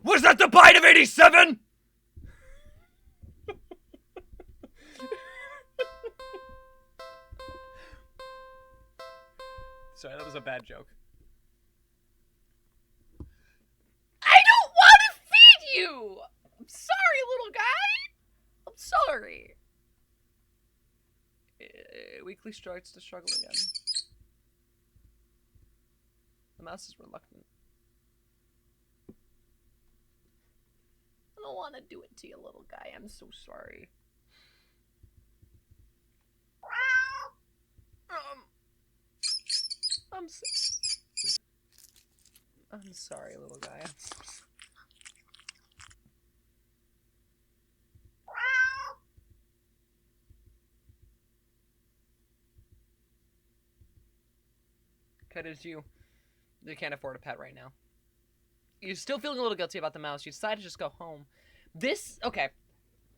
Was that the bite of 87? Sorry, that was a bad joke. I don't want to feed you! I'm sorry, little guy! I'm sorry. It weakly starts to struggle again. The mouse is reluctant. I don't want to do it to you, little guy. I'm so sorry. I'm sorry, little guy. Cut as you can't afford a pet right now. You're still feeling a little guilty about the mouse. You decide to just go home. Okay.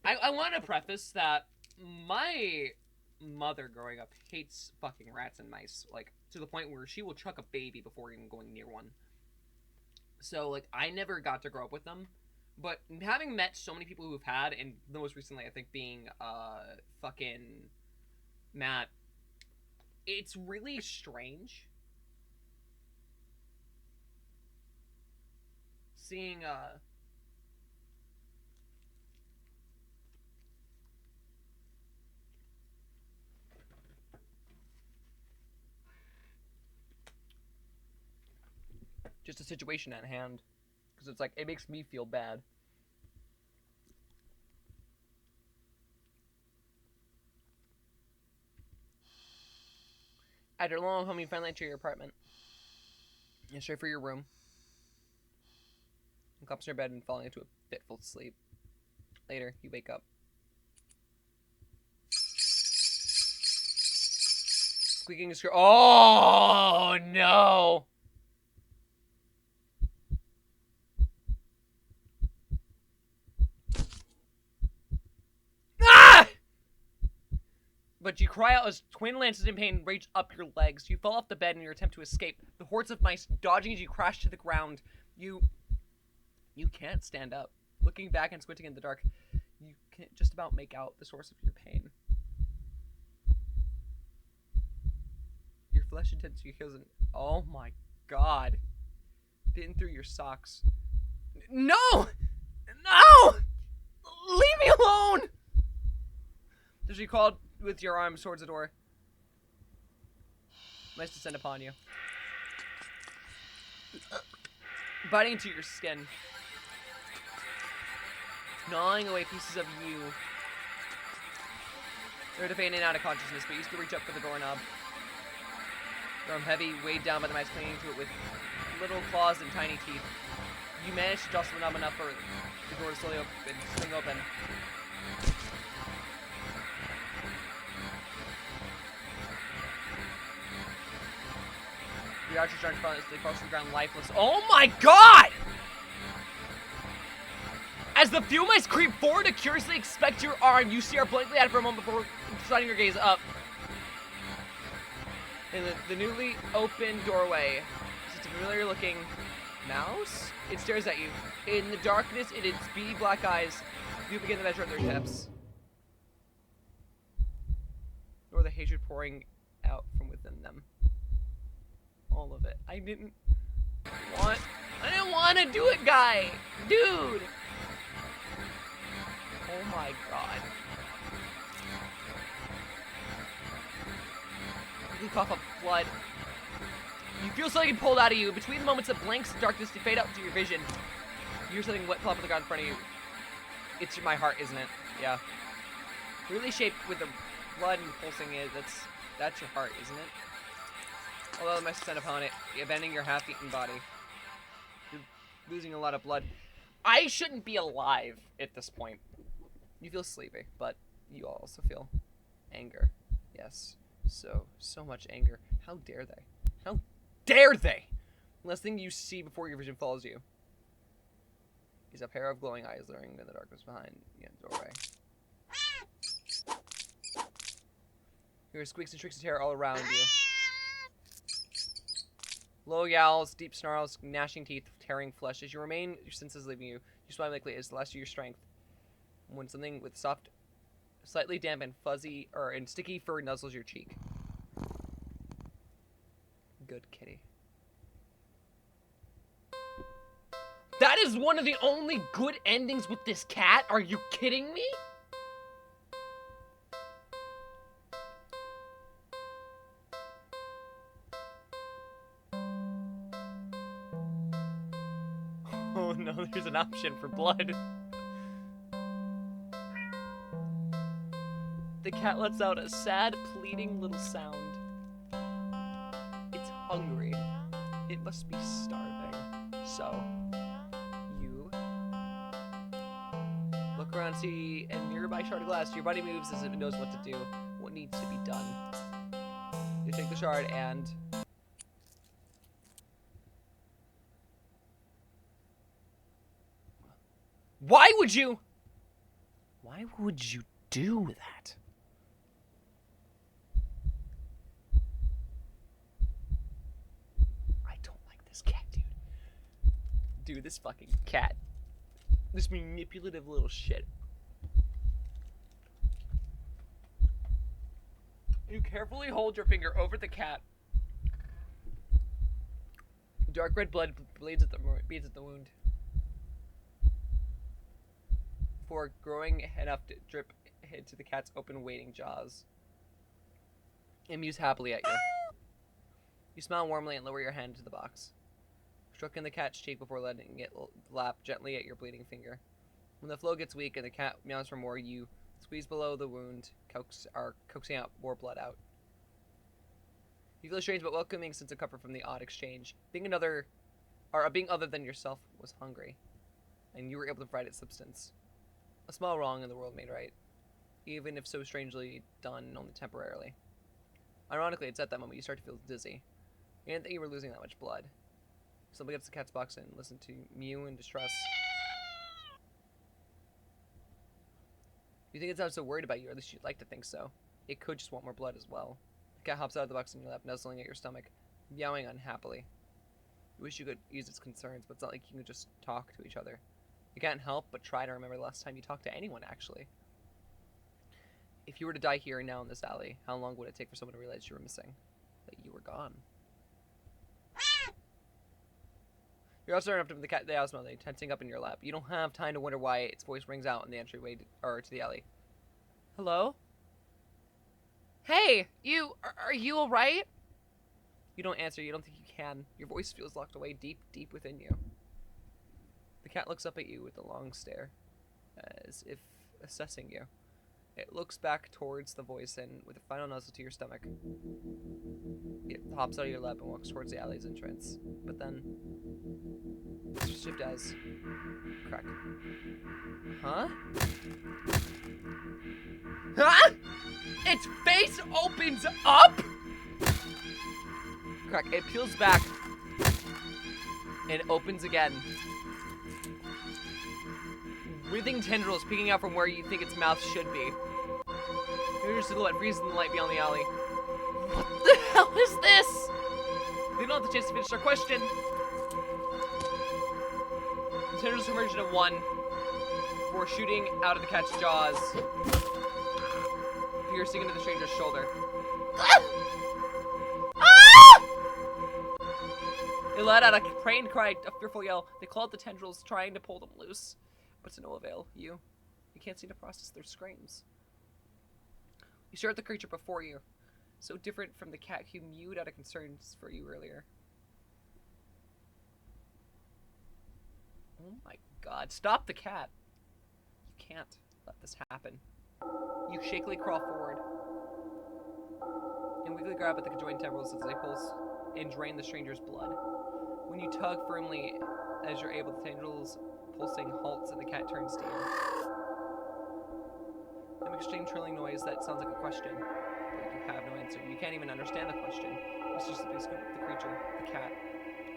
I want to preface that my mother growing up hates fucking rats and mice, like, to the point where she will chuck a baby before even going near one. So, like, I never got to grow up with them, but having met so many people who've had, and the most recently, I think, being, fucking Matt, it's really strange seeing, just a situation at hand. Because it's like, it makes me feel bad. After a long home, you finally enter your apartment. You're straight for your room. You collapse in your bed and falling into a fitful sleep. Later, you wake up. Squeaking scream. Oh no! Ah! But you cry out as twin lances in pain rage up your legs. You fall off the bed in your attempt to escape. The hordes of mice dodging as you crash to the ground. You can't stand up. Looking back and squinting in the dark, you can just about make out the source of your pain. Your flesh intends your heels and oh my god. Bitten through your socks. No! No! Leave me alone! As you called with your arms towards the door. Mice descend upon you. Biting into your skin. Gnawing away pieces of you. They're defeating out of consciousness, but you still reach up for the doorknob. Your arm heavy, weighed down by the mice clinging to it with little claws and tiny teeth. You manage to jostle the knob enough for the door to slowly swing open. Your archer starts to as they fall to the ground lifeless. Oh my god! As the few mice creep forward to curiously inspect your arm, you stare blankly at it for a moment before sliding your gaze up. In the newly opened doorway, it's a familiar looking mouse. It stares at you. In the darkness, in its beady black eyes, you begin to measure their depths. Nor the hatred pouring out from within them. All of it. I didn't want to do it, guy! Dude! Oh my god. You cough up blood. You feel something pulled out of you. Between the moments of blanks and darkness to fade out into your vision, you hear something wet plop on the ground in front of you. It's my heart, isn't it? Yeah. Really shaped with the blood and pulsing it. That's your heart, isn't it? Although the mice descend upon it, abandoning your half-eaten body. You're losing a lot of blood. I shouldn't be alive at this point. You feel sleepy, but you also feel anger. Yes. So much anger. How dare they? How dare they? The last thing you see before your vision follows you is a pair of glowing eyes luring in the darkness behind the doorway. There are squeaks and shrieks of terror all around you. Low yowls, deep snarls, gnashing teeth, tearing flesh. As you remain, your senses leaving you, you smile likely as the last of your strength. When something with soft, slightly damp and fuzzy, and sticky fur nuzzles your cheek. Good kitty. That is one of the only good endings with this cat? Are you kidding me? Oh no, there's an option for blood. The cat lets out a sad, pleading little sound. It's hungry. It must be starving. So, you look around, see a nearby shard of glass. Your body moves as if it knows what to do, what needs to be done. You take the shard and... Why would you do that? I don't like this cat, dude. Dude, this fucking cat. This manipulative little shit. You carefully hold your finger over the cat. Dark red blood bleeds at the wound. Before growing enough to drip into the cat's open, waiting jaws. It mews happily at you. You smile warmly and lower your hand to the box. stroking the cat's cheek before letting it lap gently at your bleeding finger. When the flow gets weak and the cat meows for more, you squeeze below the wound, coaxing out more blood out. You feel a strange but welcoming sense of comfort from the odd exchange. Being other than yourself was hungry, and you were able to provide it substance. A small wrong in the world made right, even if so strangely done only temporarily. Ironically, it's at that moment you start to feel dizzy. You didn't think you were losing that much blood. Somebody gets the cat's box and listen to mew in distress. You think it's not so worried about you, or at least you'd like to think so. It could just want more blood as well. The cat hops out of the box in your lap, nuzzling at your stomach, meowing unhappily. You wish you could ease its concerns, but it's not like you can just talk to each other. You can't help but try to remember the last time you talked to anyone, actually. If you were to die here and now in this alley, how long would it take for someone to realize you were missing? That you were gone? You're also running up to the cat, the asthma, tensing up in your lap. You don't have time to wonder why its voice rings out in the entryway to the alley. Hello? Hey, are you alright? You don't answer. You don't think you can. Your voice feels locked away deep, deep within you. The cat looks up at you with a long stare, as if assessing you. It looks back towards the voice and, with a final nuzzle to your stomach, it hops out of your lap and walks towards the alley's entrance. But then, it's shift as crack. Huh? Huh? Its face opens up? Crack. It peels back and opens again. Writhing tendrils peeking out from where you think its mouth should be. Your silhouette freezes in the light beyond the alley. What the hell is this? They don't have the chance to finish their question. The tendrils emerge into one before shooting out of the cat's jaws, piercing into the stranger's shoulder. They let out a praying cry, a fearful yell. They claw at the tendrils, trying to pull them loose, but to no avail. You can't seem to process their screams. You stare at the creature before you, so different from the cat who mewed out of concerns for you earlier. Oh my god, stop the cat! You can't let this happen. You shakily crawl forward and weakly grab at the conjoined tendrils as they pulse and drain the stranger's blood. When you tug firmly as you're able, the tendrils pulsing halts and the cat turns to you. They make a strange trilling noise that sounds like a question, but you have no answer. You can't even understand the question. It's just that you scoop up the creature, the cat,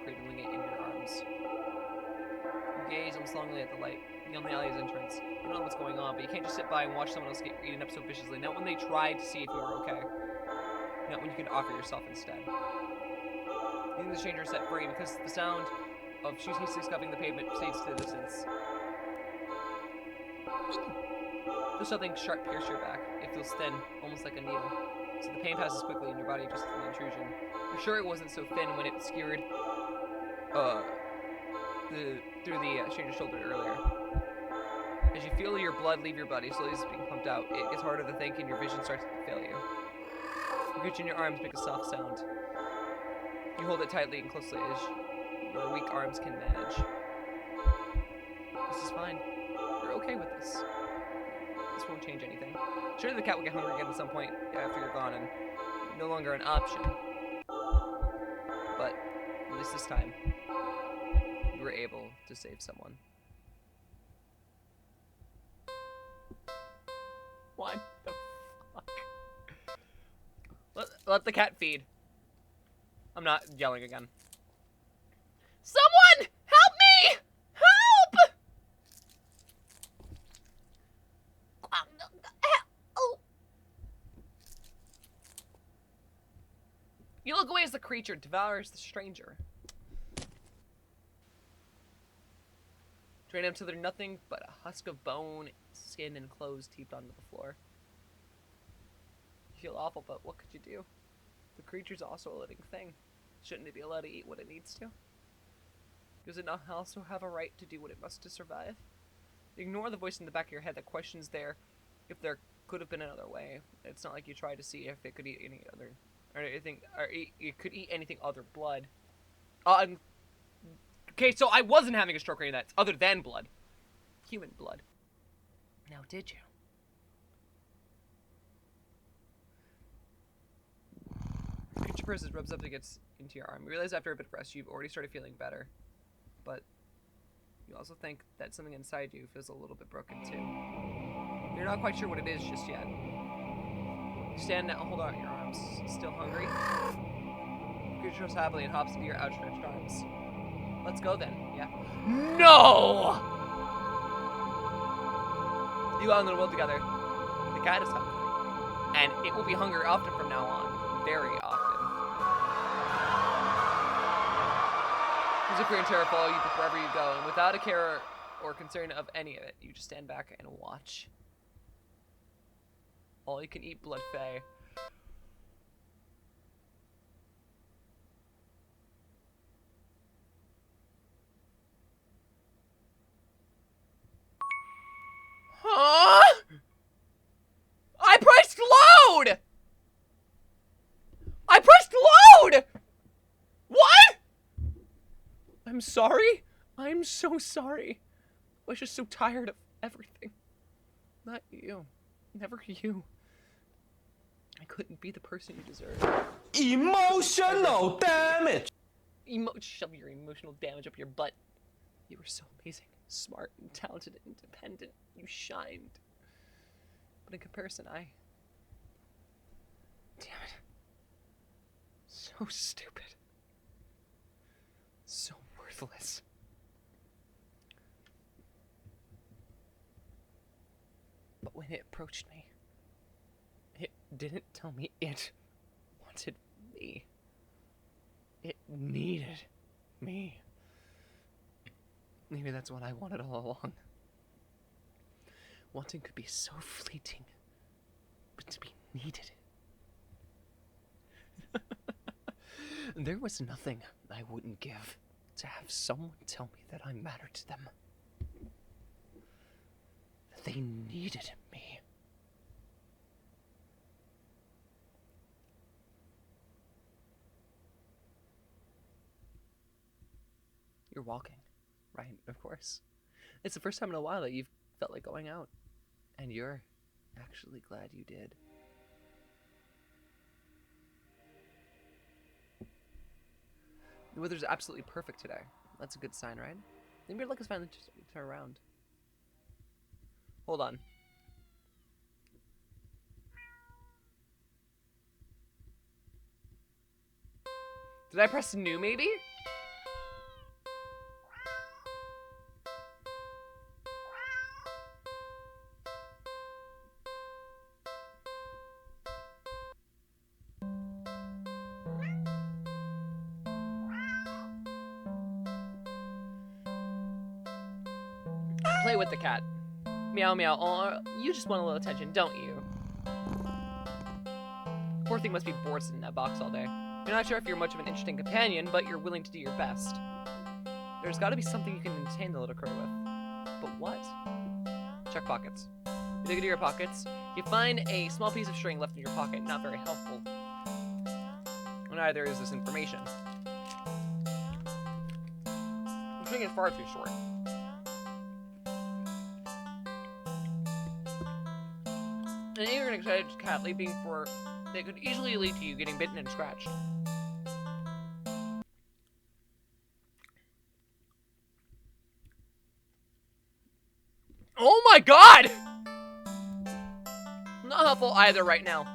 cradling it in your arms. You gaze unslowly at the light beyond the alley's entrance. You don't know what's going on, but you can't just sit by and watch someone else get eaten up so viciously. Not when they try to see if you are okay. Not when you can offer yourself instead. You think the stranger is set free because the sound of shoes hastily scuffing the pavement fades to the distance. There's something sharp pierce your back. It feels thin, almost like a needle. So the pain passes quickly and your body adjusts to the intrusion. You're sure it wasn't so thin when it skewered through the stranger's shoulder earlier. As you feel your blood leave your body, slowly as being pumped out, it gets harder to think and your vision starts to fail you. You reach in your arms, make a soft sound. You hold it tightly and closely as your weak arms can manage. This is fine. You're okay with this. This won't change anything. Surely the cat will get hungry again at some point after you're gone and no longer an option. But at least this time, you were able to save someone. What the fuck? Let the cat feed. I'm not yelling again. Someone! Help me! Help! You look away as the creature devours the stranger. Drain him till they're nothing but a husk of bone, skin, and clothes heaped onto the floor. You feel awful, but what could you do? The creature's also a living thing. Shouldn't it be allowed to eat what it needs to? Does it not also have a right to do what it must to survive? Ignore the voice in the back of your head that questions if there could have been another way. It's not like you tried to see if it could eat any other, or anything, or it could eat anything other blood. Okay, so I wasn't having a stroke or any of that, other than blood. Human blood. Now, did you? Creature purse rubs up against into your arm. You realize after a bit of rest, you've already started feeling better. But you also think that something inside you feels a little bit broken too. You're not quite sure what it is just yet. You stand now, hold out your arms. Still hungry? The creature shows happily and hops into your outstretched arms. Let's go then, yeah? No! You go out in the world together. The cat is hungry. And it will be hungry often from now on. Very often. As if you're in terror, follow you wherever you go, and without a care or concern of any of it, you just stand back and watch. All you can eat blood fae. Huh? I pressed load! I pressed load! What? I'm sorry? I'm so sorry. I was just so tired of everything. Not you. Never you. I couldn't be the person you deserve. Emotional damage! Shove your emotional damage up your butt. You were so amazing, smart, and talented, and independent. You shined. But in comparison, Damn it. So stupid. So worthless. But when it approached me, it didn't tell me it wanted me. It needed me. Maybe that's what I wanted all along. Wanting could be so fleeting, but to be needed. There was nothing I wouldn't give to have someone tell me that I mattered to them. That they needed me. You're walking, right? Of course. It's the first time in a while that you've felt like going out. And you're actually glad you did. The weather's absolutely perfect today. That's a good sign, right? Maybe your luck is finally just turn around. Hold on. Did I press new, maybe? Play with the cat. Meow meow. Oh, you just want a little attention, don't you? Poor thing must be bored sitting in that box all day. You're not sure if you're much of an interesting companion, but you're willing to do your best. There's got to be something you can entertain the little critter with. But what? Check pockets. You dig into your pockets. You find a small piece of string left in your pocket. Not very helpful. Neither is this information. The string is far too short. An eager and excited cat leaping for that could easily lead to you getting bitten and scratched. Oh my god! Not helpful either right now.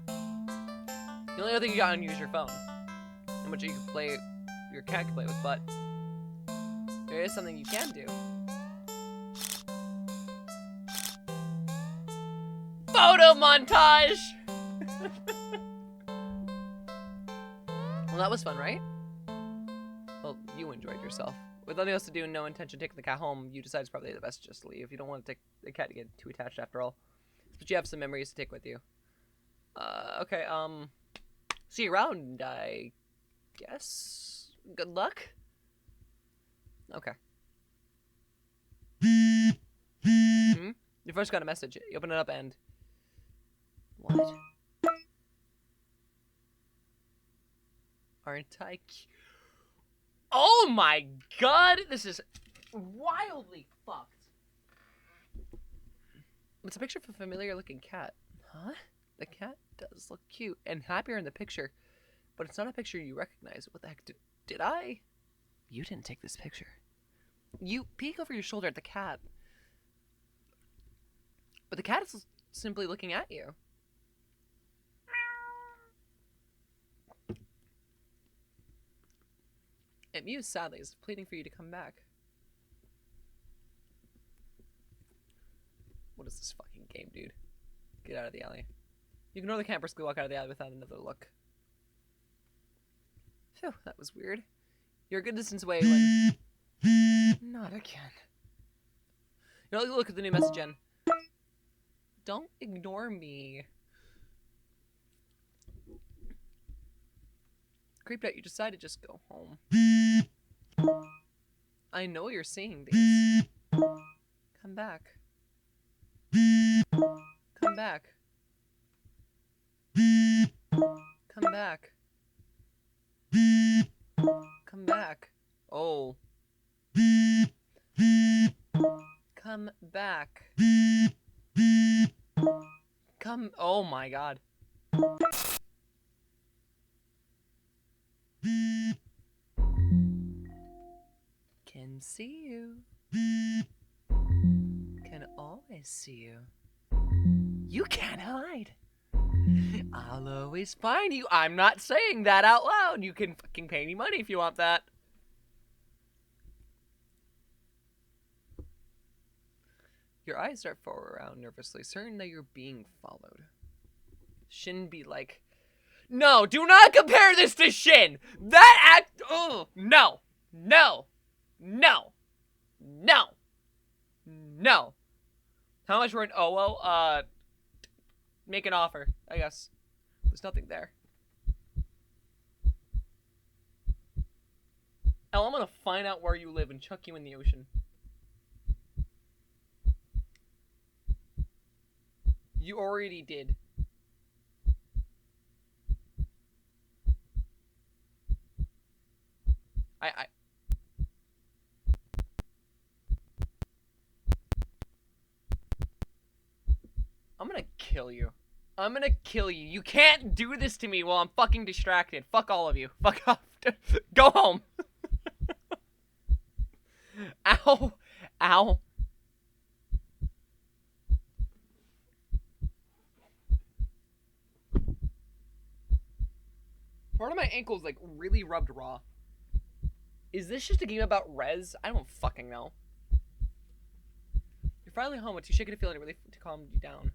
The only other thing you got on you is your phone. How much you can play, your cat can play with, but there is something you can do. Photo montage! Well, that was fun, right? Well, you enjoyed yourself. With nothing else to do and no intention of taking the cat home, you decide it's probably the best just to leave. You don't want to take the cat to get too attached after all. But you have some memories to take with you. Okay, see you around, I guess? Good luck? Okay. You first got a message. You open it up and... What? Aren't I Oh my god, this is wildly fucked. It's a picture of a familiar looking cat. Huh? The cat does look cute and happier in the picture, but it's not a picture you recognize. What the heck? Did I? You didn't take this picture. You peek over your shoulder at the cat, but the cat is simply looking at you. It mews sadly, as if pleading for you to come back. What is this fucking game, dude? Get out of the alley. You ignore the cat, briskly walk out of the alley without another look. Phew, that was weird. You're a good distance away when... Not again. You know, look at the new message, Jen. Don't ignore me. Creeped out, you decide to just go home. I know you're seeing these. Come back. Come back. Come back. Come back. Oh. Come back. Come. Oh my god. Can see you. Can always see you. You can't hide. I'll always find you. I'm not saying that out loud. You can fucking pay me money if you want that. Your eyes start forward around nervously, certain that you're being followed. Shin be like, no, do not compare this to Shin. That act. Oh, no. No. No. No. No. How much rent? Oh, well, make an offer, I guess. There's nothing there. Elle, I'm gonna find out where you live and chuck you in the ocean. You already did. I'm gonna kill you. I'm gonna kill you. You can't do this to me while I'm fucking distracted. Fuck all of you. Fuck off. Go home. Ow. Ow. Part of my ankle is like really rubbed raw. Is this just a game about res? I don't fucking know. You're finally home. What's you shaking a feeling really to calm you down?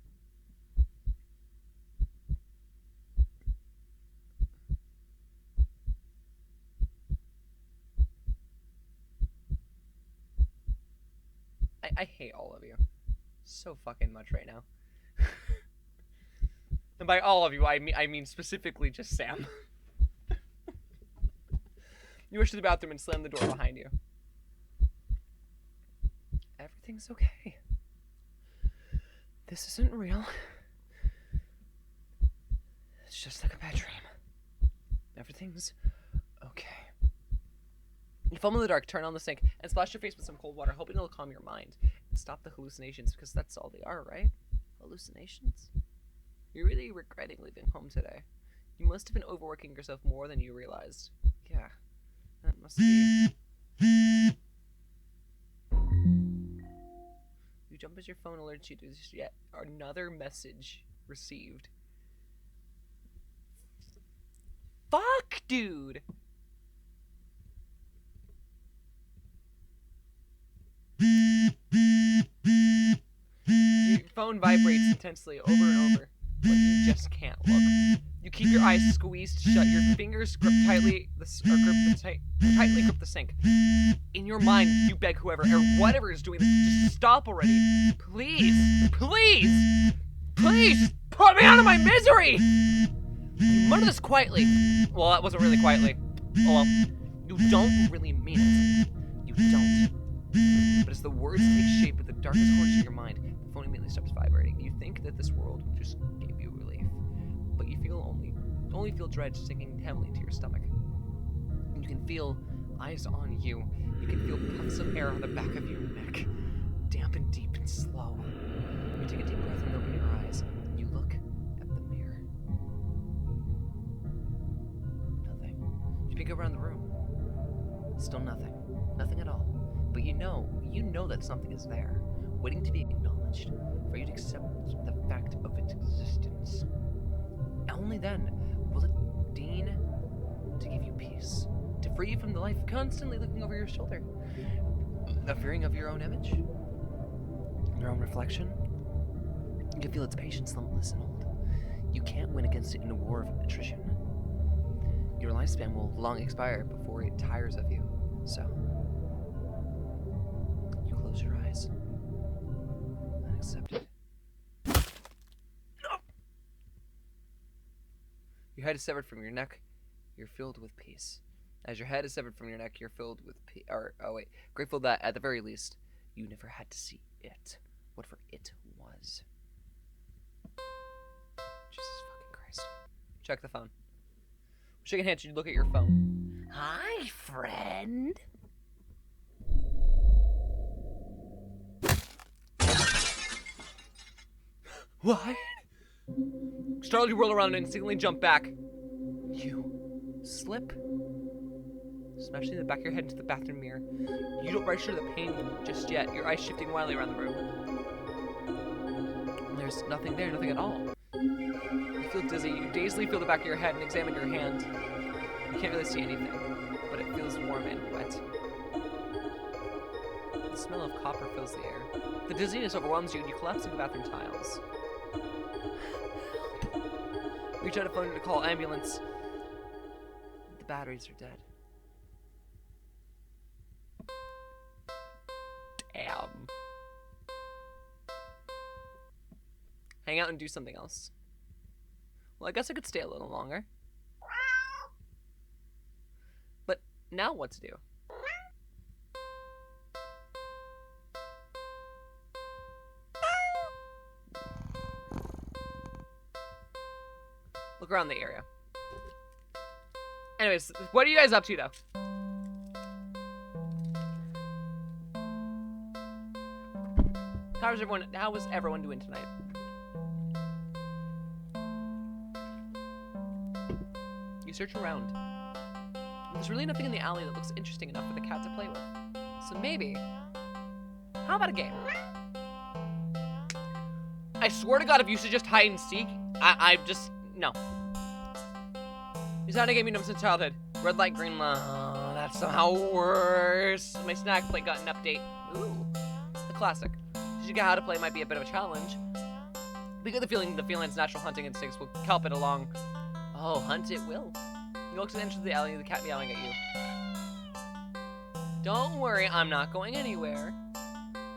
I hate all of you so fucking much right now. And by all of you, I mean specifically just Sam. You rush to the bathroom and slam the door behind you. Everything's okay. This isn't real. It's just like a bad dream. Everything's okay. You fumble in the dark, turn on the sink, and splash your face with some cold water, hoping it'll calm your mind and stop the hallucinations, because that's all they are, right? Hallucinations? You're really regretting leaving home today. You must have been overworking yourself more than you realized. Yeah, that must be... You jump as your phone alerts you to yet another message received. Fuck, dude! Your phone vibrates intensely over and over, but you just can't look. You keep your eyes squeezed shut, your fingers grip tightly, tightly grip the sink. In your mind, you beg whoever or whatever is doing this, just stop already. Please, please, please, put me out of my misery! You mutter this quietly. Well, that wasn't really quietly. Oh well. You don't really mean it. You don't. But as the words take shape at the darkest corners of your mind, the phone immediately stops vibrating. You think that this world just gave you relief, but you feel only feel dread sinking heavily into your stomach. And you can feel eyes on you, you can feel puffs of air on the back of your neck, damp and deep and slow. You take a deep breath and open your eyes. You look at the mirror. Nothing. You peek around the room. Still nothing. Nothing at all. But you know that something is there, waiting to be acknowledged, for you to accept the fact of its existence. Only then will it deign to give you peace, to free you from the life constantly looking over your shoulder, the fearing of your own image, your own reflection. You can feel its patience limitless and old. You can't win against it in a war of attrition. Your lifespan will long expire before it tires of you, so you close your eyes and accept it. Your head is severed from your neck. You're filled with peace. As your head is severed from your neck, you're filled with peace. Grateful that at the very least, you never had to see it. Whatever it was. Jesus fucking Christ. Check the phone. Shaking hands, you look at your phone. Hi, friend. What? Startled, you whirl around and instantly jump back. You slip, smashing the back of your head into the bathroom mirror. You don't register the pain just yet, your eyes shifting wildly around the room. There's nothing there, nothing at all. You feel dizzy. You dazedly feel the back of your head and examine your hand. You can't really see anything, but it feels warm and wet. The smell of copper fills the air. The dizziness overwhelms you and you collapse into the bathroom tiles. Reach out a phone to call ambulance. The batteries are dead. Damn. Hang out and do something else. Well, I guess I could stay a little longer. But now what to do? Look around the area. Anyways, what are you guys up to, though? How was everyone doing tonight? You search around. There's really nothing in the alley that looks interesting enough for the cat to play with. So maybe... How about a game? I swear to God, if you should just hide and seek, I just... No. It's not a game you know since childhood. Red light, green light. Oh, that's somehow worse. My snack plate got an update. Ooh. A classic. Teaching you how to play might be a bit of a challenge. We get the feeling the feline's natural hunting instincts will help it along. Oh, hunt it will. You look to the entrance of the alley, the cat meowing at you. Don't worry, I'm not going anywhere.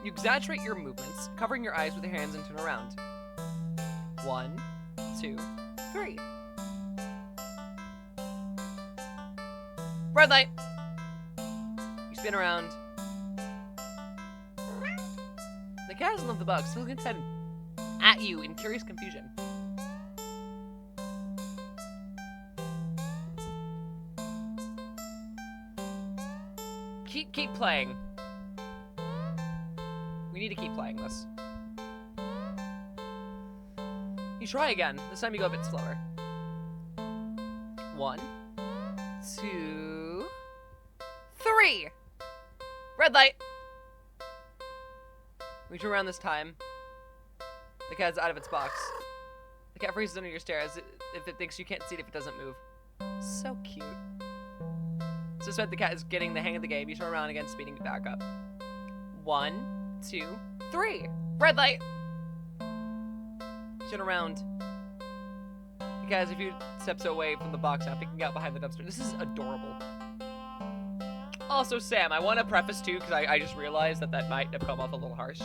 You exaggerate your movements, covering your eyes with your hands and turn around. 1, 2, 3. Red light! You spin around. The cat doesn't love the bug, so looking its head at you in curious confusion. Keep playing. We need to keep playing this. You try again. This time you go a bit slower. 1, 2, 3. Red light. We turn around this time. The cat's out of its box. The cat freezes under your stare as if it thinks you can't see it if it doesn't move. So cute. Suspect the cat is getting the hang of the game. You turn around again, speeding it back up. 1, 2, 3. Red light. Turn around. The cat is a few steps away from the box now, peeking out behind the dumpster. This is adorable. Also, Sam, I want to preface too, because I just realized that might have come off a little harsh.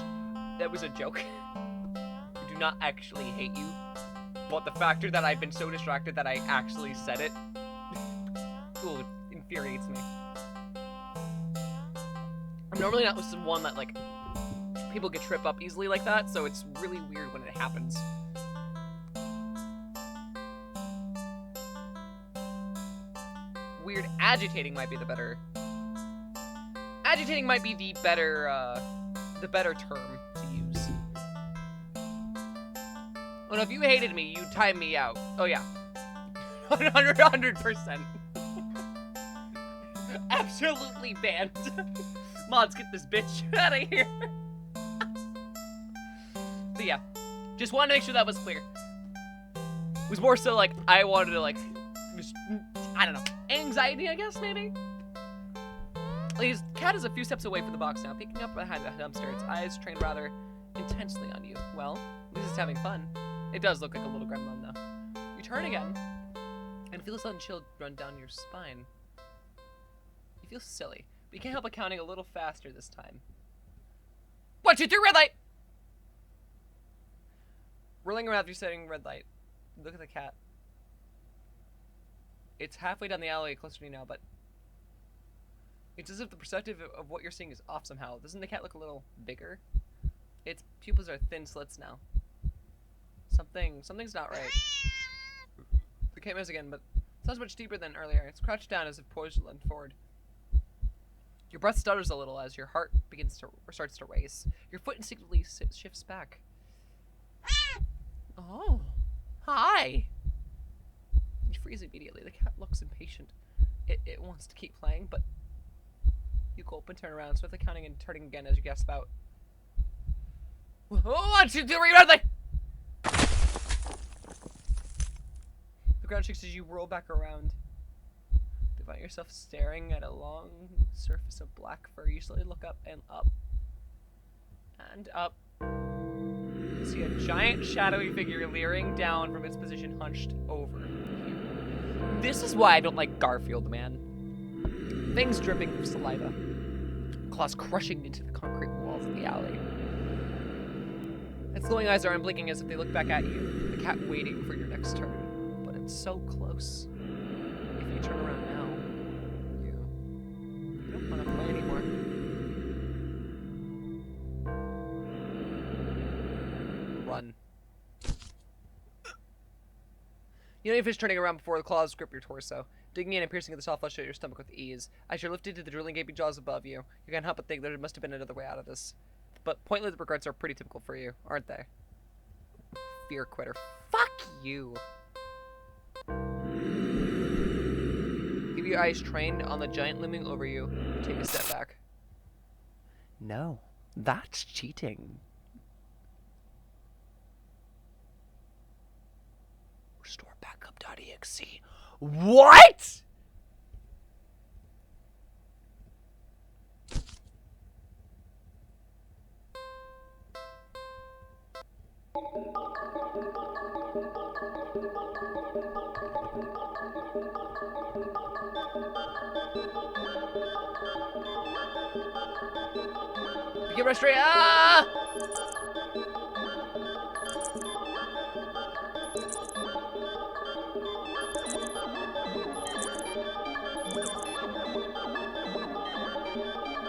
That was a joke. I do not actually hate you, but the factor that I've been so distracted that I actually said it, ooh, infuriates me. I'm normally not one that, like, people get trip up easily like that, so it's really weird when it happens. Weird agitating might be the better agitating might be the better term to use. Oh no, if you hated me, you'd time me out. Oh yeah. 100%. Absolutely banned. Mods, get this bitch out of here. But yeah, just wanted to make sure that was clear. It was more so like, I wanted to like, just, I don't know, anxiety, I guess, maybe? His cat is a few steps away from the box now, peeking up behind the dumpster, its eyes trained rather intensely on you. Well, at least it's having fun. It does look like a little gremlin, though. You turn again, and feel a sudden chill run down your spine. You feel silly, but you can't help but counting a little faster this time. 1, 2, 3, red light! Whirling around after setting red light. Look at the cat. It's halfway down the alley, closer to you now, but it's as if the perspective of what you're seeing is off somehow. Doesn't the cat look a little bigger? Its pupils are thin slits now. Something's not right. The cat moves again, but it sounds much deeper than earlier. It's crouched down as if poised to lean forward. Your breath stutters a little as your heart starts to race. Your foot instinctively shifts back. Oh, hi. You freeze immediately. The cat looks impatient. It wants to keep playing, but you gulp and turn around, swiftly counting and turning again as you gasp out. 1, 2, 3, red light! The ground shakes as you roll back around. You find yourself staring at a long surface of black fur. You slowly look up and up. And up. You see a giant shadowy figure leering down from its position hunched over you. This is why I don't like Garfield, man. Things dripping with saliva. Claws crushing into the concrete walls of the alley. Its glowing eyes are unblinking as if they look back at you, the cat waiting for your next turn. But it's so close. If you turn around now, you don't want to play anymore. Run. You know you finish turning around before the claws grip your torso, digging in and piercing at the soft flesh of your stomach with ease. As you're lifted to the drooling gaping jaws above you, you can't help but think there must have been another way out of this. But pointless regrets are pretty typical for you, aren't they? Fear quitter. Fuck you! Keep your eyes trained on the giant looming over you. Take a step back. No, that's cheating. Restore backup.exe. What?! Get restrained. Ah!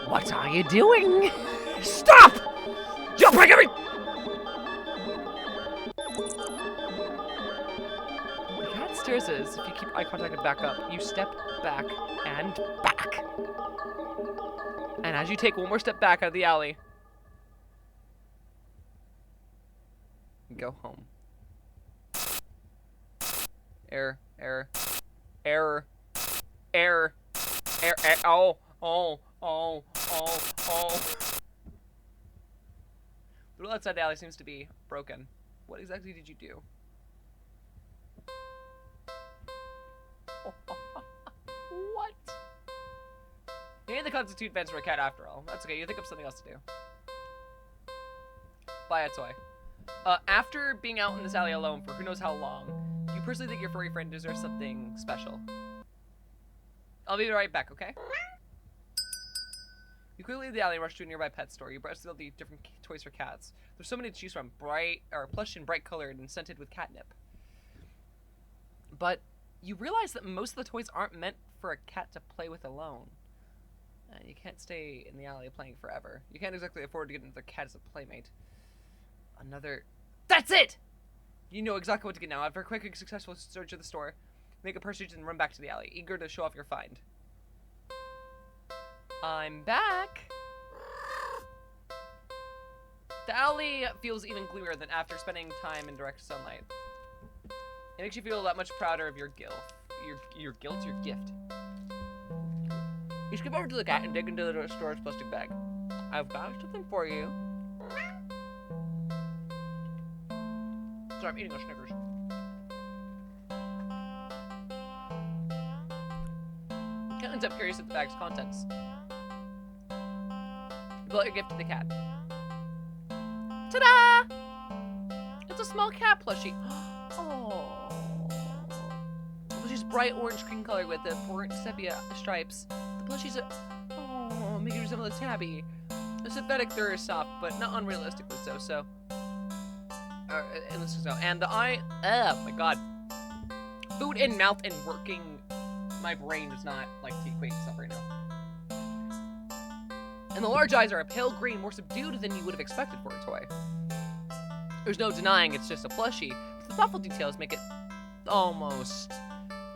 What are you doing? Stop! You'll break every... The cat stares as if you keep eye contact and back up. You step back and back. And as you take one more step back out of the alley, go home. Error. Oh. The door outside the alley seems to be broken. What exactly did you do? What? You need the constitute vents for a cat after all. That's okay, you think of something else to do. Buy a toy. After being out in this alley alone for who knows how long, you personally think your furry friend deserves something special. I'll be right back, okay? You quickly leave the alley and rush to a nearby pet store. You browse through all the different toys for cats. There's so many to choose from, plush and bright colored and scented with catnip. But you realize that most of the toys aren't meant for a cat to play with alone. You can't stay in the alley playing forever. You can't exactly afford to get another cat as a playmate. That's it! You know exactly what to get now. After a quick and successful search of the store, make a purchase and run back to the alley, eager to show off your find. I'm back. The alley feels even gloomier than after spending time in direct sunlight. It makes you feel that much prouder of your guilt. Your gift. You skip over to the cat and dig into the storage plastic bag. I've got something for you. Sorry, I'm eating a Snickers. Cat ends up curious at the bag's contents. You pull out your gift to the cat. Ta-da! It's a small cat plushie. Oh. The plushie's bright orange green color with the burnt sepia stripes. The plushie's making it resemble a tabby. The synthetic fur is soft, but not unrealistically so. And the eye, oh my god. Food in mouth and working, my brain does not like to equate stuff right now. And the large eyes are a pale green, more subdued than you would have expected for a toy. There's no denying it's just a plushie, but the thoughtful details make it almost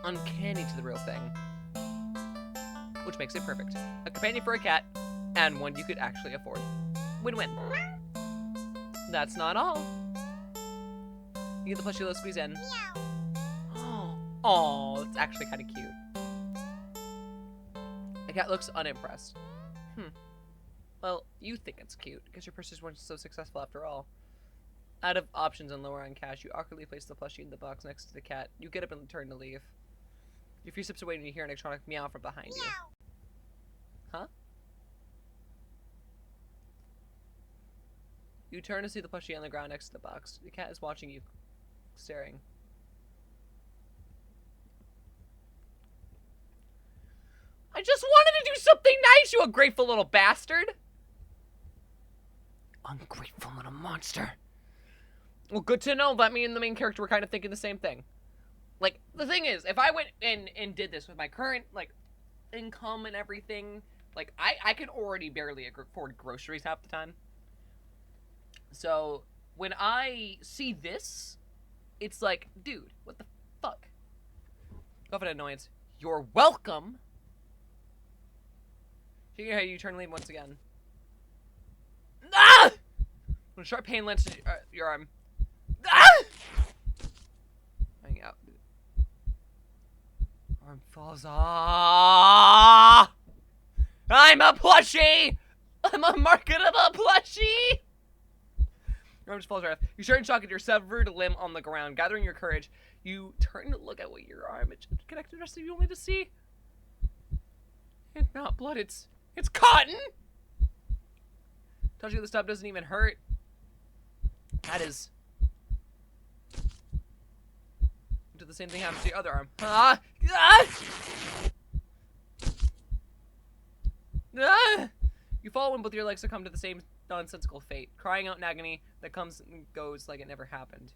uncanny to the real thing. Which makes it perfect. A companion for a cat, and one you could actually afford. Win-win. That's not all. You get the plushie little squeeze in. Oh, it's actually kind of cute. The cat looks unimpressed. Well, you think it's cute, because your purchase wasn't so successful after all. Out of options and lower on cash, you awkwardly place the plushie in the box next to the cat. You get up and turn to leave. You're a few steps away and you hear an electronic meow from behind you. Huh? You turn to see the plushie on the ground next to the box. The cat is watching you, staring. I just wanted to do something nice, you ungrateful little bastard! Ungrateful little monster. Well, good to know that me and the main character were kind of thinking the same thing. Like, the thing is, if I went and did this with my current, like, income and everything, like, I could already barely afford groceries half the time. So, when I see this, it's like, dude, what the fuck? Go for an annoyance. You're welcome! Shaking your head, you turn and leave once again. Ah! When a sharp pain lands your arm. Ah! Hang out. Arm falls off. I'm a plushie! I'm a marketable plushie! Your arm just falls right off. You start in shock at your severed limb on the ground. Gathering your courage, you turn to look at what your arm is connected to you only to see. It's not blood, it's cotton! Touching the stub doesn't even hurt. That is. Do the same thing happens to your other arm. Ah! Ah! Ah! You fall when both your legs succumb to the same nonsensical fate, crying out in agony that comes and goes like it never happened.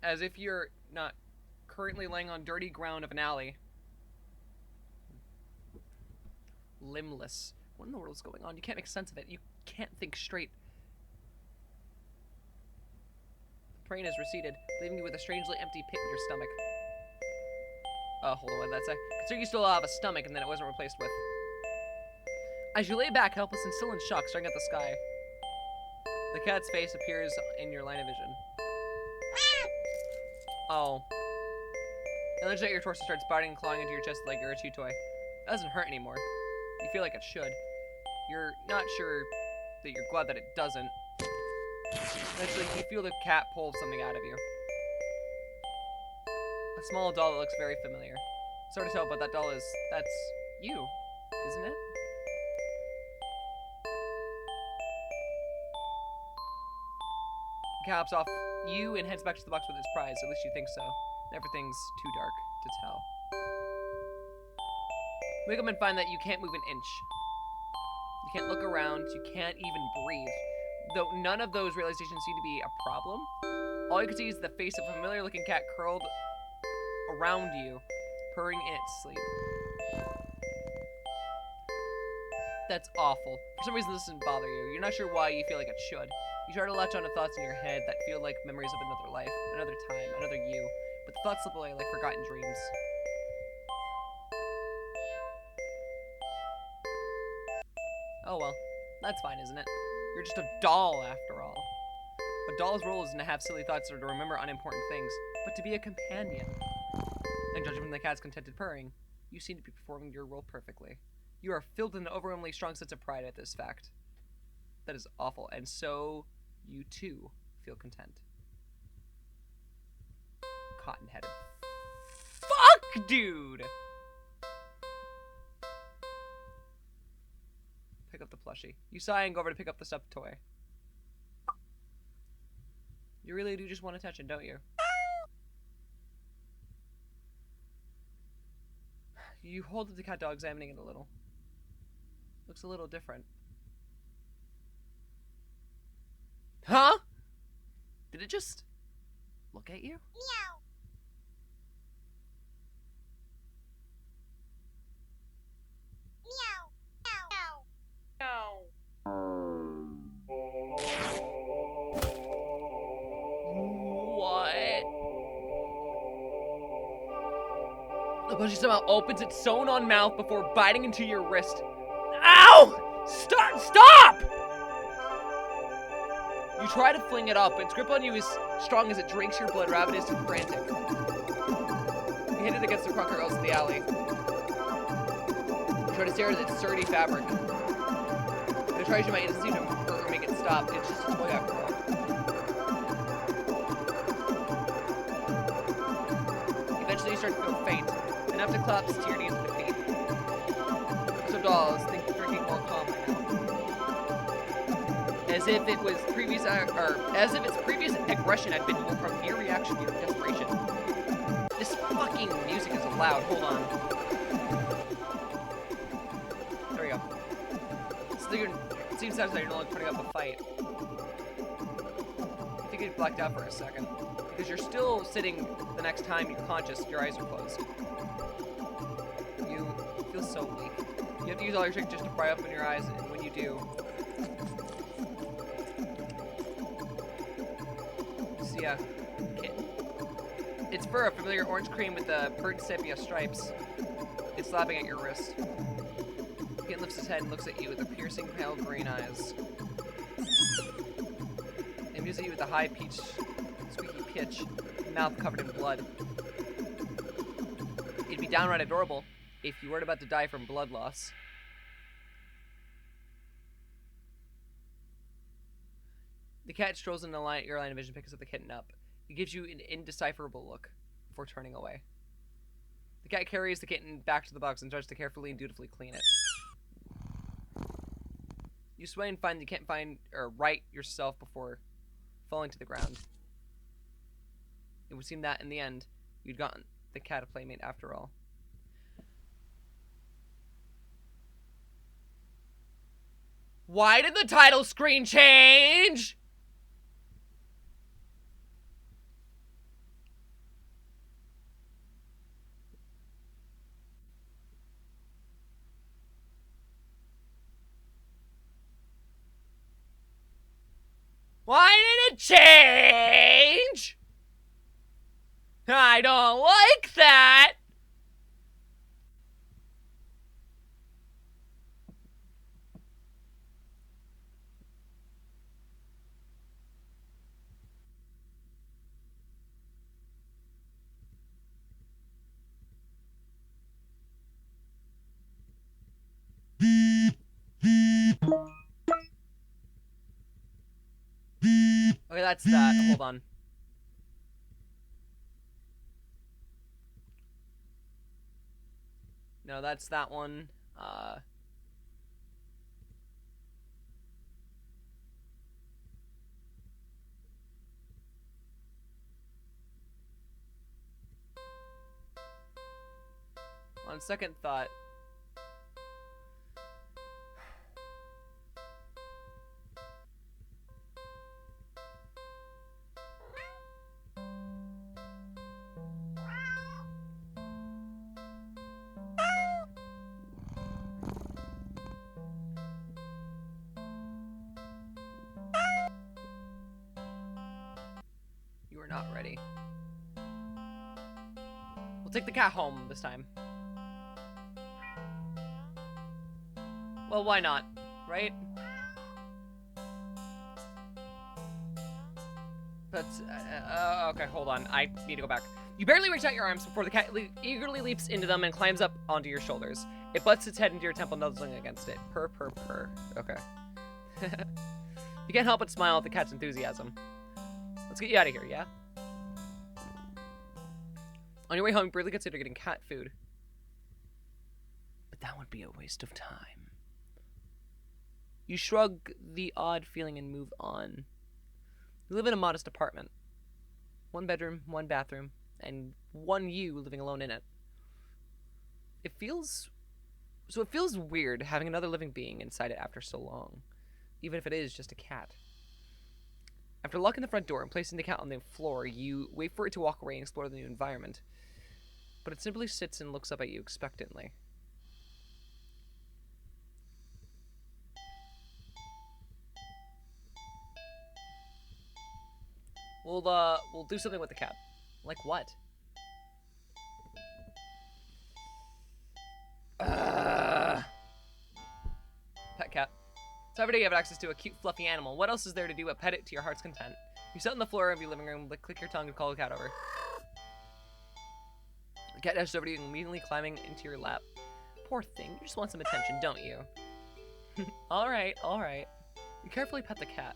As if you're not currently laying on dirty ground of an alley. Limbless. What in the world is going on? You can't make sense of it. You can't think straight. The brain has receded, leaving you with a strangely empty pit in your stomach. Hold on, what did that say? Consider you still have a stomach and then it wasn't replaced with. As you lay back, helpless and still in shock, staring at the sky, the cat's face appears in your line of vision. Oh. It looks at your torso, starts biting and clawing into your chest like you're a chew toy. It doesn't hurt anymore. You feel like it should. You're not sure that you're glad that it doesn't. Eventually, you feel the cat pull something out of you. A small doll that looks very familiar. It's hard to tell, but that doll that's you, isn't it? The cat hops off you and heads back to the box with its prize. At least you think so. Everything's too dark to tell. You wake up and find that you can't move an inch. You can't look around. You can't even breathe. Though none of those realizations seem to be a problem. All you can see is the face of a familiar-looking cat curled around you, purring in its sleep. That's awful. For some reason, this doesn't bother you. You're not sure why you feel like it should. You try to latch onto thoughts in your head that feel like memories of another life, another time, another you. But the thoughts slip away like forgotten dreams. Oh well, that's fine, isn't it? You're just a doll, after all. A doll's role isn't to have silly thoughts or to remember unimportant things, but to be a companion. And judging from the cat's contented purring, you seem to be performing your role perfectly. You are filled with an overwhelmingly strong sense of pride at this fact. That is awful, and so you too feel content. Cotton-headed. Fuck, dude! Pick up the plushie. You sigh and go over to pick up the stuffed toy. You really do just want attention, don't you? You hold up the cat dog, examining it a little. Looks a little different. Huh? Did it just look at you? Meow. The plushie somehow opens its sewn-on mouth before biting into your wrist. Ow! Stop! You try to fling it up. Its grip on you is strong as it drinks your blood, ravenous and frantic. You hit it against the crocodile rails of the alley. You try to stare at its sturdy fabric. But it tries you might, it doesn't seem to hurt or make it stop. It's just a toy after all. Eventually you start to feel faint, enough to collapse to your knees and defeat. So dolls think drinking more calmly now. As if it was as if its previous aggression had been a mere reaction to your desperation. This fucking music is loud. Hold on. There we go. So it seems like you're no longer putting up a fight. I think it blacked out for a second. Because you're still sitting the next time you're conscious, your eyes are closed. You feel so weak. You have to use all your strength just to pry open your eyes, and when you do, you see a kitten. Its fur, a familiar orange cream with the burnt sepia stripes. It's slapping at your wrist. The kitten lifts its head and looks at you with the piercing pale green eyes. It moves at you with a high pitch, squeaky pitch, mouth covered in blood. It'd be downright adorable if you weren't about to die from blood loss. The cat strolls into your line of vision, picks up the kitten up. It gives you an indecipherable look before turning away. The cat carries the kitten back to the box and starts to carefully and dutifully clean it. You sway and find you can't right yourself before falling to the ground. It would seem that, in the end, you'd gotten the cat a playmate after all. Why did the title screen change? Why did it change? I don't like that. Okay, that's that. Hold on. No, that's that one. On second thought, you are not ready. We'll take the cat home this time. Well, why not? right? But, okay, hold on. I need to go back. You barely reach out your arms before the cat eagerly leaps into them and climbs up onto your shoulders. It butts its head into your temple, nuzzling against it. Purr, purr, purr. Okay. You can't help but smile at the cat's enthusiasm. Let's get you out of here, yeah? On your way home, you briefly consider getting cat food. But that would be a waste of time. You shrug the odd feeling and move on. You live in a modest apartment. 1 bedroom, 1 bathroom, and 1 you living alone in it. It feels weird having another living being inside it after so long, even if it is just a cat. After locking the front door and placing the cat on the floor, you wait for it to walk away and explore the new environment. But it simply sits and looks up at you expectantly. We'll do something with the cat. Like what? Pet cat. So every day you have access to a cute, fluffy animal. What else is there to do but pet it to your heart's content? You sit on the floor of your living room, click your tongue, and call the cat over. The cat dashes over to you, immediately climbing into your lap. Poor thing, you just want some attention, don't you? Alright, alright. You carefully pet the cat.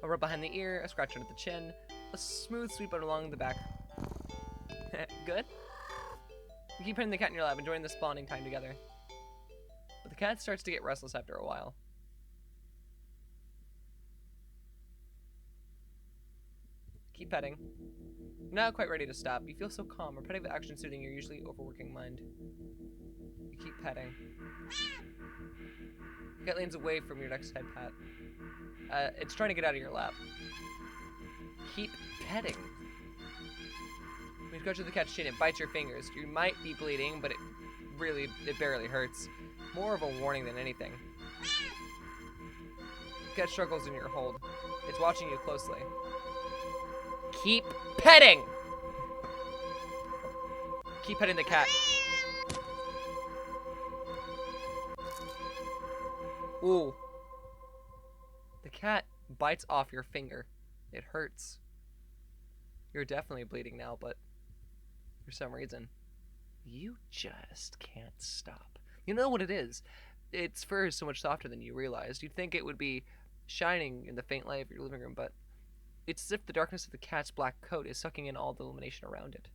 A rub behind the ear, a scratch under the chin, a smooth sweep along the back. Good? You keep petting the cat in your lap, enjoying this bonding time together. But the cat starts to get restless after a while. Keep petting. You're not quite ready to stop. You feel so calm, repetitive action soothing your usually overworking mind. You keep petting. The cat leans away from your next head pat. It's trying to get out of your lap. Keep petting. When you scratch the cat's chin, it bites your fingers. You might be bleeding, but it barely hurts. More of a warning than anything. The cat struggles in your hold. It's watching you closely. Keep petting! Keep petting the cat. Ooh. The cat bites off your finger. It hurts. You're definitely bleeding now, but for some reason, you just can't stop. You know what it is? Its fur is so much softer than you realized. You'd think it would be shining in the faint light of your living room, but it's as if the darkness of the cat's black coat is sucking in all the illumination around it,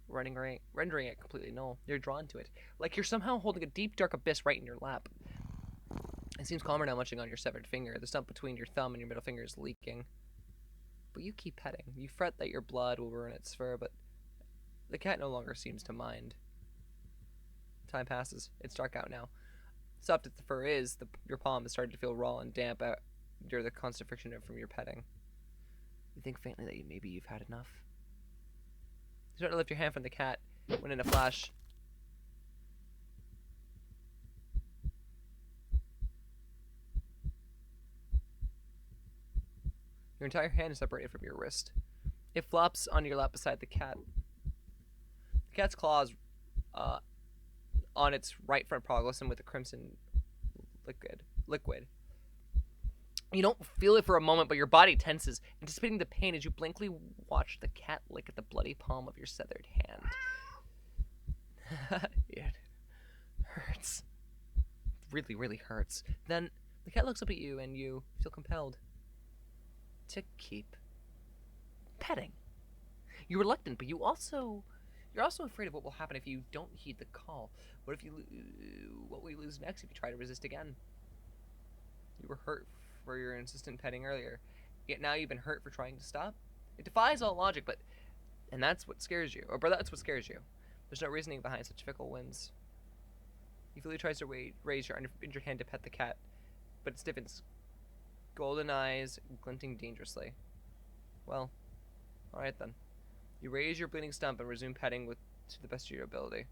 rendering it completely null. You're drawn to it, like you're somehow holding a deep, dark abyss right in your lap. It seems calmer now, munching on your severed finger. The stump between your thumb and your middle finger is leaking. But you keep petting. You fret that your blood will ruin its fur, but the cat no longer seems to mind. Time passes. It's dark out now. Soft as the fur is, your palm is starting to feel raw and damp after the constant friction from your petting. You think faintly that maybe you've had enough. You start to lift your hand from the cat when in a flash, your entire hand is separated from your wrist. It flops on your lap beside the cat. The cat's claws on its right front paw glisten with a crimson liquid. You don't feel it for a moment, but your body tenses, anticipating the pain as you blankly watch the cat lick at the bloody palm of your severed hand. It hurts. It really hurts. Then the cat looks up at you and you feel compelled to keep petting. You're reluctant, but you're also afraid of what will happen if you don't heed the call. What will you lose next if you try to resist again? You were hurt for your insistent petting earlier, yet now you've been hurt for trying to stop. It defies all logic, and that's what scares you. That's what scares you. There's no reasoning behind such fickle winds. He fully tries to raise your injured hand to pet the cat, but it stiffens. Golden eyes glinting dangerously. Well, alright then. You raise your bleeding stump and resume petting to the best of your ability.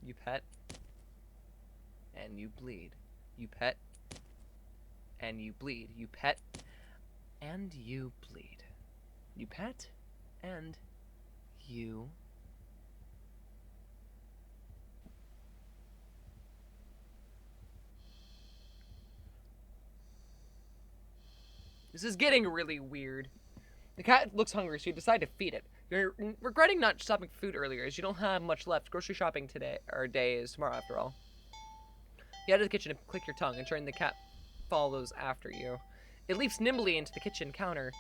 You pet, and you bleed. You pet, and you bleed. You pet, and you bleed. You pet, and you... This is getting really weird. The cat looks hungry, so you decide to feed it. You're regretting not stopping for food earlier, as you don't have much left. Grocery shopping today, or day is tomorrow after all. You head to the kitchen and click your tongue, ensuring the cat follows after you. It leaps nimbly into the kitchen counter,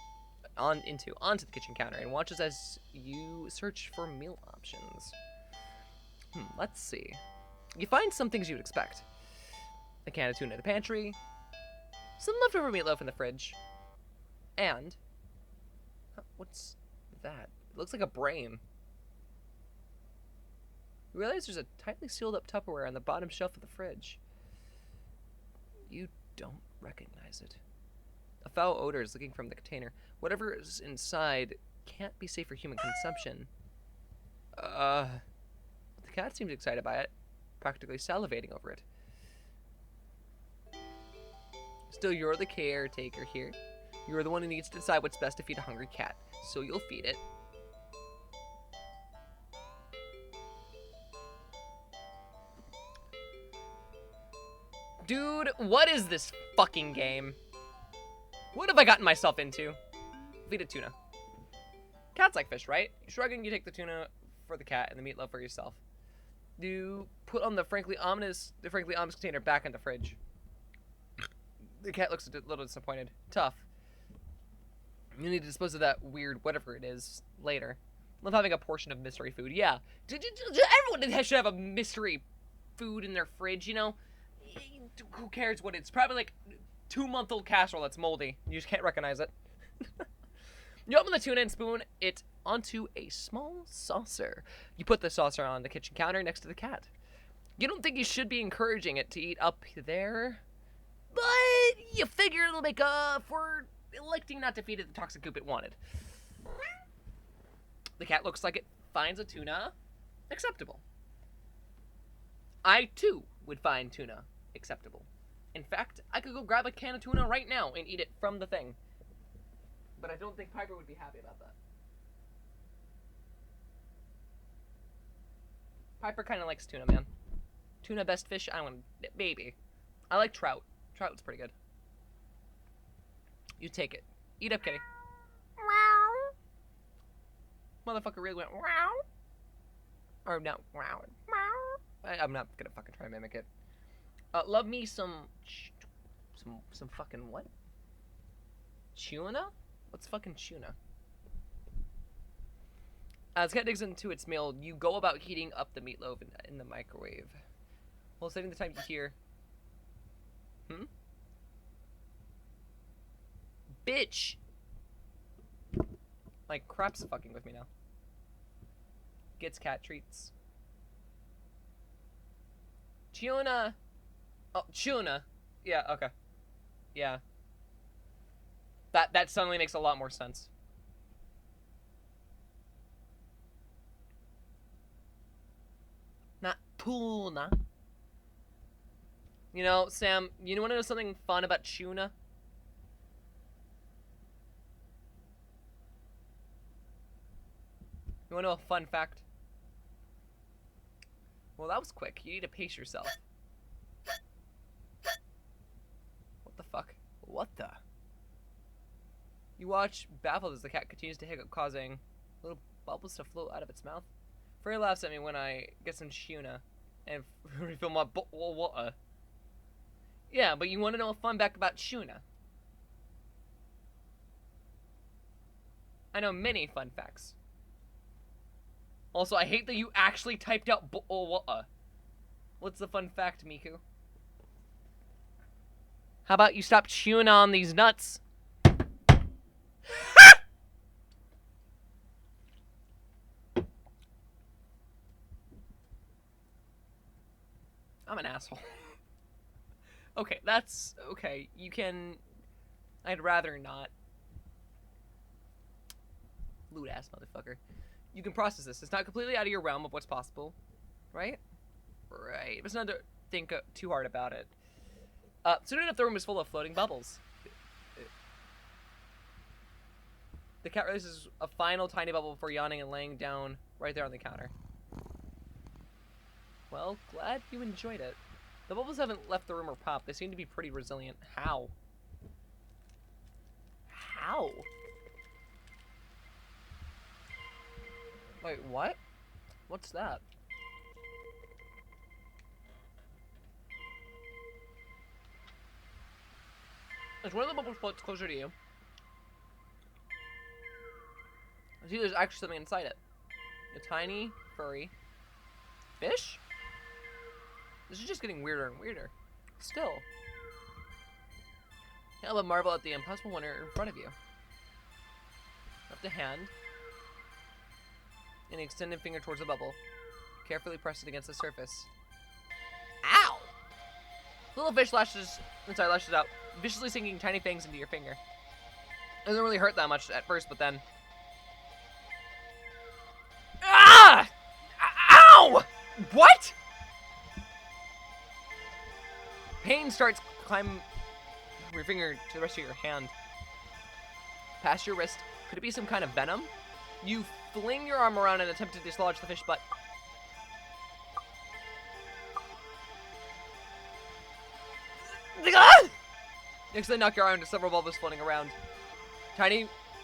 onto the kitchen counter, and watches as you search for meal options. Let's see. You find some things you'd expect. A can of tuna in the pantry, some leftover meatloaf in the fridge, and what's that? It looks like a brain. You realize there's a tightly sealed up Tupperware on the bottom shelf of the fridge. You don't recognize it. A foul odor is leaking from the container. Whatever is inside can't be safe for human consumption. The cat seems excited by it, practically salivating over it. Still, you're the caretaker here. You're the one who needs to decide what's best to feed a hungry cat, so you'll feed it. Dude, what is this fucking game? What have I gotten myself into? Feed a tuna. Cats like fish, right? Shrugging, you take the tuna for the cat and the meatloaf for yourself. You put on the frankly ominous container back in the fridge. The cat looks a little disappointed. Tough. You need to dispose of that weird whatever it is later. Love having a portion of mystery food. Yeah. Everyone should have a mystery food in their fridge, you know? Who cares what it's probably like 2-month-old casserole that's moldy. You just can't recognize it. You open the tuna and spoon it onto a small saucer. You put the saucer on the kitchen counter next to the cat. You don't think you should be encouraging it to eat up there, but you figure it'll make up for electing not to feed it the toxic goop it wanted. The cat looks like it finds a tuna acceptable. I, too, would find tuna acceptable. In fact, I could go grab a can of tuna right now and eat it from the thing. But I don't think Piper would be happy about that. Piper kind of likes tuna, man. Tuna best fish? I want maybe. I like trout. Trout's pretty good. You take it. Eat up, kitty. Motherfucker really went wow. Or no, wow. I'm not gonna fucking try and mimic it. Love me some fucking what? Tuna? What's fucking tuna? As cat digs into its meal, you go about heating up the meatloaf in the microwave. While setting the time, you hear, bitch! Like, crap's fucking with me now. Gets cat treats. Tuna! Oh, tuna! Yeah, okay. Yeah. That suddenly makes a lot more sense. Not tuna. You know, Sam, you want to know something fun about tuna? You want to know a fun fact? Well, that was quick. You need to pace yourself. What the fuck? What the? You watch, baffled as the cat continues to hiccup, causing little bubbles to float out of its mouth. Frey laughs at me when I get some tuna and refill my water. Yeah, but you want to know a fun fact about tuna? I know many fun facts. Also, I hate that you actually typed out water. What's the fun fact, Miku? How about you stop chewing on these nuts? I'm an asshole. Okay, that's... Okay, you can... I'd rather not. Lewd ass motherfucker. You can process this. It's not completely out of your realm of what's possible. Right? Right. It's not to think too hard about it. Soon enough, the room is full of floating bubbles. The cat releases a final tiny bubble before yawning and laying down right there on the counter. Well, glad you enjoyed it. The bubbles haven't left the room or popped. They seem to be pretty resilient. How? Ow. Wait, what? What's that? As one of the bubbles floats closer to you, I see there's actually something inside it. A tiny, furry fish? This is just getting weirder and weirder. Still. Can't but marvel at the impossible wonder in front of you. Lift a hand and an extended finger towards the bubble. Carefully press it against the surface. Ow! The little fish lashes out, viciously sinking tiny fangs into your finger. It doesn't really hurt that much at first, but then... Ah! Ow! What? Pain starts climbing from your finger to the rest of your hand. Past your wrist. Could it be some kind of venom? You fling your arm around and attempt to dislodge the fish, but... You accidentally knock your arm into several bubbles floating around.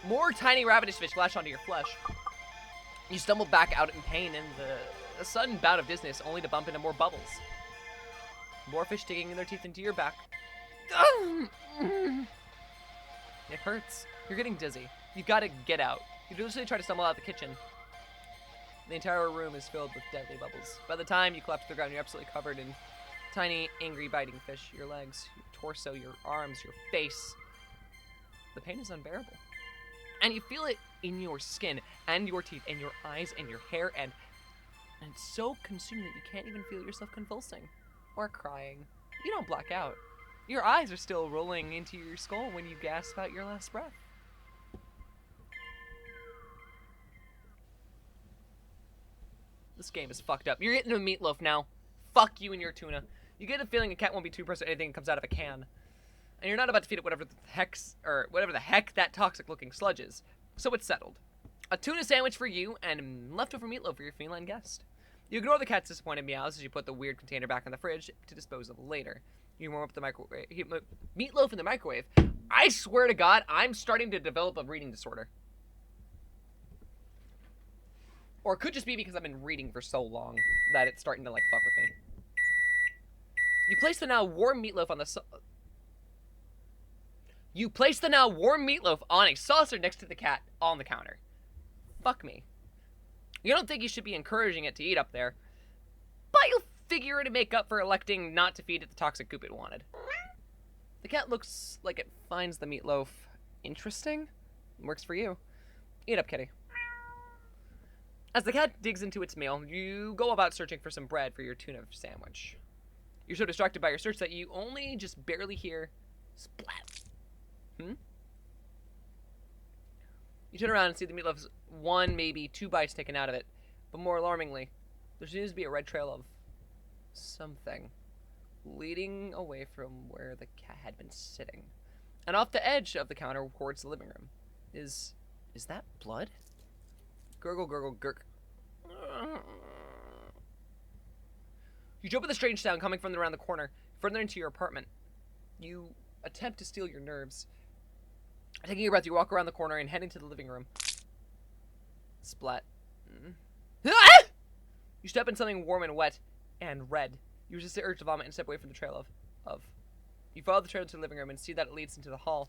More tiny ravenous fish lash onto your flesh. You stumble back out in pain in a sudden bout of dizziness, only to bump into more bubbles. More fish digging their teeth into your back. It hurts. You're getting dizzy. You gotta get out. You usually try to stumble out of the kitchen. The entire room is filled with deadly bubbles. By the time you collapse to the ground, you're absolutely covered in tiny, angry, biting fish. Your legs, your torso, your arms, your face. The pain is unbearable. And you feel it in your skin, and your teeth, and your eyes, and your hair, and it's so consuming that you can't even feel yourself convulsing or crying. You don't black out. Your eyes are still rolling into your skull when you gasp out your last breath. This game is fucked up. You're getting a meatloaf now. Fuck you and your tuna. You get a feeling a cat won't be too impressed with anything that comes out of a can. And you're not about to feed it whatever the heck that toxic-looking sludge is. So it's settled. A tuna sandwich for you and leftover meatloaf for your feline guest. You ignore the cat's disappointed meows as you put the weird container back in the fridge to dispose of later. You warm up the meatloaf in the microwave. I swear to God, I'm starting to develop a reading disorder. Or it could just be because I've been reading for so long that it's starting to, like, fuck with me. You place the now warm meatloaf on a saucer next to the cat on the counter. Fuck me. You don't think you should be encouraging it to eat up there, but you'll figure to make up for electing not to feed it the toxic goop it wanted. The cat looks like it finds the meatloaf interesting. Works for you. Eat up, kitty. As the cat digs into its meal, you go about searching for some bread for your tuna sandwich. You're so distracted by your search that you only just barely hear splat. You turn around and see the meatloaf's 1, maybe 2 bites taken out of it, but more alarmingly, there seems to be a red trail of something leading away from where the cat had been sitting, and off the edge of the counter towards the living room. Is that blood? Gurgle, gurgle, gurk. You jump at the strange sound coming from around the corner, further into your apartment. You attempt to steel your nerves. Taking your breath, you walk around the corner and head into the living room. Splat. You step in something warm and wet and red. You resist the urge to vomit and step away from the trail of. You follow the trail to the living room and see that it leads into the hall.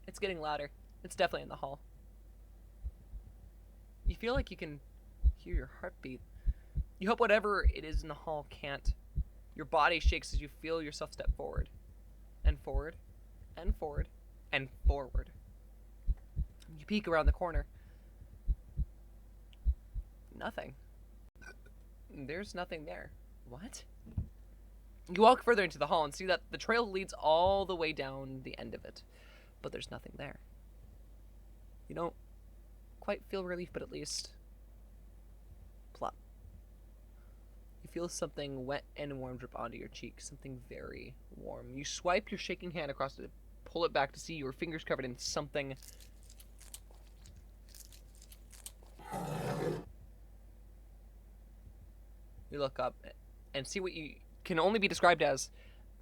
It's getting louder. It's definitely in the hall. You feel like you can hear your heartbeat. You hope whatever it is in the hall can't. Your body shakes as you feel yourself step forward. And forward. And forward. And forward. You peek around the corner. Nothing. There's nothing there. What? You walk further into the hall and see that the trail leads all the way down the end of it. But there's nothing there. You don't quite feel relief, but at least... plop. You feel something wet and warm drip onto your cheek. Something very warm. You swipe your shaking hand across it, pull it back to see your fingers covered in something... You look up and see what you can only be described as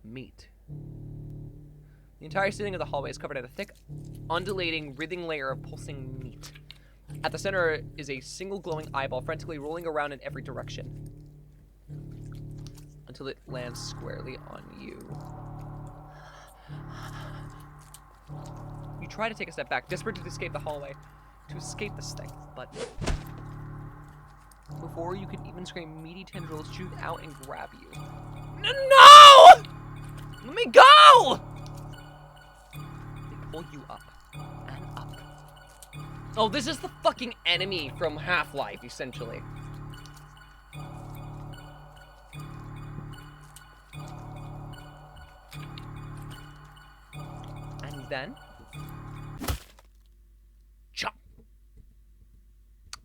meat. The entire ceiling of the hallway is covered in a thick, undulating, writhing layer of pulsing meat. At the center is a single glowing eyeball frantically rolling around in every direction until it lands squarely on you. You try to take a step back, desperate to escape the hallway, to escape this thing, but before you can even scream, meaty tendrils shoot out and grab you. No! Let me go! They pull you up and up. Oh, this is the fucking enemy from Half-Life, essentially. And then chop.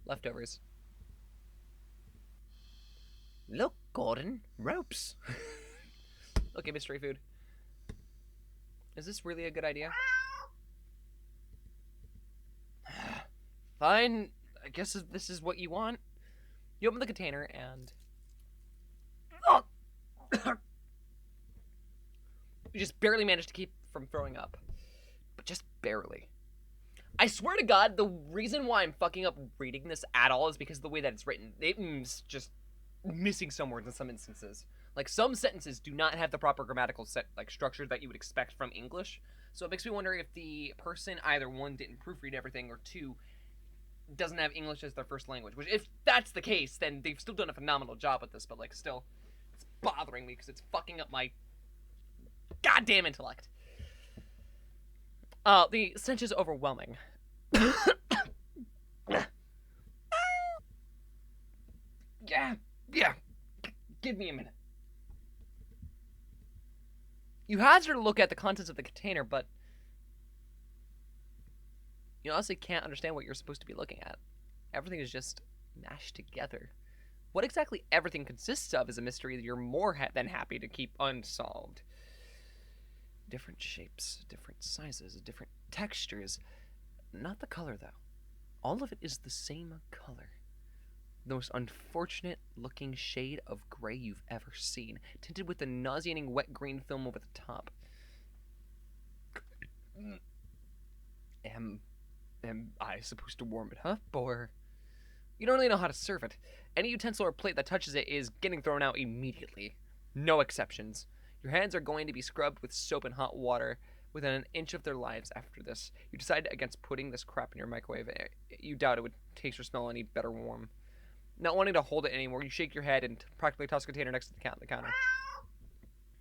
Leftovers. Look, Gordon, ropes. Okay, mystery food. Is this really a good idea? Fine. I guess this is what you want. You open the container and you just barely manage to keep from throwing up. But just barely. I swear to God, the reason why I'm fucking up reading this at all is because of the way that it's written. It's just missing some words in some instances. Like, some sentences do not have the proper grammatical structure that you would expect from English. So it makes me wonder if the person either, one, didn't proofread everything, or two, doesn't have English as their first language. Which, if that's the case, then they've still done a phenomenal job with this, but, like, still, it's bothering me because it's fucking up my goddamn intellect. The stench is overwhelming. Yeah. Give me a minute. You hazard a look at the contents of the container, but you honestly can't understand what you're supposed to be looking at. Everything is just mashed together. What exactly everything consists of is a mystery that you're more than happy to keep unsolved. Different shapes, different sizes, different textures. Not the color, though. All of it is the same color. The most unfortunate looking shade of gray you've ever seen, tinted with a nauseating wet green film over the top. Am I supposed to warm it up, or? You don't really know how to serve it. Any utensil or plate that touches it is getting thrown out immediately. No exceptions. Your hands are going to be scrubbed with soap and hot water within an inch of their lives after this. You decide against putting this crap in your microwave. You doubt it would taste or smell any better warm. Not wanting to hold it anymore, you shake your head and practically toss a container next to the counter.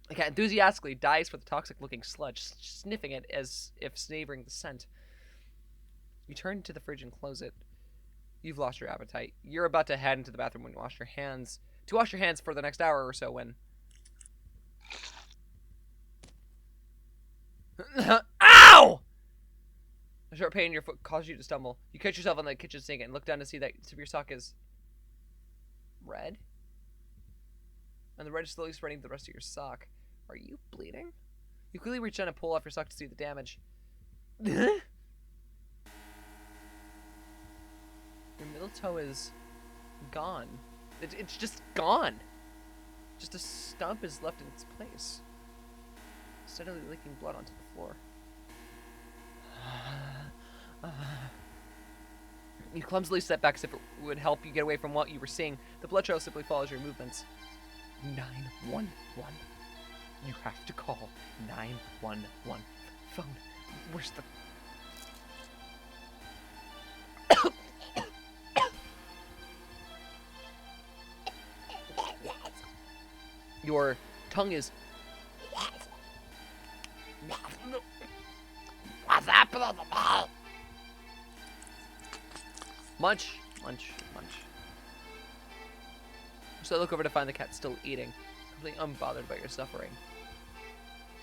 The cat enthusiastically dives for the toxic-looking sludge, sniffing it as if savoring the scent. You turn to the fridge and close it. You've lost your appetite. You're about to head into the bathroom when you wash your hands for the next hour or so when... Ow! A sharp pain in your foot causes you to stumble. You catch yourself on the kitchen sink and look down to see that the tip of your sock is red. And the red is slowly spreading to the rest of your sock. Are you bleeding? You quickly reach down and pull off your sock to see the damage. Your middle toe is gone. It's just gone. Just a stump is left in its place, steadily leaking blood onto the floor. You clumsily step back as if it would help you get away from what you were seeing. The blood trail simply follows your movements. 911. You have to call 911. Phone. Where's the... Your tongue is... What's happening? Munch. So I look over to find the cat still eating, completely unbothered by your suffering.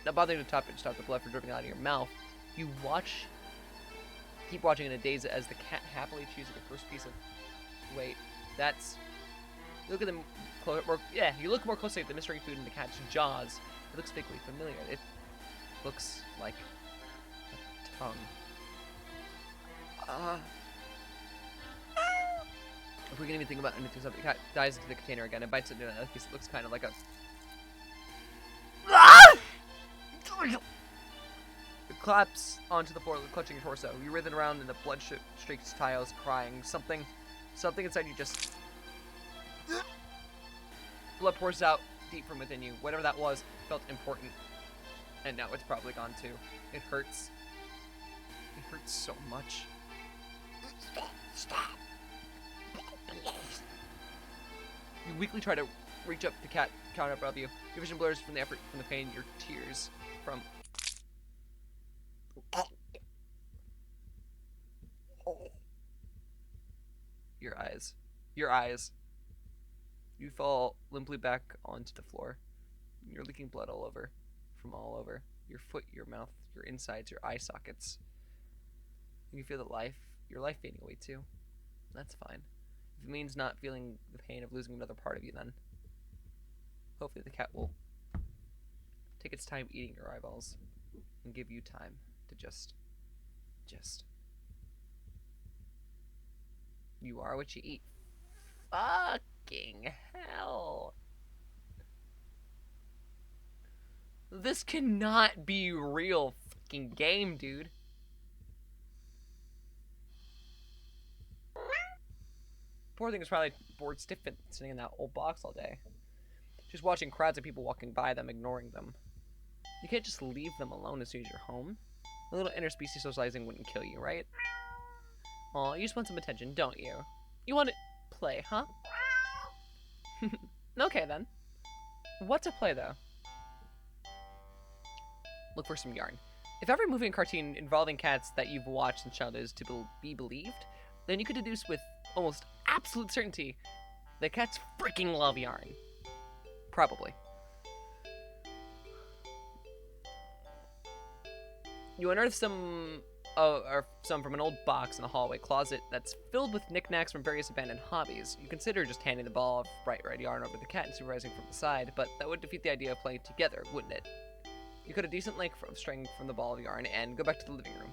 Not bothering to stop the blood from dripping out of your mouth, you keep watching in a daze as the cat happily chews the first piece of... Wait, that's... Look at them. You look more closely at the mystery food in the cat's jaws. It looks vaguely familiar. It looks like a tongue. If we can even think about anything, the cat dives into the container again and bites into another piece that looks kind of like a real. It collapses onto the floor, clutching your torso. You writhe around in the blood-streaked tiles, crying. Something inside you just... Blood pours out deep from within you. Whatever that was felt important. And now it's probably gone too. It hurts. It hurts so much. Stop. You weakly try to reach up the cat counter above you. Your vision blurs from the effort, from the pain, your tears, from... Your eyes. Your eyes. You fall limply back onto the floor. You're leaking blood all over. From all over. Your foot, your mouth, your insides, your eye sockets. You feel your life fading away too. That's fine. If it means not feeling the pain of losing another part of you, then hopefully the cat will take its time eating your eyeballs and give you time to just you are what you eat. Fucking hell. This cannot be real fucking game, dude. Poor thing is probably bored stiff sitting in that old box all day. Just watching crowds of people walking by them, ignoring them. You can't just leave them alone as soon as you're home. A little interspecies socializing wouldn't kill you, right? Aw, you just want some attention, don't you? You want to play, huh? Okay then. What to play though? Look for some yarn. If every movie and cartoon involving cats that you've watched in childhood is to be believed, then you could deduce with almost absolute certainty that cats freaking love yarn. Probably. You unearth some from an old box in the hallway closet that's filled with knickknacks from various abandoned hobbies. You consider just handing the ball of bright red yarn over to the cat and supervising from the side, but that would defeat the idea of playing together, wouldn't it? You cut a decent length of string from the ball of yarn and go back to the living room.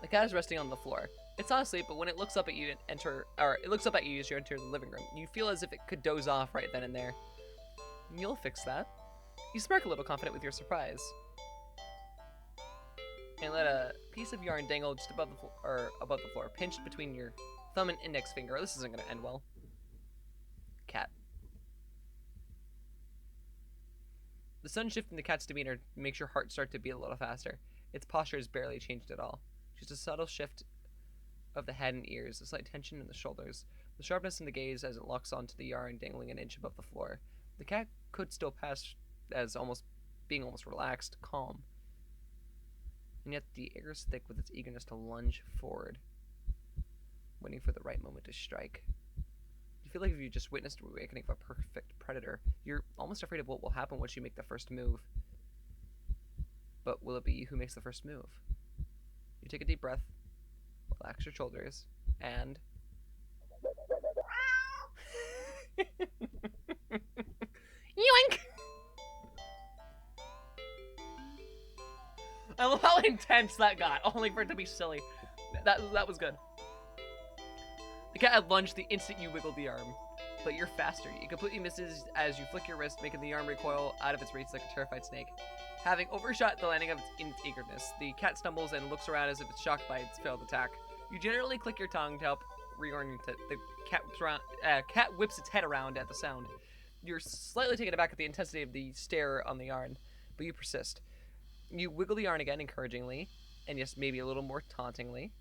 The cat is resting on the floor. It's not asleep, but when it looks up at you as you enter the living room, you feel as if it could doze off right then and there. You'll fix that. You smirk a little confident with your surprise. And let a piece of yarn dangle just above the floor, pinched between your thumb and index finger. This isn't going to end well. Cat. The sun shift in the cat's demeanor makes your heart start to beat a little faster. Its posture has barely changed at all. Just a subtle shift of the head and ears, a slight tension in the shoulders, the sharpness in the gaze as it locks onto the yarn dangling an inch above the floor. The cat could still pass as being almost relaxed, calm. And yet the air is thick with its eagerness to lunge forward, waiting for the right moment to strike. You feel like if you just witnessed the awakening of a perfect predator, you're almost afraid of what will happen once you make the first move. But will it be you who makes the first move? You take a deep breath, relax your shoulders, and... Yoink! I love how intense that got, only for it to be silly. That was good. The cat had lunged the instant you wiggled the arm, but you're faster. It completely misses as you flick your wrist, making the arm recoil out of its reach like a terrified snake. Having overshot the landing of its eagerness, the cat stumbles and looks around as if it's shocked by its failed attack. You generally click your tongue to help reorient it. The cat whips its head around at the sound. You're slightly taken aback at the intensity of the stare on the yarn, but you persist. You wiggle the yarn again encouragingly, and yes, maybe a little tauntingly.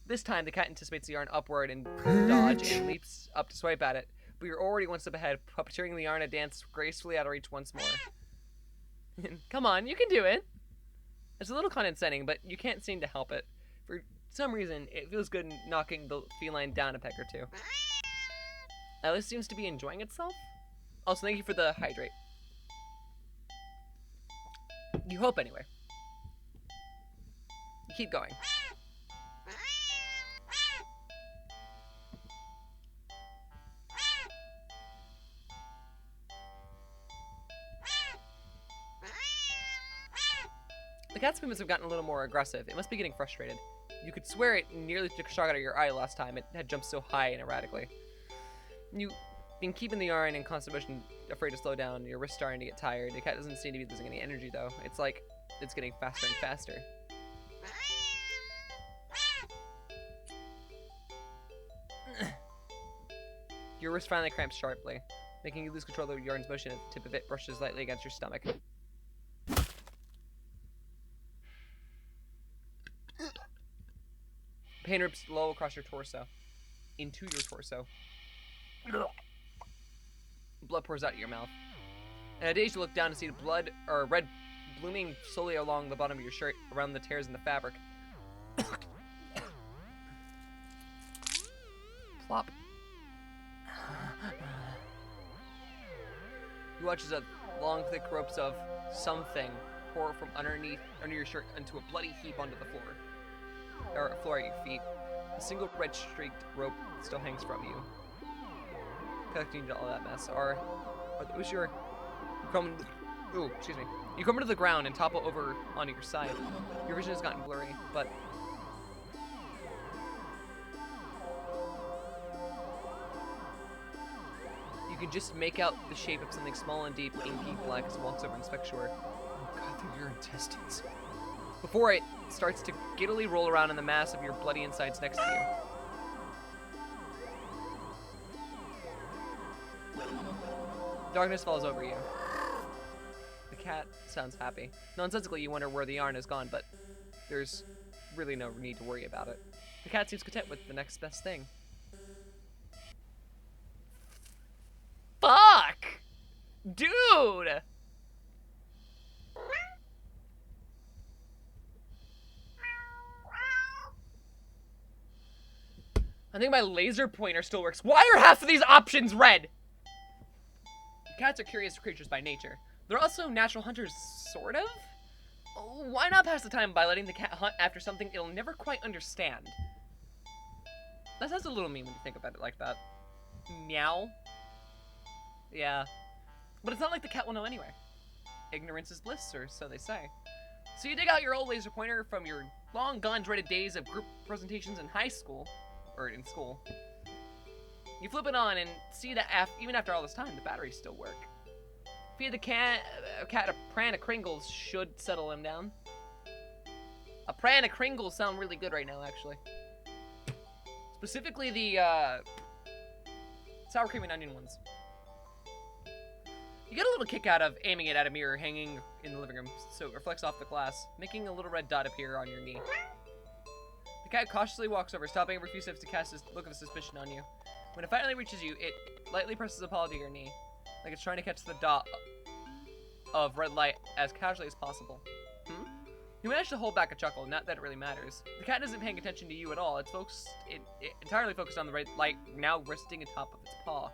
This time, the cat anticipates the yarn upward and dodge and leaps up to swipe at it, but you're already one step ahead, puppeteering the yarn to dance gracefully out of reach once more. Come on, you can do it! It's a little condescending, but you can't seem to help it. For some reason, it feels good knocking the feline down a peg or two. Alice seems to be enjoying itself. Also, thank you for the hydrate. You hope, anyway. You keep going. The cat's movements have gotten a little more aggressive. It must be getting frustrated. You could swear it nearly took a shot out of your eye last time. It had jumped so high and erratically. You been keeping the yarn in constant motion, afraid to slow down. Your wrist's starting to get tired. The cat doesn't seem to be losing any energy, though. It's like it's getting faster and faster. Your wrist finally cramps sharply, making you lose control of your yarn's motion as the tip of it brushes lightly against your stomach. Pain rips low across your torso. Into your torso. Blood pours out of your mouth. And a daze you look down to see the blood, or red, blooming slowly along the bottom of your shirt, around the tears in the fabric. Plop. You watch as a long, thick ropes of something pour from under your shirt into a bloody heap onto the floor. Or floor at your feet. A single red streaked rope still hangs from you. Collecting all that mess. Are those your... You come to the ground and topple over onto your side. Your vision has gotten blurry, but... you can just make out the shape of something small and deep, inky black as it walks over and inspects your... Oh god, they're your intestines. Before it starts to giddily roll around in the mass of your bloody insides next to you. Darkness falls over you. The cat sounds happy. Nonsensically, you wonder where the yarn has gone, but there's really no need to worry about it. The cat seems content with the next best thing. Fuck! Dude! I think my laser pointer still works. Why are half of these options red? Cats are curious creatures by nature. They're also natural hunters, sort of? Why not pass the time by letting the cat hunt after something it'll never quite understand? That sounds a little mean when you think about it like that. Meow? Yeah. But it's not like the cat will know anyway. Ignorance is bliss, or so they say. So you dig out your old laser pointer from your long-gone dreaded days of group presentations in high school. Or in school. You flip it on and see that even after all this time, the batteries still work. Feed the cat a pran of Kringles should settle him down. A pran of Kringles sound really good right now, actually. Specifically the sour cream and onion ones. You get a little kick out of aiming it at a mirror hanging in the living room, so it reflects off the glass, making a little red dot appear on your knee. The cat cautiously walks over, stopping every few steps to cast a look of suspicion on you. When it finally reaches you, it lightly presses a paw to your knee, like it's trying to catch the dot of red light as casually as possible. You manage to hold back a chuckle, not that it really matters. The cat isn't paying attention to you at all. It's entirely focused on the red light now resting atop of its paw.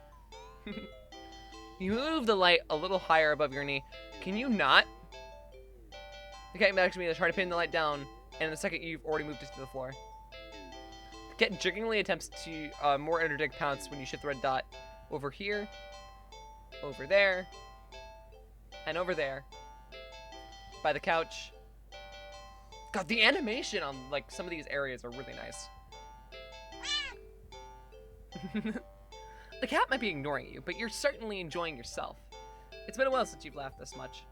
You move the light a little higher above your knee. Can you not? The cat backs me to try to pin the light down, and in a second you've already moved it to the floor. The cat jigglingly attempts to more energetic pounce when you shift the red dot over here, over there, and over there. By the couch. God, the animation on like some of these areas are really nice. The cat might be ignoring you, but you're certainly enjoying yourself. It's been a while since you've laughed this much.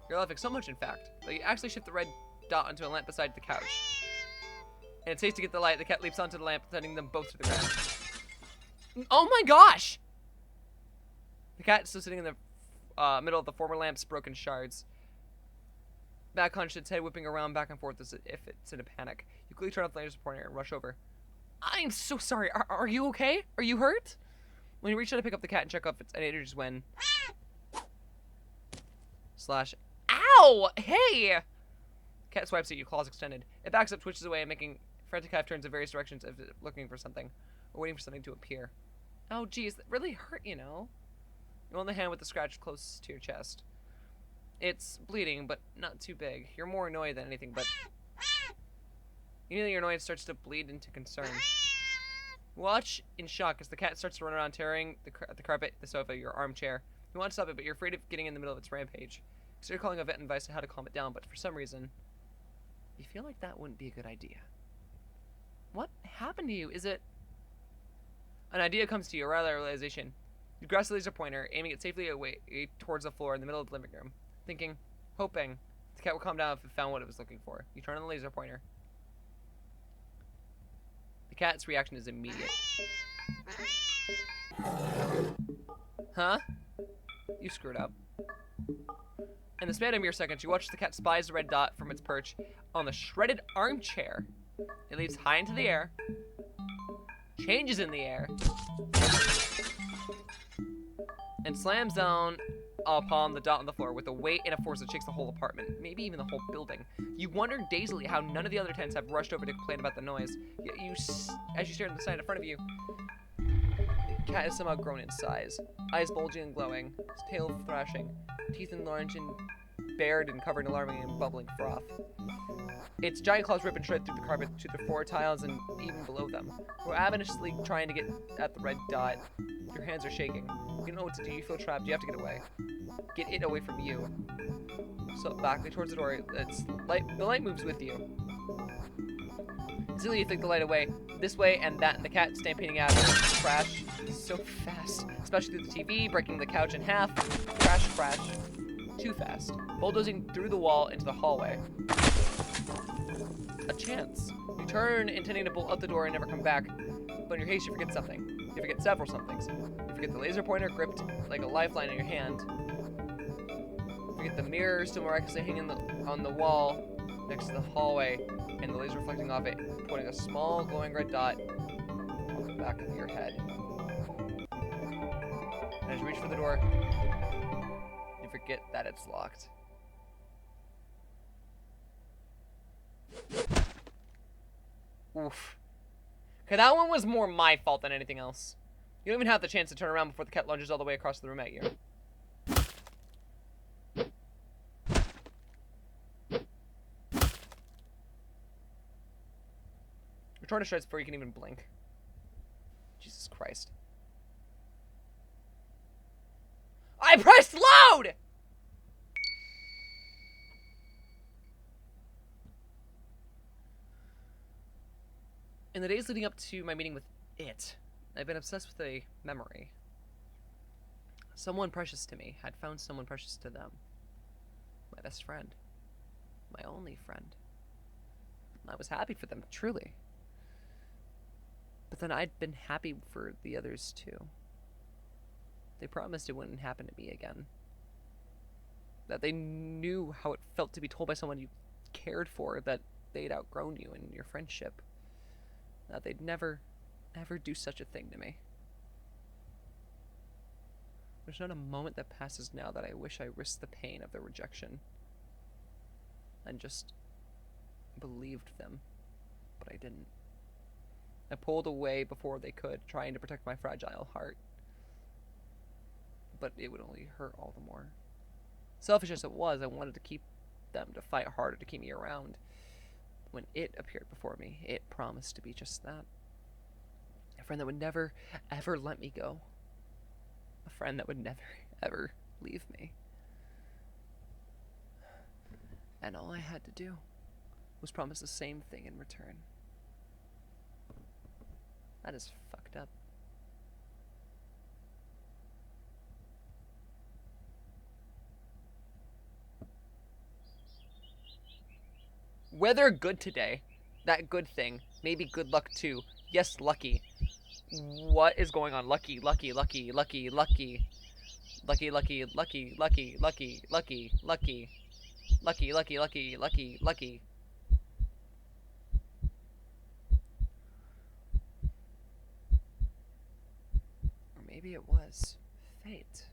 You're laughing so much, in fact, that you actually shift the red dot onto a lamp beside the couch. And it takes to get the light, the cat leaps onto the lamp, sending them both to the ground. Oh my gosh! The cat is still sitting in the middle of the former lamp's broken shards. Back hunched, its head whipping around back and forth as if it's in a panic. You quickly turn off the laser pointer and rush over. I'm so sorry. Are you okay? Are you hurt? When you reach out to pick up the cat and check off its energies when... Slash... Ow! Hey! Cat swipes at you, claws extended. It backs up, twitches away, making frantic half turns in various directions as if looking for something. Or waiting for something to appear. Oh, geez. That really hurt, you know. You hold the hand with the scratch close to your chest. It's bleeding, but not too big. You're more annoyed than anything, but... Immediately your annoyance starts to bleed into concern. Watch in shock as the cat starts to run around, tearing the carpet, the sofa, your armchair. You want to stop it, but you're afraid of getting in the middle of its rampage. So you're calling a vet and advice on how to calm it down, but for some reason, you feel like that wouldn't be a good idea. What happened to you? Is it... An idea comes to you, or rather a realization. You grasp the laser pointer, aiming it safely away towards the floor in the middle of the living room, thinking, hoping the cat would calm down if it found what it was looking for. You turn on the laser pointer. The cat's reaction is immediate. Huh? You screwed up. In the span of mere seconds, you watch the cat spies the red dot from its perch on the shredded armchair. It leaps high into the air, changes in the air, and slams down upon the dot on the floor with a weight and a force that shakes the whole apartment, maybe even the whole building. You wonder dazedly how none of the other tenants have rushed over to complain about the noise. Yet as you stare at the sign in front of you, the cat has somehow grown in size. Eyes bulging and glowing, tail thrashing, teeth enlarged and bared and covered in alarming and bubbling froth. Its giant claws rip and shred through the carpet to the floor tiles and even below them. You're ravenously trying to get at the red dot. Your hands are shaking. You don't know what to do. You feel trapped. You have to get away. Get it away from you. So back towards the door. The light moves with you. Easily you flick the light away. This way and that, and the cat stampeding out. Crash so fast. Especially through the TV, breaking the couch in half. Crash, crash. Too fast. Bulldozing through the wall into the hallway. A chance. You turn, intending to bolt out the door and never come back. But in your haste, you forget something. You forget several somethings. You forget the laser pointer gripped like a lifeline in your hand. You forget the mirror still miraculously hanging on the wall next to the hallway, and the laser reflecting off it, pointing a small glowing red dot on the back of your head. And as you reach for the door, you forget that it's locked. Oof. Okay, that one was more my fault than anything else. You don't even have the chance to turn around before the cat lunges all the way across the room at you. You're torn to shreds before you can even blink. Jesus Christ. I pressed loud! In the days leading up to my meeting with it, I've been obsessed with a memory. Someone precious to me had found someone precious to them. My best friend. My only friend. I was happy for them, truly. But then I'd been happy for the others too. They promised it wouldn't happen to me again. That they knew how it felt to be told by someone you cared for that they'd outgrown you in your friendship. That they'd never, ever do such a thing to me. There's not a moment that passes now that I wish I risked the pain of their rejection. And just believed them. But I didn't. I pulled away before they could, trying to protect my fragile heart. But it would only hurt all the more. Selfish as it was, I wanted to keep them to fight harder to keep me around. When it appeared before me, it promised to be just that. A friend that would never, ever let me go. A friend that would never, ever leave me. And all I had to do was promise the same thing in return. That is fucked up. Weather good today. That good thing. Maybe good luck too. Yes, lucky. What is going on? Lucky, lucky, lucky, lucky, lucky. Lucky, lucky, lucky, lucky, lucky, lucky, lucky. Lucky, lucky, lucky, lucky, lucky. Or maybe it was fate.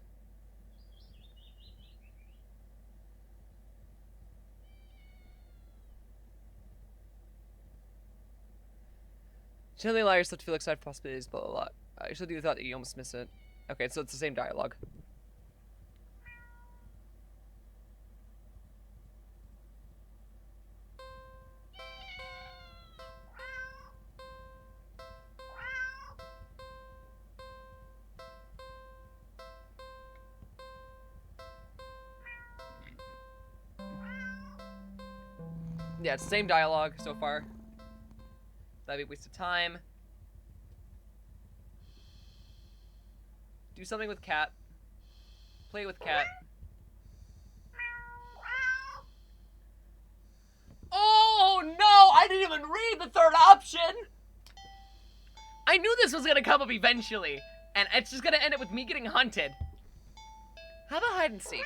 Generally allow yourself to feel excited for possibilities, but a lot. I usually do the thought that you almost miss it. Okay, so it's the same dialogue. Yeah, it's the same dialogue so far. That'd be a waste of time. Do something with cat. Play with cat. Oh no! I didn't even read the third option! I knew this was gonna come up eventually, and it's just gonna end up with me getting hunted. How about hide and seek?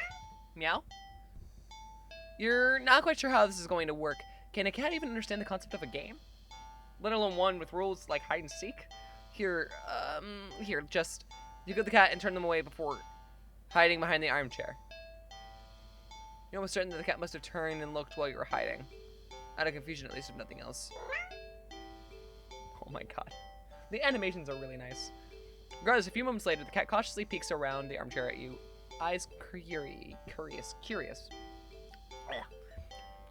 Meow? You're not quite sure how this is going to work. Can a cat even understand the concept of a game? Let alone one with rules like hide and seek? Here, just... You get the cat and turn them away before hiding behind the armchair. You're almost certain that the cat must have turned and looked while you were hiding. Out of confusion, at least, if nothing else. Oh my god. The animations are really nice. Regardless, a few moments later, the cat cautiously peeks around the armchair at you. Eyes curious.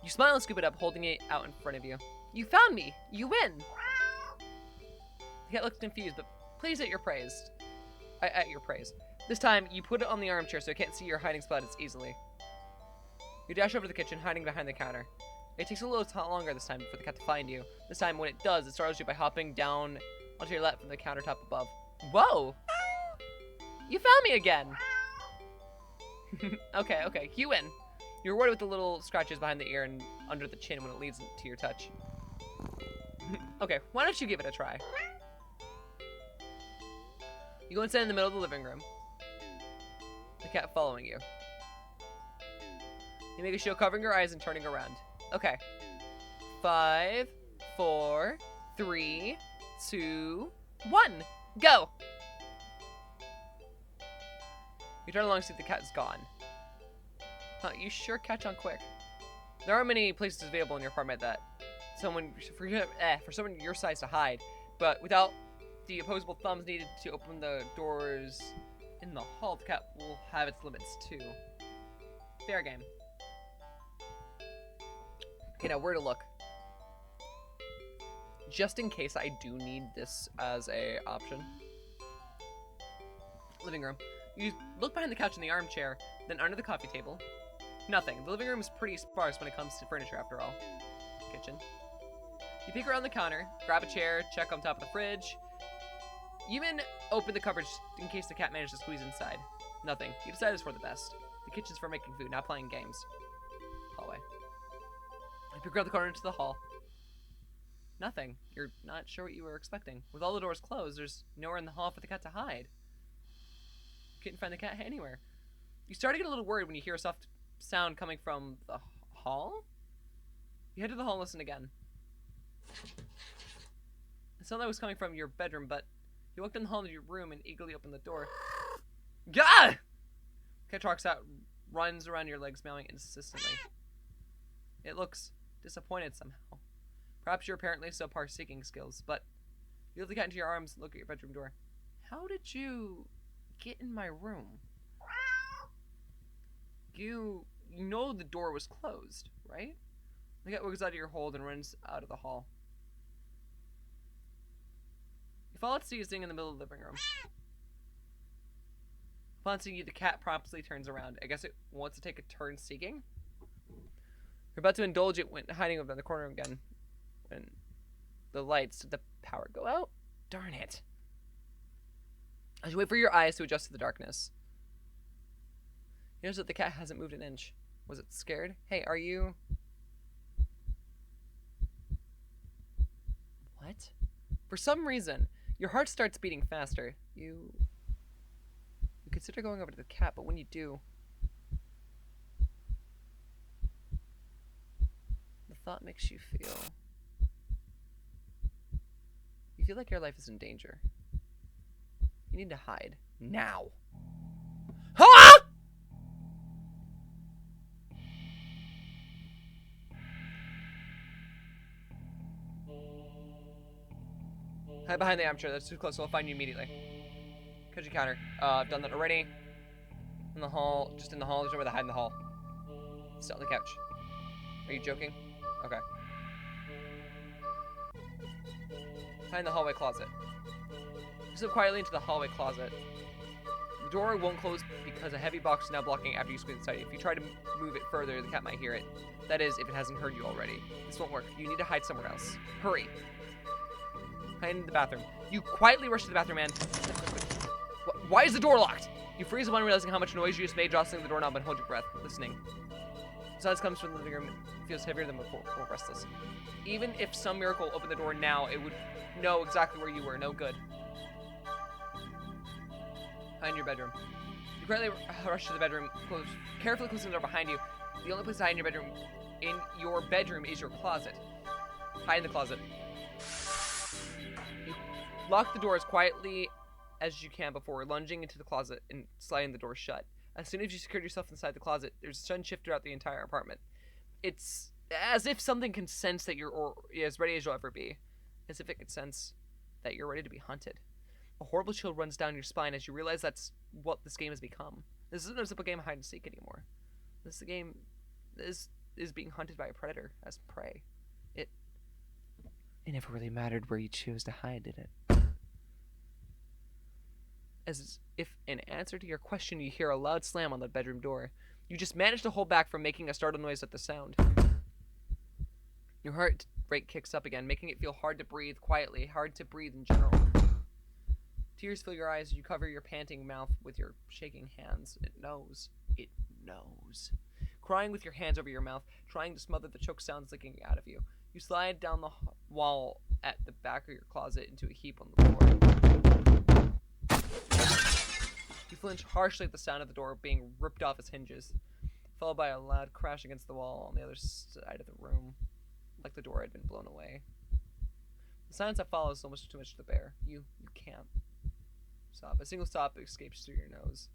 You smile and scoop it up, holding it out in front of you. You found me! You win! The cat looks confused, but pleased at your praise. This time, you put it on the armchair so it can't see your hiding spot as easily. You dash over to the kitchen, hiding behind the counter. It takes a little longer this time for the cat to find you. This time, when it does, it startles you by hopping down onto your lap from the countertop above. Whoa! You found me again! Okay, you win. You're rewarded with the little scratches behind the ear and under the chin when it leads to your touch. Okay, why don't you give it a try? You go and stand in the middle of the living room. The cat following you. You make a show covering your eyes and turning around. Okay. 5, 4, 3, 2, 1. Go! You turn along and see the cat is gone. Huh, you sure catch on quick. There aren't many places available in your apartment that for someone your size to hide, but without the opposable thumbs needed to open the doors in the hall, the cat will have its limits too. Fair game. Okay, now where to look? Just in case I do need this as a option. Living room. You look behind the couch and the armchair, then under the coffee table. Nothing. The living room is pretty sparse when it comes to furniture after all. Kitchen. You peek around the counter, grab a chair, check on top of the fridge. You even open the cupboard in case the cat managed to squeeze inside. Nothing. You decide it's for the best. The kitchen's for making food, not playing games. Hallway. You peek around the corner into the hall. Nothing. You're not sure what you were expecting. With all the doors closed, there's nowhere in the hall for the cat to hide. You couldn't find the cat anywhere. You start to get a little worried when you hear a soft sound coming from the hall? You head to the hall and listen again. It sounded like it was coming from your bedroom, but you walked in the hall into your room and eagerly opened the door. Gah! Cat walks out, runs around your legs, meowing insistently. It looks disappointed somehow. Perhaps your apparently subpar seeking skills, but you lift the cat into your arms and look at your bedroom door. How did you get in my room? You know the door was closed, right? The cat wiggles out of your hold and runs out of the hall. You fall out seizing in the middle of the living room. Upon seeing you, the cat promptly turns around. I guess it wants to take a turn seeking? You're about to indulge it when hiding over in the corner again. When the lights, did the power go out? Darn it. As you wait for your eyes to adjust to the darkness. You notice that the cat hasn't moved an inch. Was it scared? Hey, are you... What? For some reason, your heart starts beating faster. You consider going over to the cat, but when you do... The thought makes you feel... You feel like your life is in danger. You need to hide. Now. Ah! Hide behind the armchair. That's too close, so I'll find you immediately. Catch your counter. I've done that already. In the hall. Just in the hall. There's nowhere to hide in the hall. Sit on the couch. Are you joking? Okay. Hide in the hallway closet. You slip quietly into the hallway closet. The door won't close because a heavy box is now blocking after you squeeze inside. If you try to move it further, the cat might hear it. That is, if it hasn't heard you already. This won't work. You need to hide somewhere else. Hurry. Hide in the bathroom. You quietly rush to the bathroom and... Why is the door locked? You freeze upon realizing how much noise you just made jostling the doorknob and hold your breath, listening. Silence comes from the living room. It feels heavier than before, more restless. Even if some miracle opened the door now, it would know exactly where you were. No good. Behind your bedroom. You quietly rush to the bedroom, carefully closing the door behind you. The only place to hide in your bedroom is your closet. Hide in the closet. You lock the door as quietly as you can before lunging into the closet and sliding the door shut. As soon as you secured yourself inside the closet, there's a sudden shift throughout the entire apartment. It's as if something can sense that you're as ready as you'll ever be. As if it can sense that you're ready to be hunted. A horrible chill runs down your spine as you realize that's what this game has become. This isn't a simple game of hide and seek anymore. This game is being hunted by a predator as prey. It never really mattered where you chose to hide, did it? As if in answer to your question, you hear a loud slam on the bedroom door. You just managed to hold back from making a startled noise at the sound. Your heart rate kicks up again, making it feel hard to breathe quietly, hard to breathe in general. Tears fill your eyes as you cover your panting mouth with your shaking hands. It knows. It knows. Crying with your hands over your mouth, trying to smother the choke sounds leaking out of you. You slide down the wall at the back of your closet into a heap on the floor. You flinch harshly at the sound of the door being ripped off its hinges, followed by a loud crash against the wall on the other side of the room, like the door had been blown away. The silence that follows is almost too much to bear. You can't stop. A single stop escapes through your nose.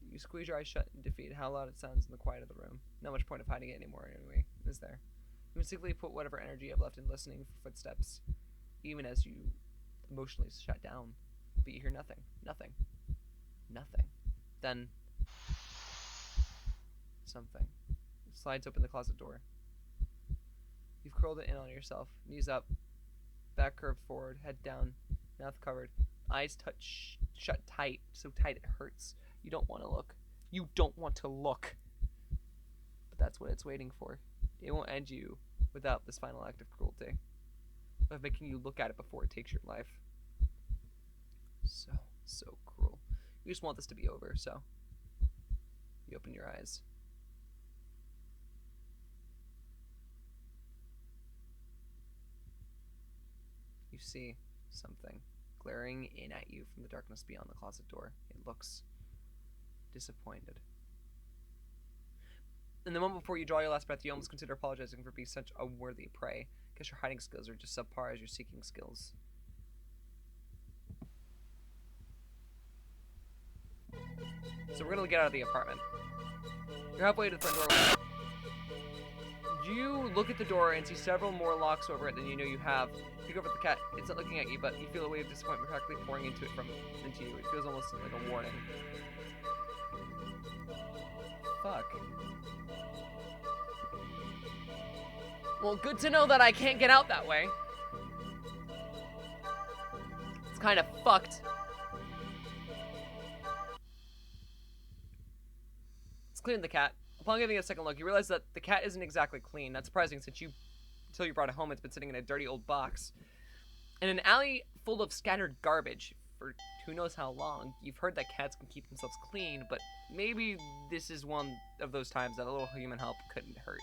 You squeeze your eyes shut in defeat at how loud it sounds in the quiet of the room. Not much point of hiding it anymore anyway, is there? You instinctively put whatever energy you have left in listening for footsteps, even as you emotionally shut down. But you hear nothing. Nothing. Nothing. Then something slides open the closet door. You've curled it in on yourself, knees up, back curved forward, head down, mouth covered, eyes shut tight, so tight it hurts. You don't want to look. You don't want to look. But that's what it's waiting for. It won't end you without this final act of cruelty, of making you look at it before it takes your life. So cruel. You just want this to be over, so you open your eyes. You see something glaring in at you from the darkness beyond the closet door. It looks disappointed. In the moment before you draw your last breath, you almost consider apologizing for being such a worthy prey. Guess your hiding skills are just subpar as your seeking skills. So we're gonna get out of the apartment. You're halfway to the front door. You look at the door and see several more locks over it than you know you have. Pick over the cat. It's not looking at you, but you feel a wave of disappointment practically pouring into you. It feels almost like a warning. Fuck. Well, good to know that I can't get out that way. It's kind of fucked. Let's clean the cat. Upon giving it a second look, you realize that the cat isn't exactly clean. Not surprising, since until you brought it home, it's been sitting in a dirty old box. In an alley full of scattered garbage for who knows how long. You've heard that cats can keep themselves clean, but maybe this is one of those times that a little human help couldn't hurt.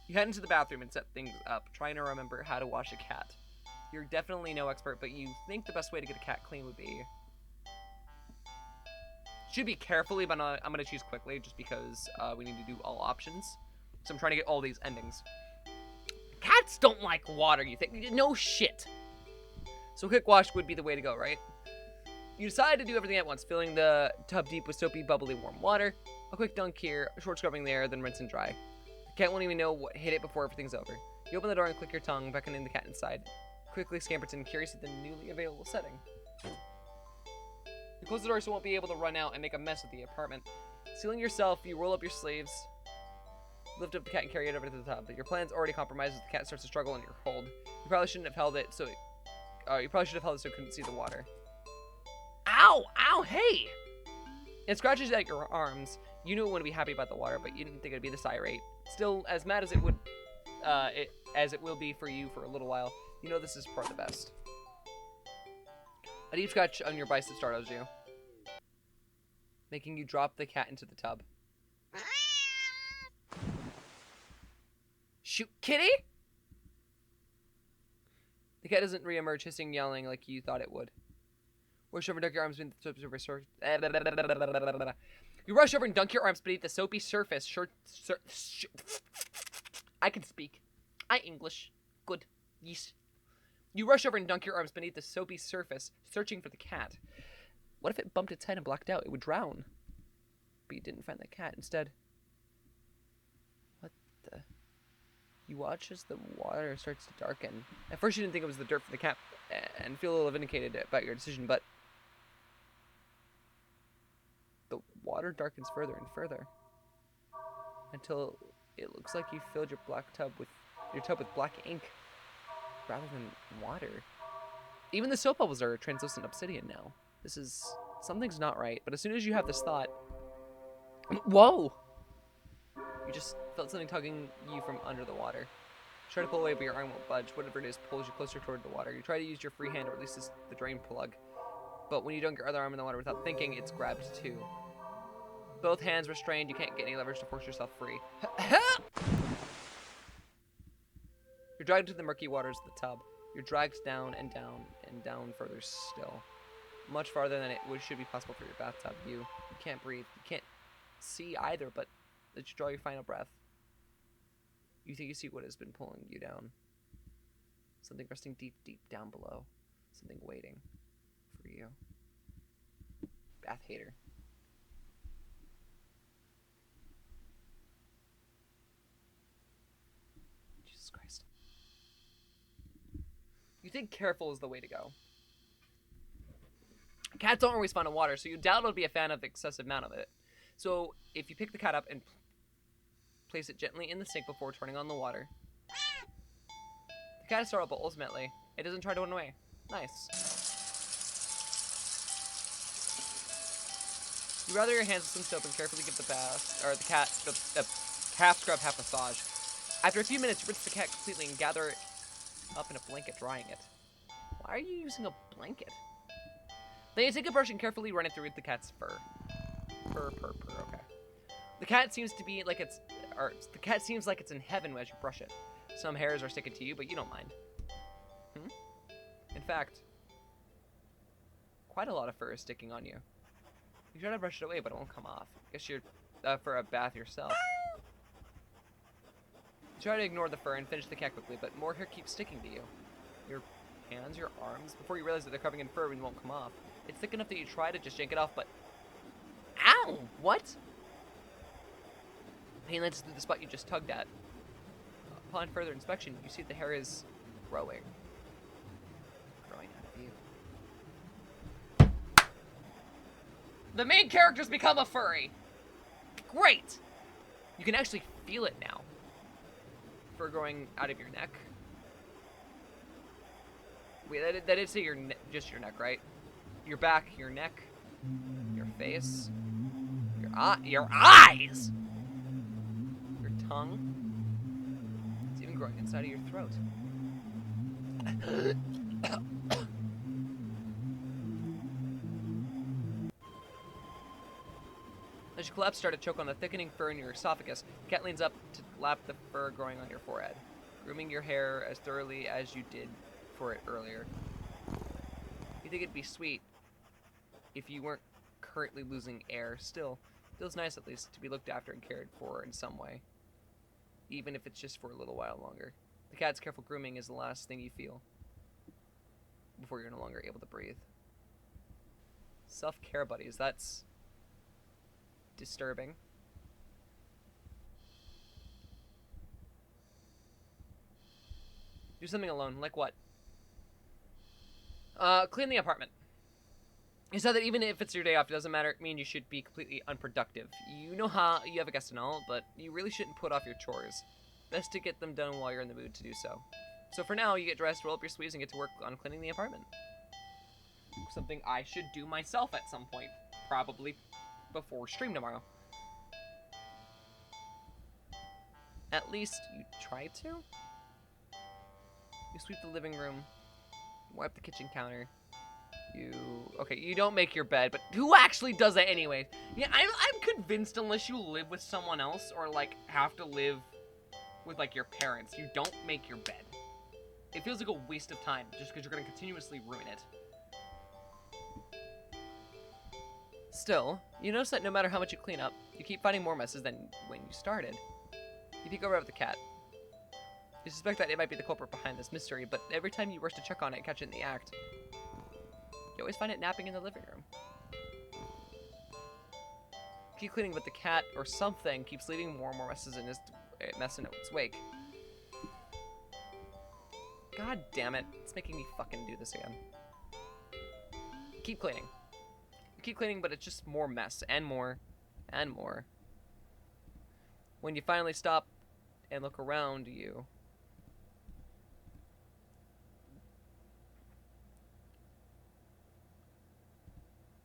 You head into the bathroom and set things up, trying to remember how to wash a cat. You're definitely no expert, but you think the best way to get a cat clean would be... Should be carefully, but I'm going to choose quickly just because we need to do all options. So I'm trying to get all these endings. Cats don't like water, you think? No shit. So a quick wash would be the way to go, right? You decide to do everything at once, filling the tub deep with soapy, bubbly, warm water. A quick dunk here, a short scrubbing there, then rinse and dry. The cat won't even know what hit it before everything's over. You open the door and click your tongue, beckoning the cat inside. Quickly scampers in, curious at the newly available setting. You close the door so you won't be able to run out and make a mess of the apartment. Sealing yourself, you roll up your sleeves, lift up the cat and carry it over to the tub. Your plan's already compromised as the cat starts to struggle in your hold. You probably shouldn't have held it so it couldn't see the water. Ow! Ow! Hey! It scratches at your arms. You knew it wouldn't be happy about the water, but you didn't think it'd be this irate. Still, as mad as it would, as it will be for you for a little while, you know this is for the best. A deep scratch on your bicep startles you, making you drop the cat into the tub. Shoot, kitty! The cat doesn't re-emerge, hissing, yelling like you thought it would. Rush over and dunk your arms beneath the soapy surface. You rush over and dunk your arms beneath the soapy surface. I can speak. I English. Good. Yes. You rush over and dunk your arms beneath the soapy surface, searching for the cat. What if it bumped its head and blacked out? It would drown. But you didn't find the cat. Instead, what the? You watch as the water starts to darken. At first you didn't think it was the dirt for the cat and feel a little vindicated about your decision, but the water darkens further and further until it looks like you filled your tub with black ink rather than water. Even the soap bubbles are translucent obsidian now. Something's not right, but as soon as you have this thought, whoa! You just felt something tugging you from under the water. You try to pull away, but your arm won't budge. Whatever it is pulls you closer toward the water. You try to use your free hand, or at least the drain plug. But when you dunk your other arm in the water without thinking, it's grabbed too. Both hands restrained, you can't get any leverage to force yourself free. You're dragged into the murky waters of the tub. You're dragged down and down and down further still. Much farther than it should be possible for your bathtub. You can't breathe. You can't see either, but let you draw your final breath. You think you see what has been pulling you down. Something resting deep, deep down below. Something waiting for you. Bath hater. Jesus Christ. You think careful is the way to go. Cats don't always find water, so you doubt it'll be a fan of the excessive amount of it. So if you pick the cat up and place it gently in the sink before turning on the water, the cat is startled, but ultimately it doesn't try to run away. Nice. You lather your hands with some soap and carefully give the calf scrub half massage. After a few minutes, you rinse the cat completely and gather it up in a blanket, drying it. Why are you using a blanket? Then you take a brush and carefully run it through the cat's fur. Purr, okay. The cat seems like it's in heaven as you brush it. Some hairs are sticking to you, but you don't mind. In fact, quite a lot of fur is sticking on you. You try to brush it away, but it won't come off. Guess you're for a bath yourself. You try to ignore the fur and finish the cat quickly, but more hair keeps sticking to you. Your hands, your arms, before you realize that they're covered in fur and won't come off. It's thick enough that you try to just yank it off, but... Ow! What? Pain lands through the spot you just tugged at. Upon further inspection, you see the hair is growing. Growing out of you. The main character's become a furry! Great! You can actually feel it now. Fur growing out of your neck. Wait, that did say just your neck, right? Your back, your neck, your face, your eyes, your tongue. It's even growing inside of your throat. As you collapse, start to choke on the thickening fur in your esophagus. The cat leans up to lap the fur growing on your forehead, grooming your hair as thoroughly as you did for it earlier. You think it'd be sweet if you weren't currently losing air. Still, it feels nice at least to be looked after and cared for in some way, even if it's just for a little while longer. The cat's careful grooming is the last thing you feel before you're no longer able to breathe. Self-care buddies, that's disturbing. Do something alone. Like what? Clean the apartment. You said that even if it's your day off, it doesn't mean you should be completely unproductive. You know how you have a guest and all, but you really shouldn't put off your chores. Best to get them done while you're in the mood to do so. So for now, you get dressed, roll up your sleeves, and get to work on cleaning the apartment. Something I should do myself at some point. Probably before stream tomorrow. At least you try to? You sweep the living room, wipe the kitchen counter, Okay, you don't make your bed, but who actually does that anyway? Yeah, I'm convinced unless you live with someone else or, like, have to live with, like, your parents, you don't make your bed. It feels like a waste of time just because you're going to continuously ruin it. Still, you notice that no matter how much you clean up, you keep finding more messes than when you started. You peek over at the cat. You suspect that it might be the culprit behind this mystery, but every time you rush to check on it and catch it in the act, you always find it napping in the living room. Keep cleaning, but the cat or something keeps leaving more and more messes in its wake. God damn it! It's making me fucking do this again. Keep cleaning. You keep cleaning, but it's just more mess and more and more. When you finally stop and look around you,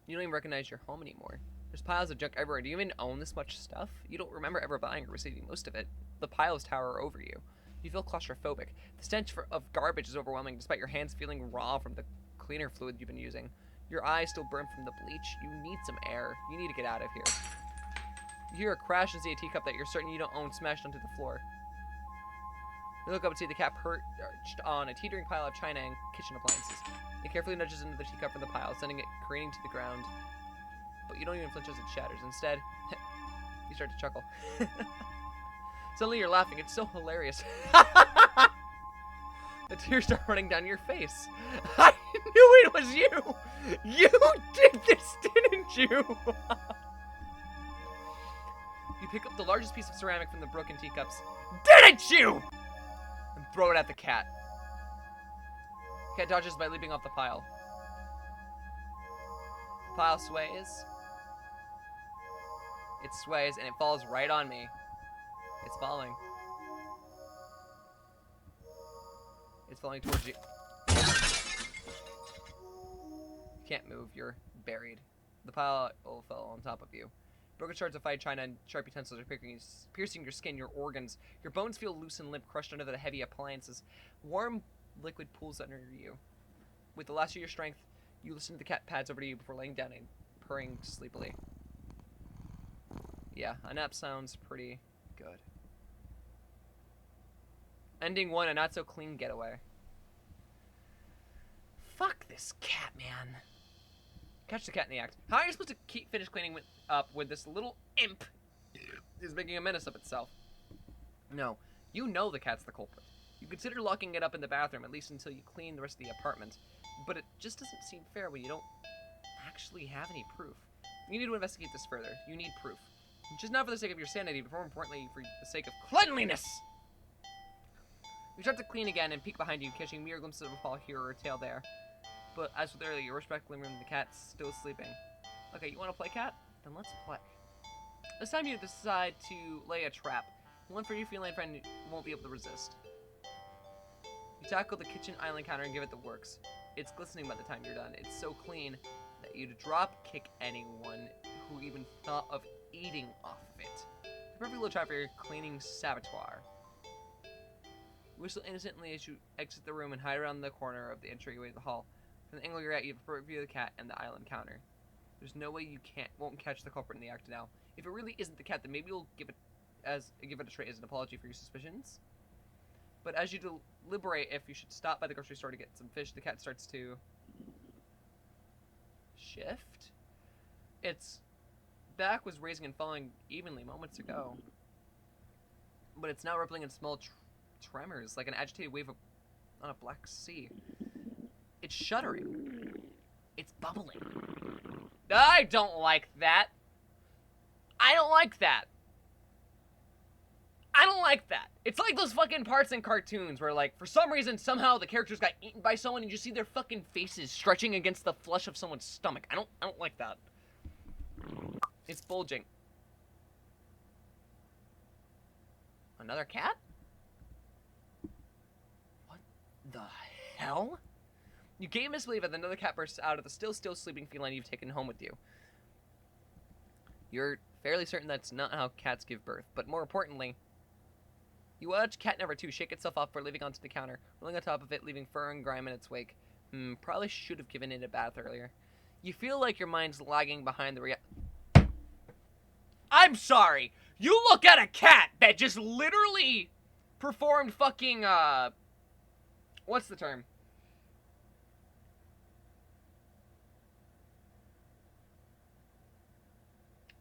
you don't even recognize your home anymore. There's piles of junk everywhere. Do you even own this much stuff? You don't remember ever buying or receiving most of it. The piles tower over you. You feel claustrophobic. The stench of garbage is overwhelming, despite your hands feeling raw from the cleaner fluid you've been using. Your eyes still burn from the bleach. You need some air. You need to get out of here. You hear a crash and see a teacup that you're certain you don't own smashed onto the floor. You look up and see the cat perched on a teetering pile of china and kitchen appliances. It carefully nudges into the teacup from the pile, sending it careening to the ground. But you don't even flinch as it shatters. Instead, you start to chuckle. Suddenly you're laughing. It's so hilarious. The tears start running down your face. I knew it was you! You did this, didn't you? You pick up the largest piece of ceramic from the broken teacups. Didn't you? And throw it at the cat. The cat dodges by leaping off the pile. The pile sways. It sways and it falls right on me. It's falling. It's falling towards you. You can't move. You're buried. The pile fell on top of you. Broken shards of fine china and sharp utensils are piercing your skin, your organs. Your bones feel loose and limp, crushed under the heavy appliances. Warm liquid pools under you. With the last of your strength, you listen to the cat pads over to you before laying down and purring sleepily. Yeah, a nap sounds pretty good. Ending 1, a not-so-clean getaway. Fuck this cat, man. Catch the cat in the act. How are you supposed to finish cleaning up when this little imp is making a menace of itself? No, you know the cat's the culprit. You consider locking it up in the bathroom, at least until you clean the rest of the apartment. But it just doesn't seem fair when you don't actually have any proof. You need to investigate this further. You need proof. Just not for the sake of your sanity, but more importantly, for the sake of cleanliness! You start to clean again and peek behind you, catching mere glimpses of a paw here or a tail there. But as with earlier, you respectfully remember the cat's still sleeping. Okay, you want to play, cat? Then let's play. This time you decide to lay a trap. One for your feline friend won't be able to resist. You tackle the kitchen island counter and give it the works. It's glistening by the time you're done. It's so clean that you'd drop kick anyone who even thought of eating off of it. The perfect little trap for your cleaning saboteur. You whistle innocently as you exit the room and hide around the corner of the entryway to the hall. From the angle you're at, you have a perfect view of the cat and the island counter. There's no way you won't catch the culprit in the act now. If it really isn't the cat, then maybe you'll give it a tray as an apology for your suspicions. But as you deliberate if you should stop by the grocery store to get some fish, the cat starts to shift. Its back was raising and falling evenly moments ago, but it's now rippling in small tremors, like an agitated wave on a black sea. It's shuddering. It's bubbling. I don't like that. I don't like that. I don't like that. It's like those fucking parts in cartoons where, like, for some reason, somehow the characters got eaten by someone and you see their fucking faces stretching against the flesh of someone's stomach. I don't like that. It's bulging. Another cat? What the hell? You gain misbelief as another cat bursts out of the still sleeping feline you've taken home with you. You're fairly certain that's not how cats give birth, but more importantly, you watch cat number 2 shake itself off for leaving onto the counter, rolling on top of it, leaving fur and grime in its wake. Probably should have given it a bath earlier. You feel like your mind's lagging behind the I'm sorry! You look at a cat that just literally performed fucking, what's the term?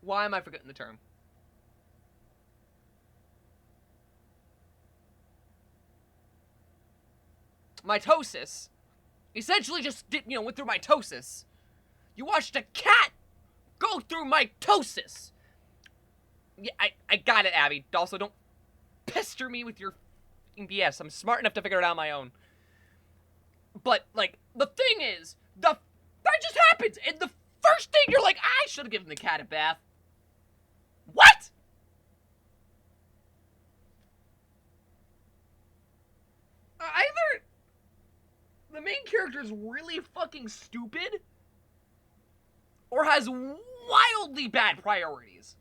Why am I forgetting the term? Mitosis. Essentially just did, went through mitosis. You watched a cat go through mitosis. Yeah, I got it, Abby. Also, don't pester me with your BS. I'm smart enough to figure it out on my own. But, like, the thing is, that just happens, and the first thing you're like, I should have given the cat a bath. What? Either the main character is really fucking stupid, or has wildly bad priorities.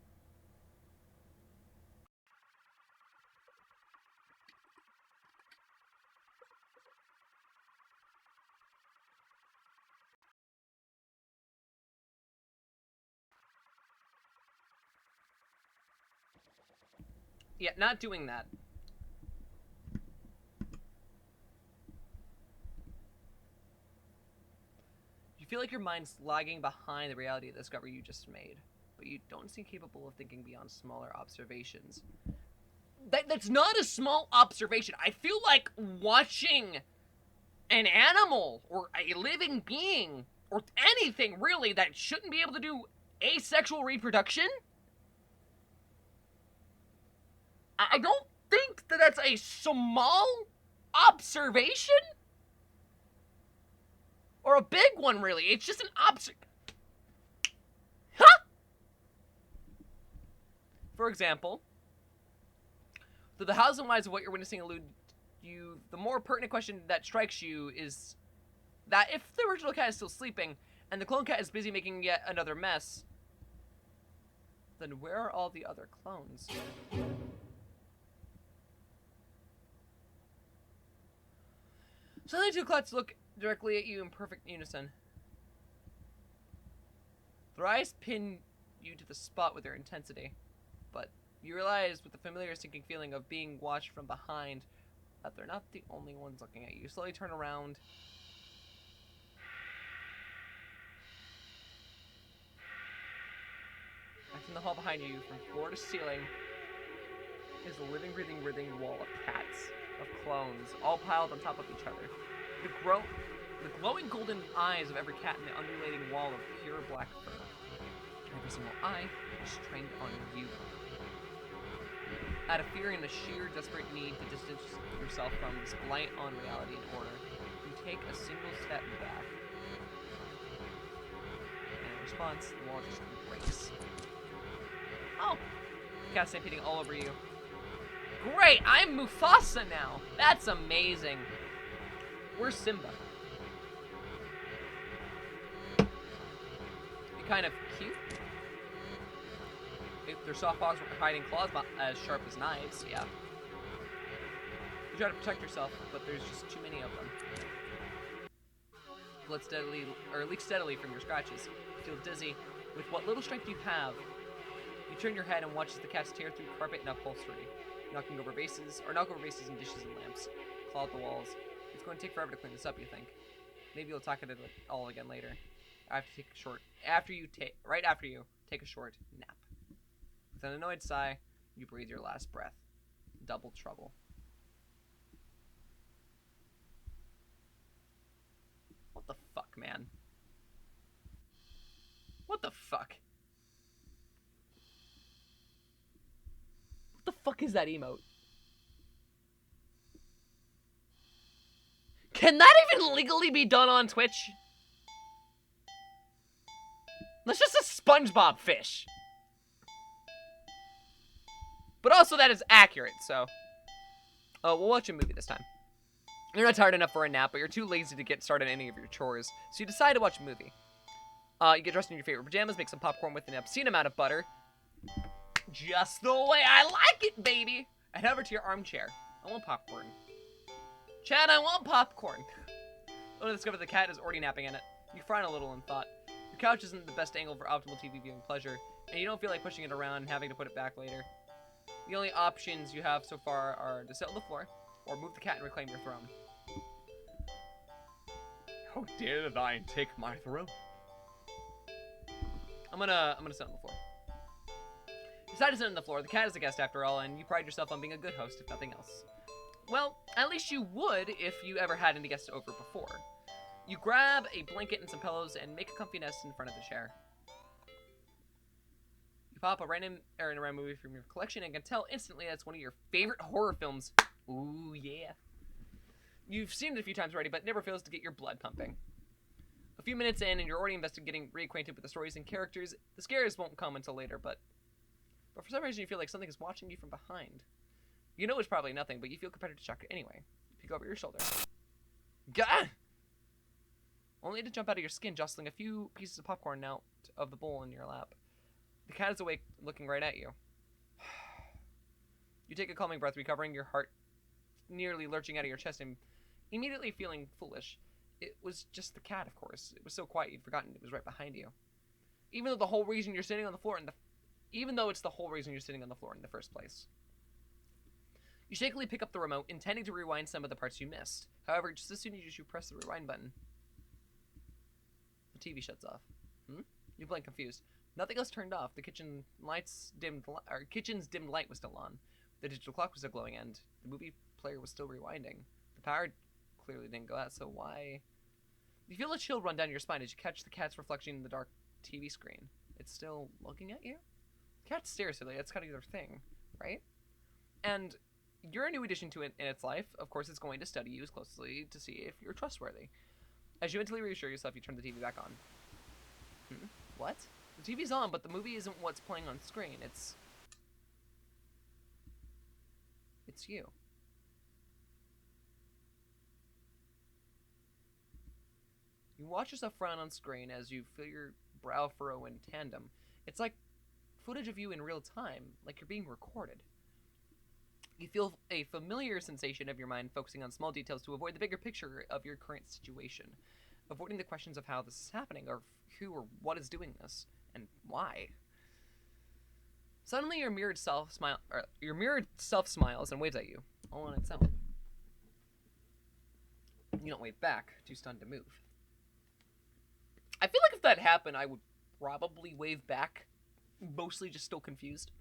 Yeah, not doing that. You feel like your mind's lagging behind the reality of the discovery you just made, but you don't seem capable of thinking beyond smaller observations. That's not a small observation. I feel like watching an animal or a living being or anything really that shouldn't be able to do asexual reproduction. I don't think that that's a small observation. Or a big one, really. It's just an Huh? For example, though the hows and whys of what you're witnessing elude you, the more pertinent question that strikes you is that if the original cat is still sleeping, and the clone cat is busy making yet another mess, then where are all the other clones? Suddenly, two cats look directly at you in perfect unison. Their eyes pin you to the spot with their intensity, but you realize with the familiar sinking feeling of being watched from behind that they're not the only ones looking at you. You slowly turn around. And from the hall behind you, from floor to ceiling, is a living, breathing wall of cats, of clones, all piled on top of each other. The glowing golden eyes of every cat in the undulating wall of pure black fur. Every single eye is trained on you. Out of fear and a sheer, desperate need to distance yourself from this blight on reality and order, you take a single step back. And in response, the wall just breaks. Oh! Cats stampeding all over you. Great! I'm Mufasa now! That's amazing! Where's Simba? You're kind of cute. If their soft paws were hiding claws as sharp as knives, yeah. You try to protect yourself, but there's just too many of them. Blood leaks steadily from your scratches. You feel dizzy. With what little strength you have, you turn your head and watch as the cats tear through carpet and upholstery, knock over vases and dishes and lamps, claw at the walls. It's going to take forever to clean this up, you think. Maybe you'll talk it all again later. Right after you take a short nap. With an annoyed sigh, you breathe your last breath. Double trouble. What the fuck, man? What the fuck? What the fuck is that emote? Can that even legally be done on Twitch? That's just a SpongeBob fish. But also that is accurate, so. Oh, we'll watch a movie this time. You're not tired enough for a nap, but you're too lazy to get started on any of your chores, so you decide to watch a movie. You get dressed in your favorite pajamas, make some popcorn with an obscene amount of butter. Just the way I like it, baby! And head over to your armchair. I want popcorn. Chad, I want popcorn. Only to discover the cat is already napping in it. You frown a little in thought. Your couch isn't the best angle for optimal TV viewing pleasure, and you don't feel like pushing it around and having to put it back later. The only options you have so far are to sit on the floor, or move the cat and reclaim your throne. How dare thine take my throne? I'm gonna sit on the floor. You decide to sit on the floor. The cat is a guest after all, and you pride yourself on being a good host, if nothing else. Well, at least you would if you ever had any guests over before. You grab a blanket and some pillows and make a comfy nest in front of the chair. You pop a random Aaron around movie from your collection and can tell instantly that's one of your favorite horror films. Ooh, yeah. You've seen it a few times already, but it never fails to get your blood pumping. A few minutes in, and you're already invested getting reacquainted with the stories and characters. The scares won't come until later, but for some reason you feel like something is watching you from behind. You know it's probably nothing, but you feel compelled to check it anyway. You peek over your shoulder. Gah! Only to jump out of your skin, jostling a few pieces of popcorn out of the bowl in your lap. The cat is awake, looking right at you. You take a calming breath, recovering, your heart nearly lurching out of your chest and immediately feeling foolish. It was just the cat, of course. It was so quiet you'd forgotten it was right behind you. Even though it's the whole reason you're sitting on the floor in the first place. You shakily pick up the remote, intending to rewind some of the parts you missed. However, just as soon as you press the rewind button, the TV shuts off. You blink confused. Nothing else turned off. The kitchen's dimmed light was still on. The digital clock was still glowing, and the movie player was still rewinding. The power clearly didn't go out, so why? You feel a chill run down your spine as you catch the cat's reflection in the dark TV screen. It's still looking at you? The cat stares silly. That's kind of their thing, right? And you're a new addition to it in its life. Of course, it's going to study you as closely to see if you're trustworthy. As you mentally reassure yourself, you turn the TV back on. What? The TV's on, but the movie isn't what's playing on screen. It's you. You watch yourself frown on screen as you feel your brow furrow in tandem. It's like footage of you in real time, like you're being recorded. You feel a familiar sensation of your mind focusing on small details to avoid the bigger picture of your current situation, avoiding the questions of how this is happening, or who or what is doing this, and why. Suddenly, your mirrored self smiles and waves at you, all on its own. You don't wave back, too stunned to move. I feel like if that happened, I would probably wave back, mostly just still confused.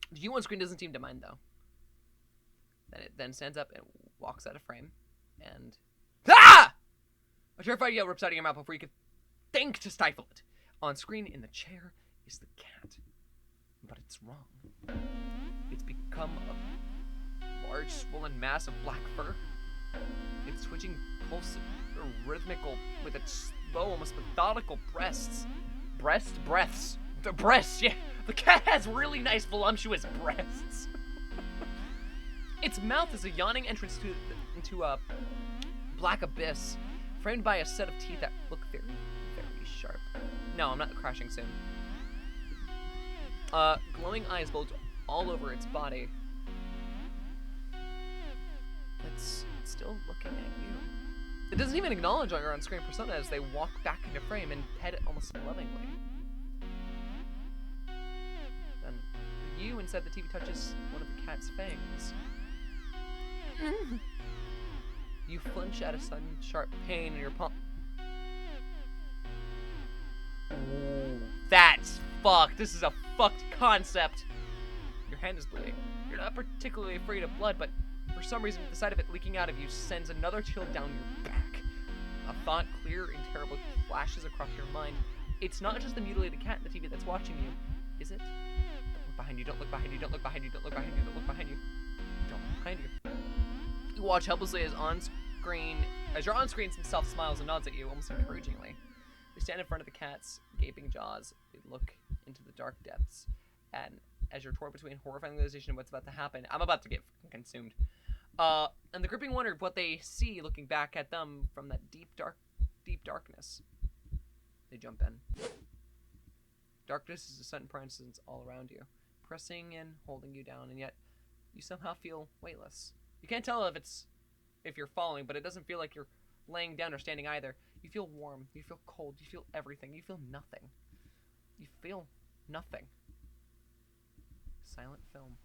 The you on screen doesn't seem to mind, though. Then it then stands up and walks out of frame, and... Ah! A terrified yell rips out of your mouth before you can think to stifle it. On screen in the chair is the cat. But it's wrong. It's become a large, swollen mass of black fur. It's twitching, pulsive, rhythmical, with its slow, almost methodical breaths. Breaths. The breasts, yeah. The cat has really nice, voluptuous breasts. Its mouth is a yawning entrance into a black abyss, framed by a set of teeth that look very, very sharp. No, I'm not crashing soon. Glowing eyes bulge all over its body. It's still looking at you. It doesn't even acknowledge your on-screen persona as they walk back into frame and pet it almost lovingly. Then you inside the TV touches one of the cat's fangs. You flinch at a sudden sharp pain in your palm. Ooh, that's fucked. This is a fucked concept. Your hand is bleeding. You're not particularly afraid of blood, but for some reason, the sight of it leaking out of you sends another chill down your back. A thought, clear and terrible, flashes across your mind. It's not just the mutilated cat in the TV that's watching you, is it? Don't look behind you, don't look behind you, don't look behind you, don't look behind you, don't look behind you. Don't look behind you. You watch helplessly as your on-screen self smiles and nods at you, almost encouragingly. They stand in front of the cat's gaping jaws. They look into the dark depths. And as you're torn between horrifying realization of what's about to happen, I'm about to get consumed. And the gripping wonder of what they see looking back at them from that deep darkness. They jump in. Darkness is a sudden presence all around you, pressing and holding you down, and yet you somehow feel weightless. You can't tell if if you're falling, but it doesn't feel like you're laying down or standing either. You feel warm, you feel cold, you feel everything, you feel nothing. You feel nothing. Silent film.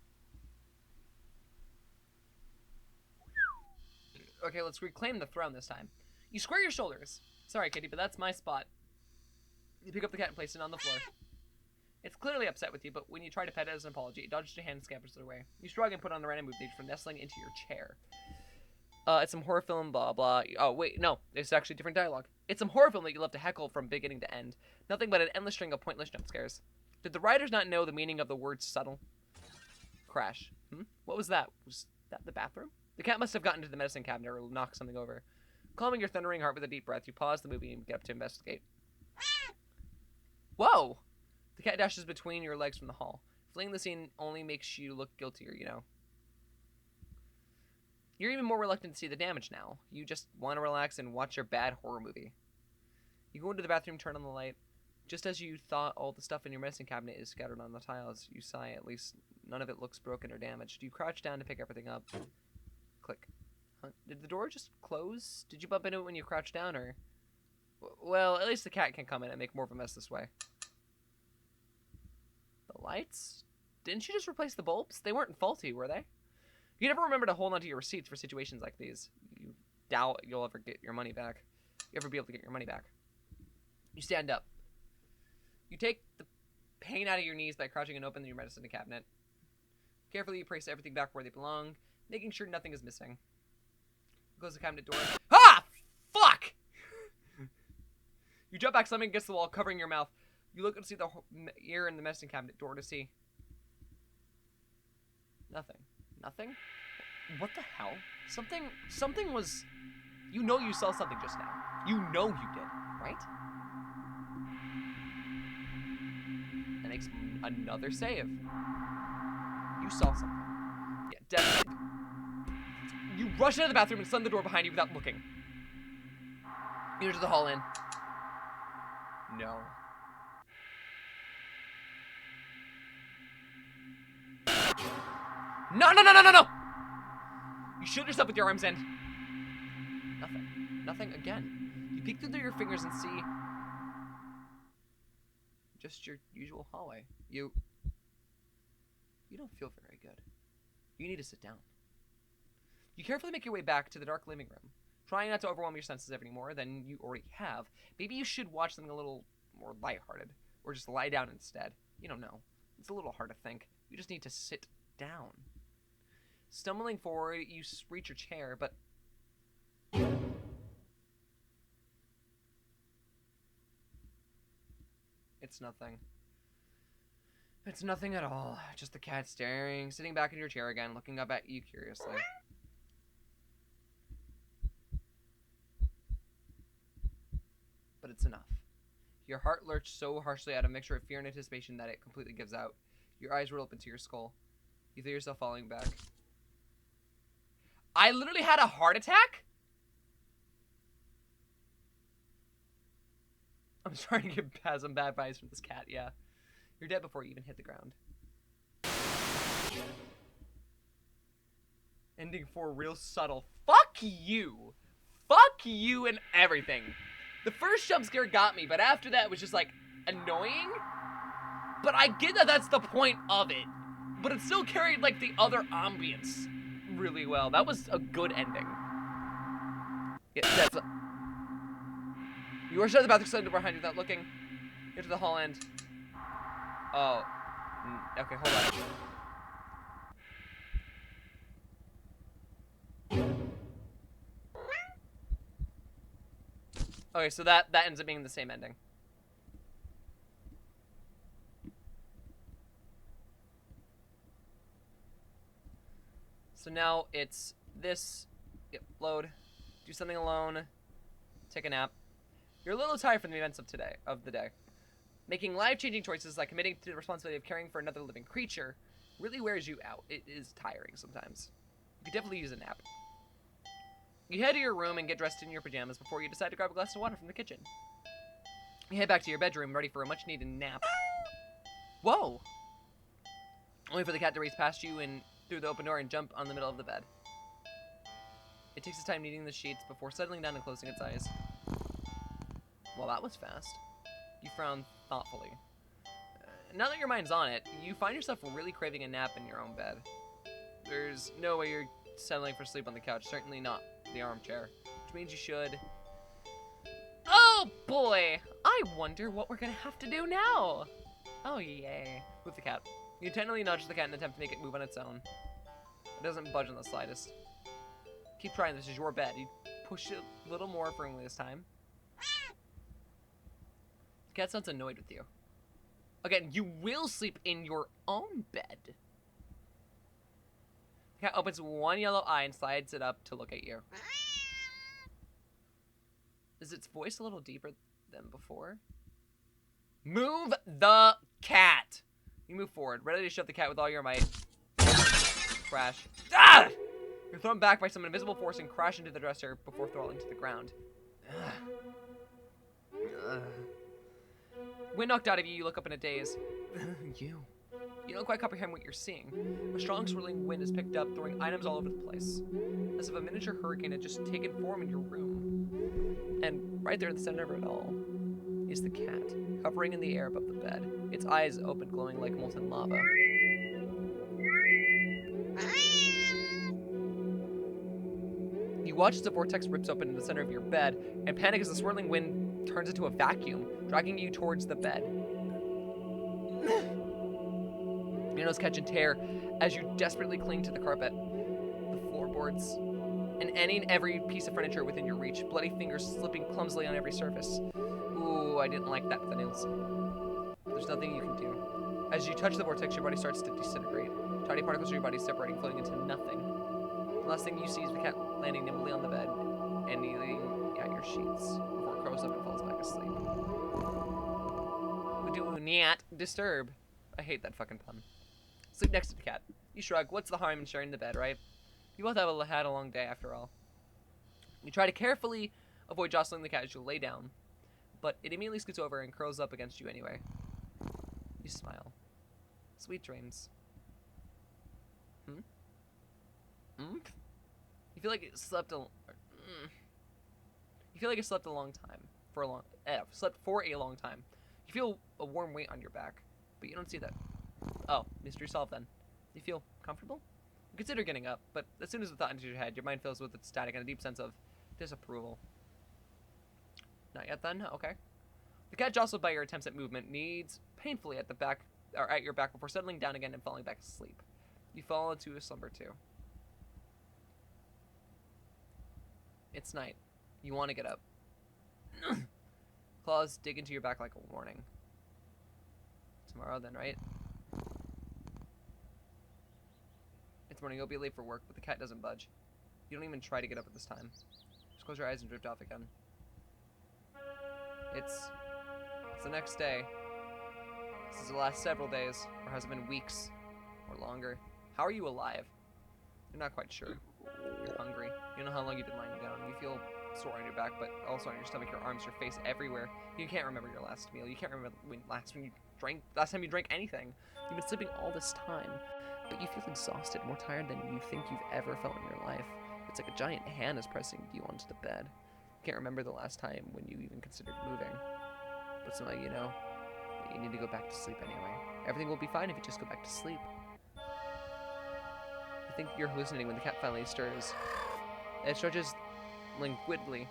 Okay, let's reclaim the throne this time. You square your shoulders. Sorry, Kitty, but that's my spot. You pick up the cat and place it on the floor. It's clearly upset with you, but when you try to pet it as an apology, it dodges your hand and scampers it away. You shrug and put on a random move stage for nestling into your chair. It's some horror film, blah, blah. Oh, wait, no. It's actually different dialogue. It's some horror film that you love to heckle from beginning to end. Nothing but an endless string of pointless jump scares. Did the writers not know the meaning of the word subtle? Crash. What was that? Was that the bathroom? The cat must have gotten to the medicine cabinet or knocked something over. Calming your thundering heart with a deep breath, you pause the movie and get up to investigate. Whoa! The cat dashes between your legs from the hall. Fleeing the scene only makes you look guiltier, you know. You're even more reluctant to see the damage now. You just want to relax and watch your bad horror movie. You go into the bathroom, turn on the light. Just as you thought all the stuff in your medicine cabinet is scattered on the tiles, you sigh. At least none of it looks broken or damaged. You crouch down to pick everything up. Click. Huh? Did the door just close? Did you bump into it when you crouched down, or... Well, at least the cat can come in and make more of a mess this way. The lights? Didn't you just replace the bulbs? They weren't faulty, were they? You never remember to hold onto your receipts for situations like these. You doubt you'll ever get your money back. You ever be able to get your money back. You stand up. You take the pain out of your knees by crouching and opening your medicine cabinet. Carefully, you place everything back where they belong, making sure nothing is missing. Close the cabinet door. Ah! Fuck! You jump back, slamming against the wall, covering your mouth. You look and see the ear in the medicine cabinet door to see. Nothing. Nothing? What the hell? Something was... You know you saw something just now. You know you did, right? That makes another save. You saw something. Yeah, definitely. You rush out of the bathroom and slam the door behind you without looking. You enter the hall in. No. No, no, no, no, no, no! You shield yourself with your arms and... Nothing. Nothing again. You peek through your fingers and see... just your usual hallway. You don't feel very good. You need to sit down. You carefully make your way back to the dark living room, trying not to overwhelm your senses any more than you already have. Maybe you should watch something a little more lighthearted, or just lie down instead. You don't know. It's a little hard to think. You just need to sit down. Stumbling forward, you reach your chair, but... It's nothing. It's nothing at all. Just the cat sitting back in your chair again, looking up at you curiously. But it's enough. Your heart lurched so harshly out of a mixture of fear and anticipation that it completely gives out. Your eyes roll up into your skull. You feel yourself falling back. I literally had a heart attack? I'm starting to get some bad vibes from this cat, yeah. You're dead before you even hit the ground. Ending 4 real subtle. Fuck you! Fuck you and everything. The first jump scare got me, but after that it was just like annoying. But I get that that's the point of it. But it still carried like the other ambience really well. That was a good ending. Yeah, that's a... You rush out of the bathroom, slide the door behind you without looking. Get to the hall end. Oh. Okay, hold on. Okay, so that ends up being the same ending. So now it's this. Yep, load. Do something alone. Take a nap. You're a little tired from the events of the day. Making life-changing choices like committing to the responsibility of caring for another living creature really wears you out. It is tiring sometimes. You could definitely use a nap. You head to your room and get dressed in your pajamas before you decide to grab a glass of water from the kitchen. You head back to your bedroom, ready for a much-needed nap. Whoa! Only for the cat to race past you and through the open door and jump on the middle of the bed. It takes its time kneading the sheets before settling down and closing its eyes. Well, that was fast. You frown thoughtfully. Now that your mind's on it, you find yourself really craving a nap in your own bed. There's no way you're settling for sleep on the couch, certainly not the armchair, which means you should... Oh boy! I wonder what we're gonna have to do now! Oh yay. Move the cat. You intentionally nudge the cat in an attempt to make it move on its own. It doesn't budge in the slightest. Keep trying, this is your bed. You push it a little more firmly this time. The cat sounds annoyed with you. Again, you will sleep in your own bed. The cat opens one yellow eye and slides it up to look at you. Is its voice a little deeper than before? Move the cat! You move forward, ready to shove the cat with all your might. Crash. Ah! You're thrown back by some invisible force and crash into the dresser before falling to the ground. Wind knocked out of you, you look up in a daze. You don't quite comprehend what you're seeing. A strong swirling wind is picked up, throwing items all over the place. As if a miniature hurricane had just taken form in your room. And right there in the center of it all is the cat, hovering in the air above the bed, its eyes open, glowing like molten lava. You watch as the vortex rips open in the center of your bed, and panic as the swirling wind turns into a vacuum, dragging you towards the bed. Your nose catch and tear as you desperately cling to the carpet, the floorboards, and any and every piece of furniture within your reach, bloody fingers slipping clumsily on every surface. Ooh, I didn't like that with the nails. There's nothing you can do. As you touch the vortex, your body starts to disintegrate. Tiny particles of your body separating, floating into nothing. The last thing you see is the cat landing nimbly on the bed and kneeling at your sheets before it curls up and falls back asleep. Do not disturb. I hate that fucking pun. Sleep next to the cat. You shrug. What's the harm in sharing the bed, right? You both have had a long day after all. You try to carefully avoid jostling the cat as you lay down, but it immediately scoots over and curls up against you anyway. You smile. Sweet dreams. You feel like it slept you feel like it slept a long time. Slept for a long time. You feel a warm weight on your back, but you don't see that. Oh, mystery solved then. You feel comfortable? You consider getting up, but as soon as the thought enters your head, your mind fills with its static and a deep sense of disapproval. Not yet then? Okay. The cat, jostled by your attempts at movement, kneads painfully at your back before settling down again and falling back asleep. You fall into a slumber too. It's night. You want to get up. Claws dig into your back like a warning. Tomorrow then, right? It's morning. You'll be late for work, but the cat doesn't budge. You don't even try to get up at this time. Just close your eyes and drift off again. It's the next day. This is the last several days, or has it been weeks or longer? How are you alive? You're not quite sure. You're hungry. You know how long you've been lying down. You feel sore on your back, but also on your stomach, your arms, your face, everywhere. You can't remember your last meal. You can't remember last time you drank anything. You've been sleeping all this time, but you feel exhausted, more tired than you think you've ever felt in your life. It's like a giant hand is pressing you onto the bed. You can't remember the last time when you even considered moving. But somehow you know that you need to go back to sleep anyway. Everything will be fine if you just go back to sleep. You think you're hallucinating when the cat finally stirs. It stretches languidly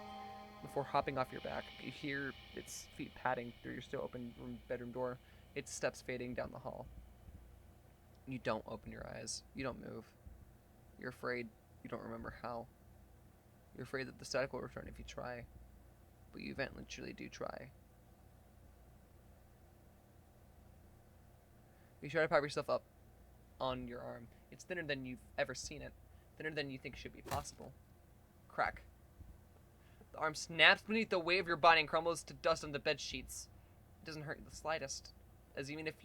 before hopping off your back. You hear its feet padding through your still open bedroom door, its steps fading down the hall. You don't open your eyes. You don't move. You're afraid you don't remember how. You're afraid that the static will return if you try. But you eventually do try. You try to prop yourself up on your arm. It's thinner than you've ever seen it. Thinner than you think should be possible. Crack. The arm snaps beneath the weight of your body and crumbles to dust on the bed sheets. It doesn't hurt the slightest, as even if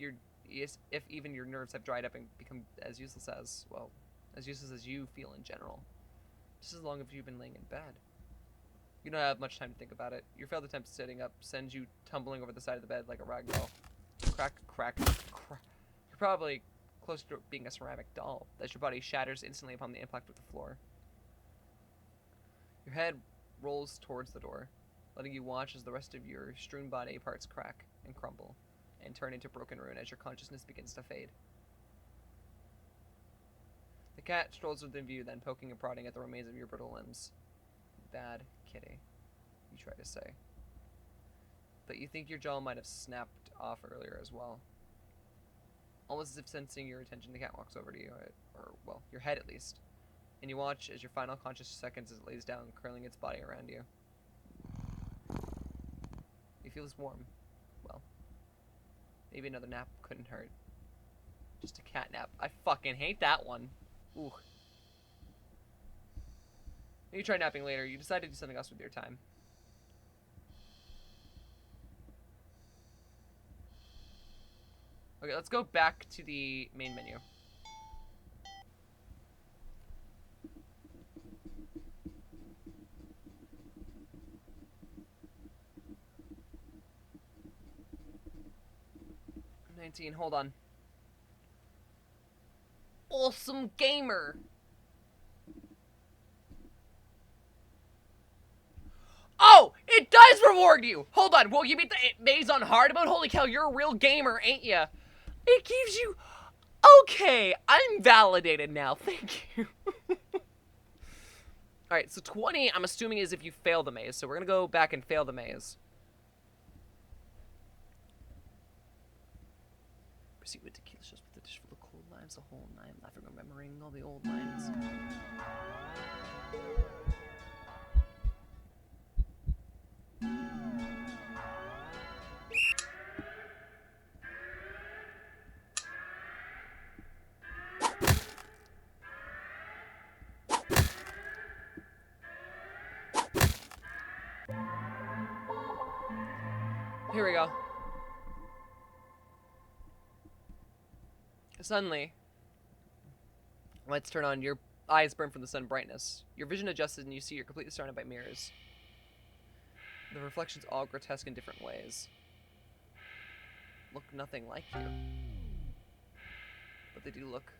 even your nerves have dried up and become as useless as you feel in general. Just as long as you've been laying in bed. You don't have much time to think about it. Your failed attempt sitting up sends you tumbling over the side of the bed like a rag doll. Crack, crack, crack. You're probably close to being a ceramic doll, as your body shatters instantly upon the impact with the floor. Your head rolls towards the door, letting you watch as the rest of your strewn body parts crack and crumble and turn into broken ruin as your consciousness begins to fade. The cat strolls within view, then poking and prodding at the remains of your brittle limbs. Bad kitty, you try to say. But you think your jaw might have snapped off earlier as well. Almost as if sensing your attention, the cat walks over to you, or well, your head at least. And you watch as your final conscious seconds as it lays down, curling its body around you. You feel it's warm. Well, maybe another nap couldn't hurt. Just a cat nap. I fucking hate that one. Ooh. You try napping later. You decide to do something else with your time. Okay, let's go back to the main menu. Hold on. Awesome gamer. Oh, it does reward you. Hold on. Well, you beat the maze on hard mode. Holy cow, you're a real gamer, ain't ya? It gives you. Okay, I'm validated now. Thank you. All right, so 20. I'm assuming is if you fail the maze. So we're gonna go back and fail the maze. Proceed with tequila shots with the dish full of cold limes, the whole night, laughing, remembering all the old lines. Here we go. Suddenly, lights turn on. Your eyes burn from the sun brightness. Your vision adjusts and you see you're completely surrounded by mirrors. The reflections all grotesque in different ways. Look nothing like you. But they do look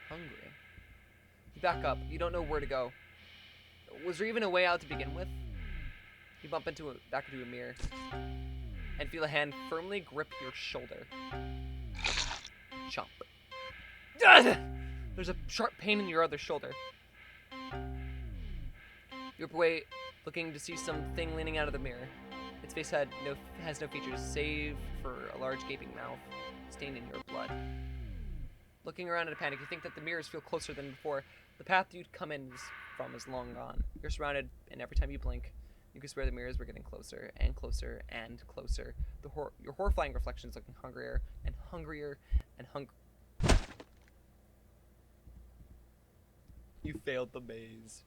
hungry. You back up. You don't know where to go. Was there even a way out to begin with? You bump back into a mirror and feel a hand firmly grip your shoulder. Chomp. There's a sharp pain in your other shoulder. You whip away, looking to see something leaning out of the mirror. Its face has no features, save for a large gaping mouth stained in your blood. Looking around in a panic, you think that the mirrors feel closer than before. The path you'd come in from is long gone. You're surrounded, and every time you blink, you can swear the mirrors were getting closer and closer and closer. Your horrifying reflections looking hungrier and hungrier and You failed the maze.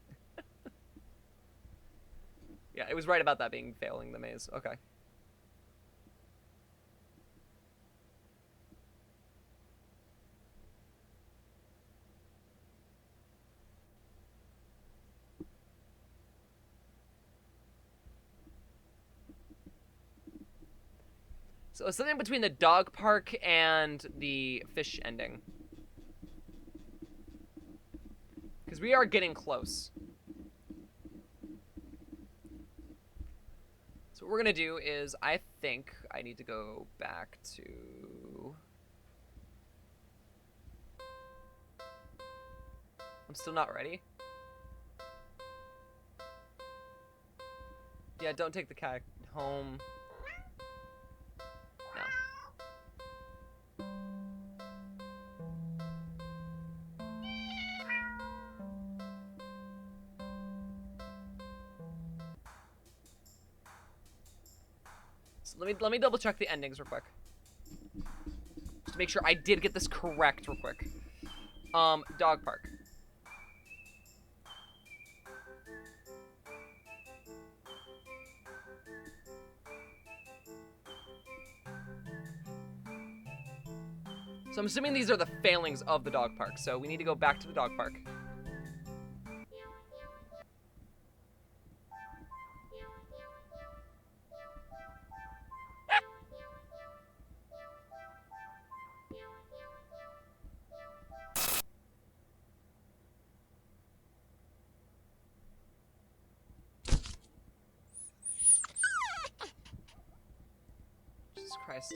Yeah, it was right about that being failing the maze. Okay. So it's something between the dog park and the fish ending. Because we are getting close. So what we're going to do is, I think I need to go back to... I'm still not ready. Yeah, don't take the cat home. Let me double check the endings real quick. Just to make sure I did get this correct real quick. Dog park. So I'm assuming these are the failings of the dog park, so we need to go back to the dog park. Christ.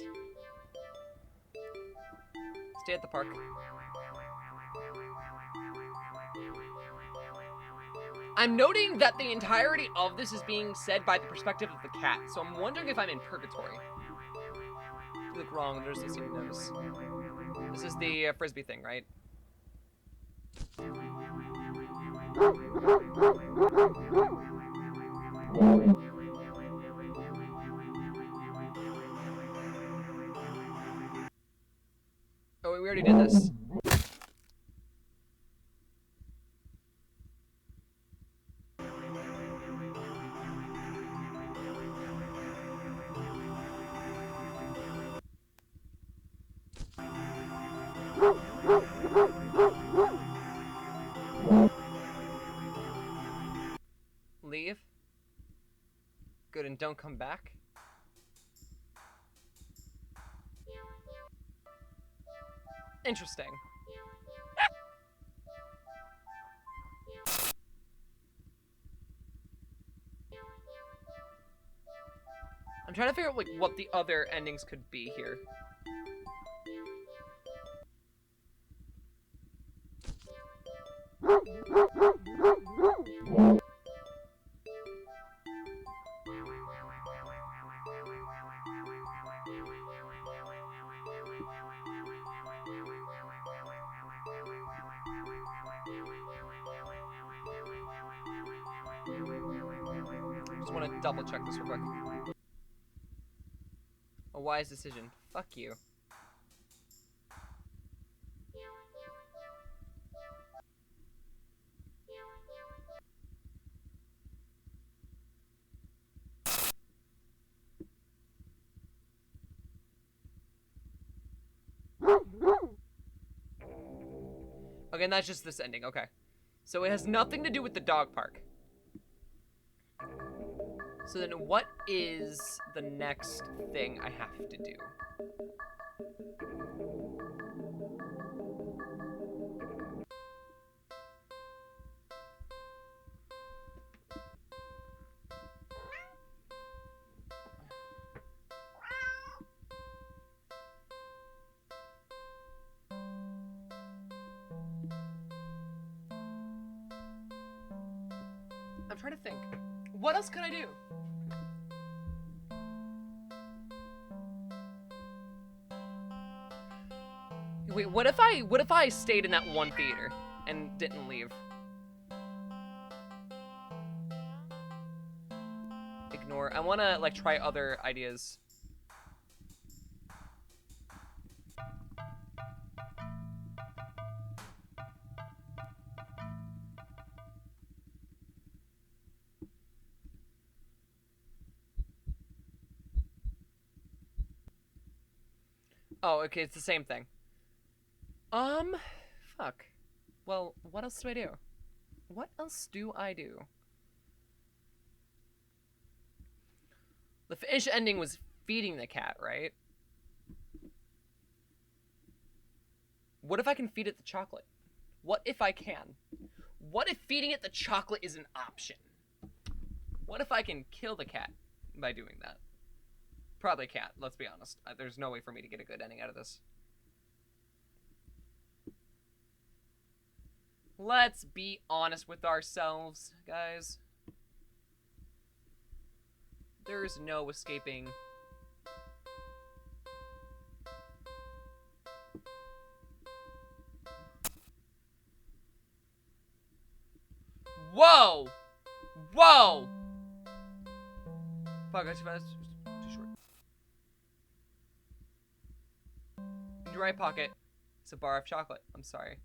Stay at the park. I'm noting that the entirety of this is being said by the perspective of the cat, so I'm wondering if I'm in purgatory. You look wrong, there's this even notice. This is the frisbee thing, right? Oh, we already did this. Leave. Good, and don't come back. Interesting. I'm trying to figure out like what the other endings could be here. Just want to double check this real quick. A wise decision. Fuck you. Okay, and that's just this ending. Okay. So it has nothing to do with the dog park. So then what is the next thing I have to do? I'm trying to think. What else can I do? Wait, what if I stayed in that one theater and didn't leave? Ignore. I want to like try other ideas. Oh, okay, it's the same thing. Fuck. Well, what else do I do? What else do I do? The fish ending was feeding the cat, right? What if I can feed it the chocolate? What if I can? What if feeding it the chocolate is an option? What if I can kill the cat by doing that? Probably can't, let's be honest. There's no way for me to get a good ending out of this. Let's be honest with ourselves, guys. There's no escaping. Whoa! Whoa! Fuck, that's too short. In your right pocket, it's a bar of chocolate. I'm sorry.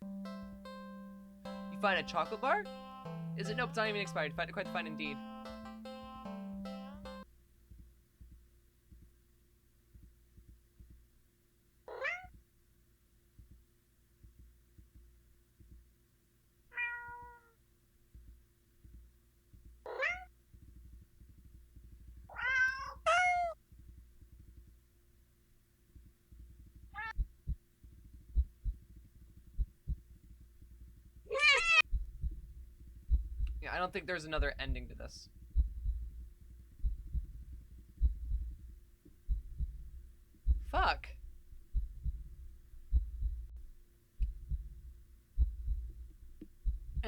You find a chocolate bar? Is it? Nope, it's not even expired. Find it quite fine indeed. Yeah, I don't think there's another ending to this.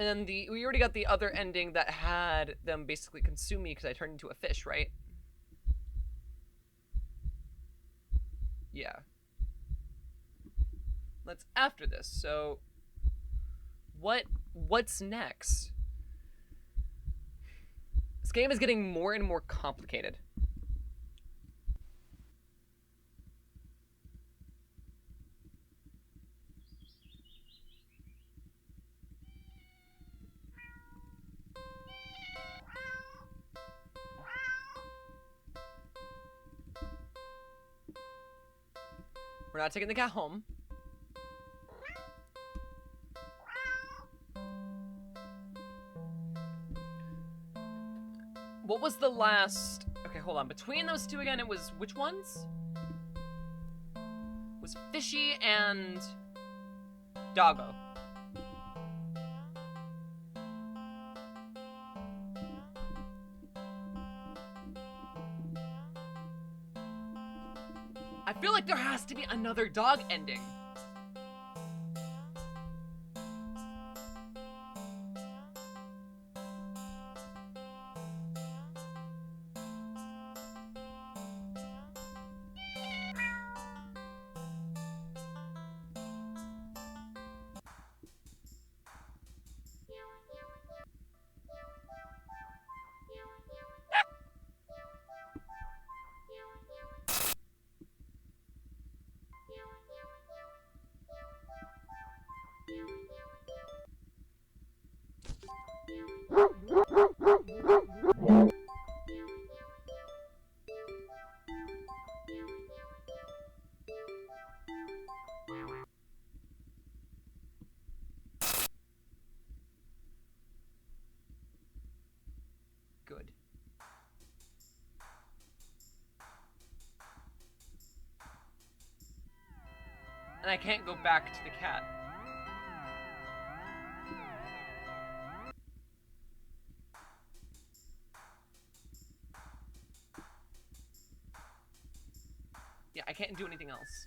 And then we already got the other ending that had them basically consume me because I turned into a fish, right? Yeah. Let's after this. So what's next? This game is getting more and more complicated. We're not taking the cat home. What was the last... Okay, hold on. Between those two again, it was... Which ones? It was Fishy and... Doggo. I feel like there has to be another dog ending. Good. And I can't go back to the cat. Yeah, I can't do anything else.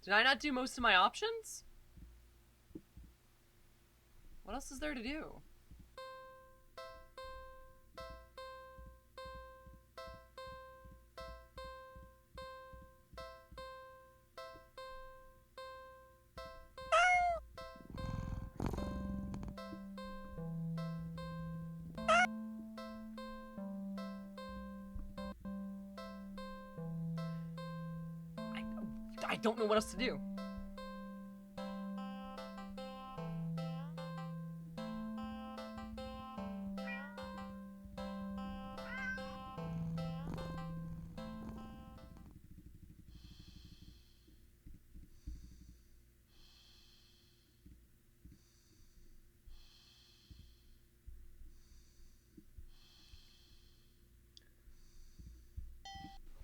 Did I not do most of my options? What else is there to do? I don't know what else to do.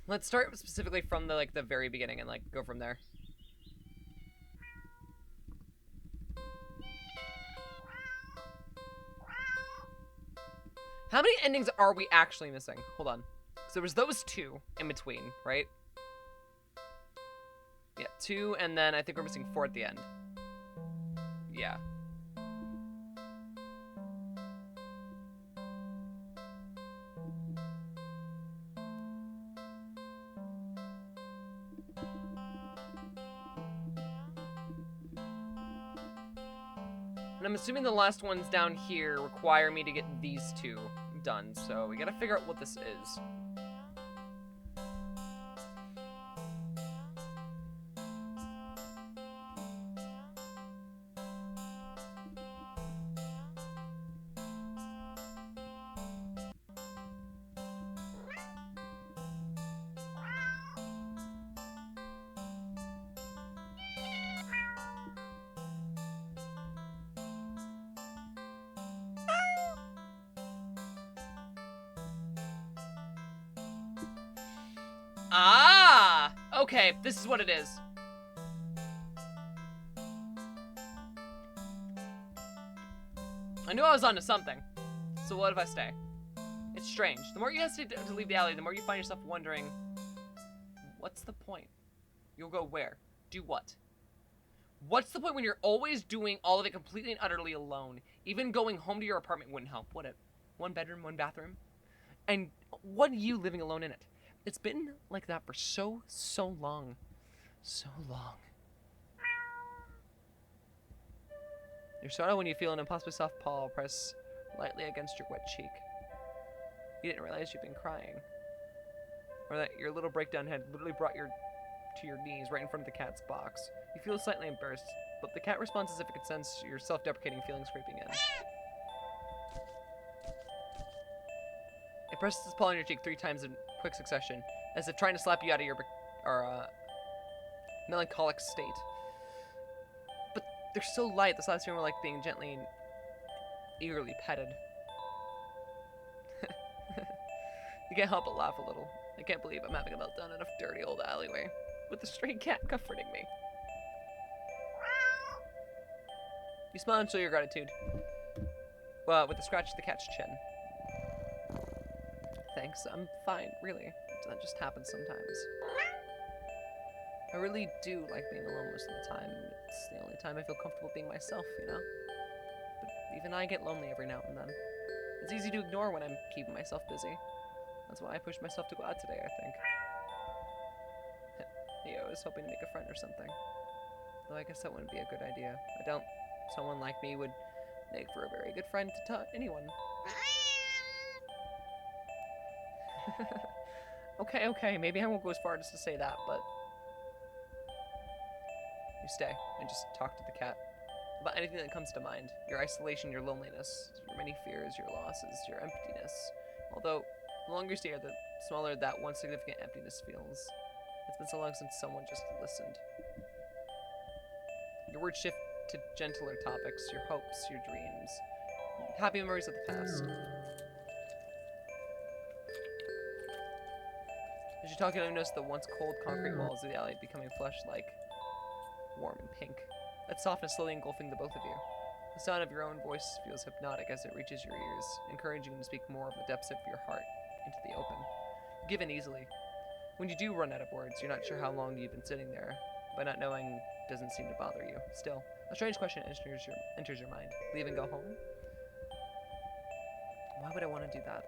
Let's start specifically from the the very beginning and go from there. How many endings are we actually missing? Hold on. So there was those two in between, right? Yeah, 2, and then I think we're missing 4 at the end. Yeah. And I'm assuming the last ones down here require me to get these 2 done, so we gotta figure out what this is. Ah! Okay, this is what it is. I knew I was onto something. So what if I stay? It's strange. The more you hesitate to leave the alley, the more you find yourself wondering, what's the point? You'll go where? Do what? What's the point when you're always doing all of it completely and utterly alone? Even going home to your apartment wouldn't help, would it? 1 bedroom, 1 bathroom? And what are you living alone in it? It's been like that for so long. So long. You're startled when you feel an impossibly soft paw press lightly against your wet cheek. You didn't realize you've been crying. Or that your little breakdown had literally brought you to your knees right in front of the cat's box. You feel slightly embarrassed, but the cat responds as if it could sense your self-deprecating feelings creeping in. It presses its paw on your cheek 3 times in quick succession, as if trying to slap you out of your melancholic state. But they're so light, the slaps feel more like being gently and eagerly petted. You can't help but laugh a little. I can't believe I'm having a meltdown in a dirty old alleyway, with a stray cat comforting me. You smile and show your gratitude, with a scratch to the cat's chin. Thanks, I'm fine, really. That just happens sometimes. I really do like being alone most of the time. It's the only time I feel comfortable being myself, you know? But even I get lonely every now and then. It's easy to ignore when I'm keeping myself busy. That's why I pushed myself to go out today, I think. Yeah, I was hoping to make a friend or something. Though I guess that wouldn't be a good idea. I don't. Someone like me would make for a very good friend to anyone. Okay, maybe I won't go as far as to say that, but... You stay, and just talk to the cat. About anything that comes to mind. Your isolation, your loneliness, your many fears, your losses, your emptiness. Although, the longer you stay here, the smaller that one significant emptiness feels. It's been so long since someone just listened. Your words shift to gentler topics, your hopes, your dreams. Happy memories of the past. As you talk, you notice the once cold concrete walls of the alley becoming flesh-like, warm and pink. That softness slowly engulfing the both of you. The sound of your own voice feels hypnotic as it reaches your ears, encouraging you to speak more of the depths of your heart into the open. Give in easily. When you do run out of words, you're not sure how long you've been sitting there, but not knowing doesn't seem to bother you. Still, a strange question enters your mind. Leave and go home? Why would I want to do that?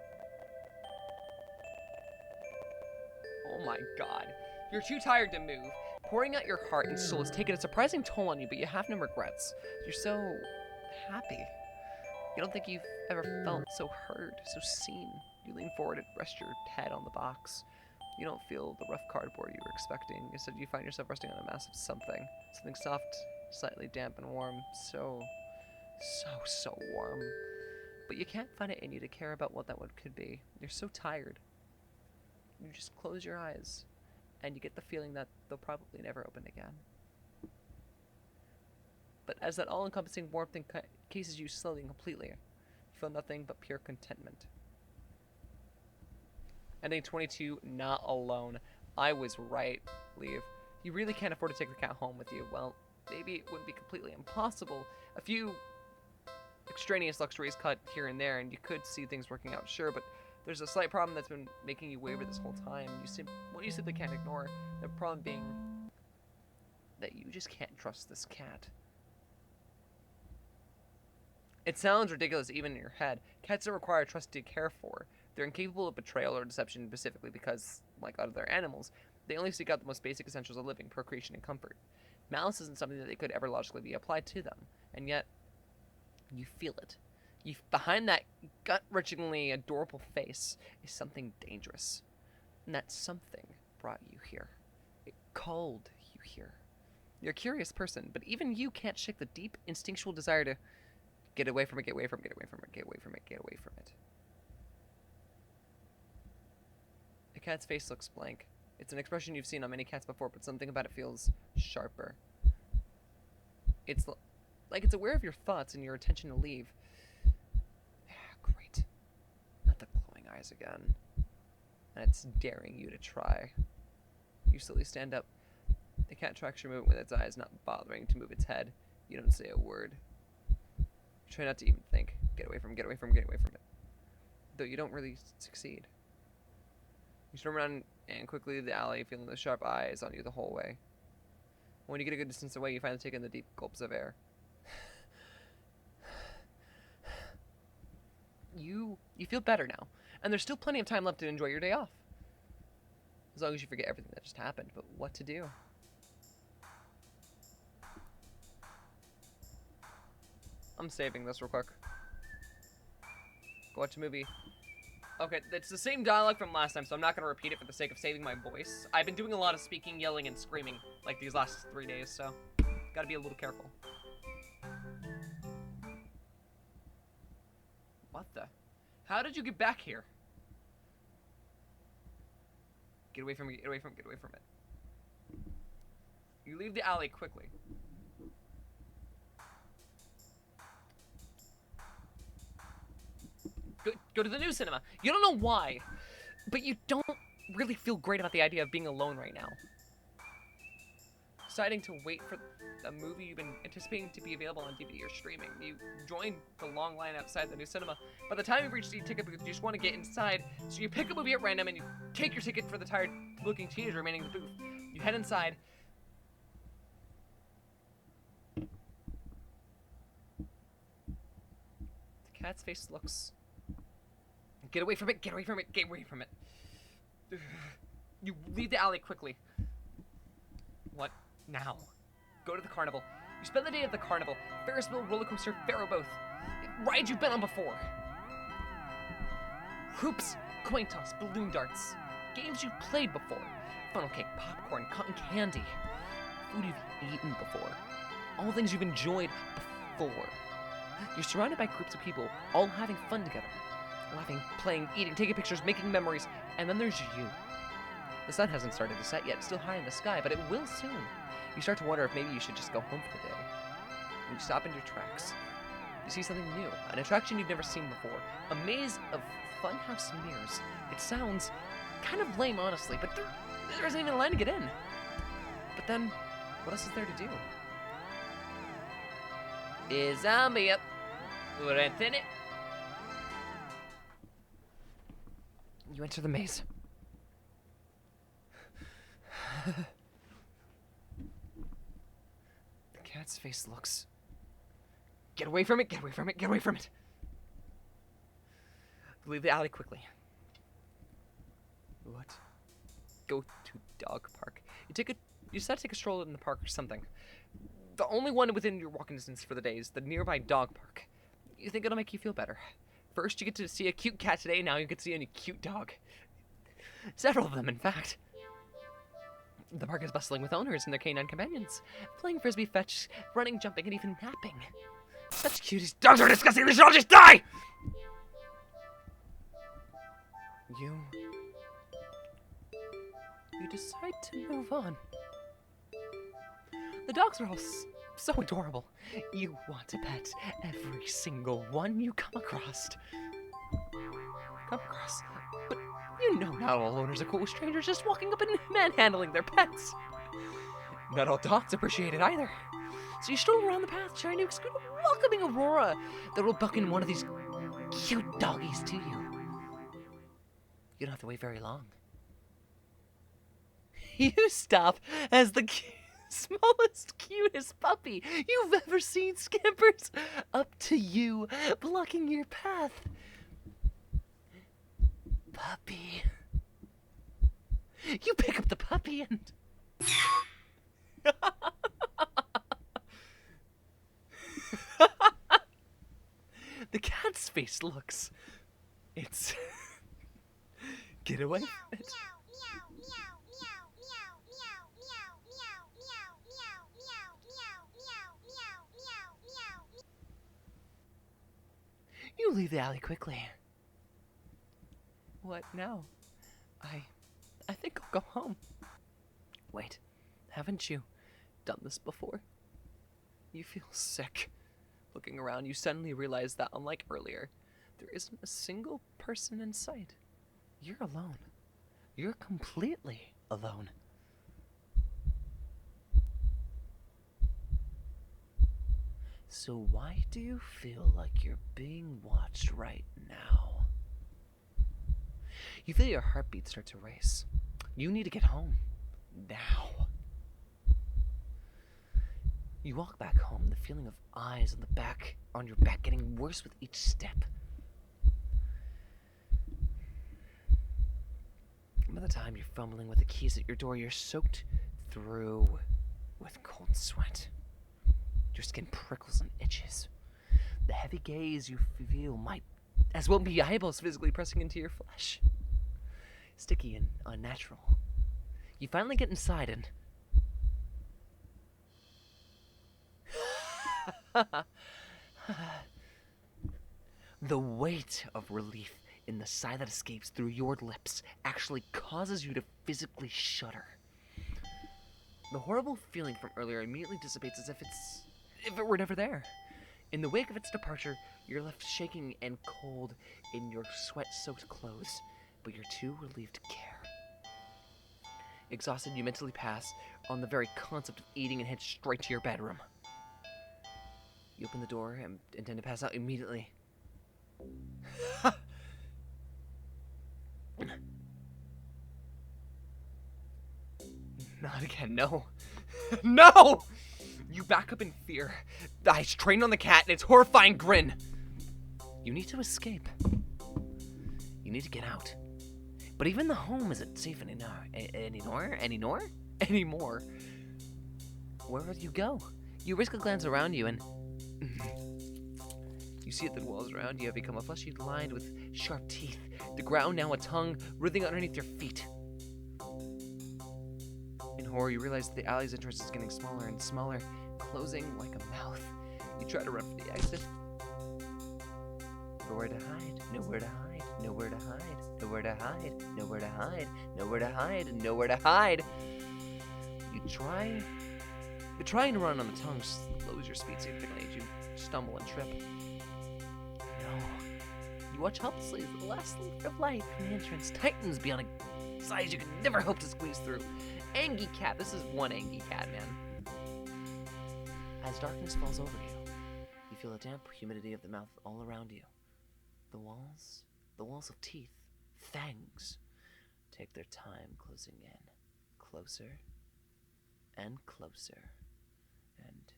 Oh my god. You're too tired to move. Pouring out your heart and soul has taken a surprising toll on you, but you have no regrets. You're so happy. You don't think you've ever felt so heard, so seen. You lean forward and rest your head on the box. You don't feel the rough cardboard you were expecting. Instead, you find yourself resting on a massive something. Something soft, slightly damp and warm. So warm. But you can't find it in you to care about what that one could be. You're so tired. You just close your eyes, and you get the feeling that they'll probably never open again. But as that all-encompassing warmth encases you slowly and completely, you feel nothing but pure contentment. Ending 22, not alone. I was right, Leave. You really can't afford to take the cat home with you. Well, maybe it wouldn't be completely impossible. A few extraneous luxuries cut here and there, and you could see things working out, sure, but there's a slight problem that's been making you waver this whole time. What you simply can't ignore. The problem being that you just can't trust this cat. It sounds ridiculous even in your head. Cats don't require trust to care for. They're incapable of betrayal or deception specifically because, like other animals, they only seek out the most basic essentials of living, procreation, and comfort. Malice isn't something that they could ever logically be applied to them, and yet you feel it. Behind that gut-wrenchingly adorable face is something dangerous. And that something brought you here. It called you here. You're a curious person, but even you can't shake the deep instinctual desire to get away from it, get away from it, get away from it, get away from it, get away from it. The cat's face looks blank. It's an expression you've seen on many cats before, but something about it feels sharper. It's like it's aware of your thoughts and your intention to leave. Great. Not the glowing eyes again. And it's daring you to try. slowly stand up. The cat tracks your movement with its eyes, not bothering to move its head. You don't say a word. You try not to even think. Get away from it. Though you don't really succeed. You turn around and quickly leave the alley, feeling the sharp eyes on you the whole way. When you get a good distance away, you finally take in the deep gulps of air. You feel better now, and there's still plenty of time left to enjoy your day off. As long as you forget everything that just happened, but what to do? I'm saving this real quick. Go watch a movie. Okay, it's the same dialogue from last time, so I'm not going to repeat it for the sake of saving my voice. I've been doing a lot of speaking, yelling, and screaming, like these last 3 days, so gotta be a little careful. What the? How did you get back here? Get away from me, get away from it. You leave the alley quickly. Go to the new cinema. You don't know why, but you don't really feel great about the idea of being alone right now. Deciding to wait for a movie you've been anticipating to be available on DVD or streaming. You join the long line outside the new cinema. By the time you reach the ticket booth, you just want to get inside, so you pick a movie at random and you take your ticket for the tired-looking teenager remaining in the booth. You head inside. The cat's face looks... Get away from it, get away from it, get away from it. You leave the alley quickly. What now? Go to the carnival. You spend the day at the carnival. Ferris wheel, roller coaster, Pharaoh both. Rides you've been on before. Hoops, coin toss, balloon darts. Games you've played before. Funnel cake, popcorn, cotton candy. Food you've eaten before. All things you've enjoyed before. You're surrounded by groups of people, all having fun together. Laughing, playing, eating, taking pictures, making memories, and then there's you. The sun hasn't started to set yet, it's still high in the sky, but it will soon. You start to wonder if maybe you should just go home for the day. And you stop in your tracks. You see something new, an attraction you've never seen before. A maze of funhouse mirrors. It sounds kind of lame, honestly, but there isn't even a line to get in. But then, what else is there to do? Is zombie up? Real-Tme. You enter the maze. The cat's face looks... Get away from it, get away from it, get away from it! Leave the alley quickly. What? Go to dog park. You decide to take a stroll in the park or something. The only one within your walking distance for the day is the nearby dog park. You think it'll make you feel better. First, you get to see a cute cat today, now you get to see a cute dog. Several of them, in fact. The park is bustling with owners and their canine companions, playing frisbee fetch, running, jumping, and even napping. Such cuties. Dogs are disgusting, they should all just die! You decide to move on. The dogs are all so adorable. You want to pet every single one you come across. But you know not all owners are cool with strangers just walking up and manhandling their pets. Not all dogs appreciate it either. So you stroll around the path trying to exclude a welcoming aurora that will beckon one of these cute doggies to you. You don't have to wait very long. You stop as the smallest, cutest puppy you've ever seen scampers up to you, blocking your path. Puppy. You pick up the puppy and... The cat's face looks... It's... Get away from it. You leave the alley quickly. What now? I think I'll go home. Wait, haven't you done this before? You feel sick. Looking around, you suddenly realize that, unlike earlier, there isn't a single person in sight. You're alone. You're completely alone. So why do you feel like you're being watched right now? You feel your heartbeat start to race. You need to get home. Now. You walk back home, the feeling of eyes on your back getting worse with each step. By the time you're fumbling with the keys at your door, you're soaked through with cold sweat. Your skin prickles and itches. The heavy gaze you feel might as well be eyeballs physically pressing into your flesh. Sticky and unnatural. You finally get inside and... The weight of relief in the sigh that escapes through your lips actually causes you to physically shudder. The horrible feeling from earlier immediately dissipates as if it were never there. In the wake of its departure, you're left shaking and cold in your sweat-soaked clothes, but you're too relieved to care. Exhausted, you mentally pass on the very concept of eating and head straight to your bedroom. You open the door and intend to pass out immediately. Not again, no. No! You back up in fear, the eyes trained on the cat and its horrifying grin. You need to escape. You need to get out. But even the home isn't safe anymore. Wherever you go, you risk a glance around you and... You see that the walls around you have become a fleshy lined with sharp teeth. The ground now a tongue writhing underneath your feet. In horror, you realize that the alley's entrance is getting smaller and smaller, closing like a mouth. You try to run for the exit. Nowhere to hide, nowhere to hide, nowhere to hide, nowhere to hide, nowhere to hide, nowhere to hide, nowhere to hide. You're trying to run on the tongue slows your speed significantly as you stumble and trip. No. You watch helplessly as the last sliver of light from the entrance tightens beyond a size you could never hope to squeeze through. Angie cat. This is one Angie cat, man. As darkness falls over you, you feel the damp humidity of the mouth all around you. The walls of teeth, fangs, take their time closing in. Closer and closer. And...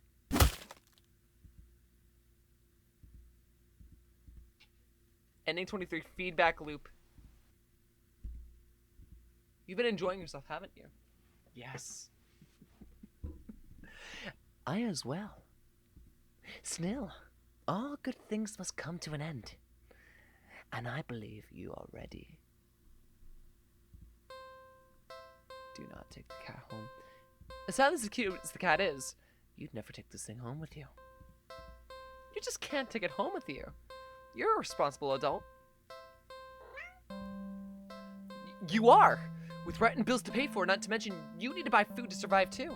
Ending 23, feedback loop. You've been enjoying yourself, haven't you? Yes. I as well. Still, all good things must come to an end. And I believe you are ready. Do not take the cat home. As sad as cute as the cat is, you'd never take this thing home with you. You just can't take it home with you. You're a responsible adult. You are! With rent and bills to pay for, not to mention you need to buy food to survive too.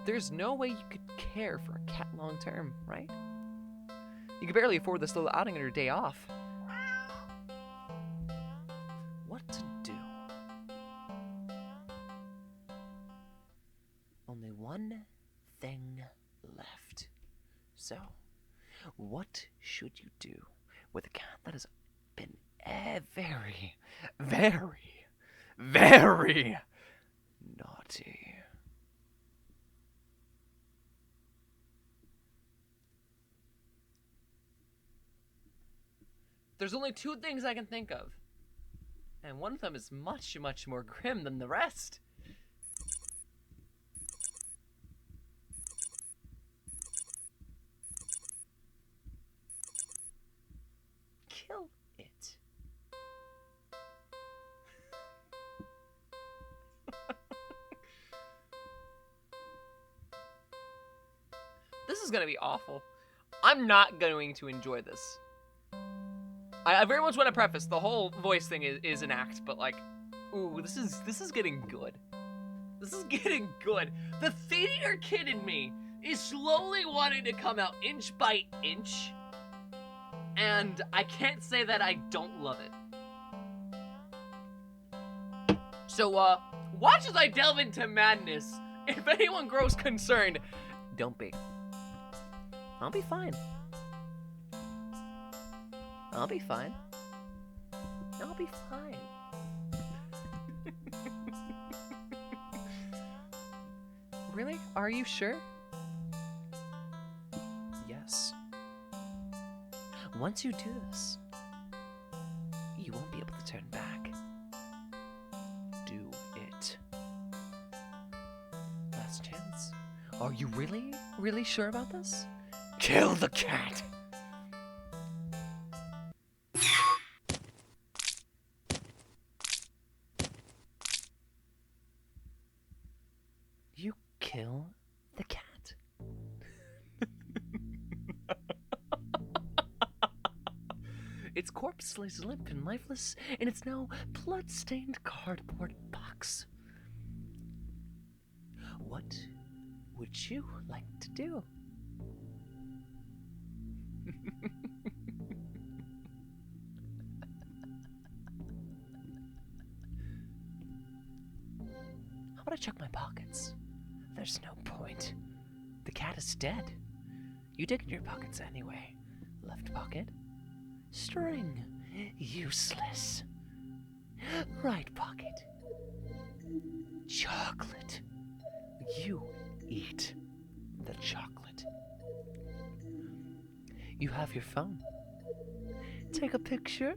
There's no way you could care for a cat long term, right? You could barely afford this little outing on your day off. What to do? Only one thing left. So, what should you do with a cat that has been very, very, very naughty? There's only two things I can think of. And one of them is much, much more grim than the rest. Kill it. This is gonna be awful. I'm not going to enjoy this. I very much want to preface the whole voice thing is an act, but like, ooh, this is getting good. This is getting good. The theater kid in me is slowly wanting to come out inch by inch, and I can't say that I don't love it. So, watch as I delve into madness. If anyone grows concerned, don't be. I'll be fine. I'll be fine. I'll be fine. Really? Are you sure? Yes. Once you do this, you won't be able to turn back. Do it. Last chance. Are you really, really sure about this? Kill the cat! You kill the cat. Its corpse lays limp and lifeless in its now blood-stained cardboard box. What would you like to do? How about I check my pockets? There's no point. The cat is dead. You dig in your pockets anyway. Left pocket. String. Useless. Right pocket. Chocolate. You eat the chocolate. You have your phone. Take a picture.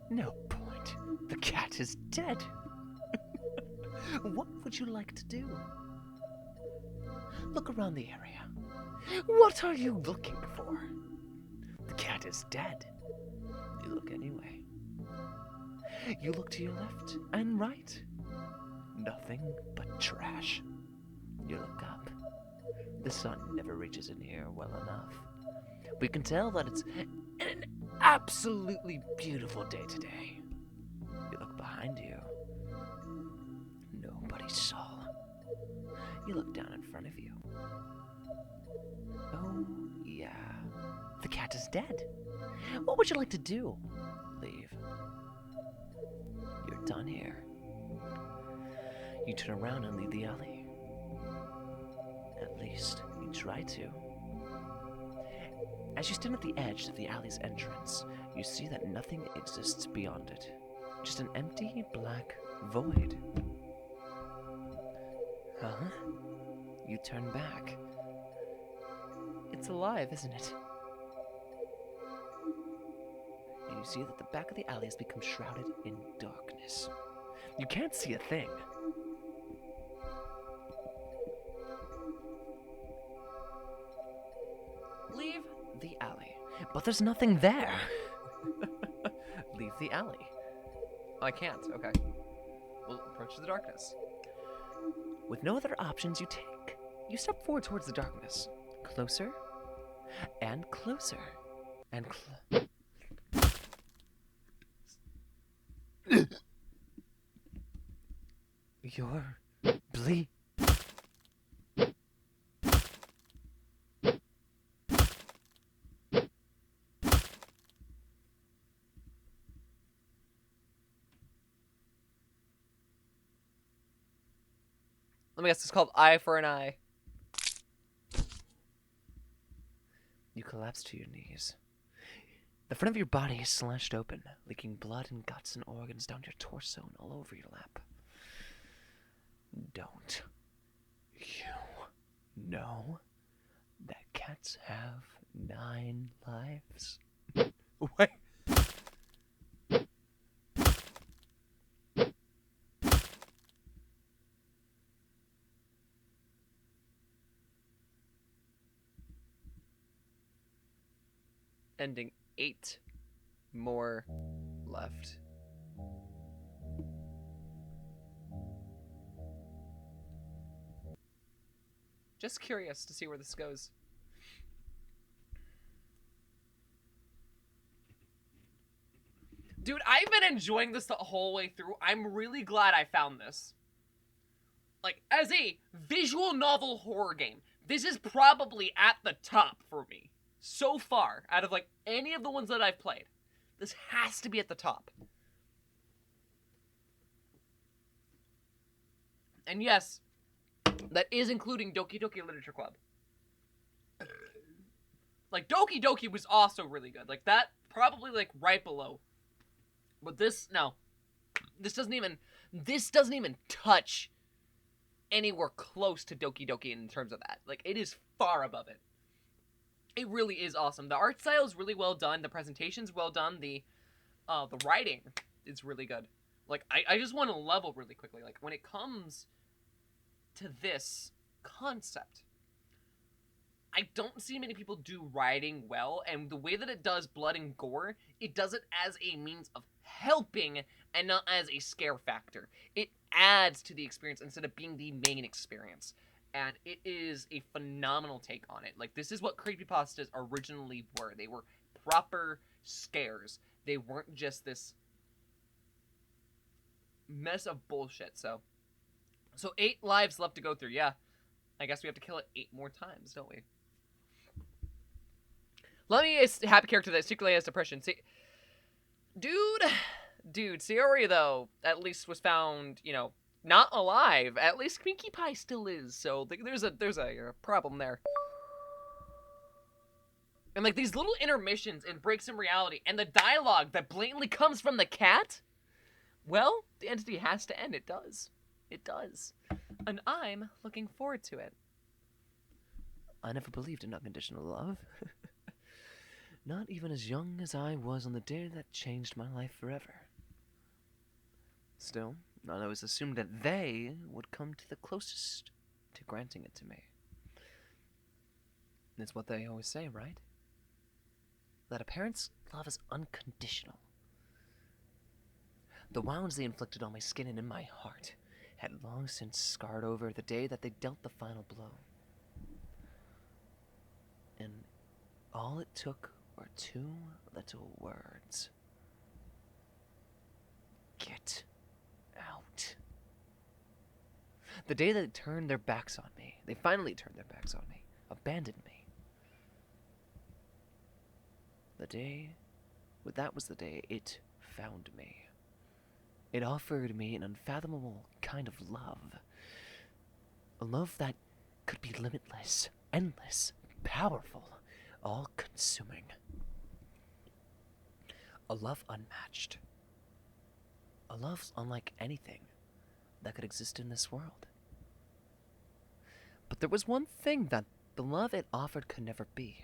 No point. The cat is dead. What would you like to do? Look around the area. What are you looking for? The cat is dead. You look anyway. You look to your left and right. Nothing but trash. You look up. The sun never reaches in here well enough. We can tell that it's an absolutely beautiful day today. You look behind you. Nobody saw. You look down in front of you. Oh, yeah. The cat is dead. What would you like to do? Leave. You're done here. You turn around and leave the alley. At least, you try to. As you stand at the edge of the alley's entrance, you see that nothing exists beyond it. Just an empty, black void. Huh? You turn back. It's alive, isn't it? And you see that the back of the alley has become shrouded in darkness. You can't see a thing. Leave the alley. But there's nothing there. Leave the alley. I can't. Okay. We'll approach the darkness. With no other options, you step forward towards the darkness. Closer and closer and You're bleeding. Let me guess, it's called Eye for an Eye. You collapse to your knees. The front of your body is slashed open, leaking blood and guts and organs down your torso and all over your lap. Don't you know that cats have 9 lives? Wait. Ending 8 more left. Just curious to see where this goes. Dude, I've been enjoying this the whole way through. I'm really glad I found this. Like, as a visual novel horror game, this is probably at the top for me. So far, out of like any of the ones that I've played, this has to be at the top. And yes, that is including Doki Doki Literature Club. Like, Doki Doki was also really good. Like, that, probably, like, right below. But this, no. This doesn't even touch anywhere close to Doki Doki in terms of that. Like, it is far above it. It really is awesome. The art style is really well done. The presentation's well done. The writing is really good. Like, I just want to level really quickly. Like, when it comes to this concept, I don't see many people do writing well, and the way that it does blood and gore, it does it as a means of helping and not as a scare factor. It adds to the experience instead of being the main experience. And it is a phenomenal take on it. Like, this is what creepypastas originally were. They were proper scares. They weren't just this mess of bullshit. So 8 lives left to go through. Yeah, I guess we have to kill it 8 more times, don't we? Let me a happy character that secretly has depression. See, dude, Sayori, though, at least was found, you know, not alive. At least Pinkie Pie still is, so there's a problem there. And, like, these little intermissions and breaks in reality, and the dialogue that blatantly comes from the cat, well, the entity has to end. It does. It does. And I'm looking forward to it. I never believed in unconditional love. Not even as young as I was on the day that changed my life forever. Still, I always assumed that they would come to the closest to granting it to me. It's what they always say, right? That a parent's love is unconditional. The wounds they inflicted on my skin and in my heart had long since scarred over the day that they dealt the final blow. And all it took were 2 little words. Get out. The day they turned their backs on me, they finally turned their backs on me, abandoned me. That was the day it found me. It offered me an unfathomable kind of love. A love that could be limitless, endless, powerful, all-consuming. A love unmatched. A love unlike anything that could exist in this world. But there was one thing that the love it offered could never be.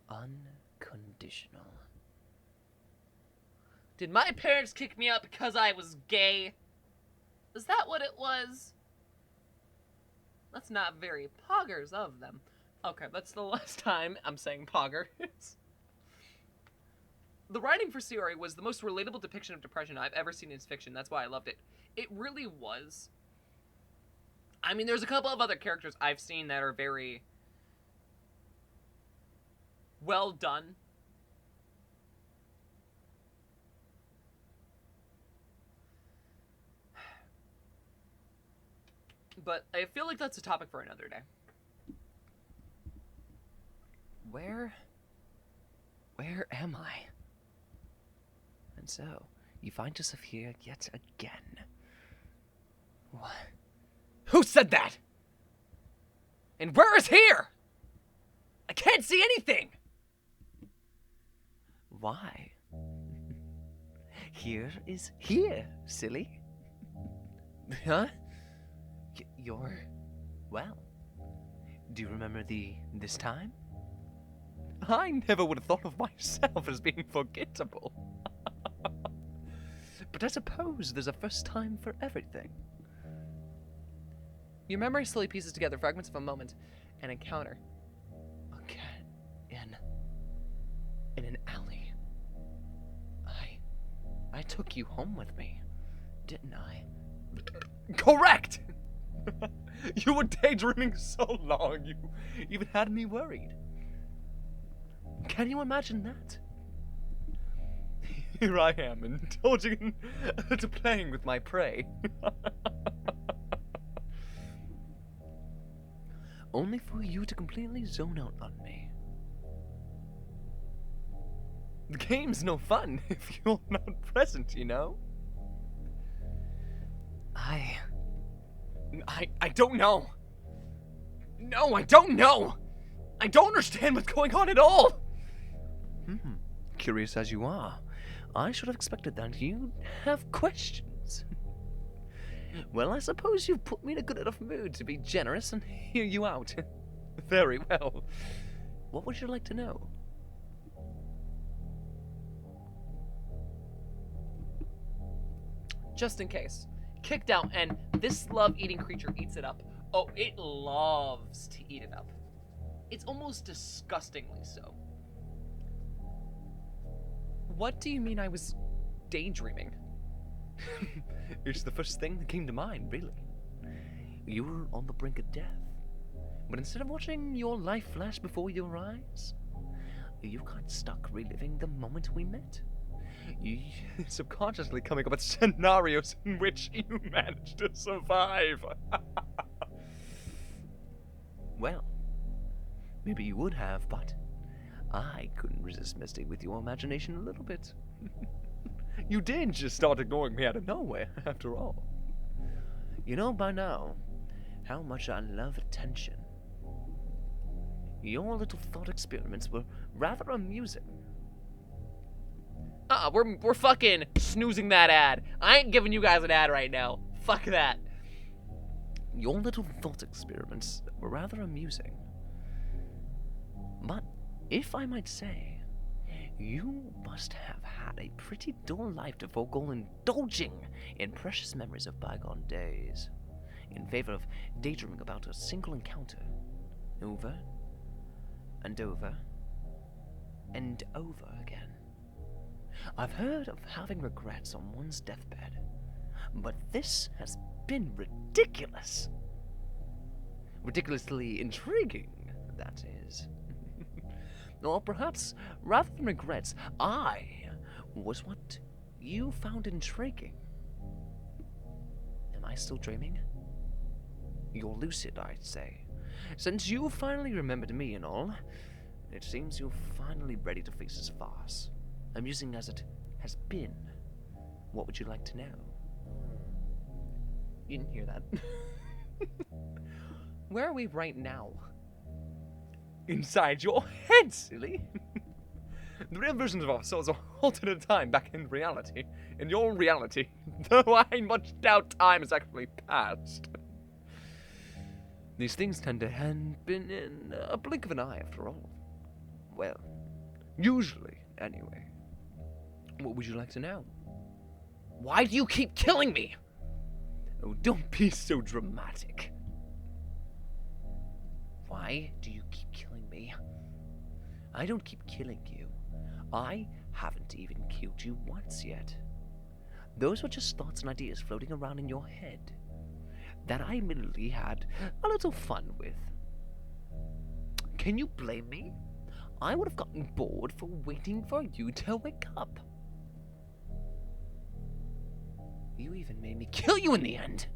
Unconditional. Did my parents kick me out because I was gay? Is that what it was? That's not very poggers of them. Okay, that's the last time I'm saying poggers. The writing for Sayori was the most relatable depiction of depression I've ever seen in fiction. That's why I loved it. It really was. I mean, there's a couple of other characters I've seen that are very well done. But I feel like that's a topic for another day. Where am I? And so, you find yourself here yet again. What? Who said that? And where is here? I can't see anything! Why? Here is here, silly. Huh? You're... well. Do you remember this time? I never would have thought of myself as being forgettable. But I suppose there's a first time for everything. Your memory slowly pieces together fragments of a moment, an encounter. Again. In an alley. I took you home with me, didn't I? Correct! You were daydreaming so long, you even had me worried. Can you imagine that? Here I am, indulging to playing with my prey. Only for you to completely zone out on me. The game's no fun if you're not present, you know? I don't know. No, I don't know! I don't understand what's going on at all! Curious as you are, I should have expected that you'd have questions. Well, I suppose you've put me in a good enough mood to be generous and hear you out. Very well. What would you like to know? Just in case. Kicked out, and this love-eating creature eats it up. Oh, it loves to eat it up. It's almost disgustingly so. What do you mean I was daydreaming? It's the first thing that came to mind, really. You were on the brink of death. But instead of watching your life flash before your eyes, you got stuck reliving the moment we met. You subconsciously coming up with scenarios in which you managed to survive. Well, maybe you would have, but I couldn't resist messing with your imagination a little bit. You did just start ignoring me out of nowhere, after all. You know by now how much I love attention. Your little thought experiments were rather amusing. We're fucking snoozing that ad. I ain't giving you guys an ad right now. Fuck that. Your little thought experiments were rather amusing. But, if I might say, you must have had a pretty dull life to forego indulging in precious memories of bygone days, in favor of daydreaming about a single encounter, over, and over, and over again. I've heard of having regrets on one's deathbed, but this has been ridiculous. Ridiculously intriguing, that is. Or perhaps, rather than regrets, I was what you found intriguing. Am I still dreaming? You're lucid, I'd say. Since you finally remembered me and all, it seems you're finally ready to face this farce. Amusing as it has been. What would you like to know? You didn't hear that. Where are we right now? Inside your head, silly! The real versions of ourselves are alternate time back in reality. In your reality, though I much doubt time has actually passed. These things tend to happen in a blink of an eye, after all. Well, usually, anyway. What would you like to know? Why do you keep killing me? Oh, don't be so dramatic. Why do you keep killing me? I don't keep killing you. I haven't even killed you once yet. Those were just thoughts and ideas floating around in your head that I admittedly had a little fun with. Can you blame me? I would have gotten bored for waiting for you to wake up. You even made me kill you in the end.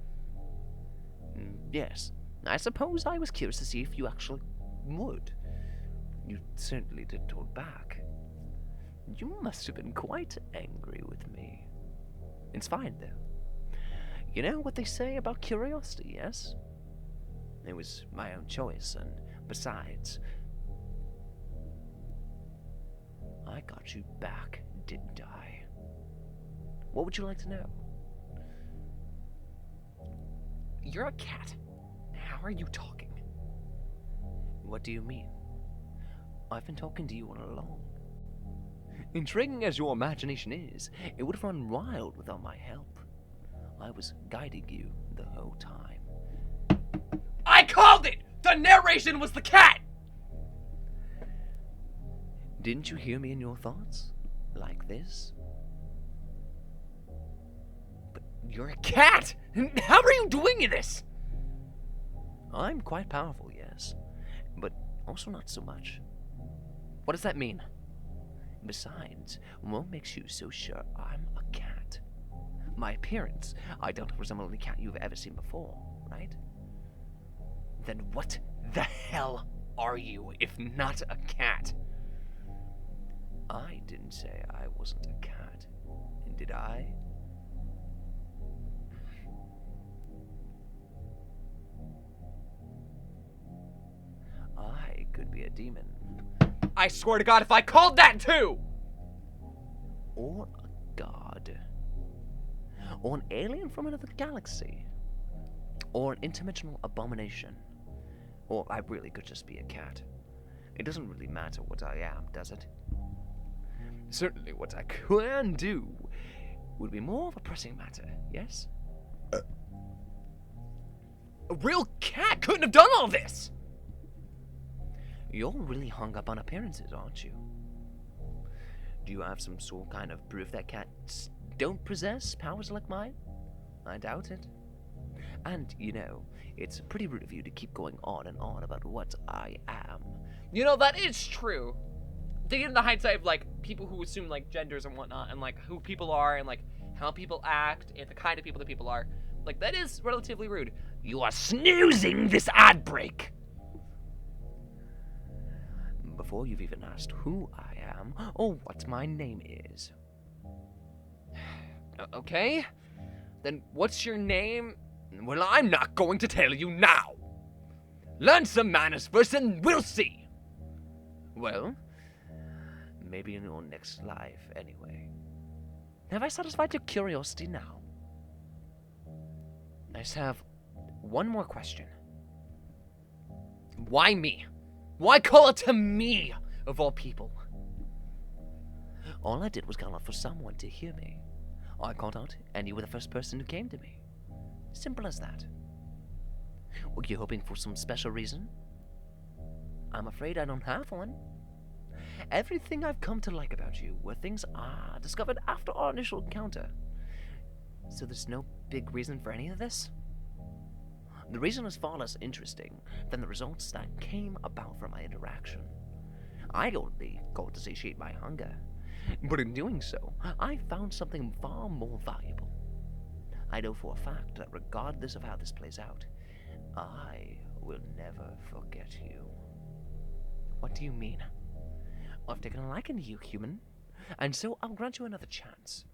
Yes, I suppose I was curious to see if you actually would. You certainly didn't hold back. You must have been quite angry with me. It's fine, though. You know what they say about curiosity, yes? It was my own choice, and besides, I got you back, didn't I? What would you like to know? You're a cat. How are you talking? What do you mean? I've been talking to you all along. Intriguing as your imagination is, it would have run wild without my help. I was guiding you the whole time. I called it! The narration was the cat! Didn't you hear me in your thoughts? Like this? But you're a cat! How are you doing this? I'm quite powerful, yes, but also not so much. What does that mean? Besides, what makes you so sure I'm a cat? My appearance, I don't resemble any cat you've ever seen before, right? Then what the hell are you, if not a cat? I didn't say I wasn't a cat, did I? I could be a demon. I swear to God, if I called that too! Or a god. Or an alien from another galaxy. Or an interdimensional abomination. Or I really could just be a cat. It doesn't really matter what I am, does it? Certainly what I can do would be more of a pressing matter, yes? A real cat couldn't have done all this! You're really hung up on appearances, aren't you? Do you have some sort of kind of proof that cats don't possess powers like mine? I doubt it. And, you know, it's pretty rude of you to keep going on and on about what I am. You know, that is true. Thinking in the hindsight of, like, people who assume, like, genders and whatnot, and, like, who people are, and, like, how people act, and the kind of people that people are, like, that is relatively rude. You are snoozing this ad break! Before you've even asked who I am, or what my name is. Okay? Then what's your name? Well, I'm not going to tell you now. Learn some manners first and we'll see. Well, maybe in your next life, anyway. Have I satisfied your curiosity now? I just have one more question. Why me? Why call it to me, of all people? All I did was call out for someone to hear me. I called out, and you were the first person who came to me. Simple as that. Were you hoping for some special reason? I'm afraid I don't have one. Everything I've come to like about you were things I discovered after our initial encounter. So there's no big reason for any of this? The reason is far less interesting than the results that came about from my interaction. I only called to satiate my hunger, but in doing so, I found something far more valuable. I know for a fact that regardless of how this plays out, I will never forget you. What do you mean? I've taken a liking to you, human, and so I'll grant you another chance.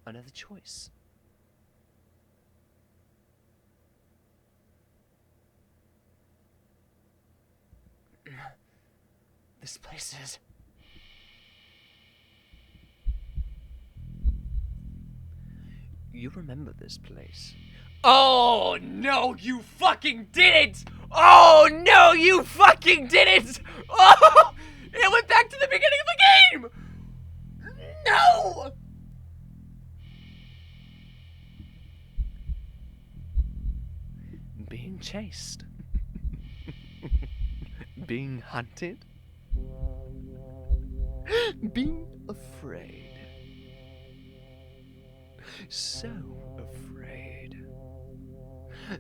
Another choice. This place is... You remember this place? Oh, no, you fucking didn't! Oh, no, you fucking didn't! Oh, it went back to the beginning of the game! No! Being chased. Being hunted. Being afraid. So afraid.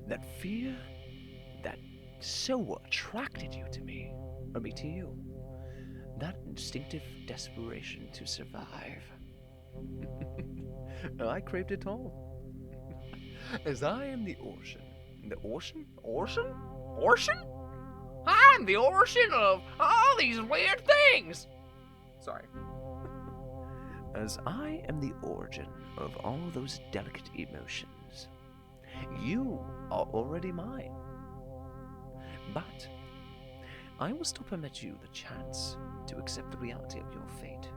That fear that so attracted you to me, or me to you. That instinctive desperation to survive. I craved it all. As I am the ocean. The ocean? Ocean? Ocean? I'm the origin of all these weird things! Sorry. As I am the origin of all those delicate emotions, you are already mine. But I will still permit you the chance to accept the reality of your fate.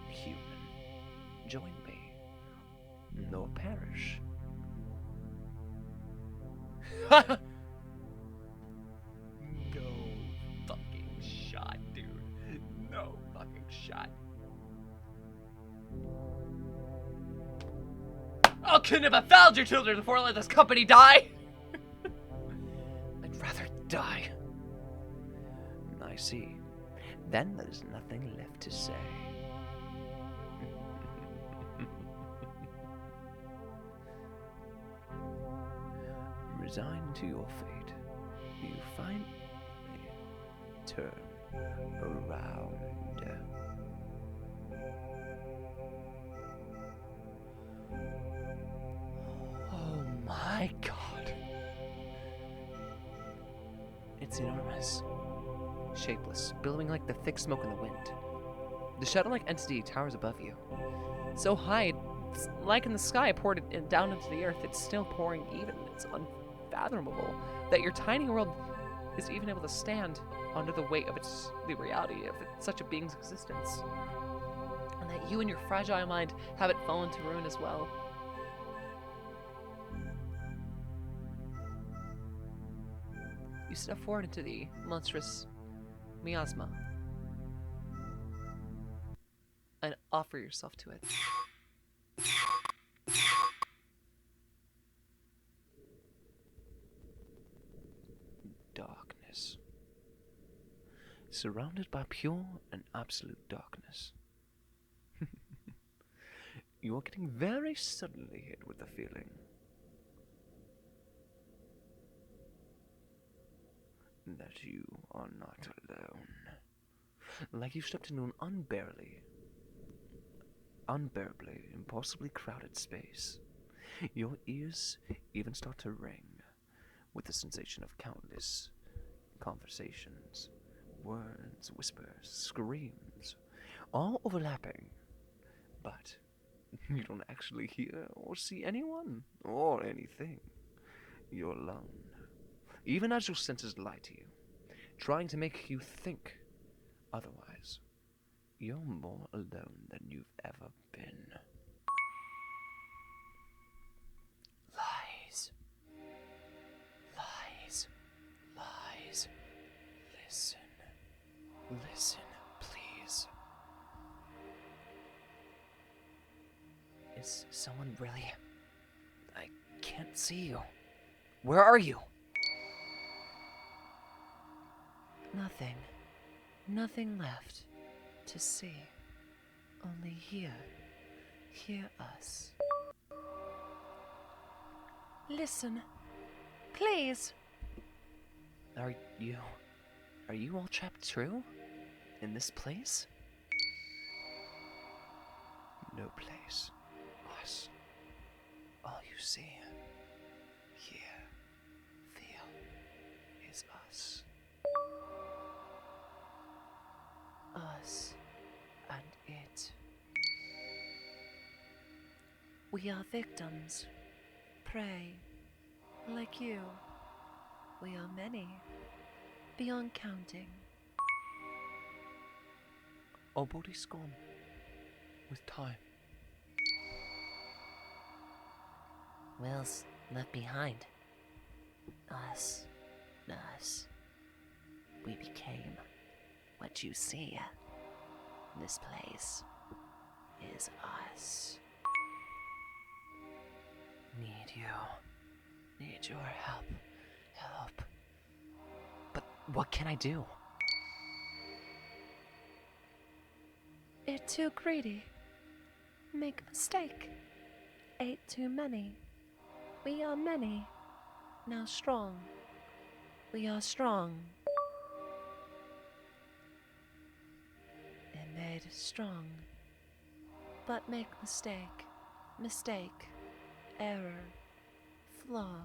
Human, join me, nor perish. No fucking shot, dude. No fucking shot. I couldn't have failed your children before I let this company die! I'd rather die. I see. Then there's nothing left to say. Resigned to your fate, you finally turn around. Oh my god. It's enormous. Shapeless, billowing like the thick smoke in the wind. The shadow-like entity towers above you. So high, it's like in the sky poured down into the earth, it's still pouring even. It's unfathomable that your tiny world is even able to stand under the weight of the reality of such a being's existence. And that you and your fragile mind have it fallen to ruin as well. You step forward into the monstrous miasma and offer yourself to it. Darkness. Surrounded by pure and absolute darkness. You are getting very suddenly hit with the feeling that you are not alone. Like you've stepped into an unbearably, impossibly crowded space. Your ears even start to ring with the sensation of countless conversations, words, whispers, screams, all overlapping. But you don't actually hear or see anyone or anything. You're alone. Even as your senses lie to you, trying to make you think otherwise, you're more alone than you've ever been. Lies. Lies. Lies. Listen. Listen, please. Is someone really... I can't see you. Where are you? Nothing. Nothing left to see. Only hear. Hear us. Listen. Please. Are you all trapped true? In this place? No place. Us. All you see, hear, feel is us. Us and it. We are victims. Prey. Like you. We are many. Beyond counting. Our body's gone. With time. Will's left behind. Us. We became what you see. This place is us. Need you. Need your help. Help. But what can I do? Ate too greedy. Make mistake. Ate too many. We are many. Now strong. We are strong. And made strong. But make mistake. Mistake. Error. Flaw.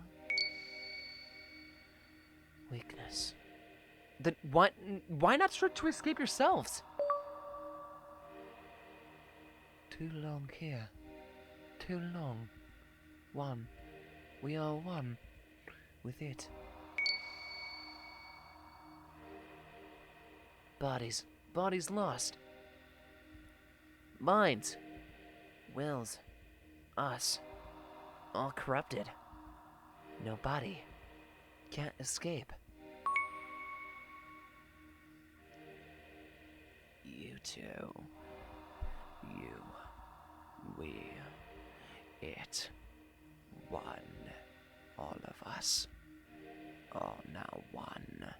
Weakness. Then why not try to escape yourselves? Too long here. Too long. One. We are one. With it. Bodies lost. Minds. Wills. Us. All corrupted. No body. Can't escape. You two. You. We. It. One. All of us. All now one.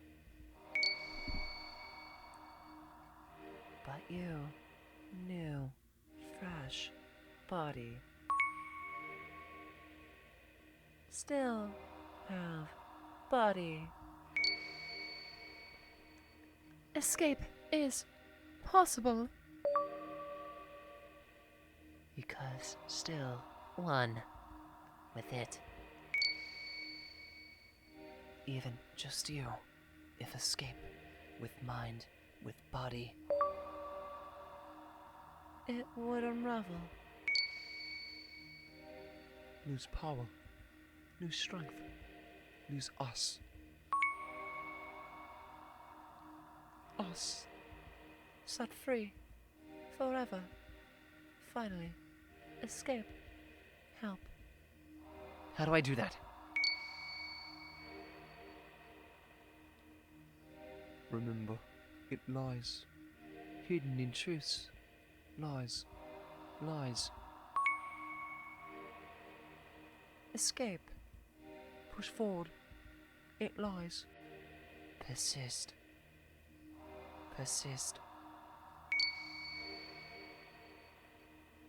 But you. New. Fresh. Body. Still have body. Escape is possible. Because still one with it. Even just you. If escape. With mind. With body. It would unravel. Lose power. Lose strength. Lose us. us. Set free. Forever. Finally. Escape. Help. How do I do that? Remember, it lies. Hidden in truths. Lies. Lies. Escape. Push forward. It lies. Persist. Persist.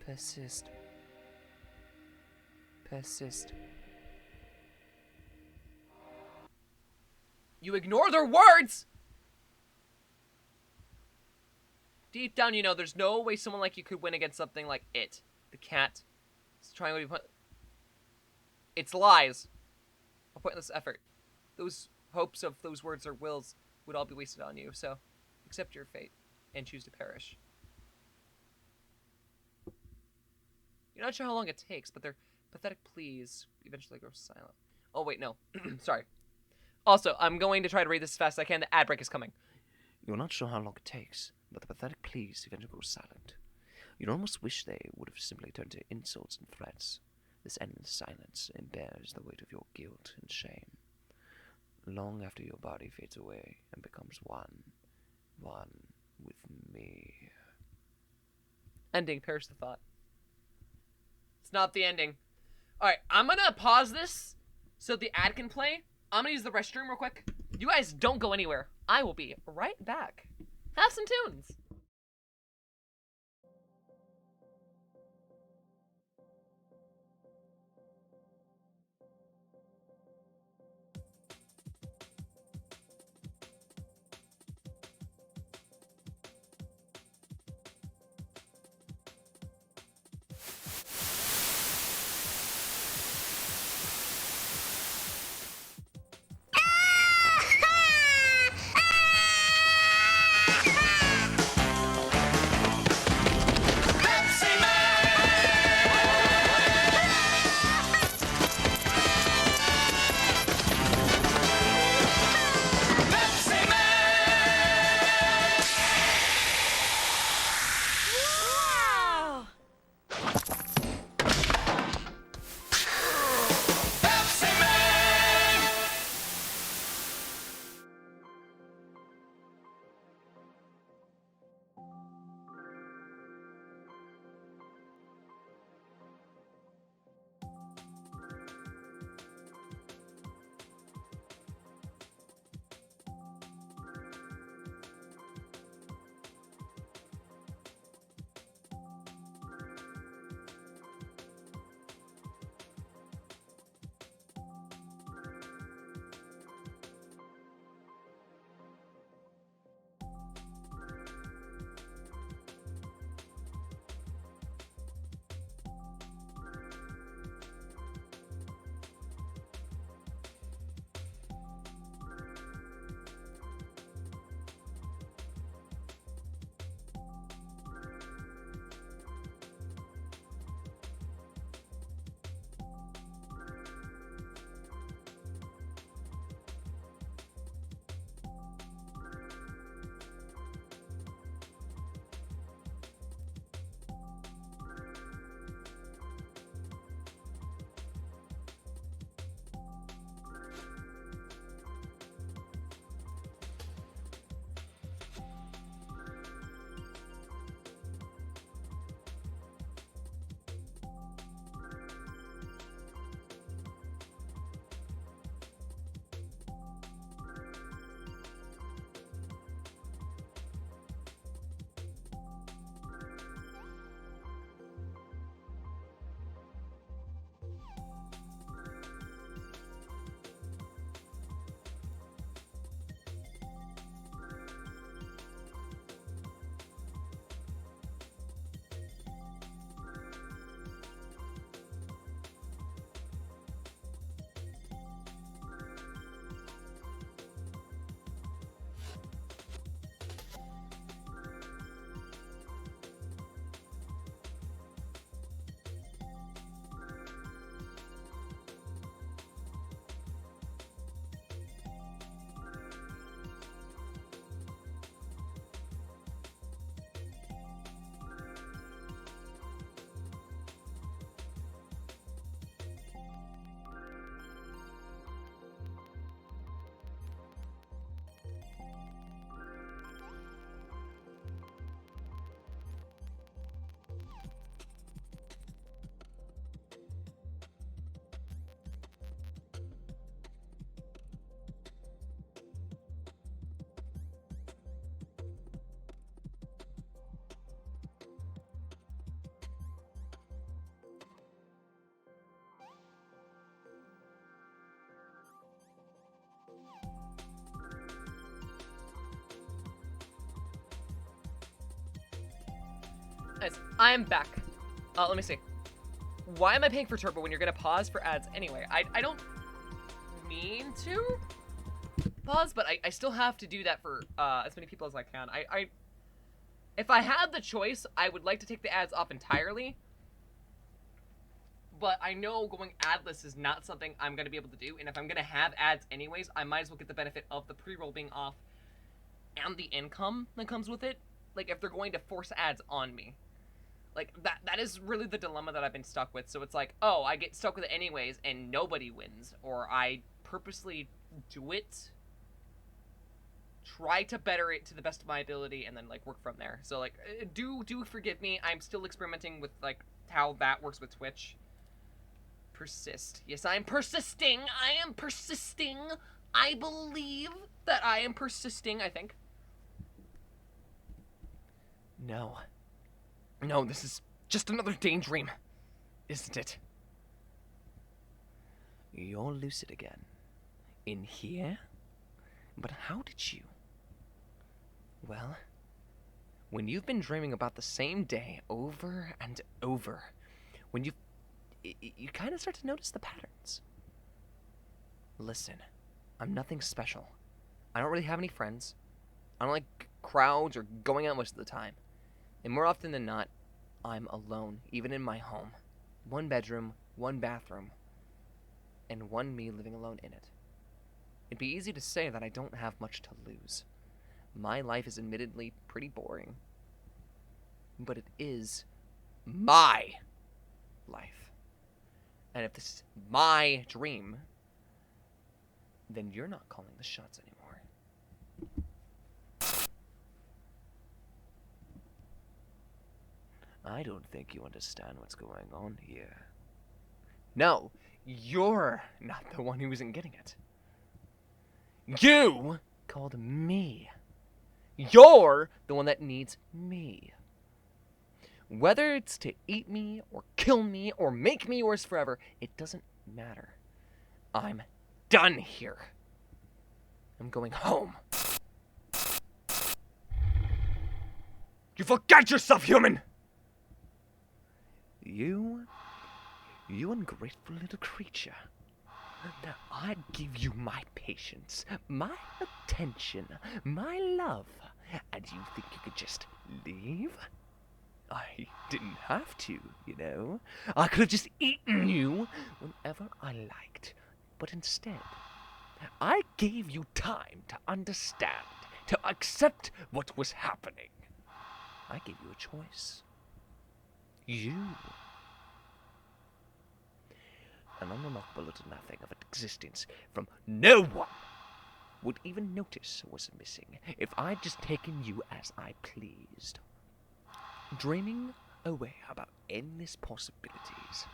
Persist. Persist. You ignore their words! Deep down, you know, there's no way someone like you could win against something like it. The cat. It's trying to be It's lies. A pointless effort. Those hopes of those words or wills would all be wasted on you, so accept your fate and choose to perish. You're not sure how long it takes, but their pathetic pleas eventually grow silent. Oh, wait, no. Sorry. Also, I'm going to try to read this as fast as I can. The ad break is coming. You're not sure how long it takes, but the pathetic pleas eventually grow silent. You'd almost wish they would have simply turned to insults and threats. This endless silence bears the weight of your guilt and shame. Long after your body fades away and becomes one with me. Ending, perish the thought. It's not the ending. Alright, I'm gonna pause this so the ad can play. I'm gonna use the restroom real quick. You guys don't go anywhere. I will be right back. Have some tunes. Nice. I'm back. Let me see. Why am I paying for Turbo when you're gonna pause for ads anyway? I don't mean to pause, but I still have to do that for as many people as I can. If I had the choice, I would like to take the ads off entirely. But I know going adless is not something I'm going to be able to do. And if I'm going to have ads anyways, I might as well get the benefit of the pre-roll being off and the income that comes with it. Like, if they're going to force ads on me. Like, that is really the dilemma that I've been stuck with. So it's like, oh, I get stuck with it anyways and nobody wins. Or I purposely do it, try to better it to the best of my ability, and then, like, work from there. So, like, do forgive me. I'm still experimenting with, like, how that works with Twitch. Persist. Yes, I am persisting. I am persisting. I believe that I am persisting, I think. No. No, this is just another daydream, isn't it? You're lucid again. In here? But how did you? Well, when you've been dreaming about the same day over and over, when you kind of start to notice the patterns. Listen, I'm nothing special. I don't really have any friends. I don't like crowds or going out most of the time. And more often than not, I'm alone, even in my home. 1 bedroom, 1 bathroom, and 1 me living alone in it. It'd be easy to say that I don't have much to lose. My life is admittedly pretty boring. But it is my life. And if this is my dream, then you're not calling the shots anymore. I don't think you understand what's going on here. No, you're not the one who isn't getting it. You called me. You're the one that needs me. Whether it's to eat me, or kill me, or make me yours forever, it doesn't matter. I'm done here. I'm going home. You forget yourself, human! You ungrateful little creature. I'd give you my patience, my attention, my love, and you think you could just leave? I didn't have to, you know. I could have just eaten you whenever I liked. But instead, I gave you time to understand, to accept what was happening. I gave you a choice. You. An unremarkable little nothing of existence from no one would even notice was missing if I'd just taken you as I pleased. Dreaming away about endless possibilities,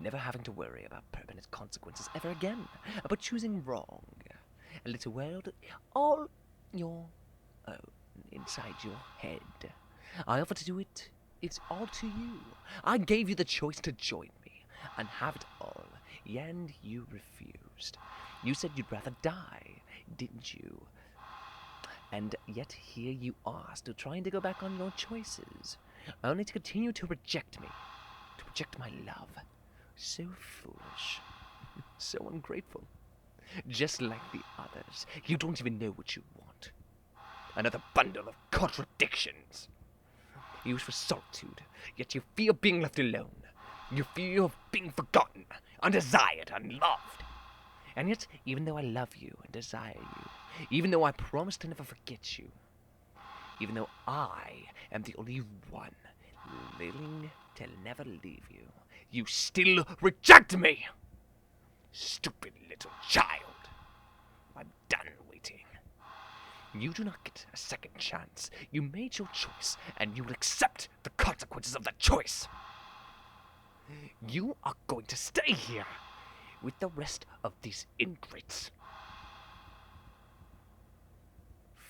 never having to worry about permanent consequences ever again, about choosing wrong. A little world all your own, inside your head. I offered to do it, it's all to you. I gave you the choice to join me and have it all, and you refused. You said you'd rather die, didn't you? And yet here you are, still trying to go back on your choices, only to continue to reject me, to reject my love. So foolish, so ungrateful. Just like the others, you don't even know what you want. Another bundle of contradictions. You wish for solitude, yet you fear being left alone. You fear of being forgotten, undesired, unloved. And yet, even though I love you and desire you, even though I promise to never forget you, even though I am the only one willing to never leave you, you still reject me! Stupid little child. I'm done waiting. You do not get a second chance. You made your choice, and you will accept the consequences of that choice. You are going to stay here with the rest of these ingrates.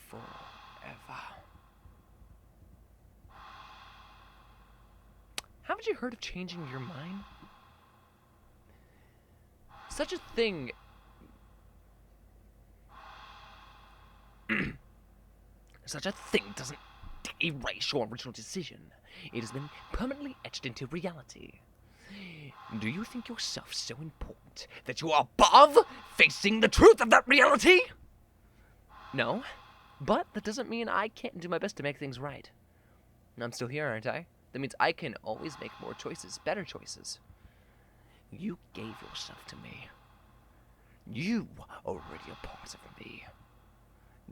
Forever. Haven't you heard of changing your mind? Such a thing... Such a thing doesn't erase your original decision. It has been permanently etched into reality. Do you think yourself so important that you are above facing the truth of that reality? No, but that doesn't mean I can't do my best to make things right. I'm still here, aren't I? That means I can always make more choices, better choices. You gave yourself to me. You are already a part of me.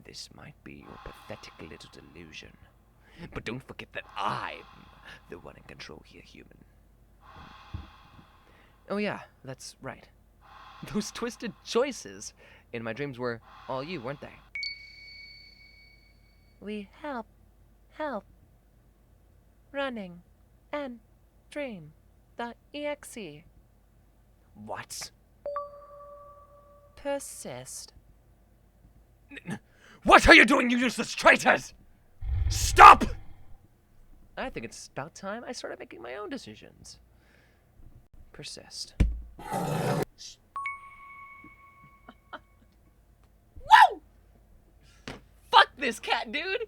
This might be your pathetic little delusion. But don't forget that I'm the one in control here, human. Oh yeah, that's right. Those twisted choices in my dreams were all you, weren't they? We help. Running and dream. The EXE. What? Persist. What are you doing, you useless traitors? Stop! I think it's about time I started making my own decisions. Persist. Woo! Fuck this cat, dude!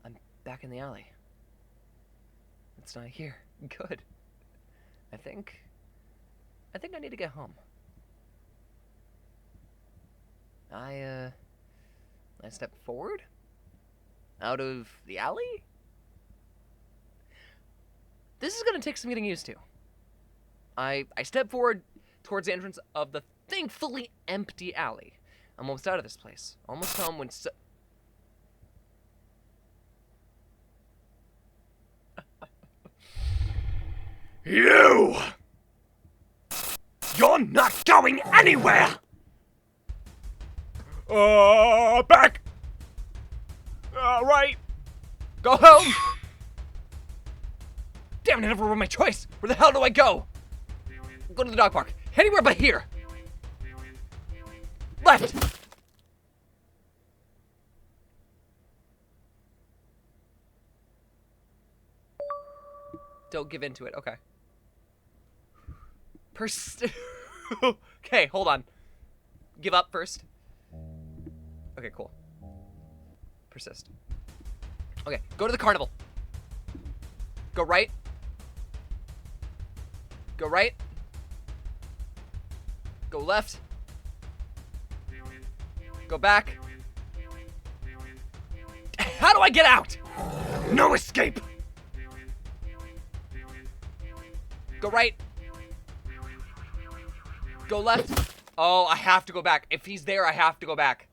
I'm back in the alley. It's not here. Good. I think I need to get home. I step forward? Out of the alley? This is gonna take some getting used to. I step forward towards the entrance of the thankfully empty alley. I'm almost out of this place. Almost home when You're not going anywhere! Back! Right. Go home! Damn it, I never ruined my choice! Where the hell do I go? Go to the dog park. Anywhere but here! Left! Don't give in to it, okay. Okay, hold on. Give up first. Okay, cool. Persist. Okay, go to the carnival. Go right. Go right. Go left. Go back. How do I get out? No escape! Go right. Go left. Oh, I have to go back. If he's there, I have to go back.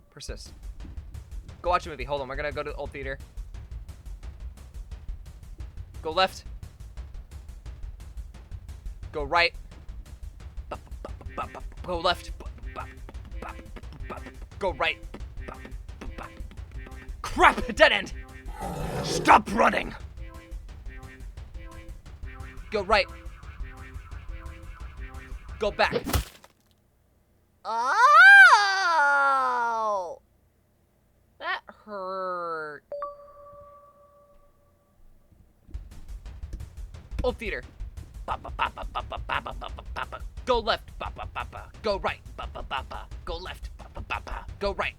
Persist. Go watch a movie. Hold on, we're gonna go to the old theater. Go left. Go right. Go left. Go right. Crap! Dead end! Stop running! Go right. Go back. Oh! That hurt. Old theater. Go left. Go right. Go left. Go right.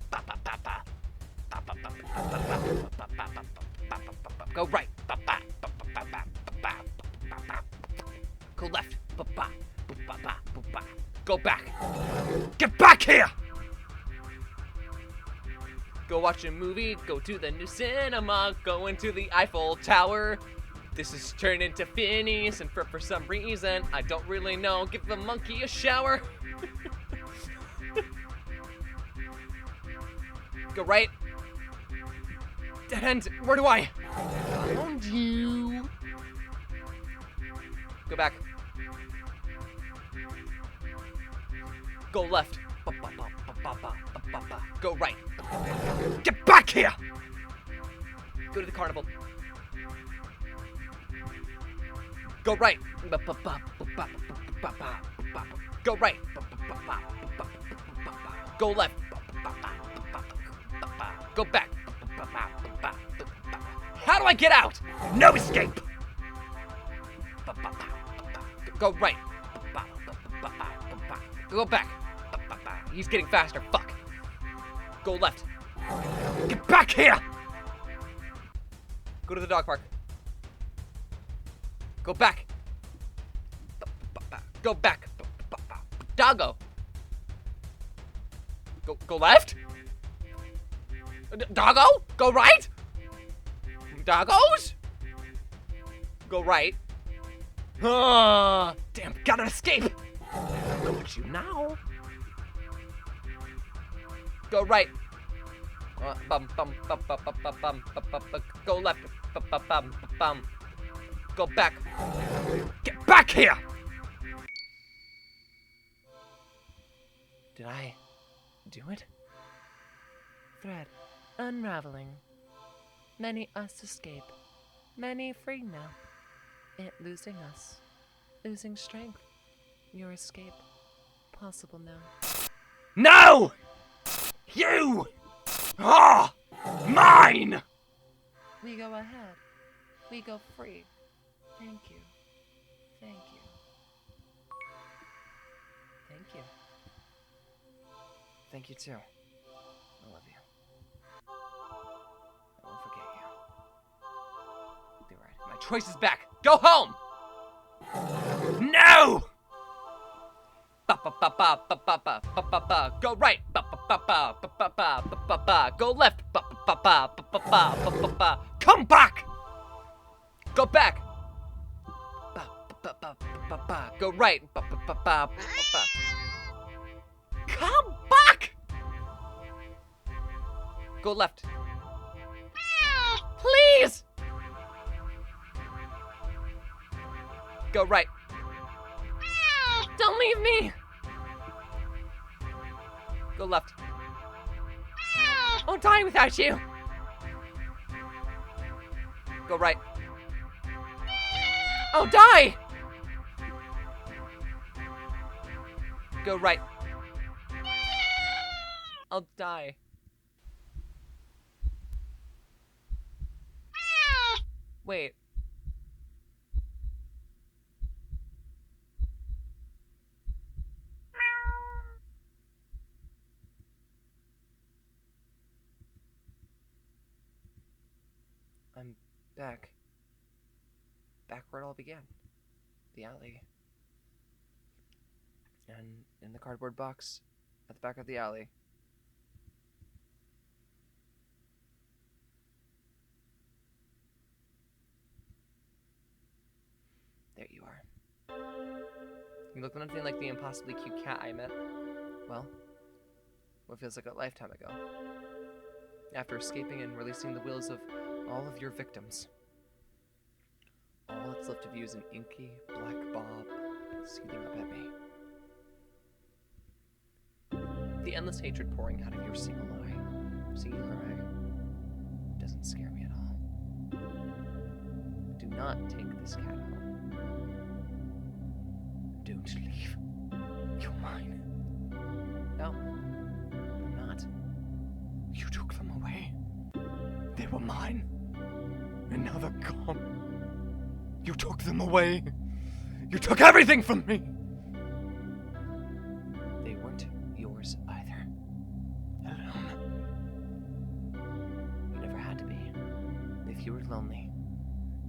Go right. Go left. Go back. Get back here! Go watch a movie, go to the new cinema, go into the Eiffel Tower. This is turned into Phineas, and for some reason, I don't really know, give the monkey a shower. Go right. Dead end. Where do I? Found you. Go back. Go left. Go right. Get back here! Go to the carnival. Go right. Go right. Go left. Go back. How do I get out? No escape! Go right. Go back. He's getting faster. Fuck. Go left. Get back here! Go to the dog park. Go back. Go back. Doggo. Go left. Doggo. Go right. Doggos. Go right. Damn, gotta escape. Got you now. Go right. Go left. Go back. Get back here! Did I do it? Thread unraveling. Many us escape. Many free now. It losing us. Losing strength. Your escape. Possible now. No! You! Ah! Mine! We go ahead. We go free. Thank you. Thank you. Thank you. Thank you too. I love you. I won't forget you. Be right. My choice is back. Go home! No! Go right. Go left. Come back! Go back! Go right. Come back! Go left. Please! Go right. Don't leave me! Go left. I'll die without you! Go right. I'll die! Go right. I'll die. Wait. I'm back. Back where it all began. The alley. And in the cardboard box at the back of the alley. There you are. You look nothing like the impossibly cute cat I met. Well, what feels like a lifetime ago. After escaping and releasing the wills of all of your victims. All that's left of you is an inky black blob seething up at me. The endless hatred pouring out of your singular eye, doesn't scare me at all. Do not take this cat home. Don't leave. You're mine. No, I'm not. You took them away. They were mine. And now they're gone. You took them away. You took everything from me. They weren't yours either. Alone. You never had to be. If you were lonely,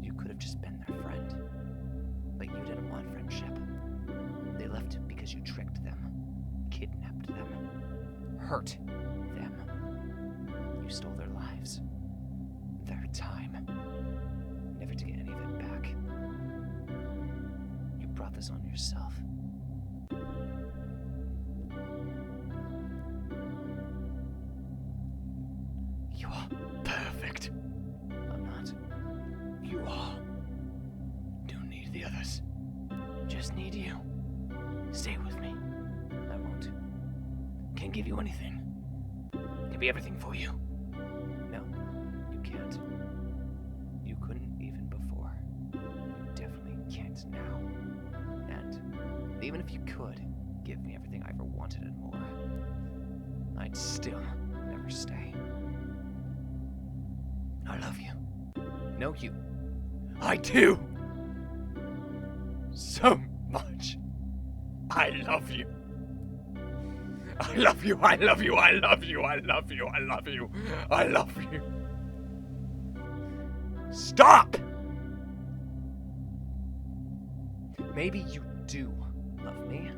you could have just been their friend. But you didn't want friendship. They left because you tricked them, kidnapped them, hurt them. You stole their lives, their time, never to get any of it back. You brought this on yourself. You are perfect. I'm not. You are. Don't need the others. Just need you. Stay with me. I won't. Can't give you anything. Can be everything for you. No, you can't. You couldn't even before. You definitely can't now. And even if you could give me everything I ever wanted and more, I'd still never stay. I love you. No, you. I do. So much. I love you. I love you, I love you, I love you, I love you, I love you, I love you. Stop! Maybe you do love me.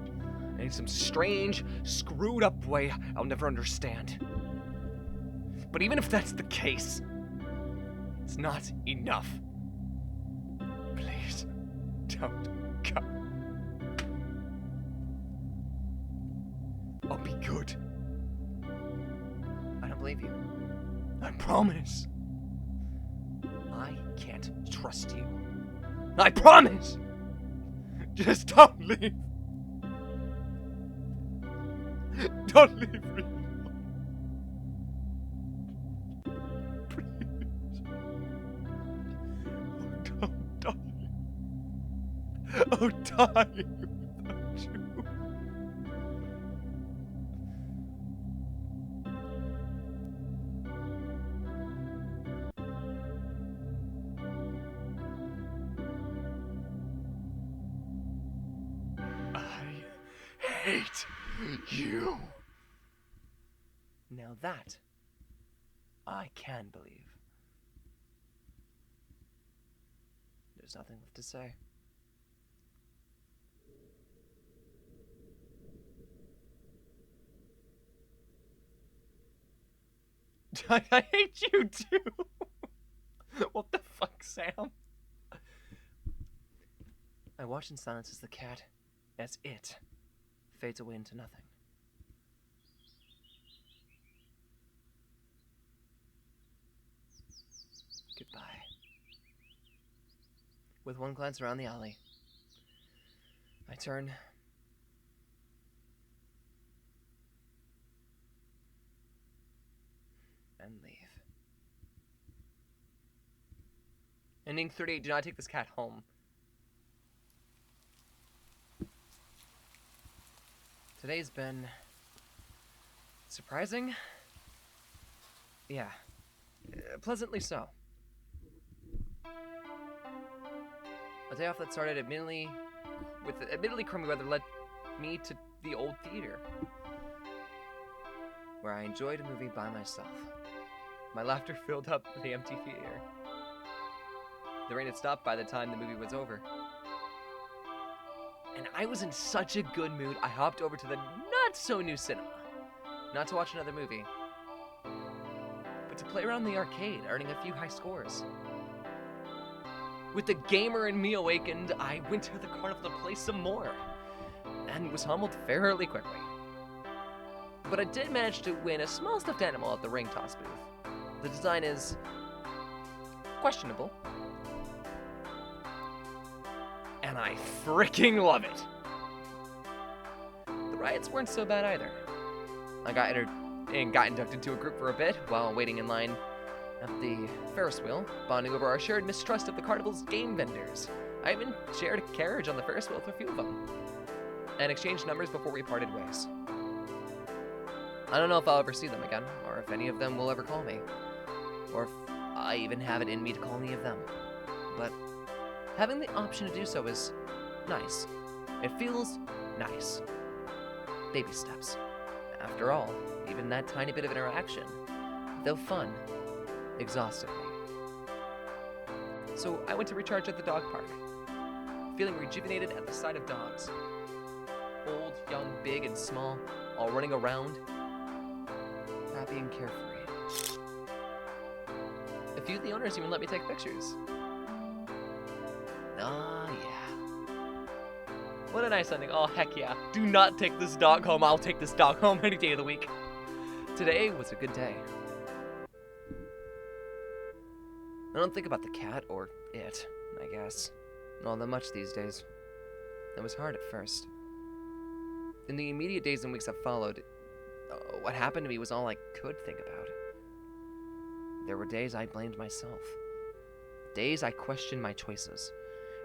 In some strange, screwed up way I'll never understand. But even if that's the case, it's not enough. Please, don't go. I'll be good. I don't believe you. I promise. I can't trust you. I promise! Just don't leave. Don't leave me. Please. Oh, don't die. Oh, die without you. Hate you. Now that I can believe. There's nothing left to say. I hate you too. What the fuck, Sam? I watch in silence as the cat, as it, fades away into nothing. Goodbye. With one glance around the alley, I turn and leave. Ending 38, do not take this cat home. Today's been surprising. Yeah, pleasantly so. A day off that started admittedly crummy weather led me to the old theater, where I enjoyed a movie by myself. My laughter filled up the empty theater. The rain had stopped by the time the movie was over. And I was in such a good mood, I hopped over to the not-so-new cinema. Not to watch another movie, but to play around the arcade, earning a few high scores. With the gamer in me awakened, I went to the carnival to play some more, and was humbled fairly quickly. But I did manage to win a small stuffed animal at the ring toss booth. The design is questionable, and I freaking love it. The rides weren't so bad either. I got inducted into a group for a bit while waiting in line at the Ferris wheel, bonding over our shared mistrust of the carnival's game vendors. I even shared a carriage on the Ferris wheel with a few of them, and exchanged numbers before we parted ways. I don't know if I'll ever see them again, or if any of them will ever call me, or if I even have it in me to call any of them. But having the option to do so is nice. It feels nice. Baby steps. After all, even that tiny bit of interaction, though fun, exhausted me. So I went to recharge at the dog park, feeling rejuvenated at the sight of dogs. Old, young, big, and small, all running around, happy and carefree. A few of the owners even let me take pictures. Ah, yeah. What a nice ending. Oh, heck yeah. Do not take this dog home. I'll take this dog home any day of the week. Today was a good day. I don't think about the cat, or it, I guess, all that much these days. It was hard at first. In the immediate days and weeks that followed, what happened to me was all I could think about. There were days I blamed myself. Days I questioned my choices.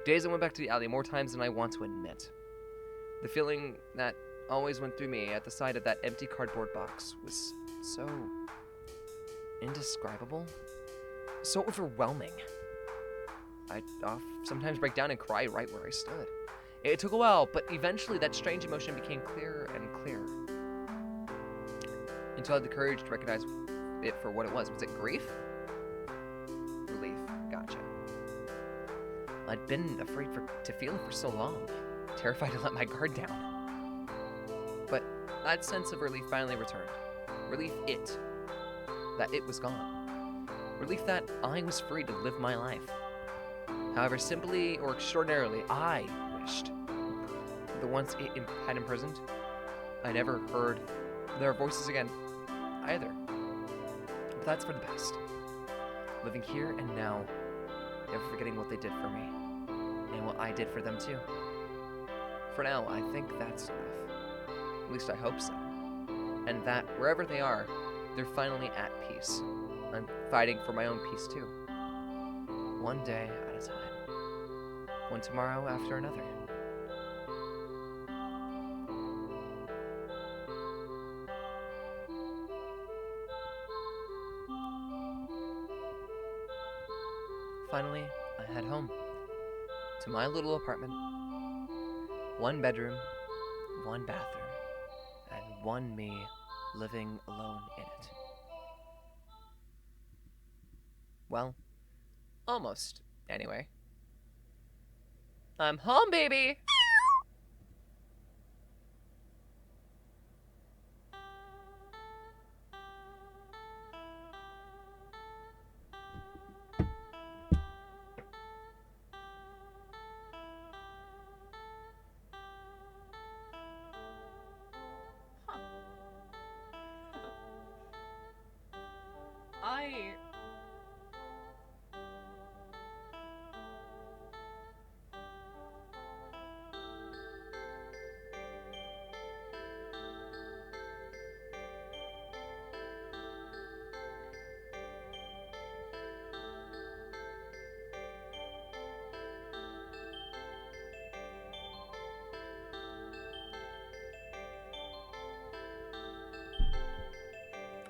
Days I went back to the alley more times than I want to admit. The feeling that always went through me at the sight of that empty cardboard box was so indescribable, so overwhelming. I'd sometimes break down and cry right where I stood. It took a while, but eventually that strange emotion became clearer and clearer. Until I had the courage to recognize it for what it was. Was it grief? Relief. Gotcha. I'd been afraid to feel it for so long. Terrified to let my guard down. But that sense of relief finally returned. Relief that it was gone. Relief that I was free to live my life. However simply or extraordinarily I wished. The ones it had imprisoned, I never heard their voices again, either. But that's for the best. Living here and now, never forgetting what they did for me, and what I did for them too. For now, I think that's enough. At least I hope so. And that, wherever they are, they're finally at peace. I'm fighting for my own peace too. One day at a time. One tomorrow after another. Finally, I head home. To my little apartment. One bedroom, one bathroom, and one me living alone in it. Well, almost, anyway. I'm home, baby!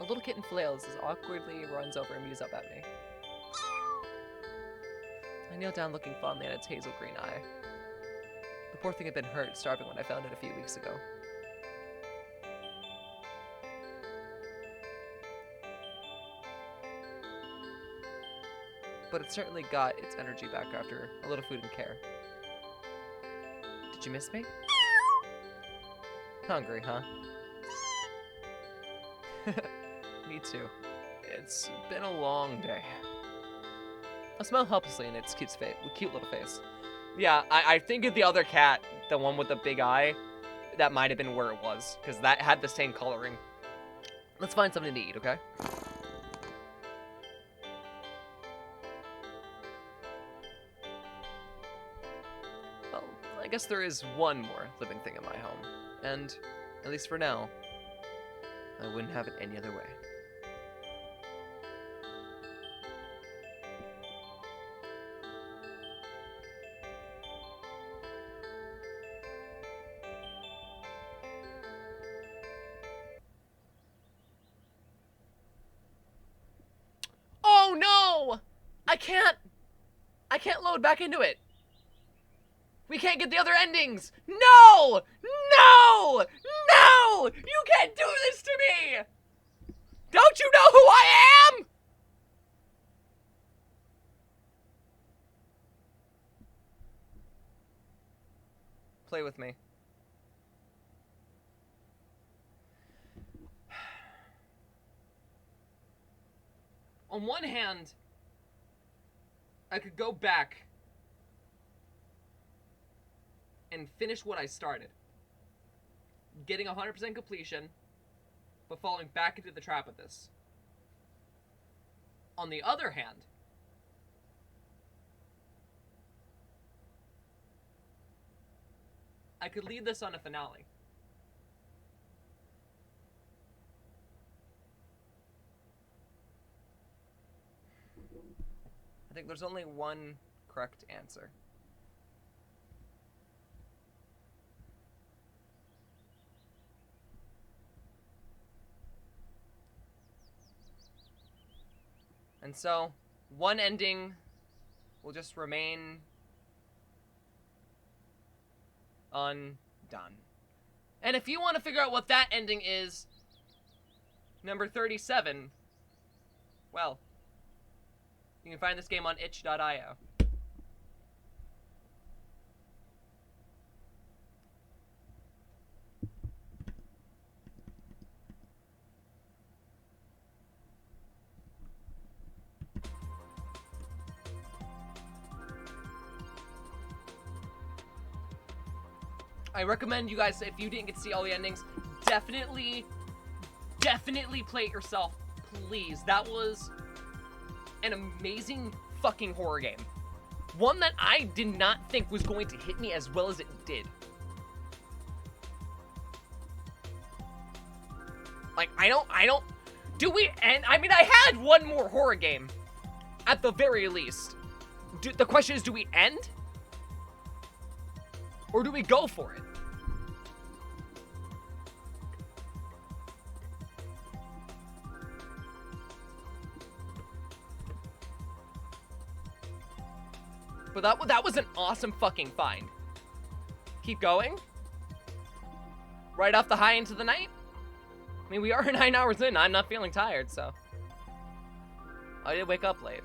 A little kitten flails as awkwardly runs over and mews up at me. I kneel down looking fondly at its hazel green eye. The poor thing had been hurt, starving when I found it a few weeks ago. But it certainly got its energy back after a little food and care. Did you miss me? Hungry, huh? Me too. It's been a long day. I smile helplessly in its cute little face. Yeah, I think of the other cat, the one with the big eye, that might have been where it was, because that had the same coloring. Let's find something to eat, okay? Well, I guess there is one more living thing in my home, and, at least for now, I wouldn't have it any other way. Oh no! I can't load back into it. We can't get the other endings. No! No! No! You can't do this to me! Don't you know who I am? Play with me. On one hand, I could go back and finish what I started. Getting 100% completion, but falling back into the trap of this. On the other hand, I could leave this on a finale. I think there's only one correct answer. And so, one ending will just remain undone. And if you want to figure out what that ending is, number 37, well, you can find this game on itch.io. I recommend you guys, if you didn't get to see all the endings, definitely play it yourself, please. That was an amazing fucking horror game. One that I did not think was going to hit me as well as it did. Like, I don't, do we end? I mean, I had one more horror game, at the very least. The question is, do we end? Or do we go for it? But that was an awesome fucking find. Keep going. Right off the high into the night. I mean, we are 9 hours in. I'm not feeling tired, so. I did wake up late.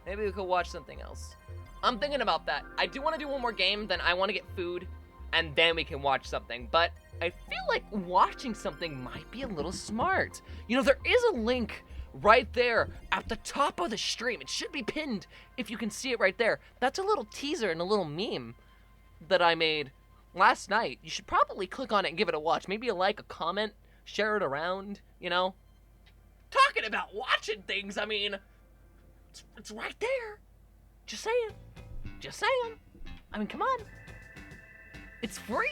Maybe we could watch something else. I'm thinking about that. I do want to do one more game, then I want to get food, and then we can watch something. But I feel like watching something might be a little smart. You know, there is a link right there at the top of the stream. It should be pinned if you can see it right there. That's a little teaser and a little meme that I made last night. You should probably click on it and give it a watch. Maybe a like, a comment, share it around, you know? Talking about watching things, I mean, it's right there. Just saying. Just saying. I mean, come on. It's free.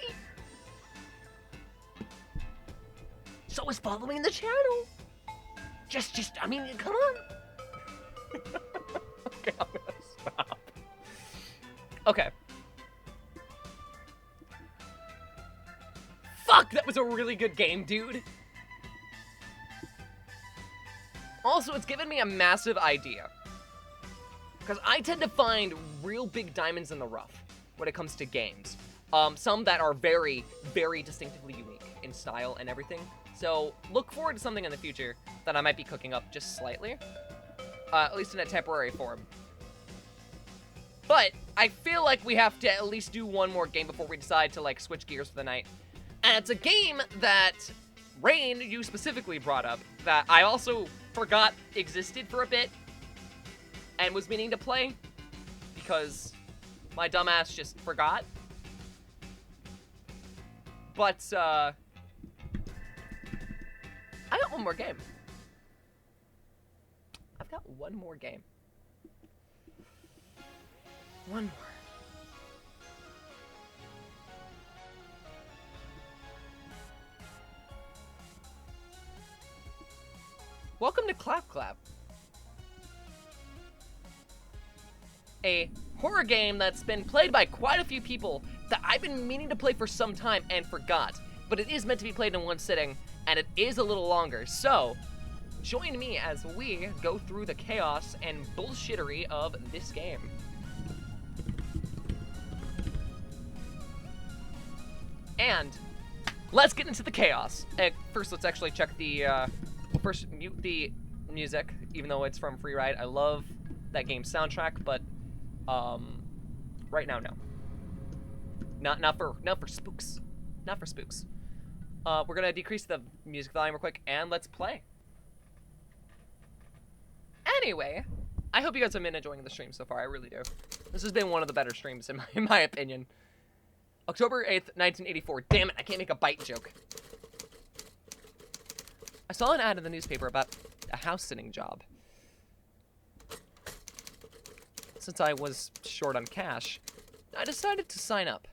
So is following the channel. Just, I mean, come on. Okay, I'm gonna stop. Okay. Fuck, that was a really good game, dude. Also, it's given me a massive idea. Because I tend to find real big diamonds in the rough when it comes to games. Some that are very, very distinctively unique in style and everything. So look forward to something in the future that I might be cooking up just slightly. At least in a temporary form. But I feel like we have to at least do one more game before we decide to, like, switch gears for the night. And it's a game that Rain, you specifically brought up, that I also forgot existed for a bit and was meaning to play because my dumbass just forgot. But, I got one more game. I've got one more game. One more. Welcome to Clap Clap. A horror game that's been played by quite a few people that I've been meaning to play for some time and forgot. But it is meant to be played in one sitting, and it is a little longer. So, join me as we go through the chaos and bullshittery of this game. And let's get into the chaos. First, let's actually check the, first mute the music, even though it's from Free Ride. I love that game's soundtrack, but right now, no. Not for spooks. Not for spooks. We're gonna decrease the music volume real quick, and let's play. Anyway, I hope you guys have been enjoying the stream so far. I really do. This has been one of the better streams in my opinion. October 8th, 1984. Damn it, I can't make a bite joke. I saw an ad in the newspaper about a house-sitting job. Since I was short on cash, I decided to sign up.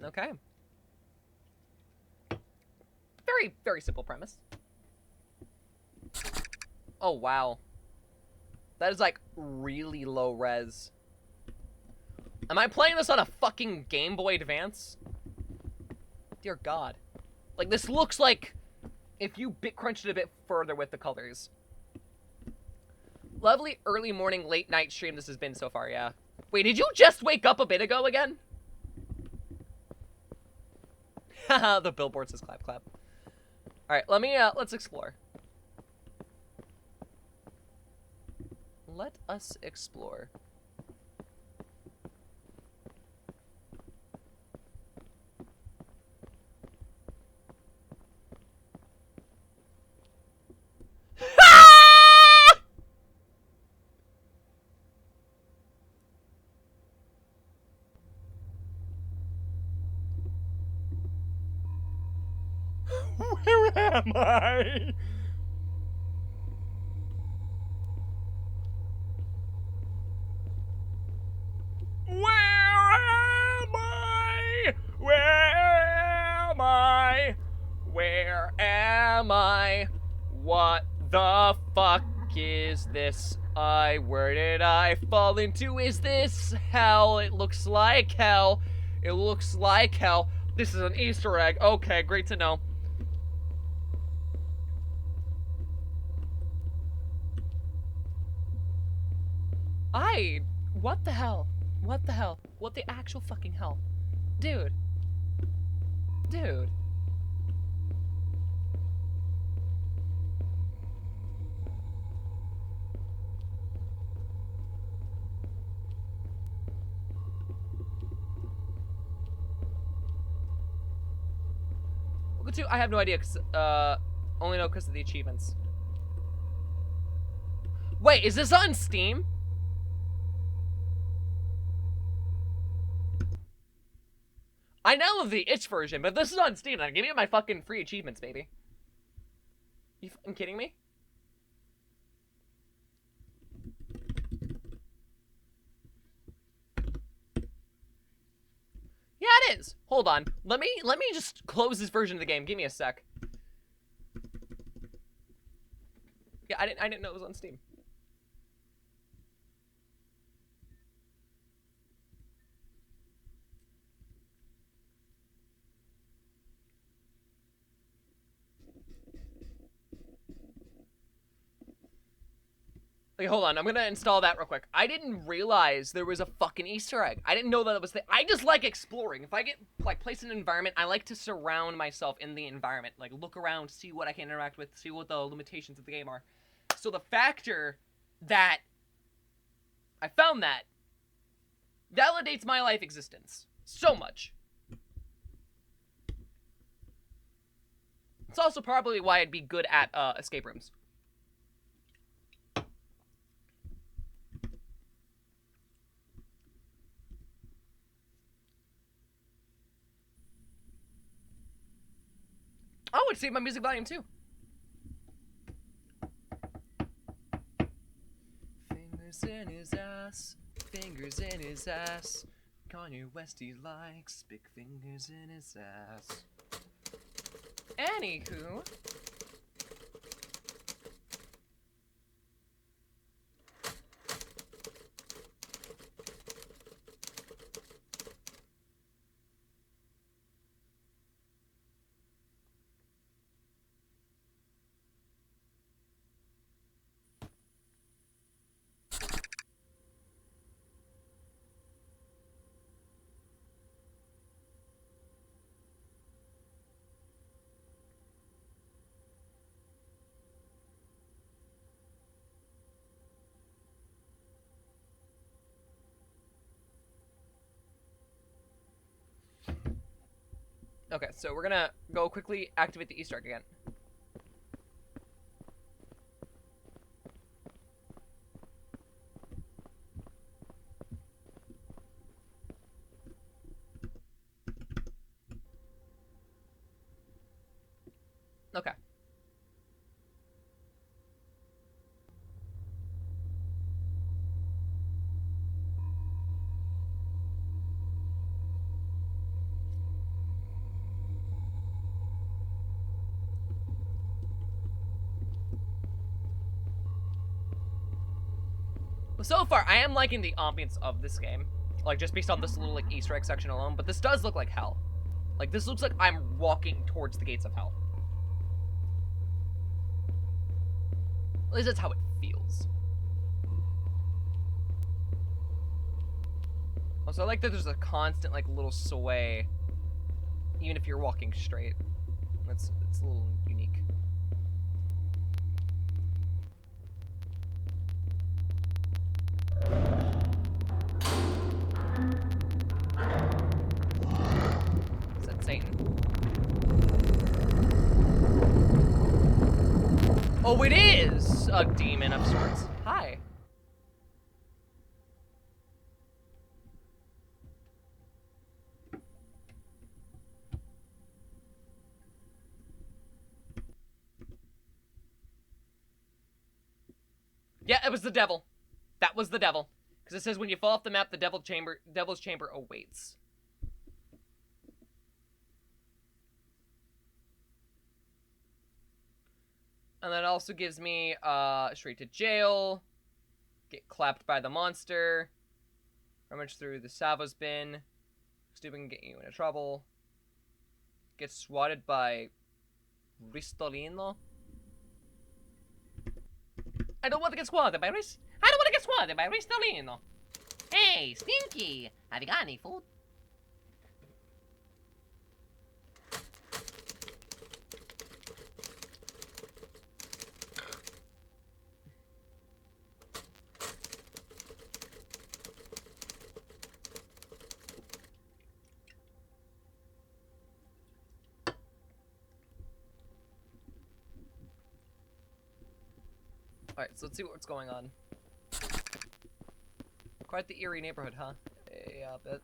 Okay. Very, very simple premise. Oh, wow. That is, like, really low res. Am I playing this on a fucking Game Boy Advance? Dear God. Like, this looks like if you bit crunched it a bit further with the colors. Lovely early morning, late night stream this has been so far, yeah. Wait, did you just wake up a bit ago again? Haha, the billboard says clap clap. Alright, let's explore. Let us explore. Where am I? Where am I? Where am I? Where am I? What the fuck is this? Where did I fall into? Is this hell? It looks like hell. It looks like hell. This is an Easter egg. Okay, great to know. What the hell? What the hell? What the actual fucking hell? Dude. Dude. Look at you. I have no idea, cause, only know because of the achievements. Wait, is this on Steam? I now love the itch version, but this is on Steam. I'm giving you my fucking free achievements, baby. You fucking kidding me? Yeah, it is. Hold on. Let me just close this version of the game. Give me a sec. Yeah, I didn't know it was on Steam. Okay, hold on. I'm gonna install that real quick. I didn't realize there was a fucking Easter egg. I didn't know that it was I just like exploring. If I get, like, placed in an environment, I like to surround myself in the environment. Like, look around, see what I can interact with, see what the limitations of the game are. So the factor that I found that validates my life existence so much. It's also probably why I'd be good at escape rooms. Oh, it saved my music volume too. Fingers in his ass, fingers in his ass. Kanye West he likes big fingers in his ass. Anywho. Okay, so we're gonna go quickly activate the Easter egg again. Okay. So far, I am liking the ambience of this game. Like, just based on this little, like, Easter egg section alone. But this does look like hell. Like, this looks like I'm walking towards the gates of hell. At least that's how it feels. Also, I like that there's a constant, like, little sway, even if you're walking straight. It's a little unique. Is that Satan? Oh, it is a demon of sorts. Hi. Yeah, it was the devil. That was the devil. Because it says when you fall off the map, the devil's chamber awaits. And that also gives me straight to jail, get clapped by the monster, rummage through the Savo's bin, stupid can get you into trouble, get swatted by Ristolino. I don't want to get swatted by I don't want to get swatted by Ristolino. Hey, Stinky! Have you got any food? Alright, so let's see what's going on. Quite the eerie neighborhood, huh? Yeah, a bit.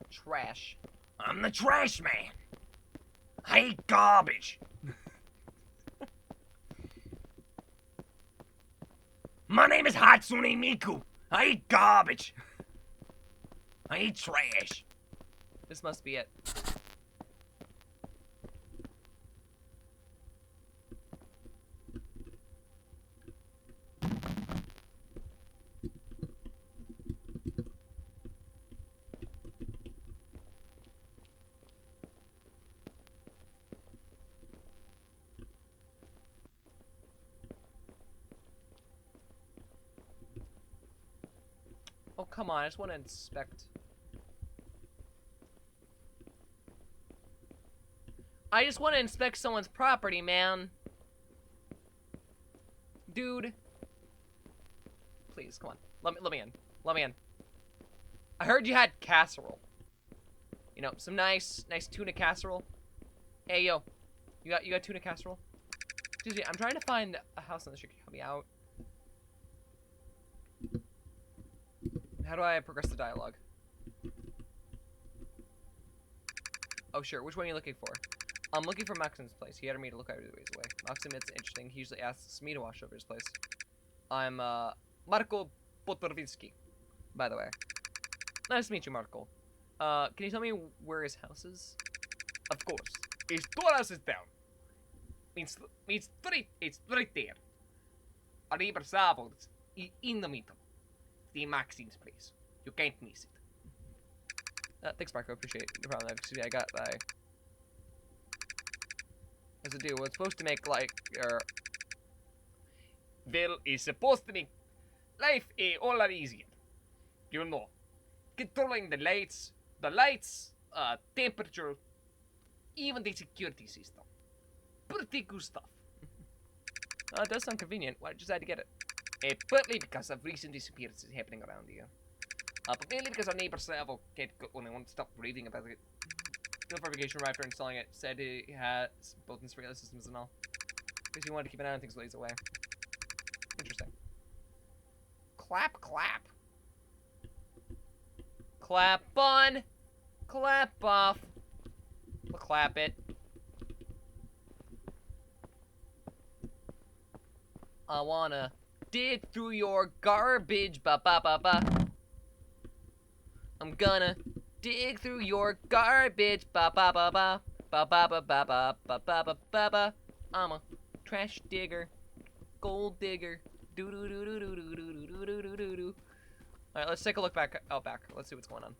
Trash. I'm the trash man. I hate garbage. My name is Hatsune Miku. I eat garbage. I eat trash. This must be it. Oh, come on, I just want to inspect. I just want to inspect someone's property, man. Dude. Please, come on. Let me in. Let me in. I heard you had casserole. You know, some nice tuna casserole. Hey, yo. You got tuna casserole? Excuse me, I'm trying to find a house on the street. Can you help me out? How do I progress the dialogue? Oh, sure. Which one are you looking for? I'm looking for Maxim's place. He ordered me to look out of the ways away. Maxim, it's interesting. He usually asks me to watch over his place. I'm, Marco Potorovinsky, by the way. Nice to meet you, Marco. Can you tell me where his house is? Of course. His doorhouse is down. It's right there. A neighbor Savo's in the middle. The Maxim's place. You can't miss it. Thanks, Marco. Appreciate it. No problem. Excuse me, I got by. As a do, it's supposed to make like your. Well, it's supposed to make life a whole lot easier. You know, controlling the lights, temperature, even the security system. Pretty good stuff. It does sound convenient. Why did you decide to get it? Partly because of recent disappearances happening around here. But mainly because our neighbor Savo can't go when they won't stop raving about it. No verification right after installing it. Said he had both in surveillance systems and all. Because he wanted to keep an eye on things while he's away. Interesting. Clap, clap. Clap on. Clap off. We'll clap it. I wanna dig through your garbage, ba ba ba ba. I'm gonna dig through your garbage, ba ba ba ba Ba ba ba ba ba ba ba ba ba ba. I'm a trash digger, gold digger. Do do do do do do do do do do do do. All right, let's take a look back out back. Let's see what's going on.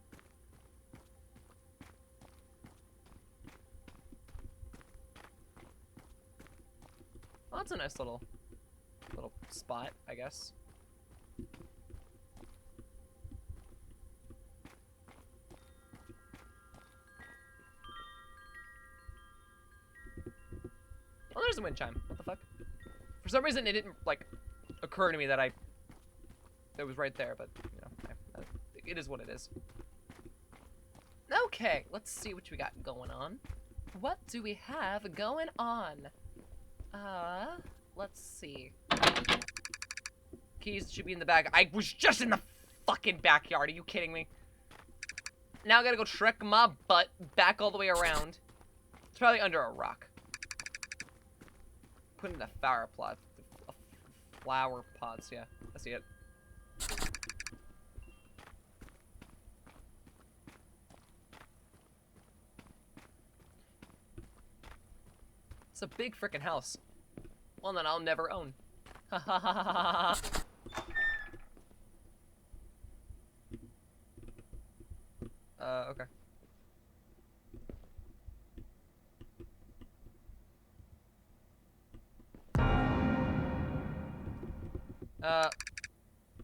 Oh, that's a nice little spot, I guess. Oh, there's a wind chime. What the fuck? For some reason, it didn't, like, occur to me that it was right there, but, you know, it is what it is. Okay, let's see what we got going on. What do we have going on? Let's see. Keys should be in the bag. I was just in the fucking backyard. Are you kidding me? Now I gotta go trek my butt back all the way around. It's probably under a rock. Put in the flower plot. Flower pots, yeah. I see it. It's a big frickin' house. One that I'll never own. Ha ha ha ha ha. Okay.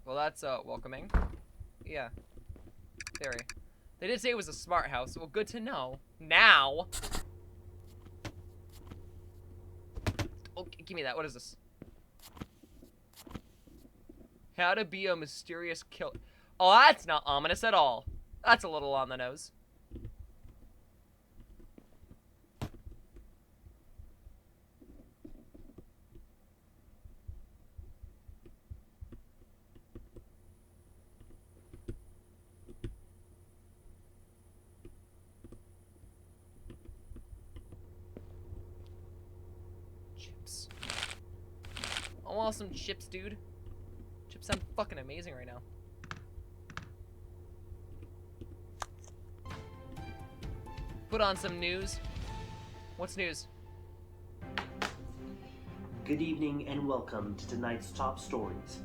Well, that's, welcoming. Yeah. Theory. They did say it was a smart house. Well, good to know. Now. Oh, give me that. What is this? How to be a mysterious killer. Oh, that's not ominous at all. That's a little on the nose. Chips. I want some chips, dude. Chips sound fucking amazing right now. Put on some news. What's news? Good evening and welcome to tonight's top stories.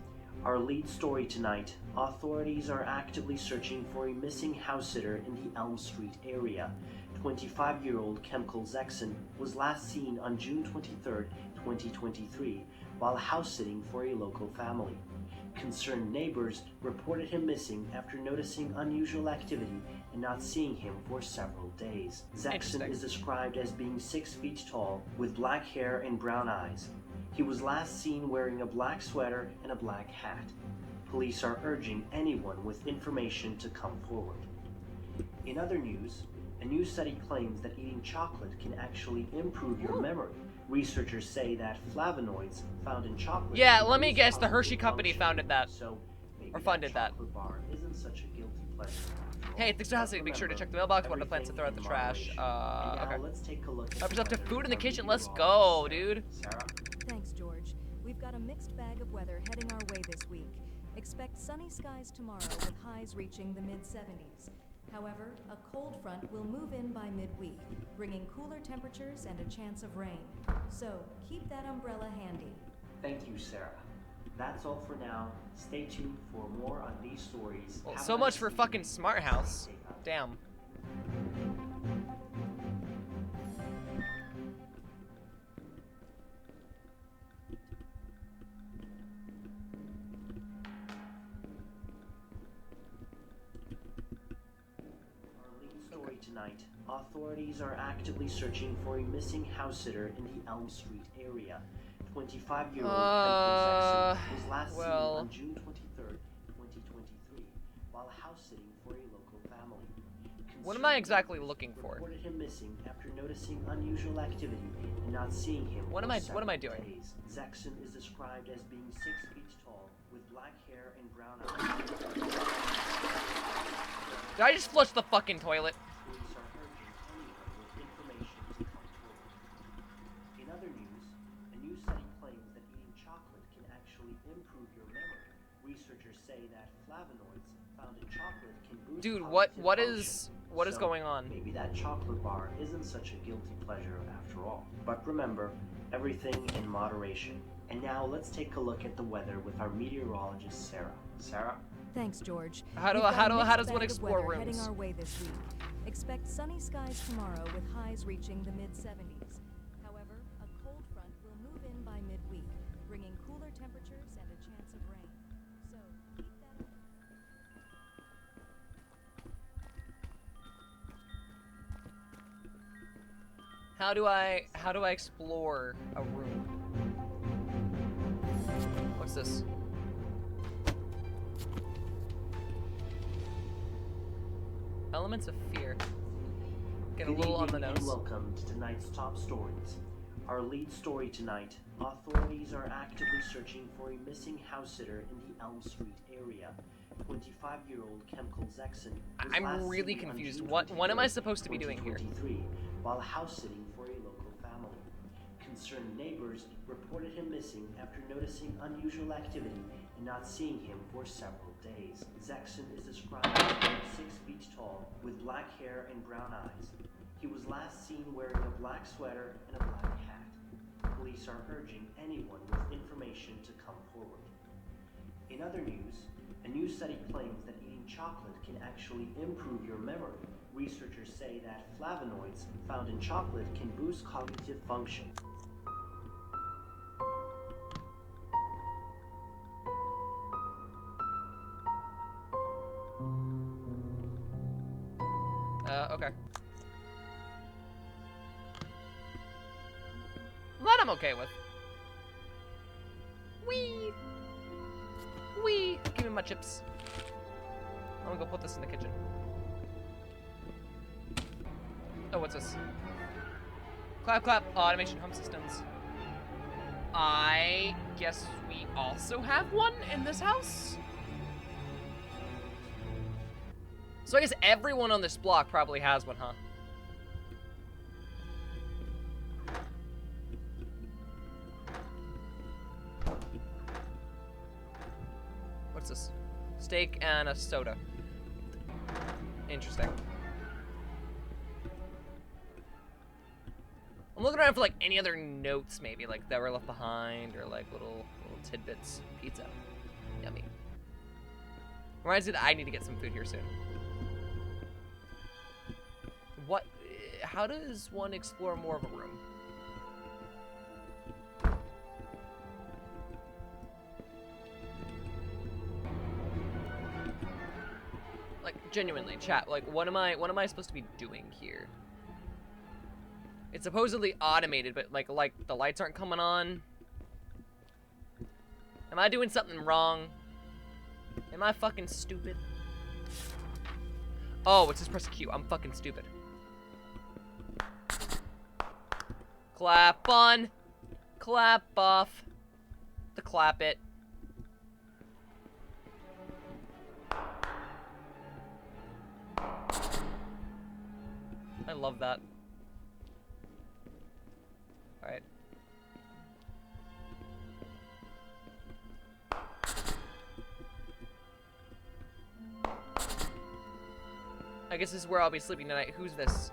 Our lead story tonight, authorities are actively searching for a missing house sitter in the Elm Street area. 25-year-old Kemkel Zexon was last seen on June 23, 2023, while house sitting for a local family. Concerned neighbors reported him missing after noticing unusual activity and not seeing him for several days. Zexon is described as being 6 feet tall, with black hair and brown eyes. He was last seen wearing a black sweater and a black hat. Police are urging anyone with information to come forward. In other news, a new study claims that eating chocolate can actually improve your memory. Researchers say that flavonoids found in chocolate... Yeah, let me guess, the Hershey Company founded that. So or funded that. Bar isn't such a guilty pleasure. Hey, thanks for hosting. Make sure to check the mailbox. What are the plans to throw out the trash? Okay. Let's take a look at Representative food in the kitchen. Let's go, dude. Thanks, George. We've got a mixed bag of weather heading our way this week. Expect sunny skies tomorrow with highs reaching the mid-70s. However, a cold front will move in by midweek, bringing cooler temperatures and a chance of rain. So, keep that umbrella handy. Thank you, Sarah. That's all for now. Stay tuned for more on these stories. Well, so much for fucking Smart House. Damn. Tonight, authorities are actively searching for a missing house sitter in the Elm Street area. 25-year-old Kemkel Zexon was last seen on June 23rd, 2023, while house sitting for a local family. What am I exactly looking for? Reported him missing after noticing unusual activity and not seeing him. What am I doing? Days. Zexon is described as being 6 feet tall, with black hair and brown eyes. Did I just flush the fucking toilet? In other news, a new study claims that eating chocolate can actually improve your memory. Researchers say that flavonoids found in chocolate can boost Dude, cognitive what function. is So, going on? Maybe that chocolate bar isn't such a guilty pleasure after all. But remember, everything in moderation. And now let's take a look at the weather with our meteorologist Sarah. Sarah? Thanks, George. How We've got a mixed does one bag of explore weather heading rooms? our way this week. Expect sunny skies tomorrow with highs reaching the mid-70s. However, a cold front will move in by midweek, bringing cooler temperatures and a chance of rain. So, keep that in How do I explore a room? What's this? Elements of fear. Get a Good little on the evening nose. and welcome to tonight's top stories. Our lead story tonight, authorities are actively searching for a missing house sitter in the Elm Street area. 25-year-old Kemkel Zexon was I'm last really seen on confused. June What am I 23rd, supposed to be doing here? 2023, while house sitting for a local family. Concerned neighbors reported him missing after noticing unusual activity and not seeing him for several days. Zexon is described as being 6 feet tall, with black hair and brown eyes. He was last seen wearing a black sweater and a black hat. Police are urging anyone with information to come forward. In other news, a new study claims that eating chocolate can actually improve your memory. Researchers say that flavonoids found in chocolate can boost cognitive function. Okay. That I'm okay with. Wee! Wee! Give me my chips. I'm gonna go put this in the kitchen. Oh, what's this? Clap, clap. Automation home systems. I guess we also have one in this house? So I guess everyone on this block probably has one, huh? What's this? Steak and a soda. Interesting. I'm looking around for like any other notes maybe, like that were left behind, or like little tidbits. Pizza. Yummy. Reminds me that I need to get some food here soon. What? How does one explore more of a room? Like genuinely, chat. Like, what am I supposed to be doing here? It's supposedly automated, but like the lights aren't coming on. Am I doing something wrong? Am I fucking stupid? Oh, it says press Q. I'm fucking stupid. Clap on. Clap off. The clap it. I love that. Alright. I guess this is where I'll be sleeping tonight. Who's this?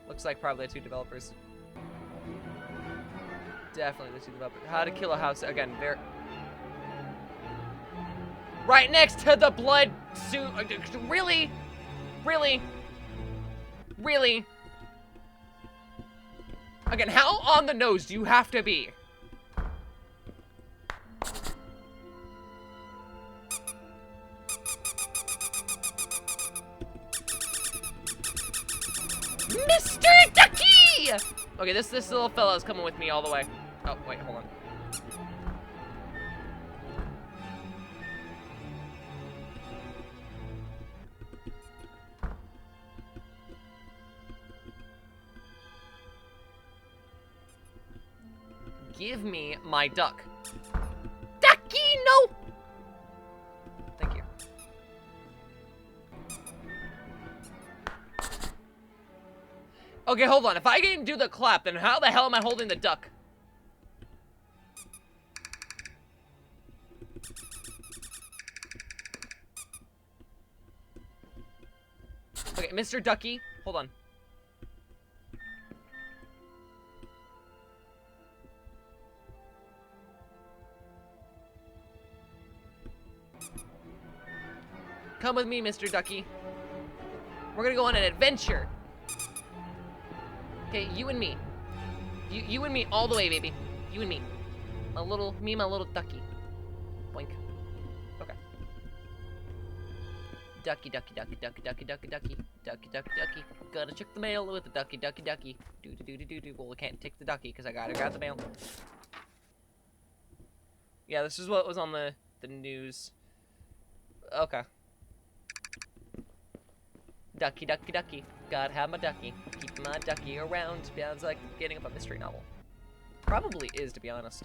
Looks like probably the 2 developers. Definitely the 2 developers. How to kill a house. Again, very... Right next to the blood suit. Really? Really? Really? Again, how on the nose do you have to be? Mr. Ducky! Okay, this little fella is coming with me all the way. Oh, wait, hold on. Give me my duck. Ducky, no! Thank you. Okay, hold on. If I can do the clap, then how the hell am I holding the duck? Mr. Ducky, hold on. Come with me, Mr. Ducky. We're gonna go on an adventure. Okay, you and me. You and me all the way, baby. You and me. My little ducky. Boink. Okay. Ducky, ducky, ducky, ducky, ducky, ducky, ducky, ducky, ducky, ducky. Gotta check the mail with the ducky, ducky, ducky. Do. Well, we can't take the ducky because I gotta grab the mail. Yeah, this is what was on the news. Okay. Ducky, ducky, ducky. Gotta have my ducky. Keep my ducky around. Sounds like the beginning of a mystery novel. Probably is, to be honest.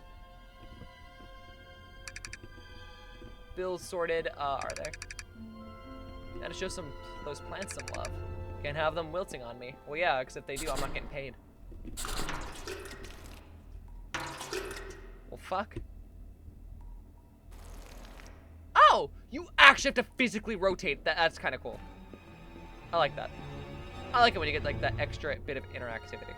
Bills sorted. Are they? Gotta show those plants some love. Can't have them wilting on me. Well, yeah, because if they do, I'm not getting paid. Well, fuck. Oh! You actually have to physically rotate. That's kind of cool. I like that. I like it when you get like that extra bit of interactivity.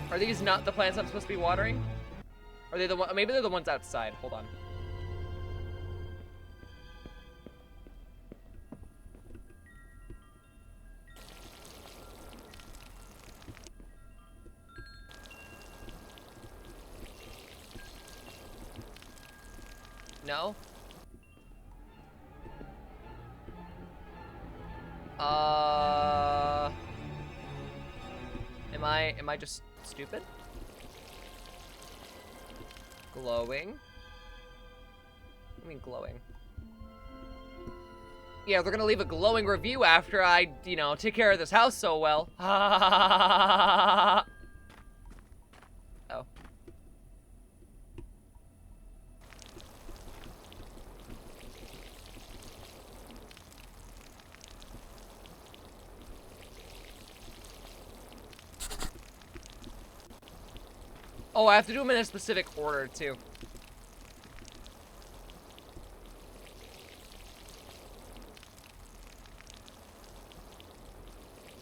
Are these not the plants I'm supposed to be watering? Are they the one? Maybe they're the ones outside. Hold on. No? Am I just stupid? Glowing? I mean glowing. Yeah, they're gonna leave a glowing review after I, you know, take care of this house so well. Oh. Oh, I have to do them in a specific order, too.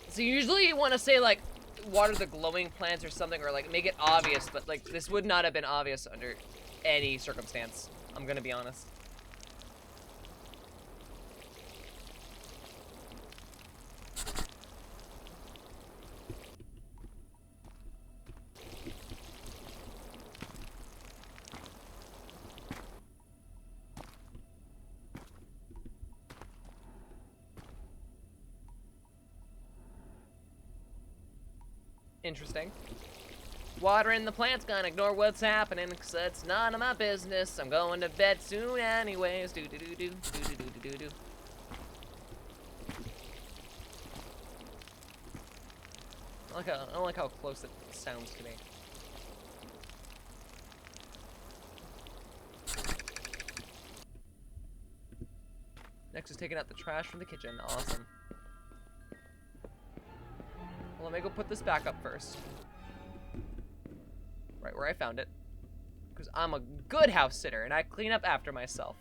So usually you want to say, like, water the glowing plants or something, or, like, make it obvious, but, like, this would not have been obvious under any circumstance. I'm gonna be honest. Interesting. Watering the plants, gonna ignore what's happening, cause it's none of my business. I'm going to bed soon anyways. Do. I don't like how close it sounds to me. Next is taking out the trash from the kitchen. Awesome. Well, let me go put this back up first. Right where I found it. Because I'm a good house sitter and I clean up after myself.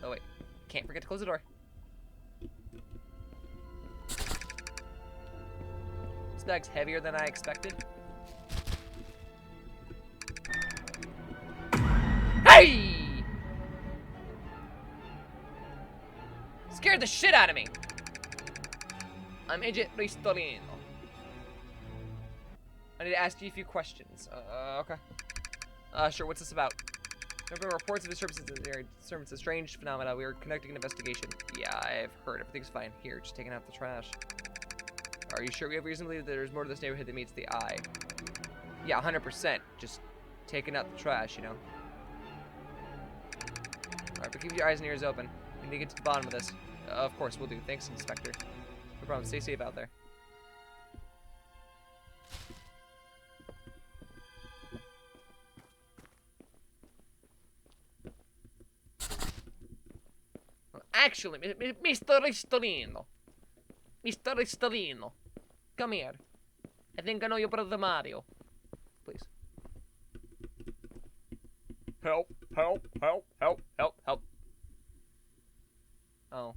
Oh wait, can't forget to close the door. This bag's heavier than I expected. Hey! Scared the shit out of me. I'm Agent Ristorino. I need to ask you a few questions. Okay. Sure, what's this about? There have been reports of disturbances in the area. Disturbance, a strange phenomena. We are conducting an investigation. Yeah, I've heard. Everything's fine. Here, just taking out the trash. Are you sure we have reason to believe that there's more to this neighborhood than meets the eye? Yeah, 100%. Just taking out the trash, you know? Alright, but keep your eyes and ears open. We need to get to the bottom of this. Of course, we'll do. Thanks, Inspector. No problem. Stay safe out there. Actually, Mr. Ristorino. Mr. Ristorino. Come here. I think I know your brother Mario. Please. Help, help, help, help, help, help. Oh.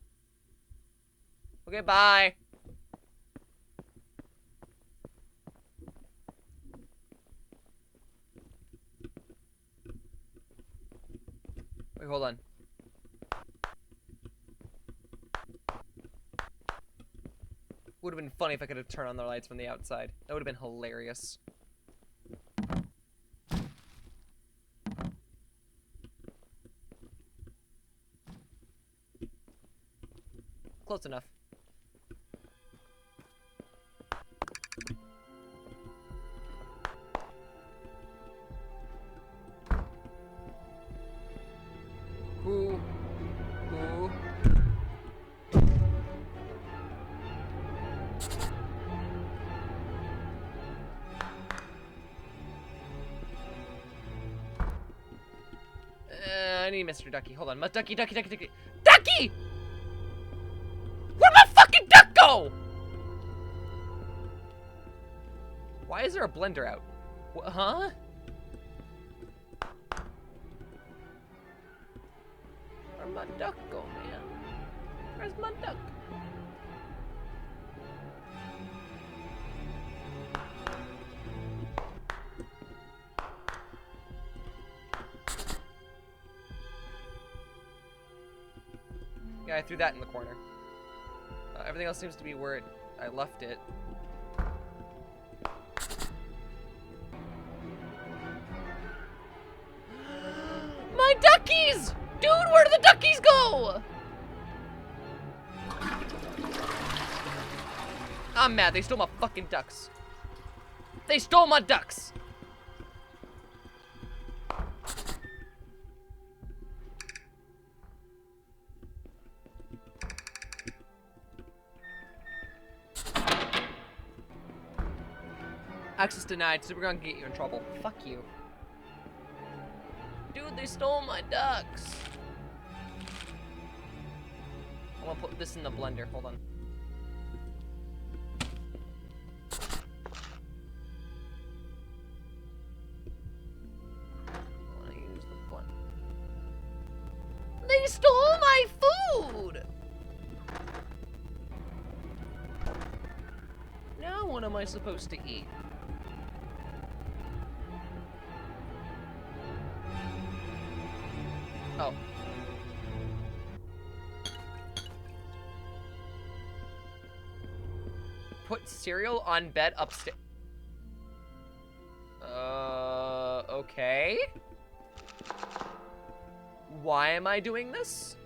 Okay, bye. Wait, hold on. Would have been funny if I could have turned on the lights from the outside. That would have been hilarious. Close enough. Who? I need Mr. Ducky. Hold on. Ducky! Ducky! Where'd my fucking duck go? Why is there a blender out? Huh? Where'd my duck go, man? Where's my duck? Yeah, I threw that in the corner. Everything else seems to be where I left it. My duckies! Dude, where did the duckies go? I'm mad. They stole my fucking ducks. They stole my ducks. Access denied, so we're gonna get you in trouble. Fuck you. Dude, they stole my ducks. I'm gonna put this in the blender. Hold on. I wanna use the blender. They stole my food! Now what am I supposed to eat? Oh. Put cereal on bed upstairs. Okay. Why am I doing this?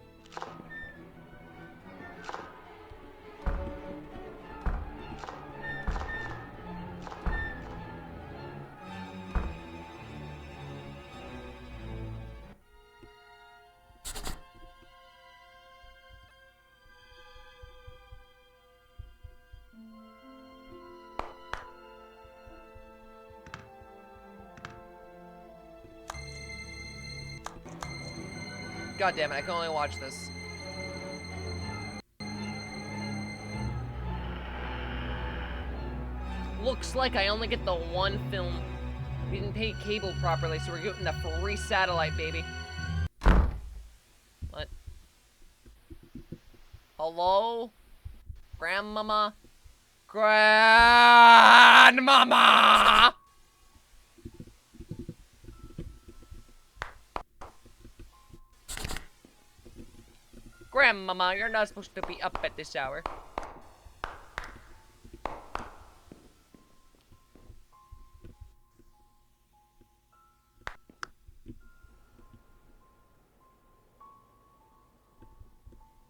God damn it, I can only watch this. Looks like I only get the one film. We didn't pay cable properly, so we're getting the free satellite, baby. What? Hello? Grandmama? Grandmama! Grandmama, you're not supposed to be up at this hour.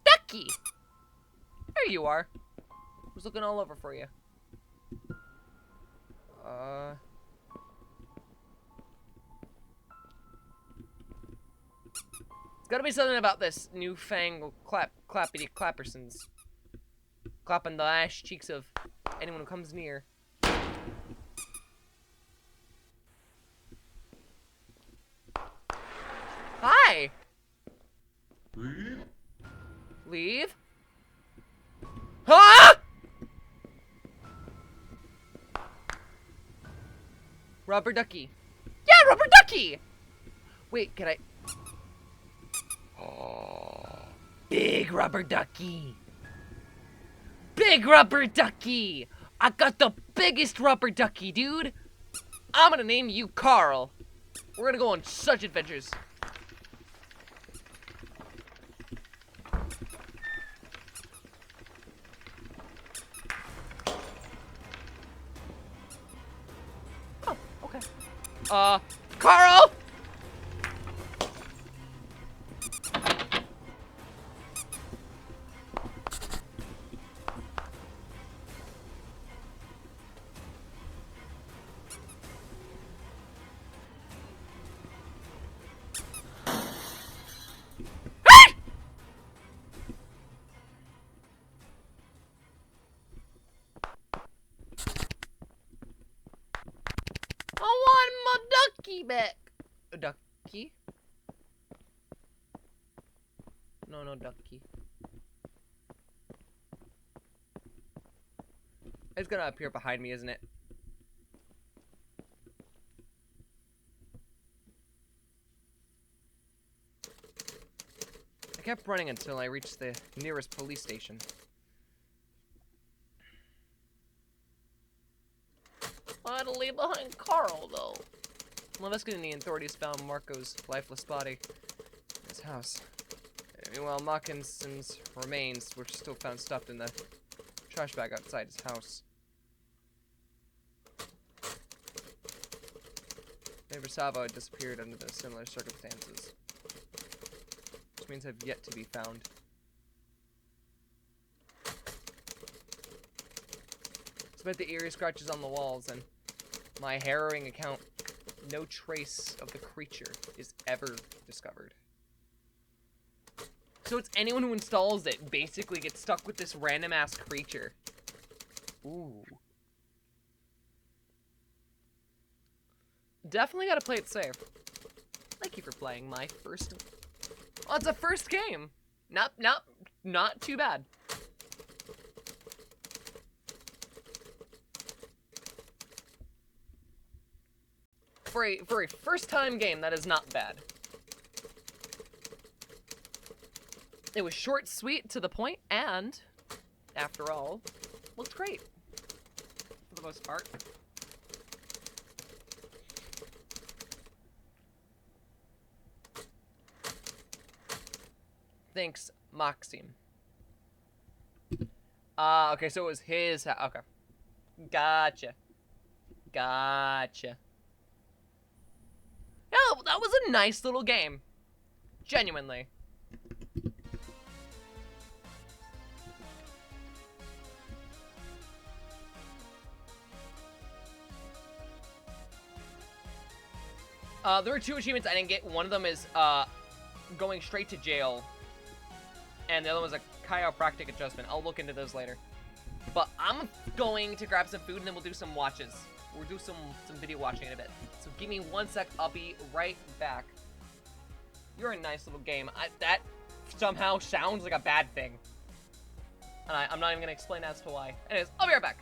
Ducky! There you are. I was looking all over for you. It's gotta be something about this newfangled clappity clappersons. Clapping the ass cheeks of anyone who comes near. Hi! Leave. Ah! Rubber ducky. Yeah, rubber ducky! Wait, can I... Oh, big rubber ducky. Big rubber ducky! I got the biggest rubber ducky, dude! I'm gonna name you Carl. We're gonna go on such adventures. Oh, okay. Carl! I want my ducky back. A ducky? No, no ducky. It's gonna appear behind me, isn't it? I kept running until I reached the nearest police station. I had to leave behind Carl, though. Well, investigating, the authorities found Marco's lifeless body in his house. Meanwhile, Mockinson's remains were still found stuffed in the trash bag outside his house. Neighbor Savo had disappeared under the similar circumstances, which means have yet to be found. Despite the eerie scratches on the walls and my harrowing account, no trace of the creature is ever discovered. So it's anyone who installs it basically gets stuck with this random ass creature. Ooh. Definitely gotta play it safe. Thank you for playing my first... Oh, it's a first game! Not too bad. For a first-time game, that is not bad. It was short, sweet, to the point, and, after all, looked great. For the most part. Thanks, Maxim. Okay, so it was his okay. Gotcha. Gotcha. Yeah, that was a nice little game. Genuinely. There were 2 achievements I didn't get. One of them is, going straight to jail. And the other one was a chiropractic adjustment. I'll look into those later. But I'm going to grab some food and then we'll do some watches. We'll do some video watching in a bit. So give me 1 sec. I'll be right back. You're a nice little game. That somehow sounds like a bad thing. And I'm not even going to explain as to why. Anyways, I'll be right back.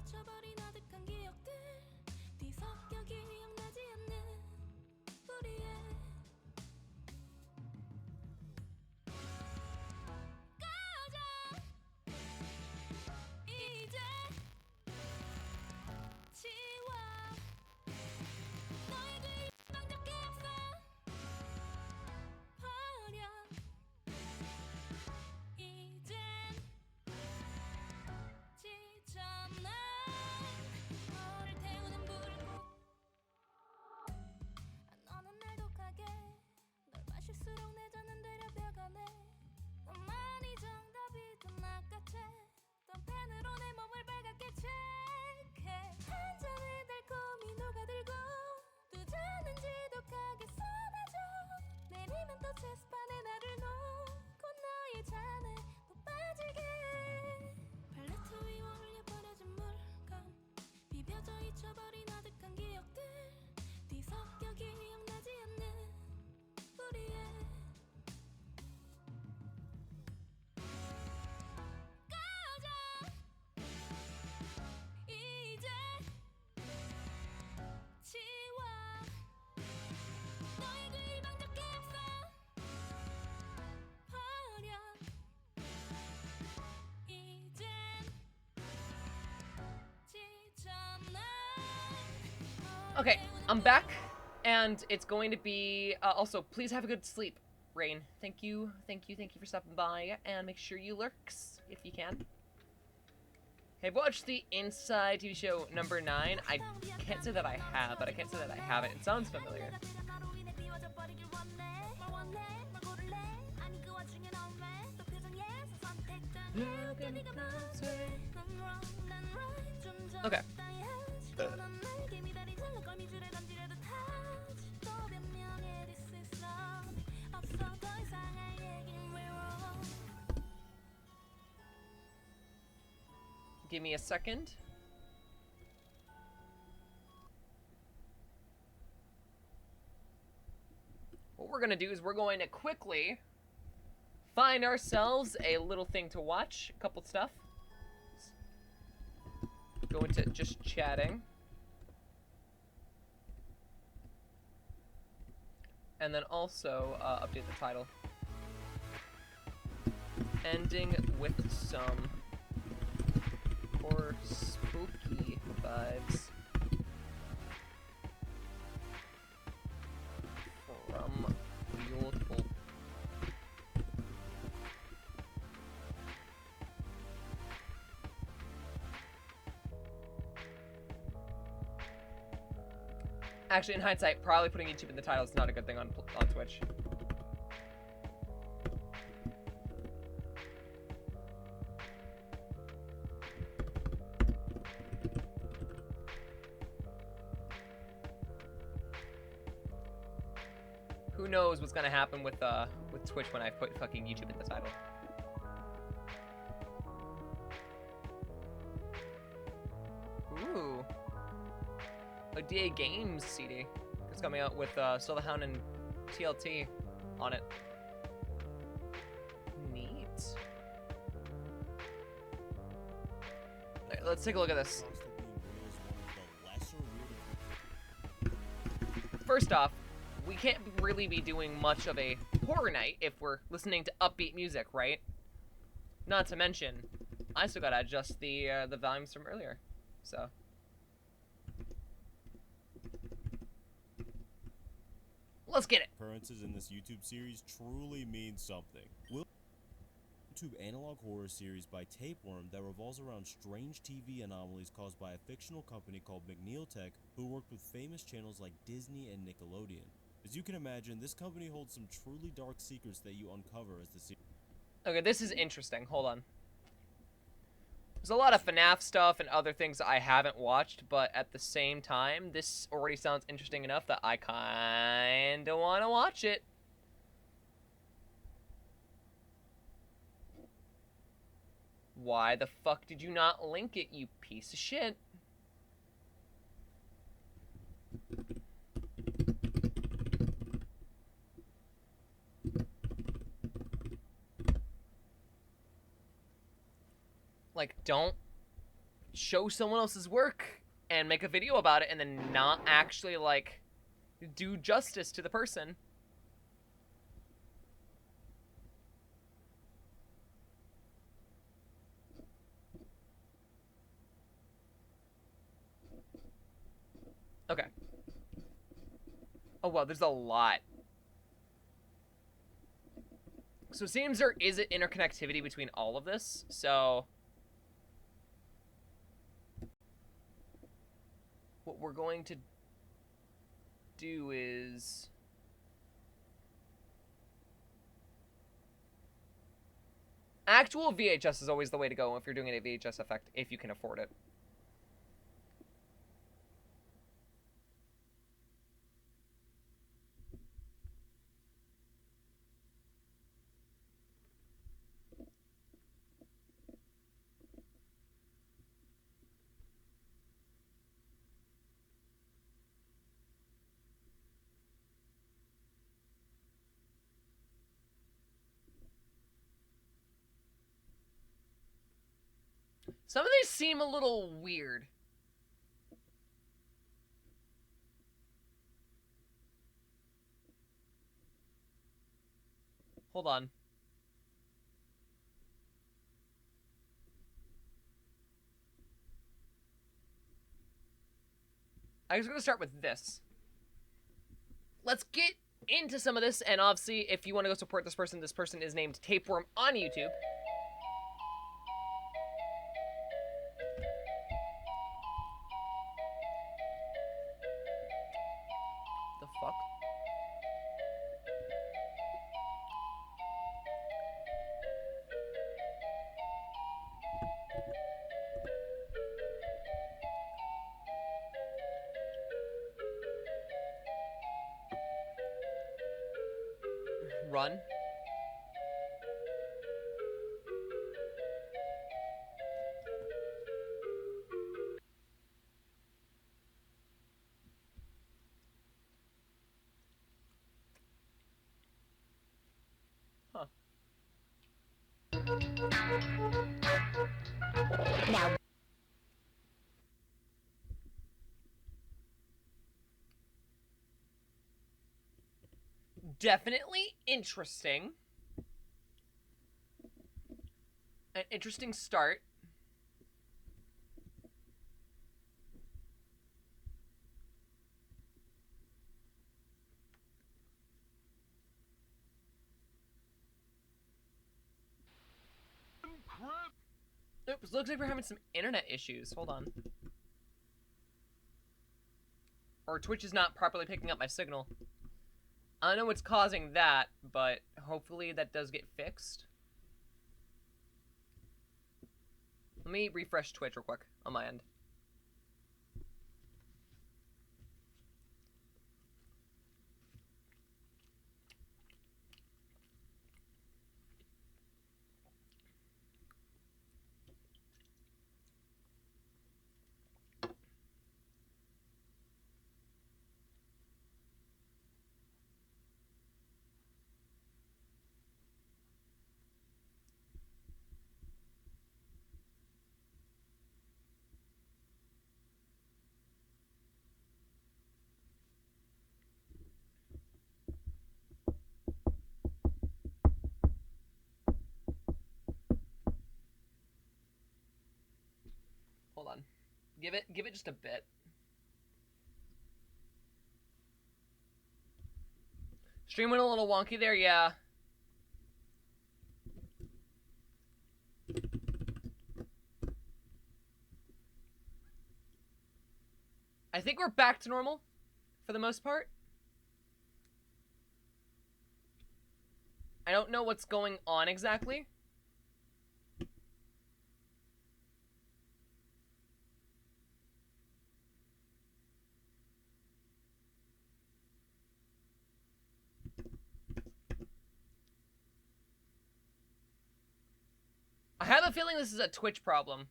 잊혀버린 아득한 기억들 뒤섞여 기억나지 않는 우리의 이제 지워 너의 그 일방적 기억상 버려 이젠 지쳤나 너를 태우는 불꽃 너는 날 독하게 널 마실수록 내 잔은 되려 벽안에 너만이 정답이던 아까채 또 펜으로 내 몸을 빨갛게 체크해 한 잔을 달콤히 녹아들고 두 잔은 지독하게 쏟아져 내리면 또 체스판에 나를 놓고 너의 잔에 또 빠지게 팔레트 위에 올려 버려진 물감 비벼져 잊혀버린 아득한 기억들 뒤섞여 기억나지 않는 우리의 이제 지워 너의 그 일방적 기억상 버려 이젠 지쳤나 Okay, I'm back, and it's going to be, also, please have a good sleep, Rain. Thank you for stopping by, and make sure you lurks, if you can. I've watched the Inside TV show number 9. I can't say that I have, but I can't say that I haven't. It sounds familiar. Okay. Give me a second. What we're gonna do is we're going to quickly find ourselves a little thing to watch, a couple stuff. Go into just chatting. And then also update the title. Ending with some horror spooky vibes from Real-Tme. Actually, in hindsight, probably putting YouTube in the title is not a good thing on Twitch. Who knows what's gonna happen with Twitch when I put fucking YouTube in the title. Ooh. A DA Games CD. It's coming out with Still the Hound and TLT on it. Neat. Alright, let's take a look at this. First off, we can't really be doing much of a horror night if we're listening to upbeat music, right? Not to mention, I still gotta adjust the volumes from earlier, so. Let's get it. Occurrences in this YouTube series truly mean something. YouTube analog horror series by Tapeworm that revolves around strange TV anomalies caused by a fictional company called McNeil Tech, who worked with famous channels like Disney and Nickelodeon. As you can imagine, this company holds some truly dark secrets that you uncover as the series. Okay, this is interesting. Hold on. There's a lot of FNaF stuff and other things that I haven't watched, but at the same time, this already sounds interesting enough that I kinda wanna watch it. Why the fuck did you not link it, you piece of shit? Like, don't show someone else's work and make a video about it and then not actually, like, do justice to the person. Okay. Oh, wow, there's a lot. So it seems there is an interconnectivity between all of this, so... what we're going to do is... actual VHS is always the way to go if you're doing a VHS effect, if you can afford it. Some of these seem a little weird. Hold on. I was going to start with this. Let's get into some of this, and obviously, if you want to go support this person is named Tapeworm on YouTube. The fuck? Run. Huh. Now. Definitely interesting. An interesting start. Oops, looks like we're having some internet issues. Hold on. Or Twitch is not properly picking up my signal. I don't know what's causing that, but hopefully that does get fixed. Let me refresh Twitch real quick on my end. Hold on. Give it just a bit. Stream went a little wonky there, yeah. I think we're back to normal for the most part. I don't know what's going on exactly. I have a feeling this is a Twitch problem.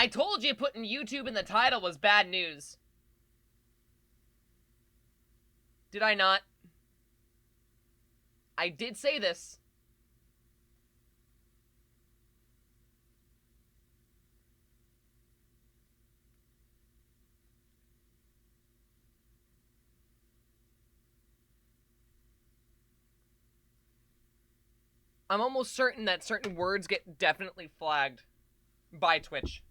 I told you putting YouTube in the title was bad news. Did I not? I did say this. I'm almost certain that certain words get definitely flagged by Twitch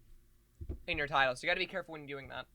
in your title, so you gotta be careful when doing that.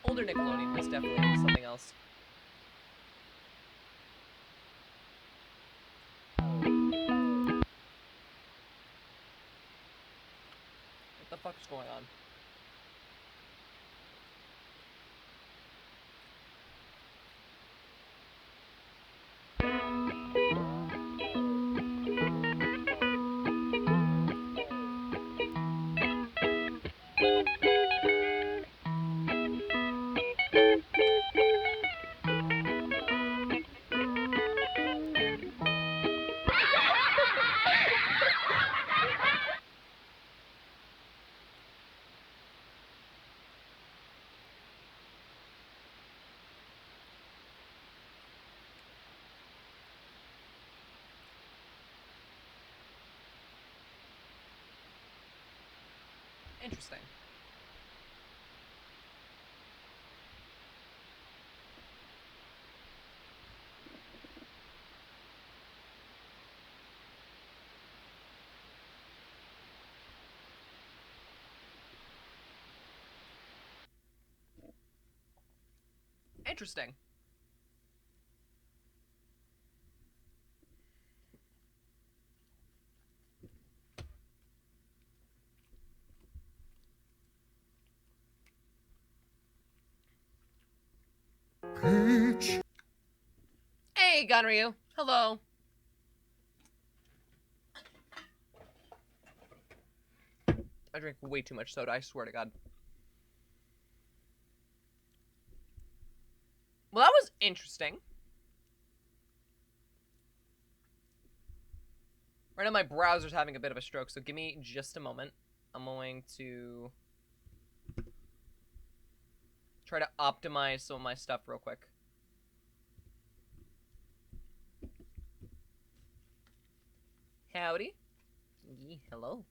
Older Nickelodeon was definitely something else. What the fuck is going on? Interesting. Interesting. Peach. Hey, Gunryu. Hello. I drink way too much soda, I swear to God. Well, that was interesting. Right now my browser's having a bit of a stroke, so give me just a moment. I'm going to try to optimize some of my stuff real quick. Howdy. Hello.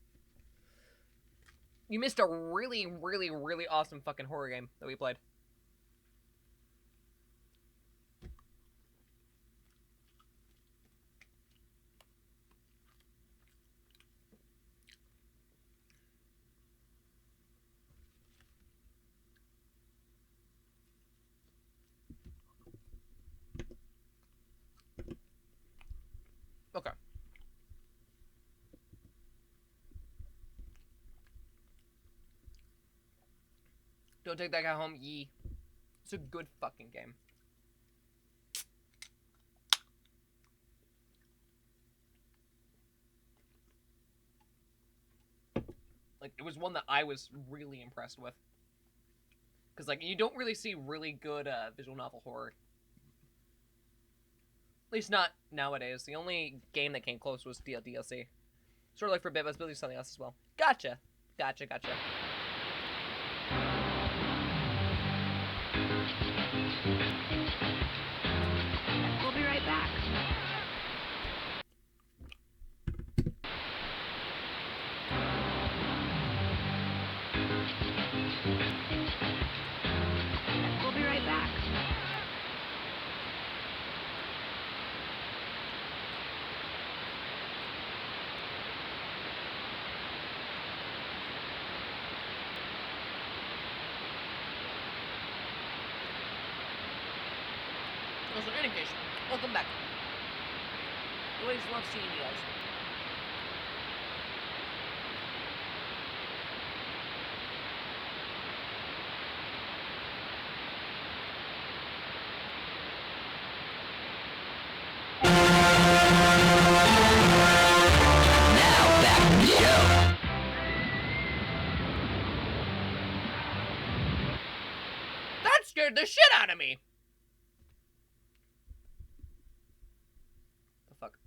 You missed a really, really, really awesome fucking horror game that we played. Okay. Don't take that guy home, yee. It's a good fucking game. Like, it was one that I was really impressed with. Because, like, you don't really see really good visual novel horror. At least not nowadays. The only game that came close was DLC. Sort of like for a bit, but I was building something else as well. Gotcha. Gotcha, gotcha. We'll be right back. We'll be right back. Also, in any case, welcome back. Always love seeing you guys. scared the shit out of me. The fuck?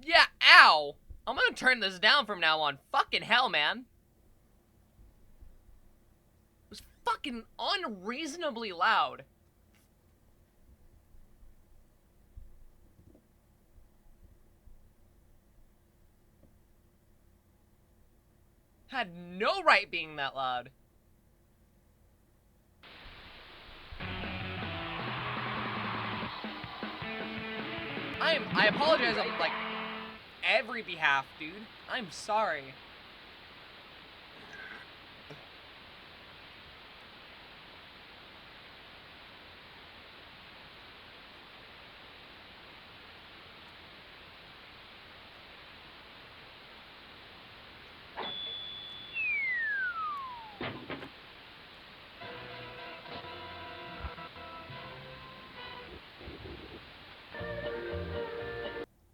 Yeah, ow! I'm gonna turn this down from now on. Fucking hell, man. It was fucking unreasonably loud. Had no right being that loud. I apologize on, like, every behalf, dude. I'm sorry.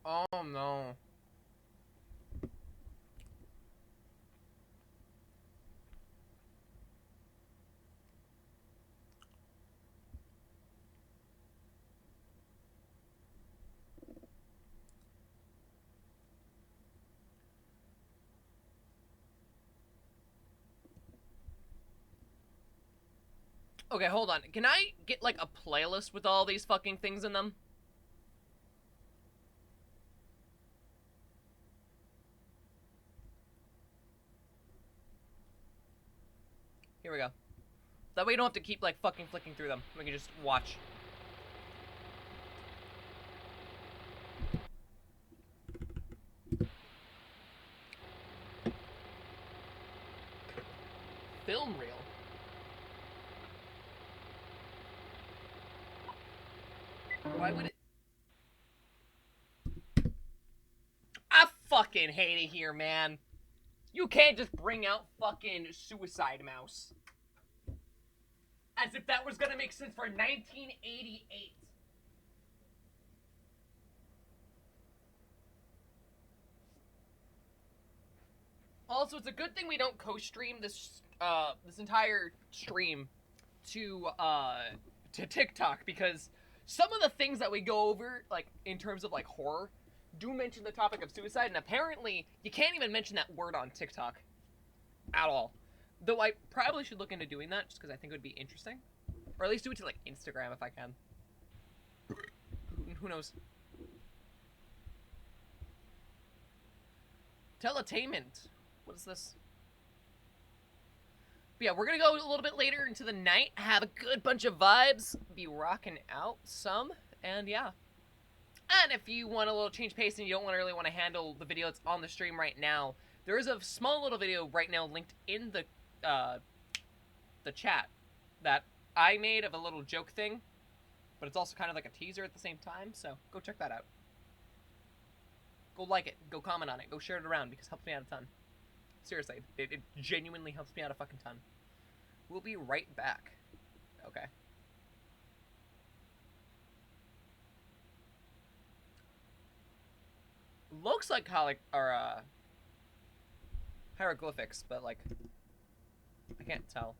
Oh no. Okay, hold on. Can I get, like, a playlist with all these fucking things in them? Here we go. That way you don't have to keep, like, fucking flicking through them. We can just watch. Film reel. Why would it... I fucking hate it here, man. You can't just bring out fucking Suicide Mouse. As if that was gonna make sense for 1988. Also, it's a good thing we don't co-stream this this entire stream to TikTok, because some of the things that we go over, like, in terms of, like, horror, do mention the topic of suicide, and apparently you can't even mention that word on TikTok at all. Though I probably should look into doing that, just because I think it would be interesting. Or at least do it to, like, Instagram if I can. Who knows? Teletainment. What is this? But yeah, we're gonna go a little bit later into the night, have a good bunch of vibes, be rocking out some, and yeah. And if you want a little change pace and you don't really want to handle the video that's on the stream right now, there is a small little video right now linked in the chat that I made of a little joke thing, but it's also kind of like a teaser at the same time, so go check that out. Go like it, go comment on it, go share it around, because it helps me out a ton. Seriously, it genuinely helps me out a fucking ton. We'll be right back. Okay. Looks like hieroglyphics, but, like, I can't tell.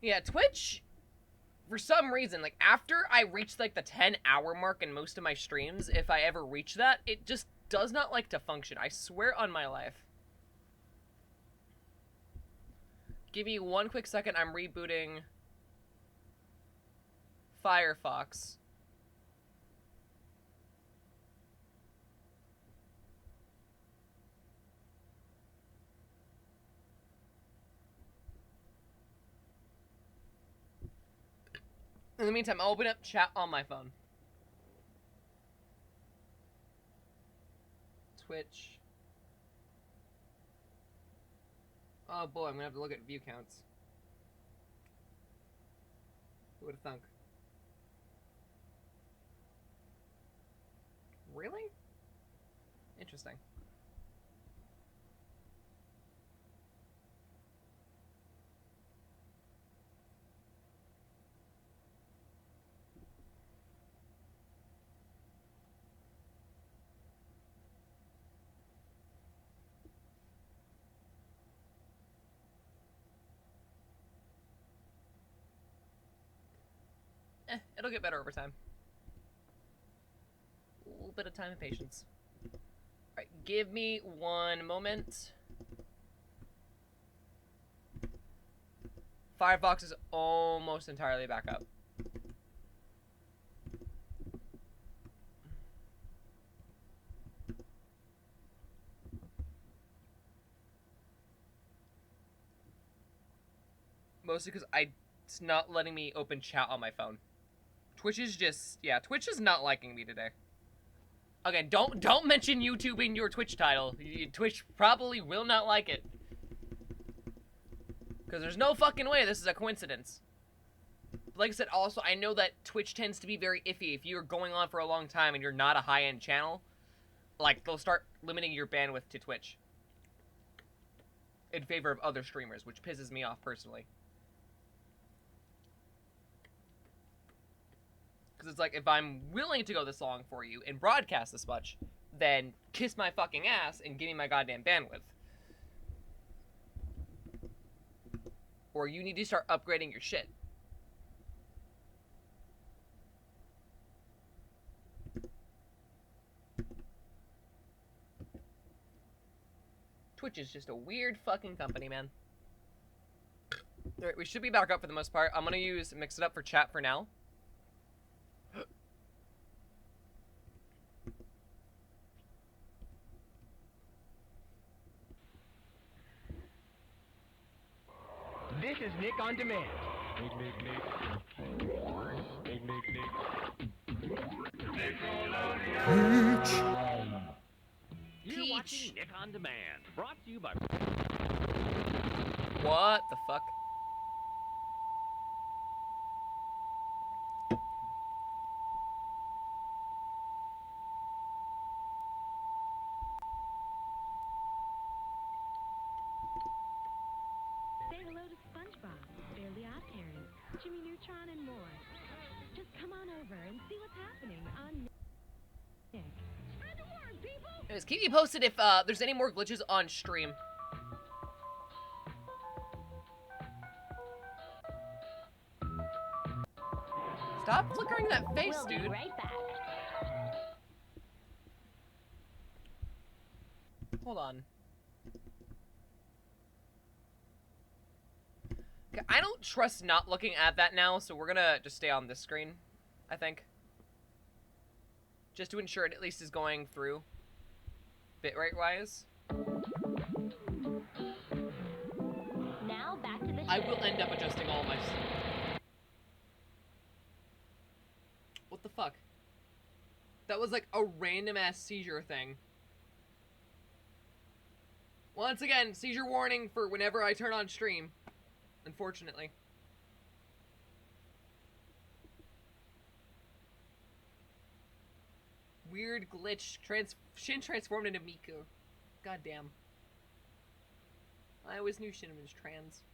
Yeah, Twitch, for some reason, like, after I reach, like, the 10-hour mark in most of my streams, if I ever reach that, it just does not like to function. I swear on my life. Give me one quick second. I'm rebooting Firefox. In the meantime, I'll open up chat on my phone. Twitch. Oh boy, I'm gonna have to look at view counts. Who would have thunk? Really? Interesting. It'll get better over time. A little bit of time and patience. Alright, give me one moment. Firefox is almost entirely back up. Mostly because it's not letting me open chat on my phone. Twitch is just, yeah, Twitch is not liking me today. Again, don't mention YouTube in your Twitch title. Twitch probably will not like it. Because there's no fucking way this is a coincidence. But like I said, also, I know that Twitch tends to be very iffy. If you're going on for a long time and you're not a high-end channel, like, they'll start limiting your bandwidth to Twitch in favor of other streamers, which pisses me off personally. Because it's like, if I'm willing to go this long for you and broadcast this much, then kiss my fucking ass and give me my goddamn bandwidth. Or you need to start upgrading your shit. Twitch is just a weird fucking company, man. Alright, we should be back up for the most part. I'm gonna mix it up for chat for now. This is Nick on Demand. You're watching Nick on Demand, brought to you by... What the fuck? Say hello to SpongeBob, Fairly Odd Parents, Jimmy Neutron, and more. Just come on over and see what's happening on Nick. Spread the word, people! Anyways, keep me posted if there's any more glitches on stream. Stop flickering that face, We'll dude. be right back. Hold on. Okay, I don't trust not looking at that now, so we're gonna just stay on this screen, I think. Just to ensure it at least is going through bitrate-wise. Now back to the show. I will end up adjusting all my... What the fuck? That was like a random-ass seizure thing. Once again, seizure warning for whenever I turn on stream. Unfortunately. Weird glitch. Shin transformed into Miku. Goddamn. I always knew Shin was trans.